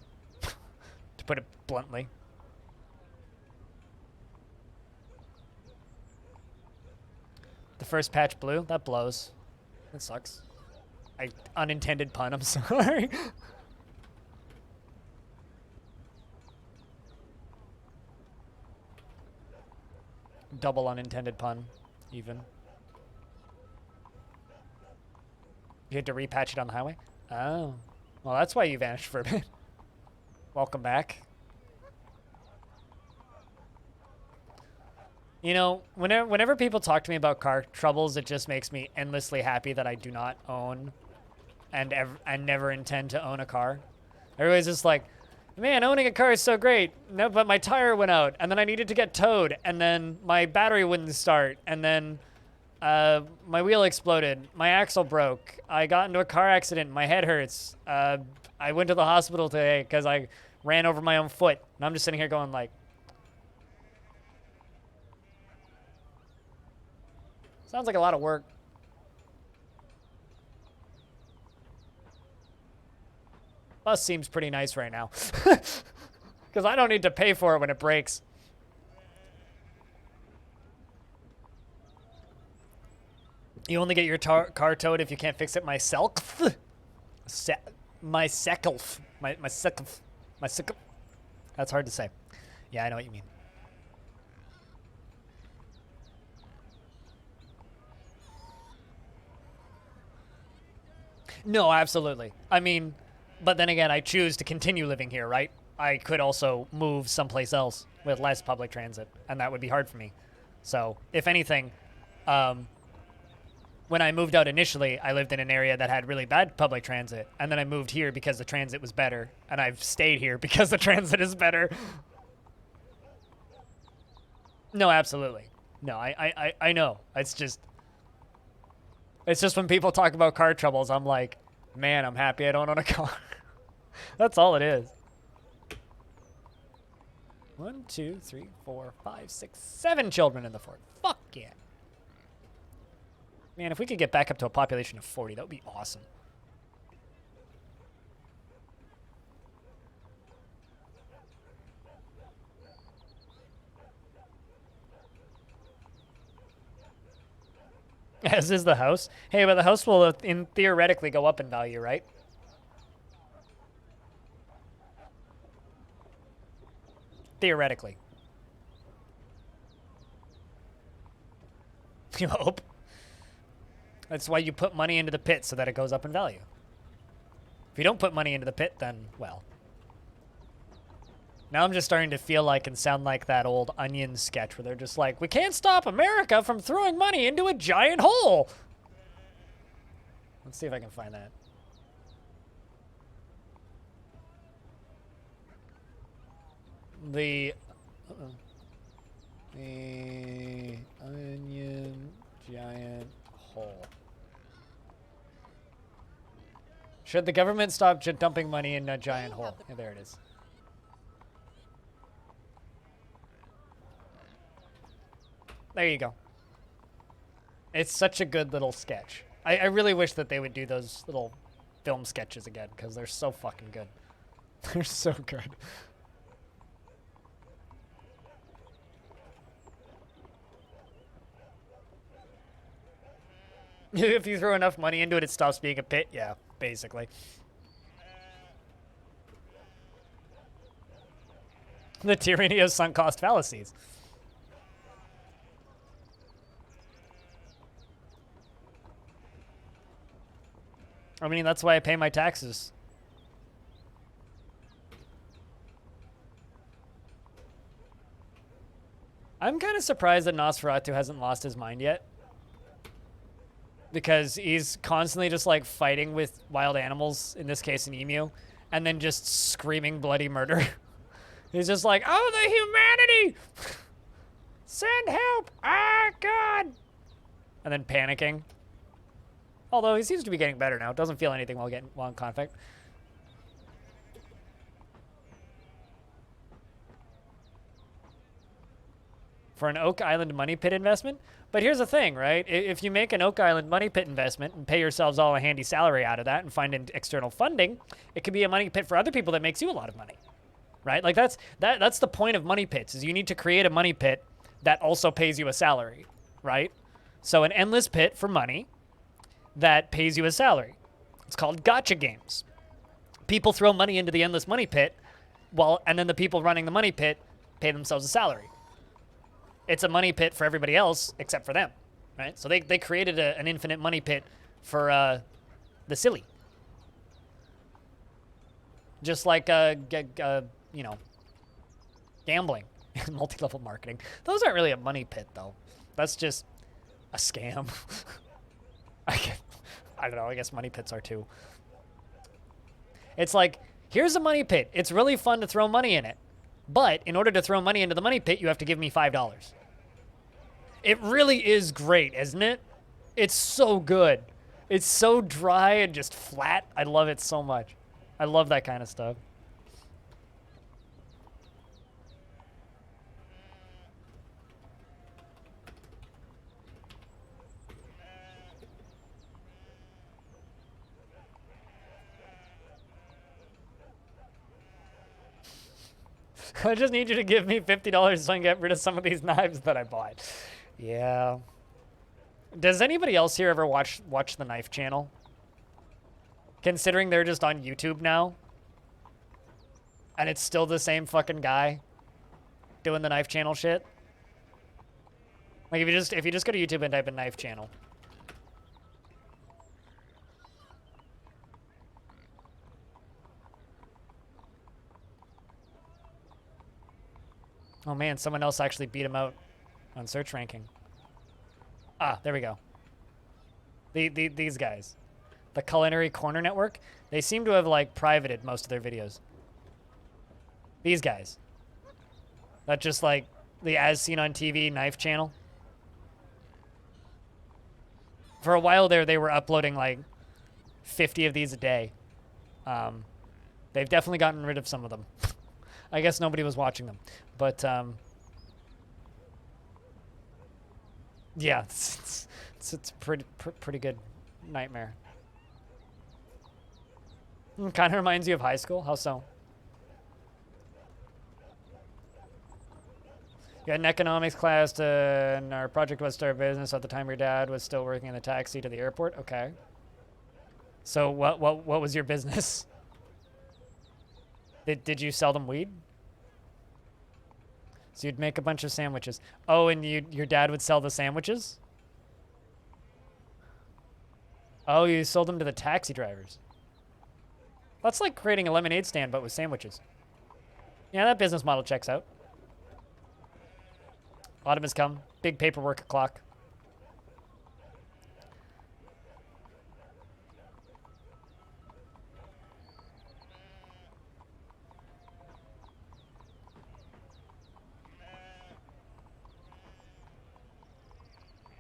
to put it bluntly. The first patch blue? That blows. That sucks. Unintended pun, I'm sorry. Double unintended pun, even. You had to repatch it on the highway? Oh. Well, that's why you vanished for a bit. Welcome back. You know, whenever people talk to me about car troubles, it just makes me endlessly happy that I do not own and never intend to own a car. Everybody's just like, man, owning a car is so great. No, but my tire went out, and then I needed to get towed, and then my battery wouldn't start, and then my wheel exploded, my axle broke, I got into a car accident, my head hurts. I went to the hospital today because I ran over my own foot, and I'm just sitting here going like, sounds like a lot of work. Bus seems pretty nice right now. Because I don't need to pay for it when it breaks. You only get your car towed if you can't fix it myself? Myself. That's hard to say. Yeah, I know what you mean. No, absolutely. I mean, but then again, I choose to continue living here, right? I could also move someplace else with less public transit, and that would be hard for me. So, if anything, when I moved out initially, I lived in an area that had really bad public transit, and then I moved here because the transit was better, and I've stayed here because the transit is better. No, absolutely. No, I know. It's just when people talk about car troubles, I'm like, man, I'm happy I don't own a car. That's all it is. 1, 2, 3, 4, 5, 6, 7 children in the fort. Fuck yeah. Man, if we could get back up to a population of 40, that would be awesome. As is the house. Hey, but the house will theoretically go up in value, right? Theoretically. You hope. That's why you put money into the pit, so that it goes up in value. If you don't put money into the pit, then, well. Now I'm just starting to feel like and sound like that old Onion sketch where they're just like, we can't stop America from throwing money into a giant hole. Let's see if I can find that. The Onion giant hole. Should the government stop dumping money in a giant hole? Yeah, there it is. There you go. It's such a good little sketch. I really wish that they would do those little film sketches again, because they're so fucking good. They're so good. If you throw enough money into it, it stops being a pit. Yeah, basically. The tyranny of sunk cost fallacies. I mean, that's why I pay my taxes. I'm kind of surprised that Nosferatu hasn't lost his mind yet. Because he's constantly just like fighting with wild animals, in this case an emu, and then just screaming bloody murder. He's just like, oh, the humanity! Send help! Ah, God! And then panicking. Although he seems to be getting better now. Doesn't feel anything while in conflict. For an Oak Island money pit investment? But here's the thing, right? If you make an Oak Island money pit investment and pay yourselves all a handy salary out of that and find external funding, it could be a money pit for other people that makes you a lot of money, right? Like that's the point of money pits, is you need to create a money pit that also pays you a salary, right? So an endless pit for money that pays you a salary. It's called gotcha games. People throw money into the endless money pit, and then the people running the money pit pay themselves a salary. It's a money pit for everybody else except for them, right? So they created an infinite money pit for the silly. Just like, you know, gambling. Multi-level marketing. Those aren't really a money pit, though. That's just a scam. I don't know. I guess money pits are too. It's like, here's a money pit. It's really fun to throw money in it. But in order to throw money into the money pit, you have to give me $5. It really is great, isn't it? It's so good. It's so dry and just flat. I love it so much. I love that kind of stuff. I just need you to give me $50 so I can get rid of some of these knives that I bought. Yeah. Does anybody else here ever watch the Knife Channel? Considering they're just on YouTube now. And it's still the same fucking guy doing the Knife Channel shit. Like if you just go to YouTube and type in Knife Channel. Oh man, someone else actually beat him out on search ranking. Ah, there we go. These guys. The Culinary Corner Network. They seem to have, like, privated most of their videos. These guys. That's just, like, the As Seen on TV Knife Channel. For a while there, they were uploading, like, 50 of these a day. They've definitely gotten rid of some of them. I guess nobody was watching them. But, yeah, it's pretty good nightmare. Kind of reminds you of high school. How so? You had an economics class, and our project was start a business. At the time, your dad was still working in the taxi to the airport. Okay. So what was your business? Did you sell them weed? So you'd make a bunch of sandwiches. Oh, and your dad would sell the sandwiches? Oh, you sold them to the taxi drivers. That's like creating a lemonade stand, but with sandwiches. Yeah, that business model checks out. Autumn has come. Big paperwork clock.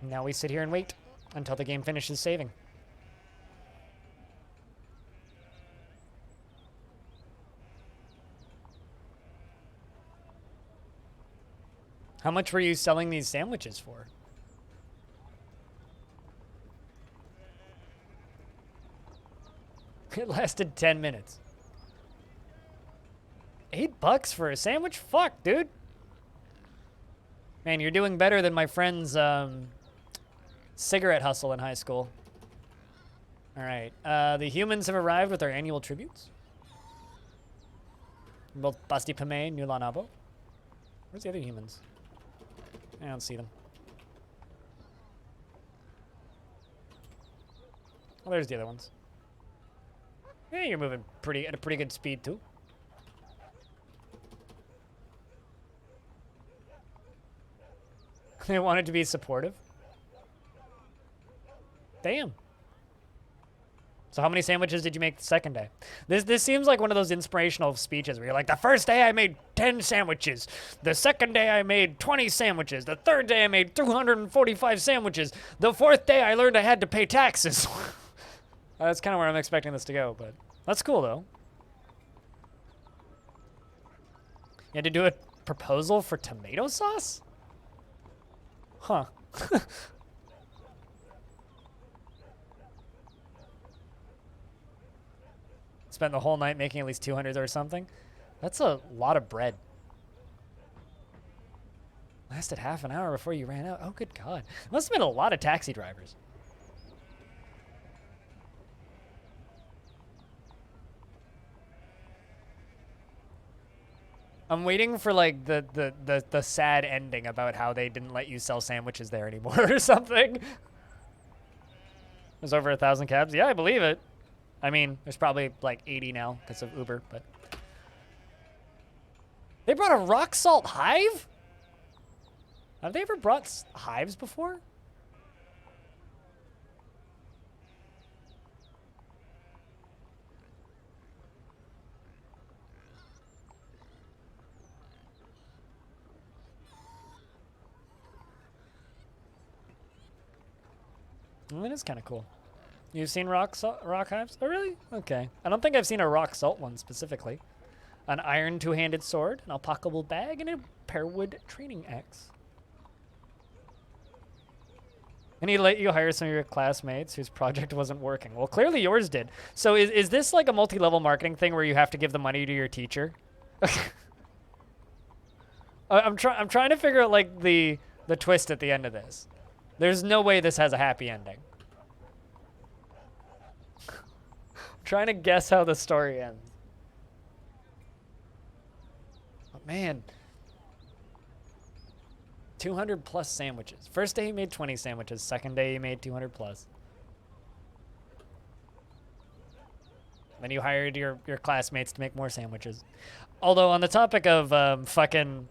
Now we sit here and wait until the game finishes saving. How much were you selling these sandwiches for? It lasted 10 minutes. $8 for a sandwich? Fuck, dude. Man, you're doing better than my friend's cigarette hustle in high school. All right. The humans have arrived with their annual tributes. Both Basti Pame and Nulan Abo. Where's the other humans? I don't see them. Oh, there's the other ones. Yeah, you're moving at a pretty good speed too. They wanted to be supportive. Damn. So how many sandwiches did you make the second day? This seems like one of those inspirational speeches where you're like, the first day I made 10 sandwiches. The second day I made 20 sandwiches. The third day I made 245 sandwiches. The fourth day I learned I had to pay taxes. That's kind of where I'm expecting this to go, but that's cool though. You had to do a proposal for tomato sauce? Huh. Spent the whole night making at least 200 or something. That's a lot of bread. Lasted half an hour before you ran out. Oh, good God. Must have been a lot of taxi drivers. I'm waiting for like the sad ending about how they didn't let you sell sandwiches there anymore or something. There's over 1,000 cabs. Yeah, I believe it. I mean, there's probably like 80 now because of Uber, but They brought a rock salt hive? Have they ever brought hives before? Well, that is kind of cool. You've seen rock hives? Oh, really? Okay. I don't think I've seen a rock salt one specifically. An iron two-handed sword, an alpacable bag, and a pearwood training axe. And he let you hire some of your classmates whose project wasn't working. Well, clearly yours did. So is this like a multi-level marketing thing where you have to give the money to your teacher? I'm trying to figure out like the twist at the end of this. There's no way this has a happy ending. I'm trying to guess how the story ends. But man, 200 plus sandwiches. First day he made 20 sandwiches. Second day he made 200 plus. Then you hired your classmates to make more sandwiches. Although on the topic of fucking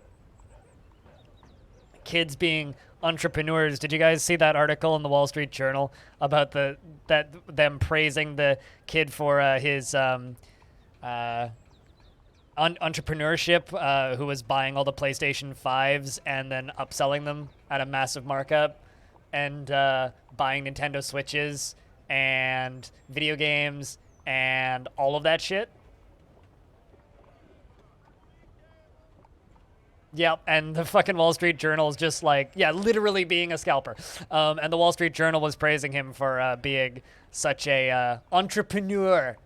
kids being entrepreneurs, did you guys see that article in the Wall Street Journal about them praising the kid for his entrepreneurship, who was buying all the PlayStation 5s and then upselling them at a massive markup, and buying Nintendo Switches and video games and all of that shit? Yep, and the fucking Wall Street Journal is just like, yeah, literally being a scalper. And the Wall Street Journal was praising him for being such a entrepreneur.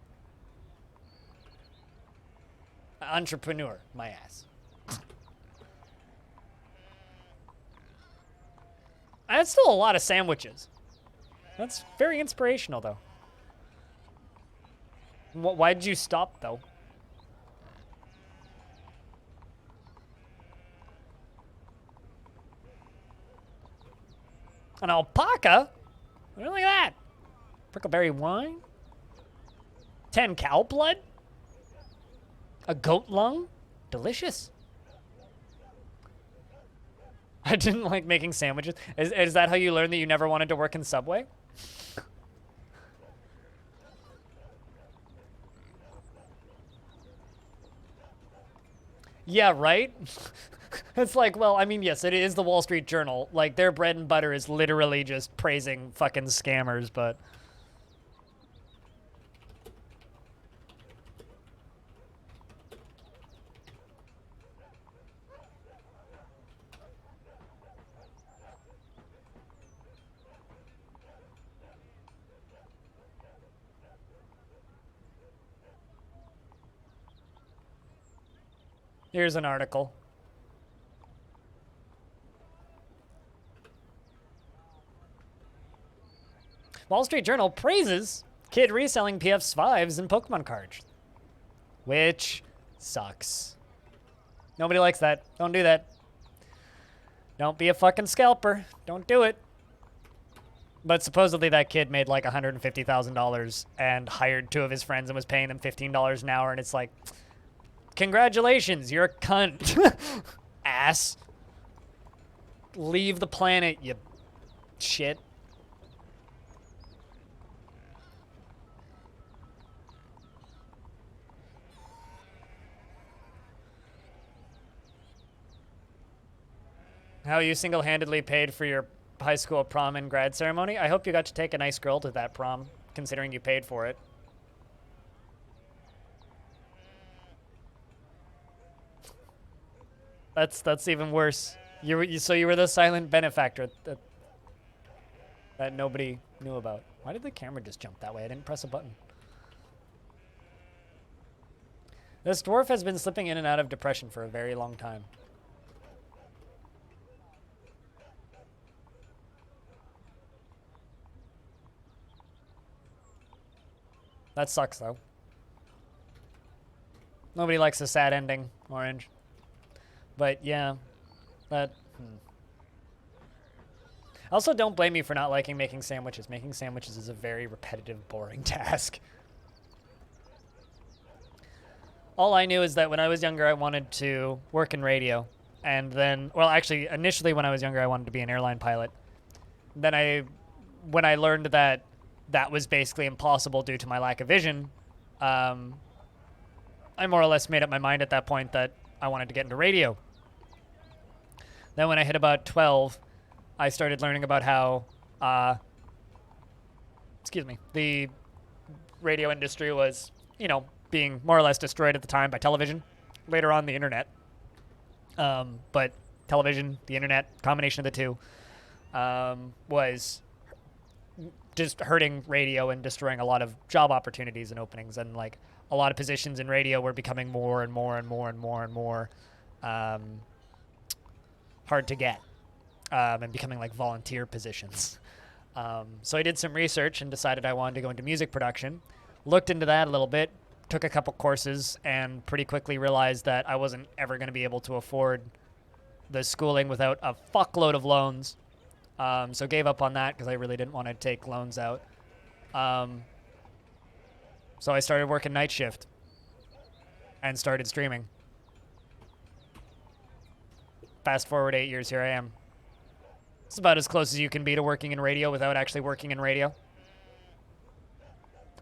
Entrepreneur, my ass. That's still a lot of sandwiches. That's very inspirational, though. Why did you stop, though? An alpaca? Look at that. Prickleberry wine? 10 cow blood? A goat lung? Delicious. I didn't like making sandwiches. Is that how you learned that you never wanted to work in Subway? Yeah, right? It's like, well, I mean, yes, it is the Wall Street Journal. Like, their bread and butter is literally just praising fucking scammers, but... Here's an article. Wall Street Journal praises kid reselling PS5s and Pokemon cards. Which sucks. Nobody likes that. Don't do that. Don't be a fucking scalper. Don't do it. But supposedly that kid made like $150,000 and hired 2 of his friends and was paying them $15 an hour, and it's like, congratulations, you're a cunt. Ass. Leave the planet, you shit. How you single-handedly paid for your high school prom and grad ceremony? I hope you got to take a nice girl to that prom, considering you paid for it. That's even worse. So you were the silent benefactor that nobody knew about. Why did the camera just jump that way? I didn't press a button. This dwarf has been slipping in and out of depression for a very long time. That sucks, though. Nobody likes a sad ending, Orange. But, yeah. That... Also, don't blame me for not liking making sandwiches. Making sandwiches is a very repetitive, boring task. All I knew is that when I was younger, I wanted to work in radio. And then, well, actually, initially when I was younger, I wanted to be an airline pilot. Then when I learned that that was basically impossible due to my lack of vision, I more or less made up my mind at that point that I wanted to get into radio. Then when I hit about 12, I started learning about how, the radio industry was, being more or less destroyed at the time by television. Later on, the internet. But television, the internet, combination of the two, was just hurting radio and destroying a lot of job opportunities and openings. And like a lot of positions in radio were becoming more and more and more and more and more hard to get, and becoming like volunteer positions. So I did some research and decided I wanted to go into music production. Looked into that a little bit, took a couple courses, and pretty quickly realized that I wasn't ever going to be able to afford the schooling without a fuckload of loans. So gave up on that because I really didn't want to take loans out. So I started working night shift and started streaming. Fast forward 8 years, here I am. It's about as close as you can be to working in radio without actually working in radio.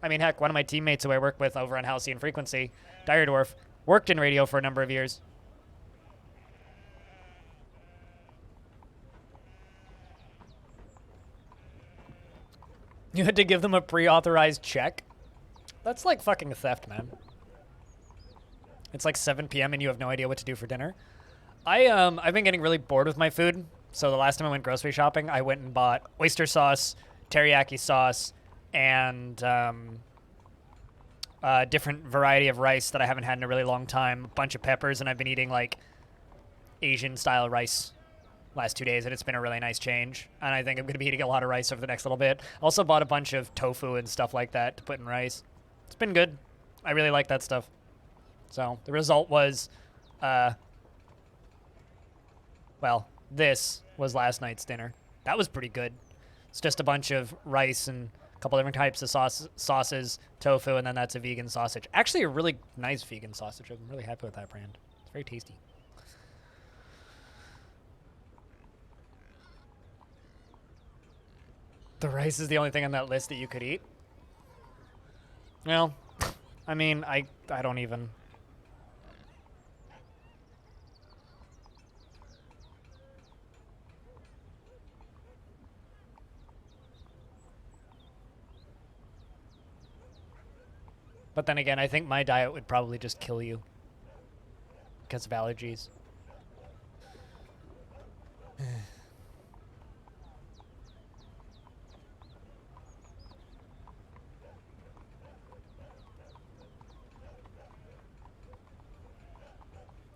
I mean, heck, one of my teammates who I work with over on Halcyon Frequency, Dwarf, worked in radio for a number of years. You had to give them a pre-authorized check? That's like fucking theft, man. It's like 7 p.m. and you have no idea what to do for dinner. I've been getting really bored with my food. So the last time I went grocery shopping, I went and bought oyster sauce, teriyaki sauce, and a different variety of rice that I haven't had in a really long time, a bunch of peppers, and I've been eating like Asian-style rice last 2 days, and it's been a really nice change. And I think I'm going to be eating a lot of rice over the next little bit. Also bought a bunch of tofu and stuff like that to put in rice. It's been good. I really like that stuff. So the result was, well, this was last night's dinner. That was pretty good. It's just a bunch of rice and a couple different types of sauces, tofu, and then that's a vegan sausage. Actually, a really nice vegan sausage. I'm really happy with that brand. It's very tasty. The rice is the only thing on that list that you could eat? Well, I mean, I don't even... But then again, I think my diet would probably just kill you because of allergies.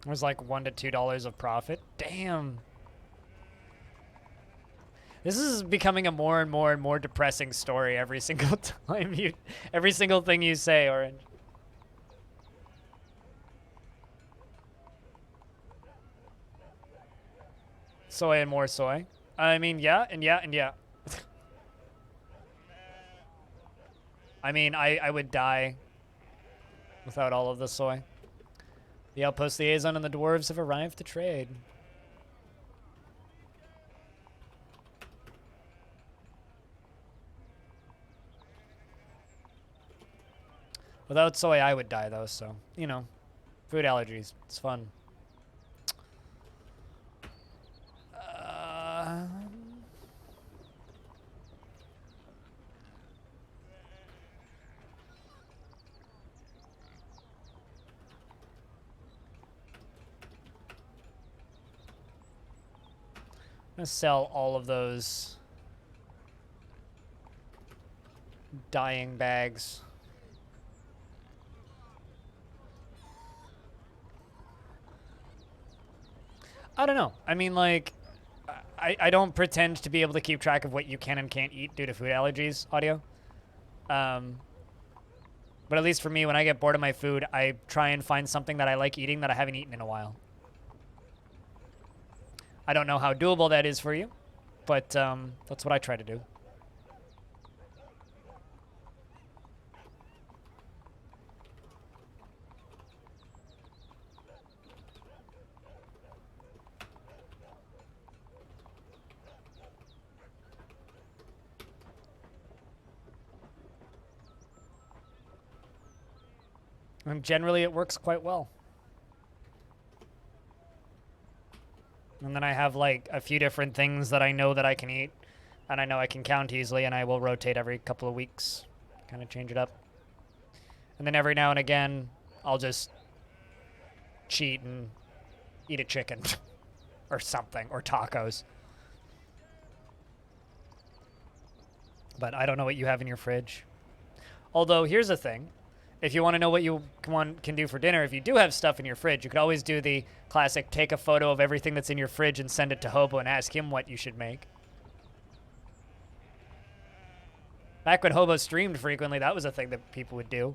It was like $1 to $2 of profit. Damn. This is becoming a more and more and more depressing story every single time every single thing you say, Orange. Soy and more soy. I mean, yeah, and yeah, and yeah. I mean, I would die without all of the soy. The outpost liaison and the dwarves have arrived to trade. Without soy, I would die, though, so, you know, food allergies. It's fun. I'm going to sell all of those dyeing bags. I don't know. I mean, like, I don't pretend to be able to keep track of what you can and can't eat due to food allergies, audio. But at least for me, when I get bored of my food, I try and find something that I like eating that I haven't eaten in a while. I don't know how doable that is for you, but that's what I try to do. And generally, it works quite well. And then I have like a few different things that I know that I can eat, and I know I can count easily, and I will rotate every couple of weeks, kind of change it up. And then every now and again, I'll just cheat and eat a chicken or something, or tacos. But I don't know what you have in your fridge. Although, here's the thing. If you want to know what you can do for dinner, if you do have stuff in your fridge, you could always do the classic take a photo of everything that's in your fridge and send it to Hobo and ask him what you should make. Back when Hobo streamed frequently, that was a thing that people would do.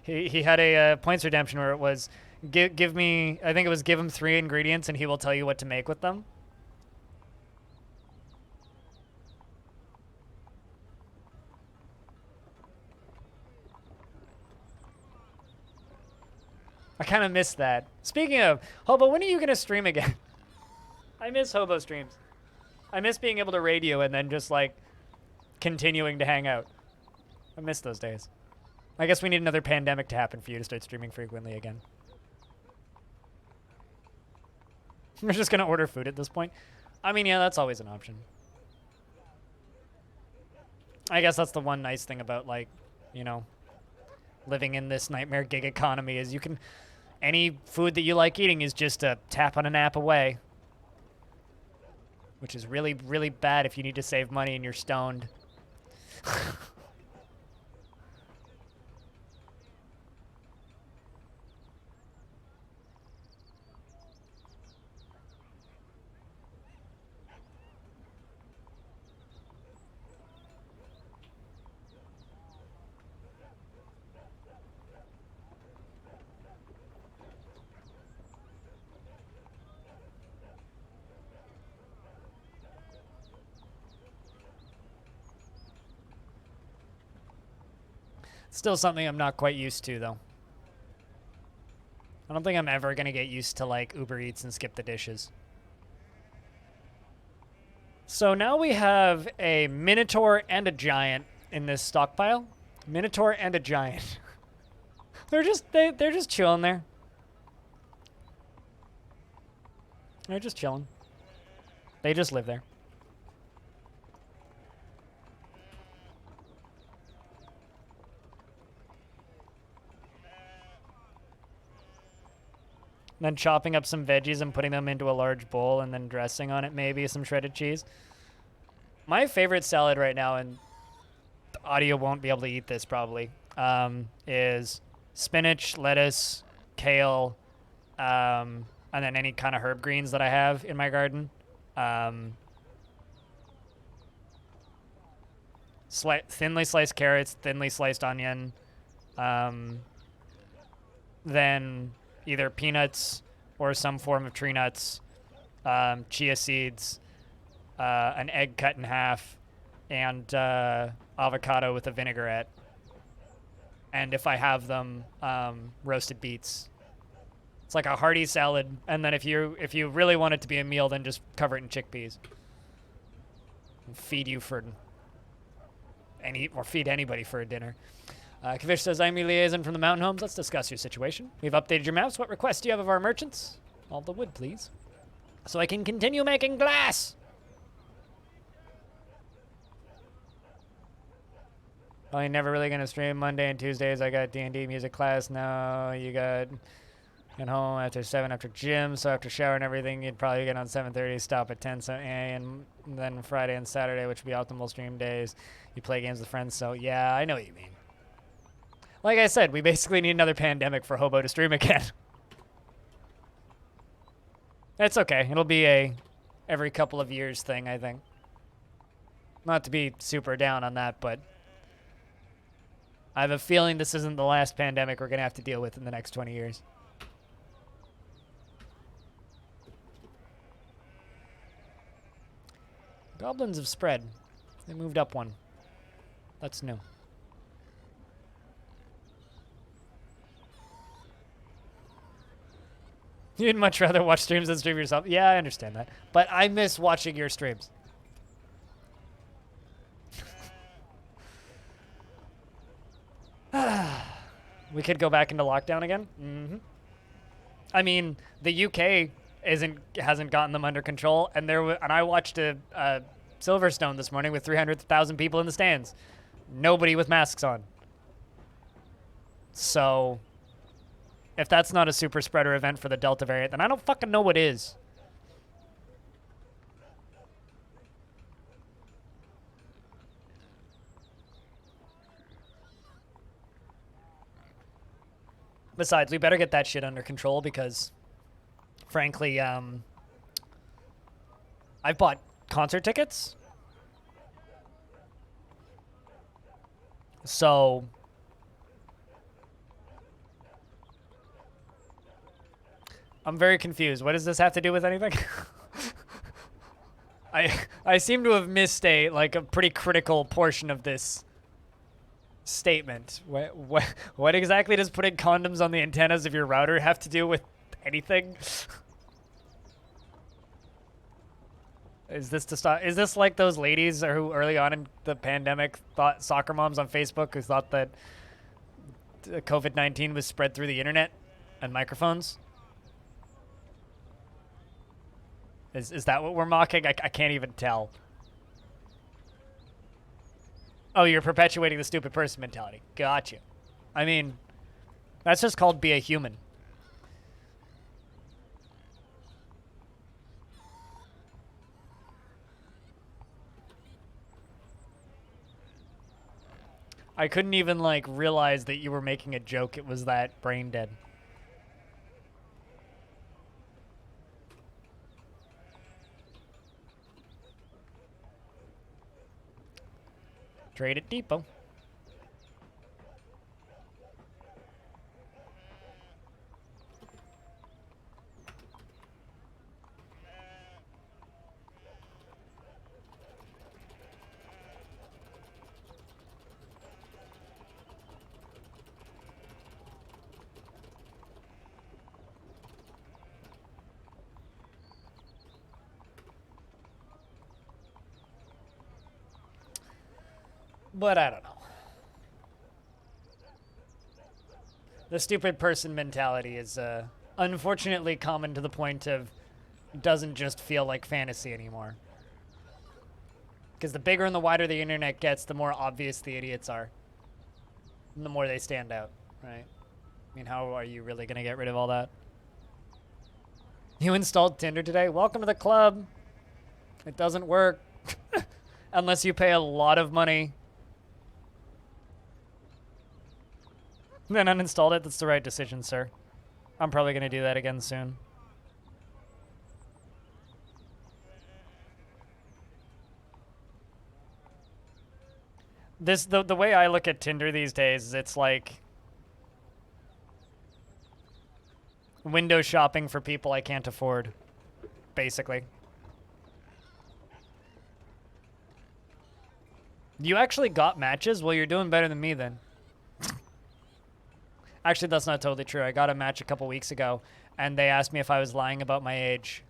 He had a points redemption where it was, give me, I think it was give him 3 ingredients and he will tell you what to make with them. I kind of miss that. Speaking of, Hobo, when are you going to stream again? I miss Hobo streams. I miss being able to radio and then just, like, continuing to hang out. I miss those days. I guess we need another pandemic to happen for you to start streaming frequently again. We're just going to order food at this point. I mean, yeah, that's always an option. I guess that's the one nice thing about, like, you know, living in this nightmare gig economy is you can... Any food that you like eating is just a tap on an app away. Which is really, really bad if you need to save money and you're stoned. Still something I'm not quite used to, though. I don't think I'm ever going to get used to, like, Uber Eats and skip the dishes. So now we have a Minotaur and a Giant in this stockpile. Minotaur and a Giant. they're just chilling there. They're just chilling. They just live there. Then chopping up some veggies and putting them into a large bowl and then dressing on it, maybe some shredded cheese. My favorite salad right now, and the audio won't be able to eat this probably, is spinach, lettuce, kale, and then any kind of herb greens that I have in my garden. Thinly sliced carrots, thinly sliced onion, then either peanuts or some form of tree nuts, chia seeds, an egg cut in half, and avocado with a vinaigrette. And if I have them, roasted beets. It's like a hearty salad, and then if you really want it to be a meal, then just cover it in chickpeas. And feed you for feed anybody for a dinner. Kavish says, I'm your liaison from the mountain homes. Let's discuss your situation. We've updated your maps. What requests do you have of our merchants? All the wood, please. So I can continue making glass. Oh, you're never really going to stream Monday and Tuesdays. I got D&D music class now. You got get home after 7 after gym. So after shower and everything, you'd probably get on 7:30, stop at 10, and then Friday and Saturday, which would be optimal stream days. You play games with friends. So yeah, I know what you mean. Like I said, we basically need another pandemic for Hobo to stream again. It's okay. It'll be a every couple of years thing, I think. Not to be super down on that, but I have a feeling this isn't the last pandemic we're going to have to deal with in the next 20 years. Goblins have spread. They moved up one. That's new. You'd much rather watch streams than stream yourself. Yeah, I understand that. But I miss watching your streams. We could go back into lockdown again. I mean, the UK hasn't gotten them under control, and and I watched a Silverstone this morning with 300,000 people in the stands, nobody with masks on. So, if that's not a super spreader event for the Delta variant, then I don't fucking know what is. Besides, we better get that shit under control because, frankly, I've bought concert tickets. So, I'm very confused. What does this have to do with anything? I seem to have missed a pretty critical portion of this statement. What exactly does putting condoms on the antennas of your router have to do with anything? Is this to stop? Is this like those ladies who early on in the pandemic thought, soccer moms on Facebook who thought that COVID-19 was spread through the internet and microphones? Is that what we're mocking? I can't even tell. Oh, you're perpetuating the stupid person mentality. Gotcha. I mean, that's just called be a human. I couldn't even, realize that you were making a joke. It was that brain dead. Trade at Depot. But I don't know. The stupid person mentality is unfortunately common to the point of doesn't just feel like fantasy anymore. Because the bigger and the wider the internet gets, the more obvious the idiots are. And the more they stand out, right? I mean, how are you really going to get rid of all that? You installed Tinder today? Welcome to the club. It doesn't work. Unless you pay a lot of money. Then uninstalled it. That's the right decision, sir. I'm probably going to do that again soon. The way I look at Tinder these days is it's like window shopping for people I can't afford, basically. You actually got matches? Well, you're doing better than me then. Actually, that's not totally true. I got a match a couple weeks ago, and they asked me if I was lying about my age.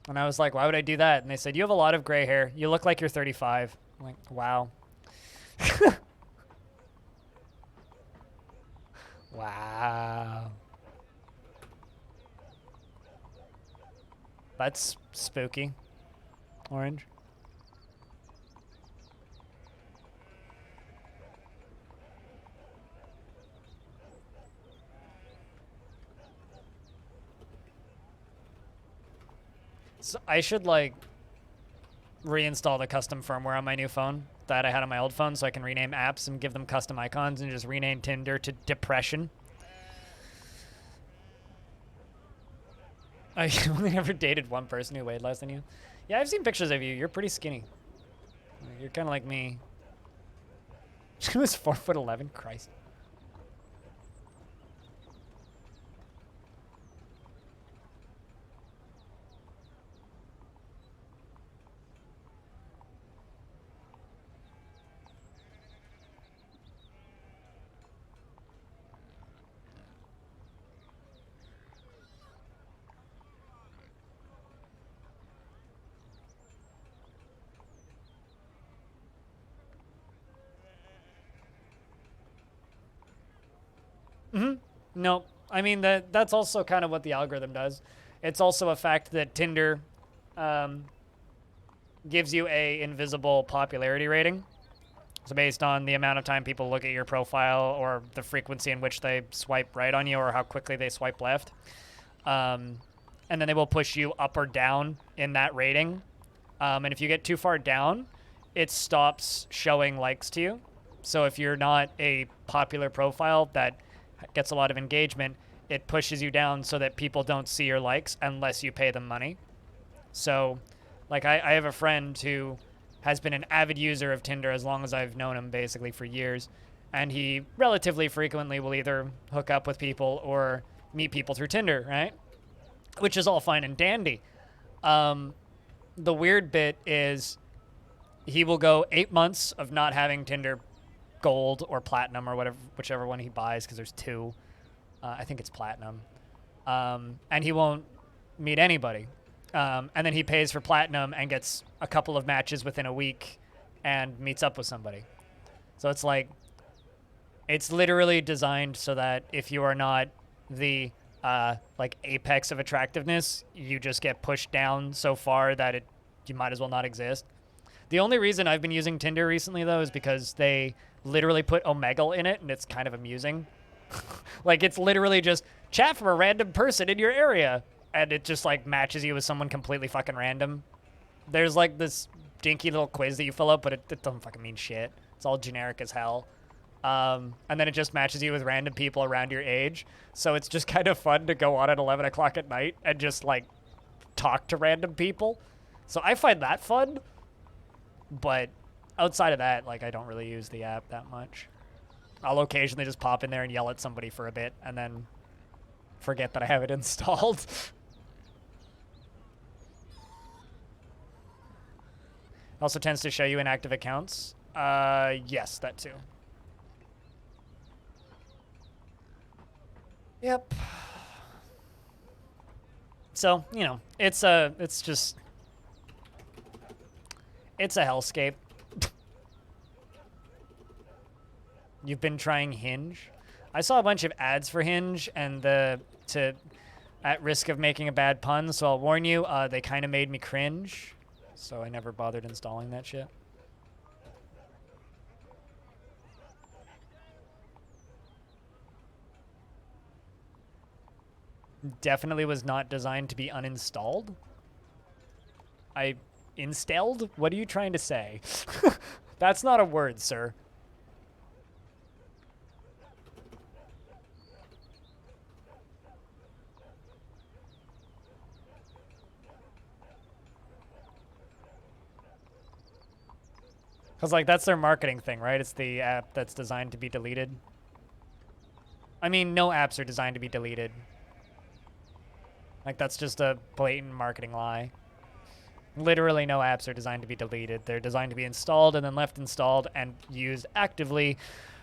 And I was like, why would I do that? And they said, you have a lot of gray hair. You look like you're 35. I'm like, wow. Wow. That's spooky. Orange. So I should reinstall the custom firmware on my new phone that I had on my old phone so I can rename apps and give them custom icons and just rename Tinder to Depression. I only ever dated one person who weighed less than you. Yeah, I've seen pictures of you. You're pretty skinny. You're kind of like me. She was 4'11". Christ. No, I mean that's also kind of what the algorithm does. It's also a fact that Tinder gives you a invisible popularity rating. So based on the amount of time people look at your profile or the frequency in which they swipe right on you or how quickly they swipe left. And then they will push you up or down in that rating. And if you get too far down, it stops showing likes to you. So if you're not a popular profile that gets a lot of engagement, it pushes you down so that people don't see your likes unless you pay them money. So, like, I have a friend who has been an avid user of Tinder as long as I've known him, basically for years. And he relatively frequently will either hook up with people or meet people through Tinder, right? Which is all fine and dandy. The weird bit is he will go 8 months of not having Tinder Gold or Platinum or whatever, whichever one he buys, because there's two. I think it's Platinum. And he won't meet anybody. And then he pays for Platinum and gets a couple of matches within a week and meets up with somebody. So it's like, it's literally designed so that if you are not the like apex of attractiveness, you just get pushed down so far that you might as well not exist. The only reason I've been using Tinder recently, though, is because they literally put Omegle in it, and it's kind of amusing. Like, it's literally just chat from a random person in your area, and it just, like, matches you with someone completely fucking random. There's, like, this dinky little quiz that you fill out, but it doesn't fucking mean shit. It's all generic as hell. And then it just matches you with random people around your age. So it's just kind of fun to go on at 11 o'clock at night and just, like, talk to random people. So I find that fun. But outside of that, like, I don't really use the app that much. I'll occasionally just pop in there and yell at somebody for a bit and then forget that I have it installed. Also tends to show you inactive accounts. Yes, that too. Yep. So, you know, it's a hellscape. You've been trying Hinge? I saw a bunch of ads for Hinge and at risk of making a bad pun, so I'll warn you, they kind of made me cringe. So I never bothered installing that shit. Definitely was not designed to be uninstalled. I installed? What are you trying to say? That's not a word, sir. Because, like, that's their marketing thing, right? It's the app that's designed to be deleted. I mean, no apps are designed to be deleted. Like, that's just a blatant marketing lie. Literally no apps are designed to be deleted. They're designed to be installed and then left installed and used actively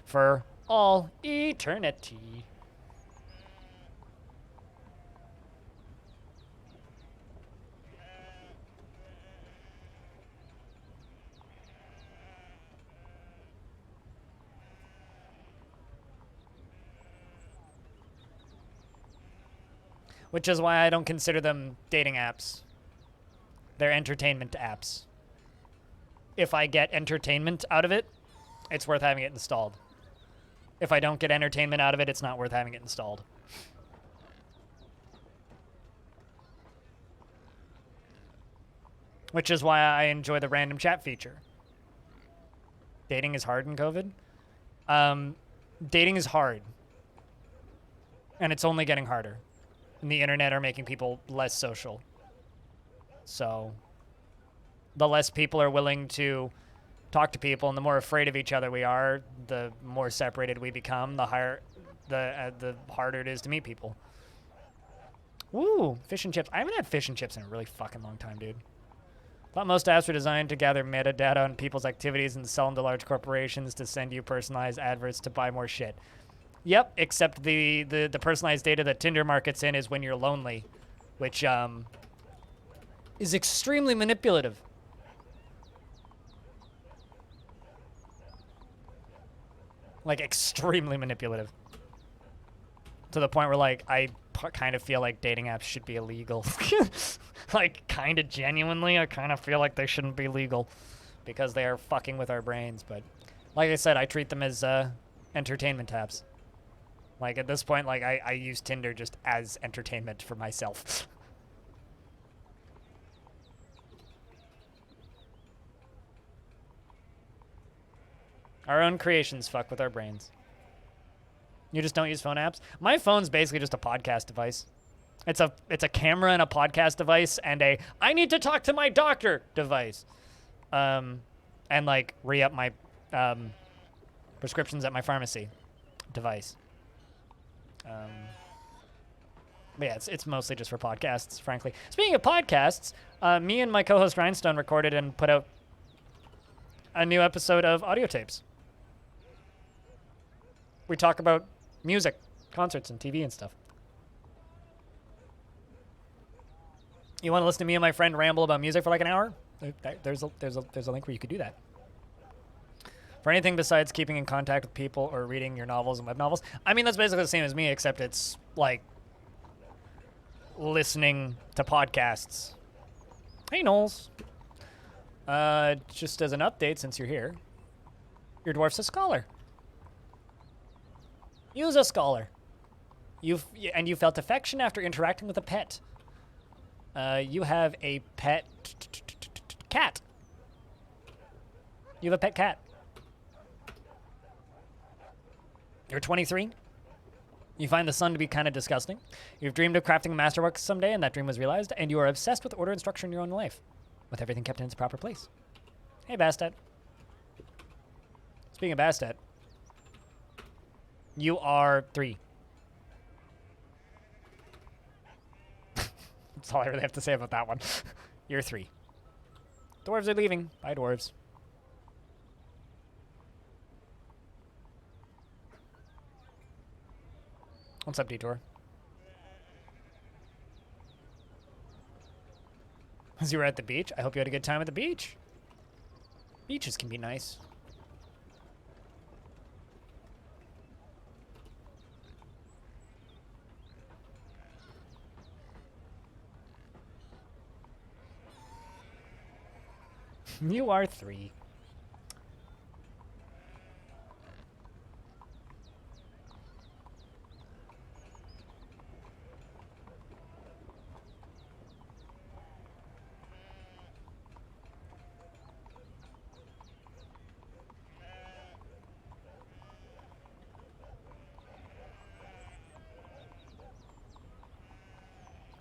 for all eternity. Which is why I don't consider them dating apps. They're entertainment apps. If I get entertainment out of it, it's worth having it installed. If I don't get entertainment out of it, it's not worth having it installed. Which is why I enjoy the random chat feature. Dating is hard in COVID. Dating is hard. And it's only getting harder. And the internet are making people less social. So the less people are willing to talk to people and the more afraid of each other we are, the more separated we become, the harder it is to meet people. Woo, fish and chips. I haven't had fish and chips in a really fucking long time, dude. Thought most apps were designed to gather metadata on people's activities and sell them to large corporations to send you personalized adverts to buy more shit. Yep, except the personalized data that Tinder markets in is when you're lonely, which is extremely manipulative. Like, extremely manipulative. To the point where, like, I kind of feel like dating apps should be illegal. Like, kind of genuinely, I kind of feel like they shouldn't be legal because they are fucking with our brains. But like I said, I treat them as entertainment apps. Like, at this point, like, I use Tinder just as entertainment for myself. Our own creations fuck with our brains. You just don't use phone apps? My phone's basically just a podcast device. It's a camera and a podcast device and a I need to talk to my doctor device. And like re-up my prescriptions at my pharmacy device. But yeah, it's mostly just for podcasts, frankly. Speaking of podcasts, me and my co-host Rhinestone recorded and put out a new episode of audio tapes. We talk about music, concerts, and TV and stuff. You want to listen to me and my friend ramble about music for like an hour? There's a link where you could do that. For anything besides keeping in contact with people or reading your novels and web novels, I mean, that's basically the same as me, except it's like listening to podcasts. Hey, Knowles. Just as an update, since you're here, your dwarf's a scholar. Use a scholar. You felt affection after interacting with a pet. You have a pet cat. You have a pet cat. You're 23. You find the sun to be kind of disgusting. You've dreamed of crafting a masterwork someday, and that dream was realized, and you are obsessed with order and structure in your own life, with everything kept in its proper place. Hey, Bastet. Speaking of Bastet, you are 3. That's all I really have to say about that one. You're 3. Dwarves are leaving. Bye, dwarves. What's up, Detour? As you were at the beach, I hope you had a good time at the beach. Beaches can be nice. You are 3.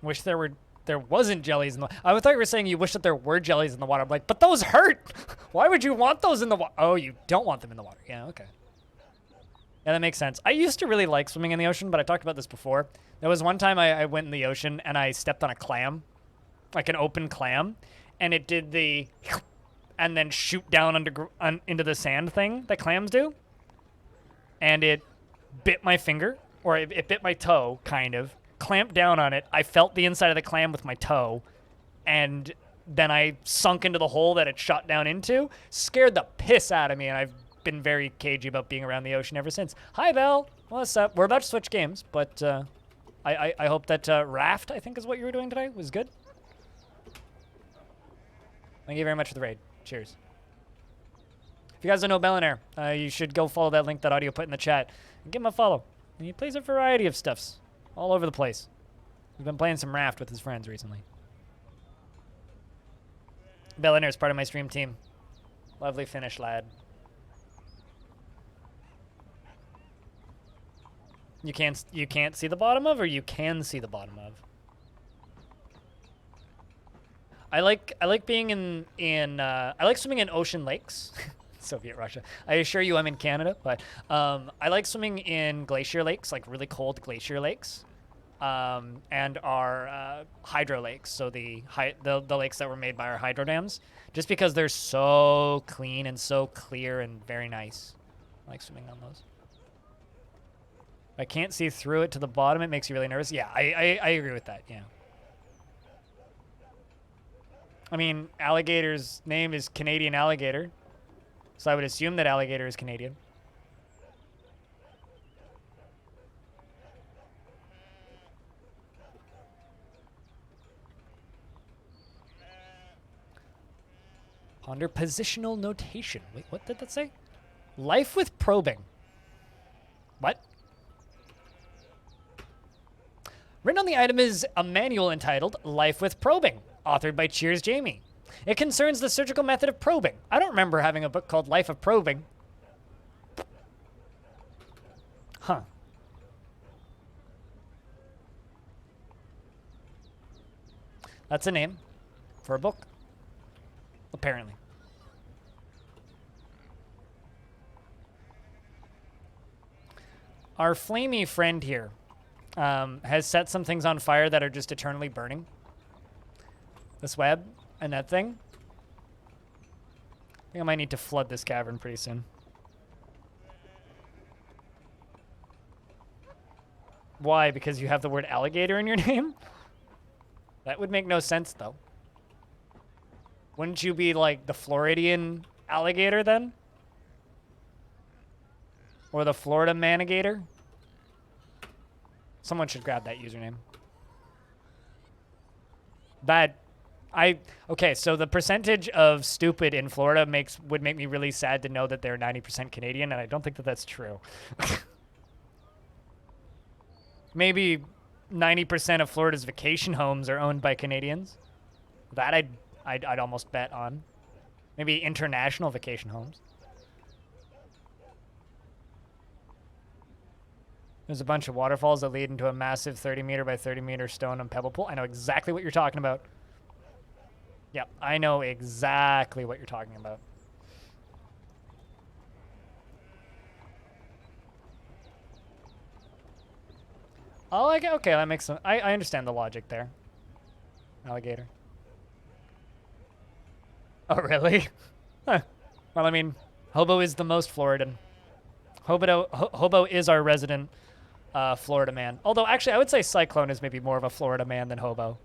Wish there wasn't jellies in the... I thought you were saying you wish that there were jellies in the water. I'm like, but those hurt! Why would you want those in the water? Oh, you don't want them in the water. Yeah, okay. Yeah, that makes sense. I used to really like swimming in the ocean, but I talked about this before. There was one time I went in the ocean and I stepped on a clam. Like an open clam. And it did the... and then shoot down into the sand thing that clams do. And it bit my finger. Or it bit my toe, kind of. Clamped down on it. I felt the inside of the clam with my toe, and then I sunk into the hole that it shot down into. Scared the piss out of me, and I've been very cagey about being around the ocean ever since. Hi, Belle. What's up? We're about to switch games, but I hope that Raft, I think is what you were doing today, was good. Thank you very much for the raid. Cheers. If you guys don't know Bellinaire, you should go follow that link that Audio put in the chat and give him a follow. And he plays a variety of stuffs. All over the place. He's been playing some Raft with his friends recently. Bellinaire is part of my stream team. Lovely Finnish lad. You can't see the bottom of, or you can see the bottom of. I like being I like swimming in ocean lakes. Soviet Russia. I assure you I'm in Canada, but I like swimming in glacier lakes, like really cold glacier lakes, and our hydro lakes, so the lakes that were made by our hydro dams, just because they're so clean and so clear and very nice. I like swimming on those. I can't see through it to the bottom. It makes you really nervous. Yeah, I agree with that, yeah. I mean, alligator's name is Canadian Alligator. So I would assume that alligator is Canadian. Under positional notation. Wait, what did that say? Life with probing. What? Written on the item is a manual entitled Life with Probing, authored by Cheers Jamie. It concerns the surgical method of probing. I don't remember having a book called Life of Probing. Huh. That's a name for a book, apparently. Our flamey friend here has set some things on fire that are just eternally burning. This web and that thing. I think I might need to flood this cavern pretty soon. Why? Because you have the word alligator in your name? That would make no sense, though. Wouldn't you be like the Floridian alligator then? Or the Florida manigator? Someone should grab that username. Okay, so the percentage of stupid in Florida would make me really sad to know that they're 90% Canadian, and I don't think that that's true. Maybe 90% of Florida's vacation homes are owned by Canadians. That I'd almost bet on. Maybe international vacation homes. There's a bunch of waterfalls that lead into a massive 30-meter by 30-meter stone and pebble pool. I know exactly what you're talking about. Yep, I know exactly what you're talking about. Oh, okay, that makes sense. I understand the logic there. Alligator. Oh, really? Huh. Well, I mean, Hobo is the most Floridan. Hobo is our resident Florida man. Although, actually, I would say Cyclone is maybe more of a Florida man than Hobo.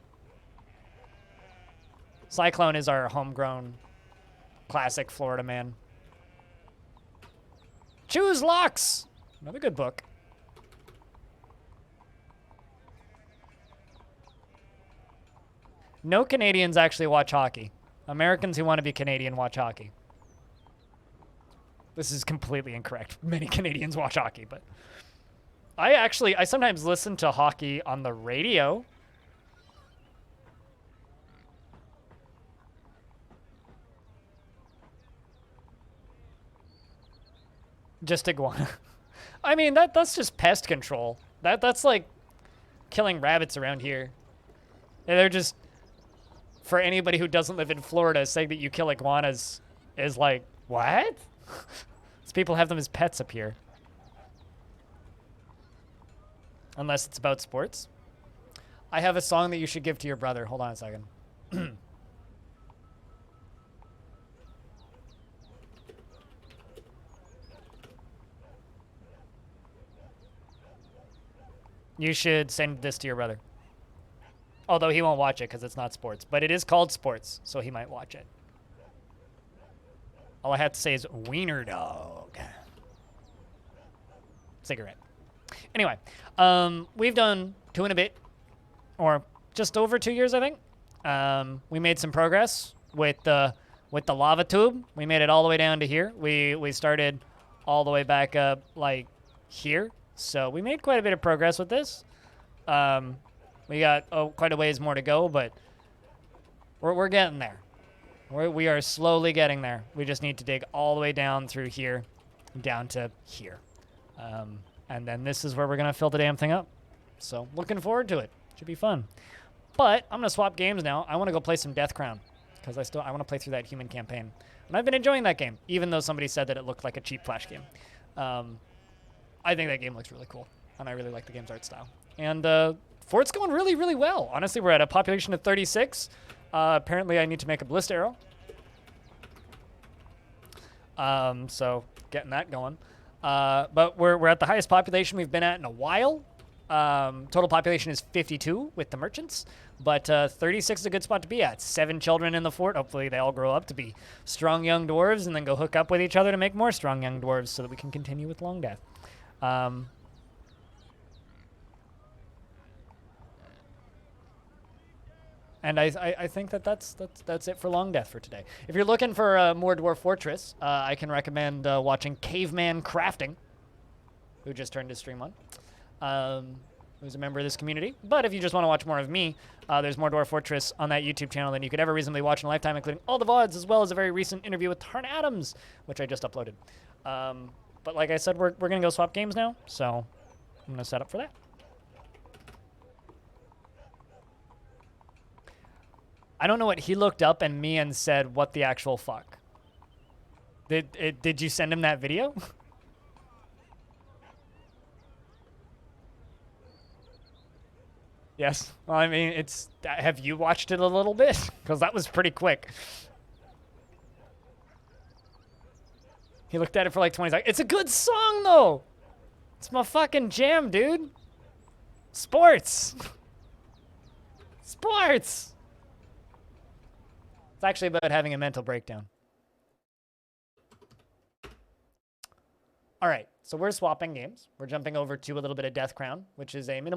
Cyclone is our homegrown, classic Florida man. Choose Locks! Another good book. No Canadians actually watch hockey. Americans who want to be Canadian watch hockey. This is completely incorrect. Many Canadians watch hockey, but... I sometimes listen to hockey on the radio. Just iguana. I mean, that's just pest control. That's like killing rabbits around here. They're just... For anybody who doesn't live in Florida, saying that you kill iguanas is like, what? These people have them as pets up here. Unless it's about sports. I have a song that you should give to your brother. Hold on a second. You should send this to your brother. Although he won't watch it because it's not sports. But it is called sports, so he might watch it. All I have to say is Wiener Dog. Cigarette. Anyway, we've done 2 and a bit, or just over 2 years, I think. We made some progress with the lava tube. We made it all the way down to here. We started all the way back up, like, here. So we made quite a bit of progress with this. We got quite a ways more to go, but we're getting there. We are slowly getting there. We just need to dig all the way down through here, down to here. And then this is where we're going to fill the damn thing up. So looking forward to it. Should be fun. But I'm going to swap games now. I want to go play some Death Crown because I want to play through that human campaign. And I've been enjoying that game, even though somebody said that it looked like a cheap Flash game. I think that game looks really cool, and I really like the game's art style. And Fort's going really, really well. Honestly, we're at a population of 36. Apparently, I need to make a ballista arrow. So getting that going. But we're at the highest population we've been at in a while. Total population is 52 with the merchants, but 36 is a good spot to be at. 7 children in the fort. Hopefully they all grow up to be strong young dwarves and then go hook up with each other to make more strong young dwarves so that we can continue with Longdeath. And I think that's it for Longdeath for today. If you're looking for more Dwarf Fortress, I can recommend watching Caveman Crafting, who just turned his stream on, who's a member of this community. But if you just want to watch more of me, there's more Dwarf Fortress on that YouTube channel than you could ever reasonably watch in a lifetime, including all the VODs, as well as a very recent interview with Tarn Adams, which I just uploaded. But like I said, we're going to go swap games now, so I'm going to set up for that. I don't know what he looked up and me and said, what the actual fuck? Did you send him that video? Yes. Well, I mean, have you watched it a little bit? Because that was pretty quick. He looked at it for like 20 seconds. It's a good song, though. It's my fucking jam, dude. Sports. Sports. It's actually about having a mental breakdown. All right, so we're swapping games. We're jumping over to a little bit of Death Crown, which is a minimum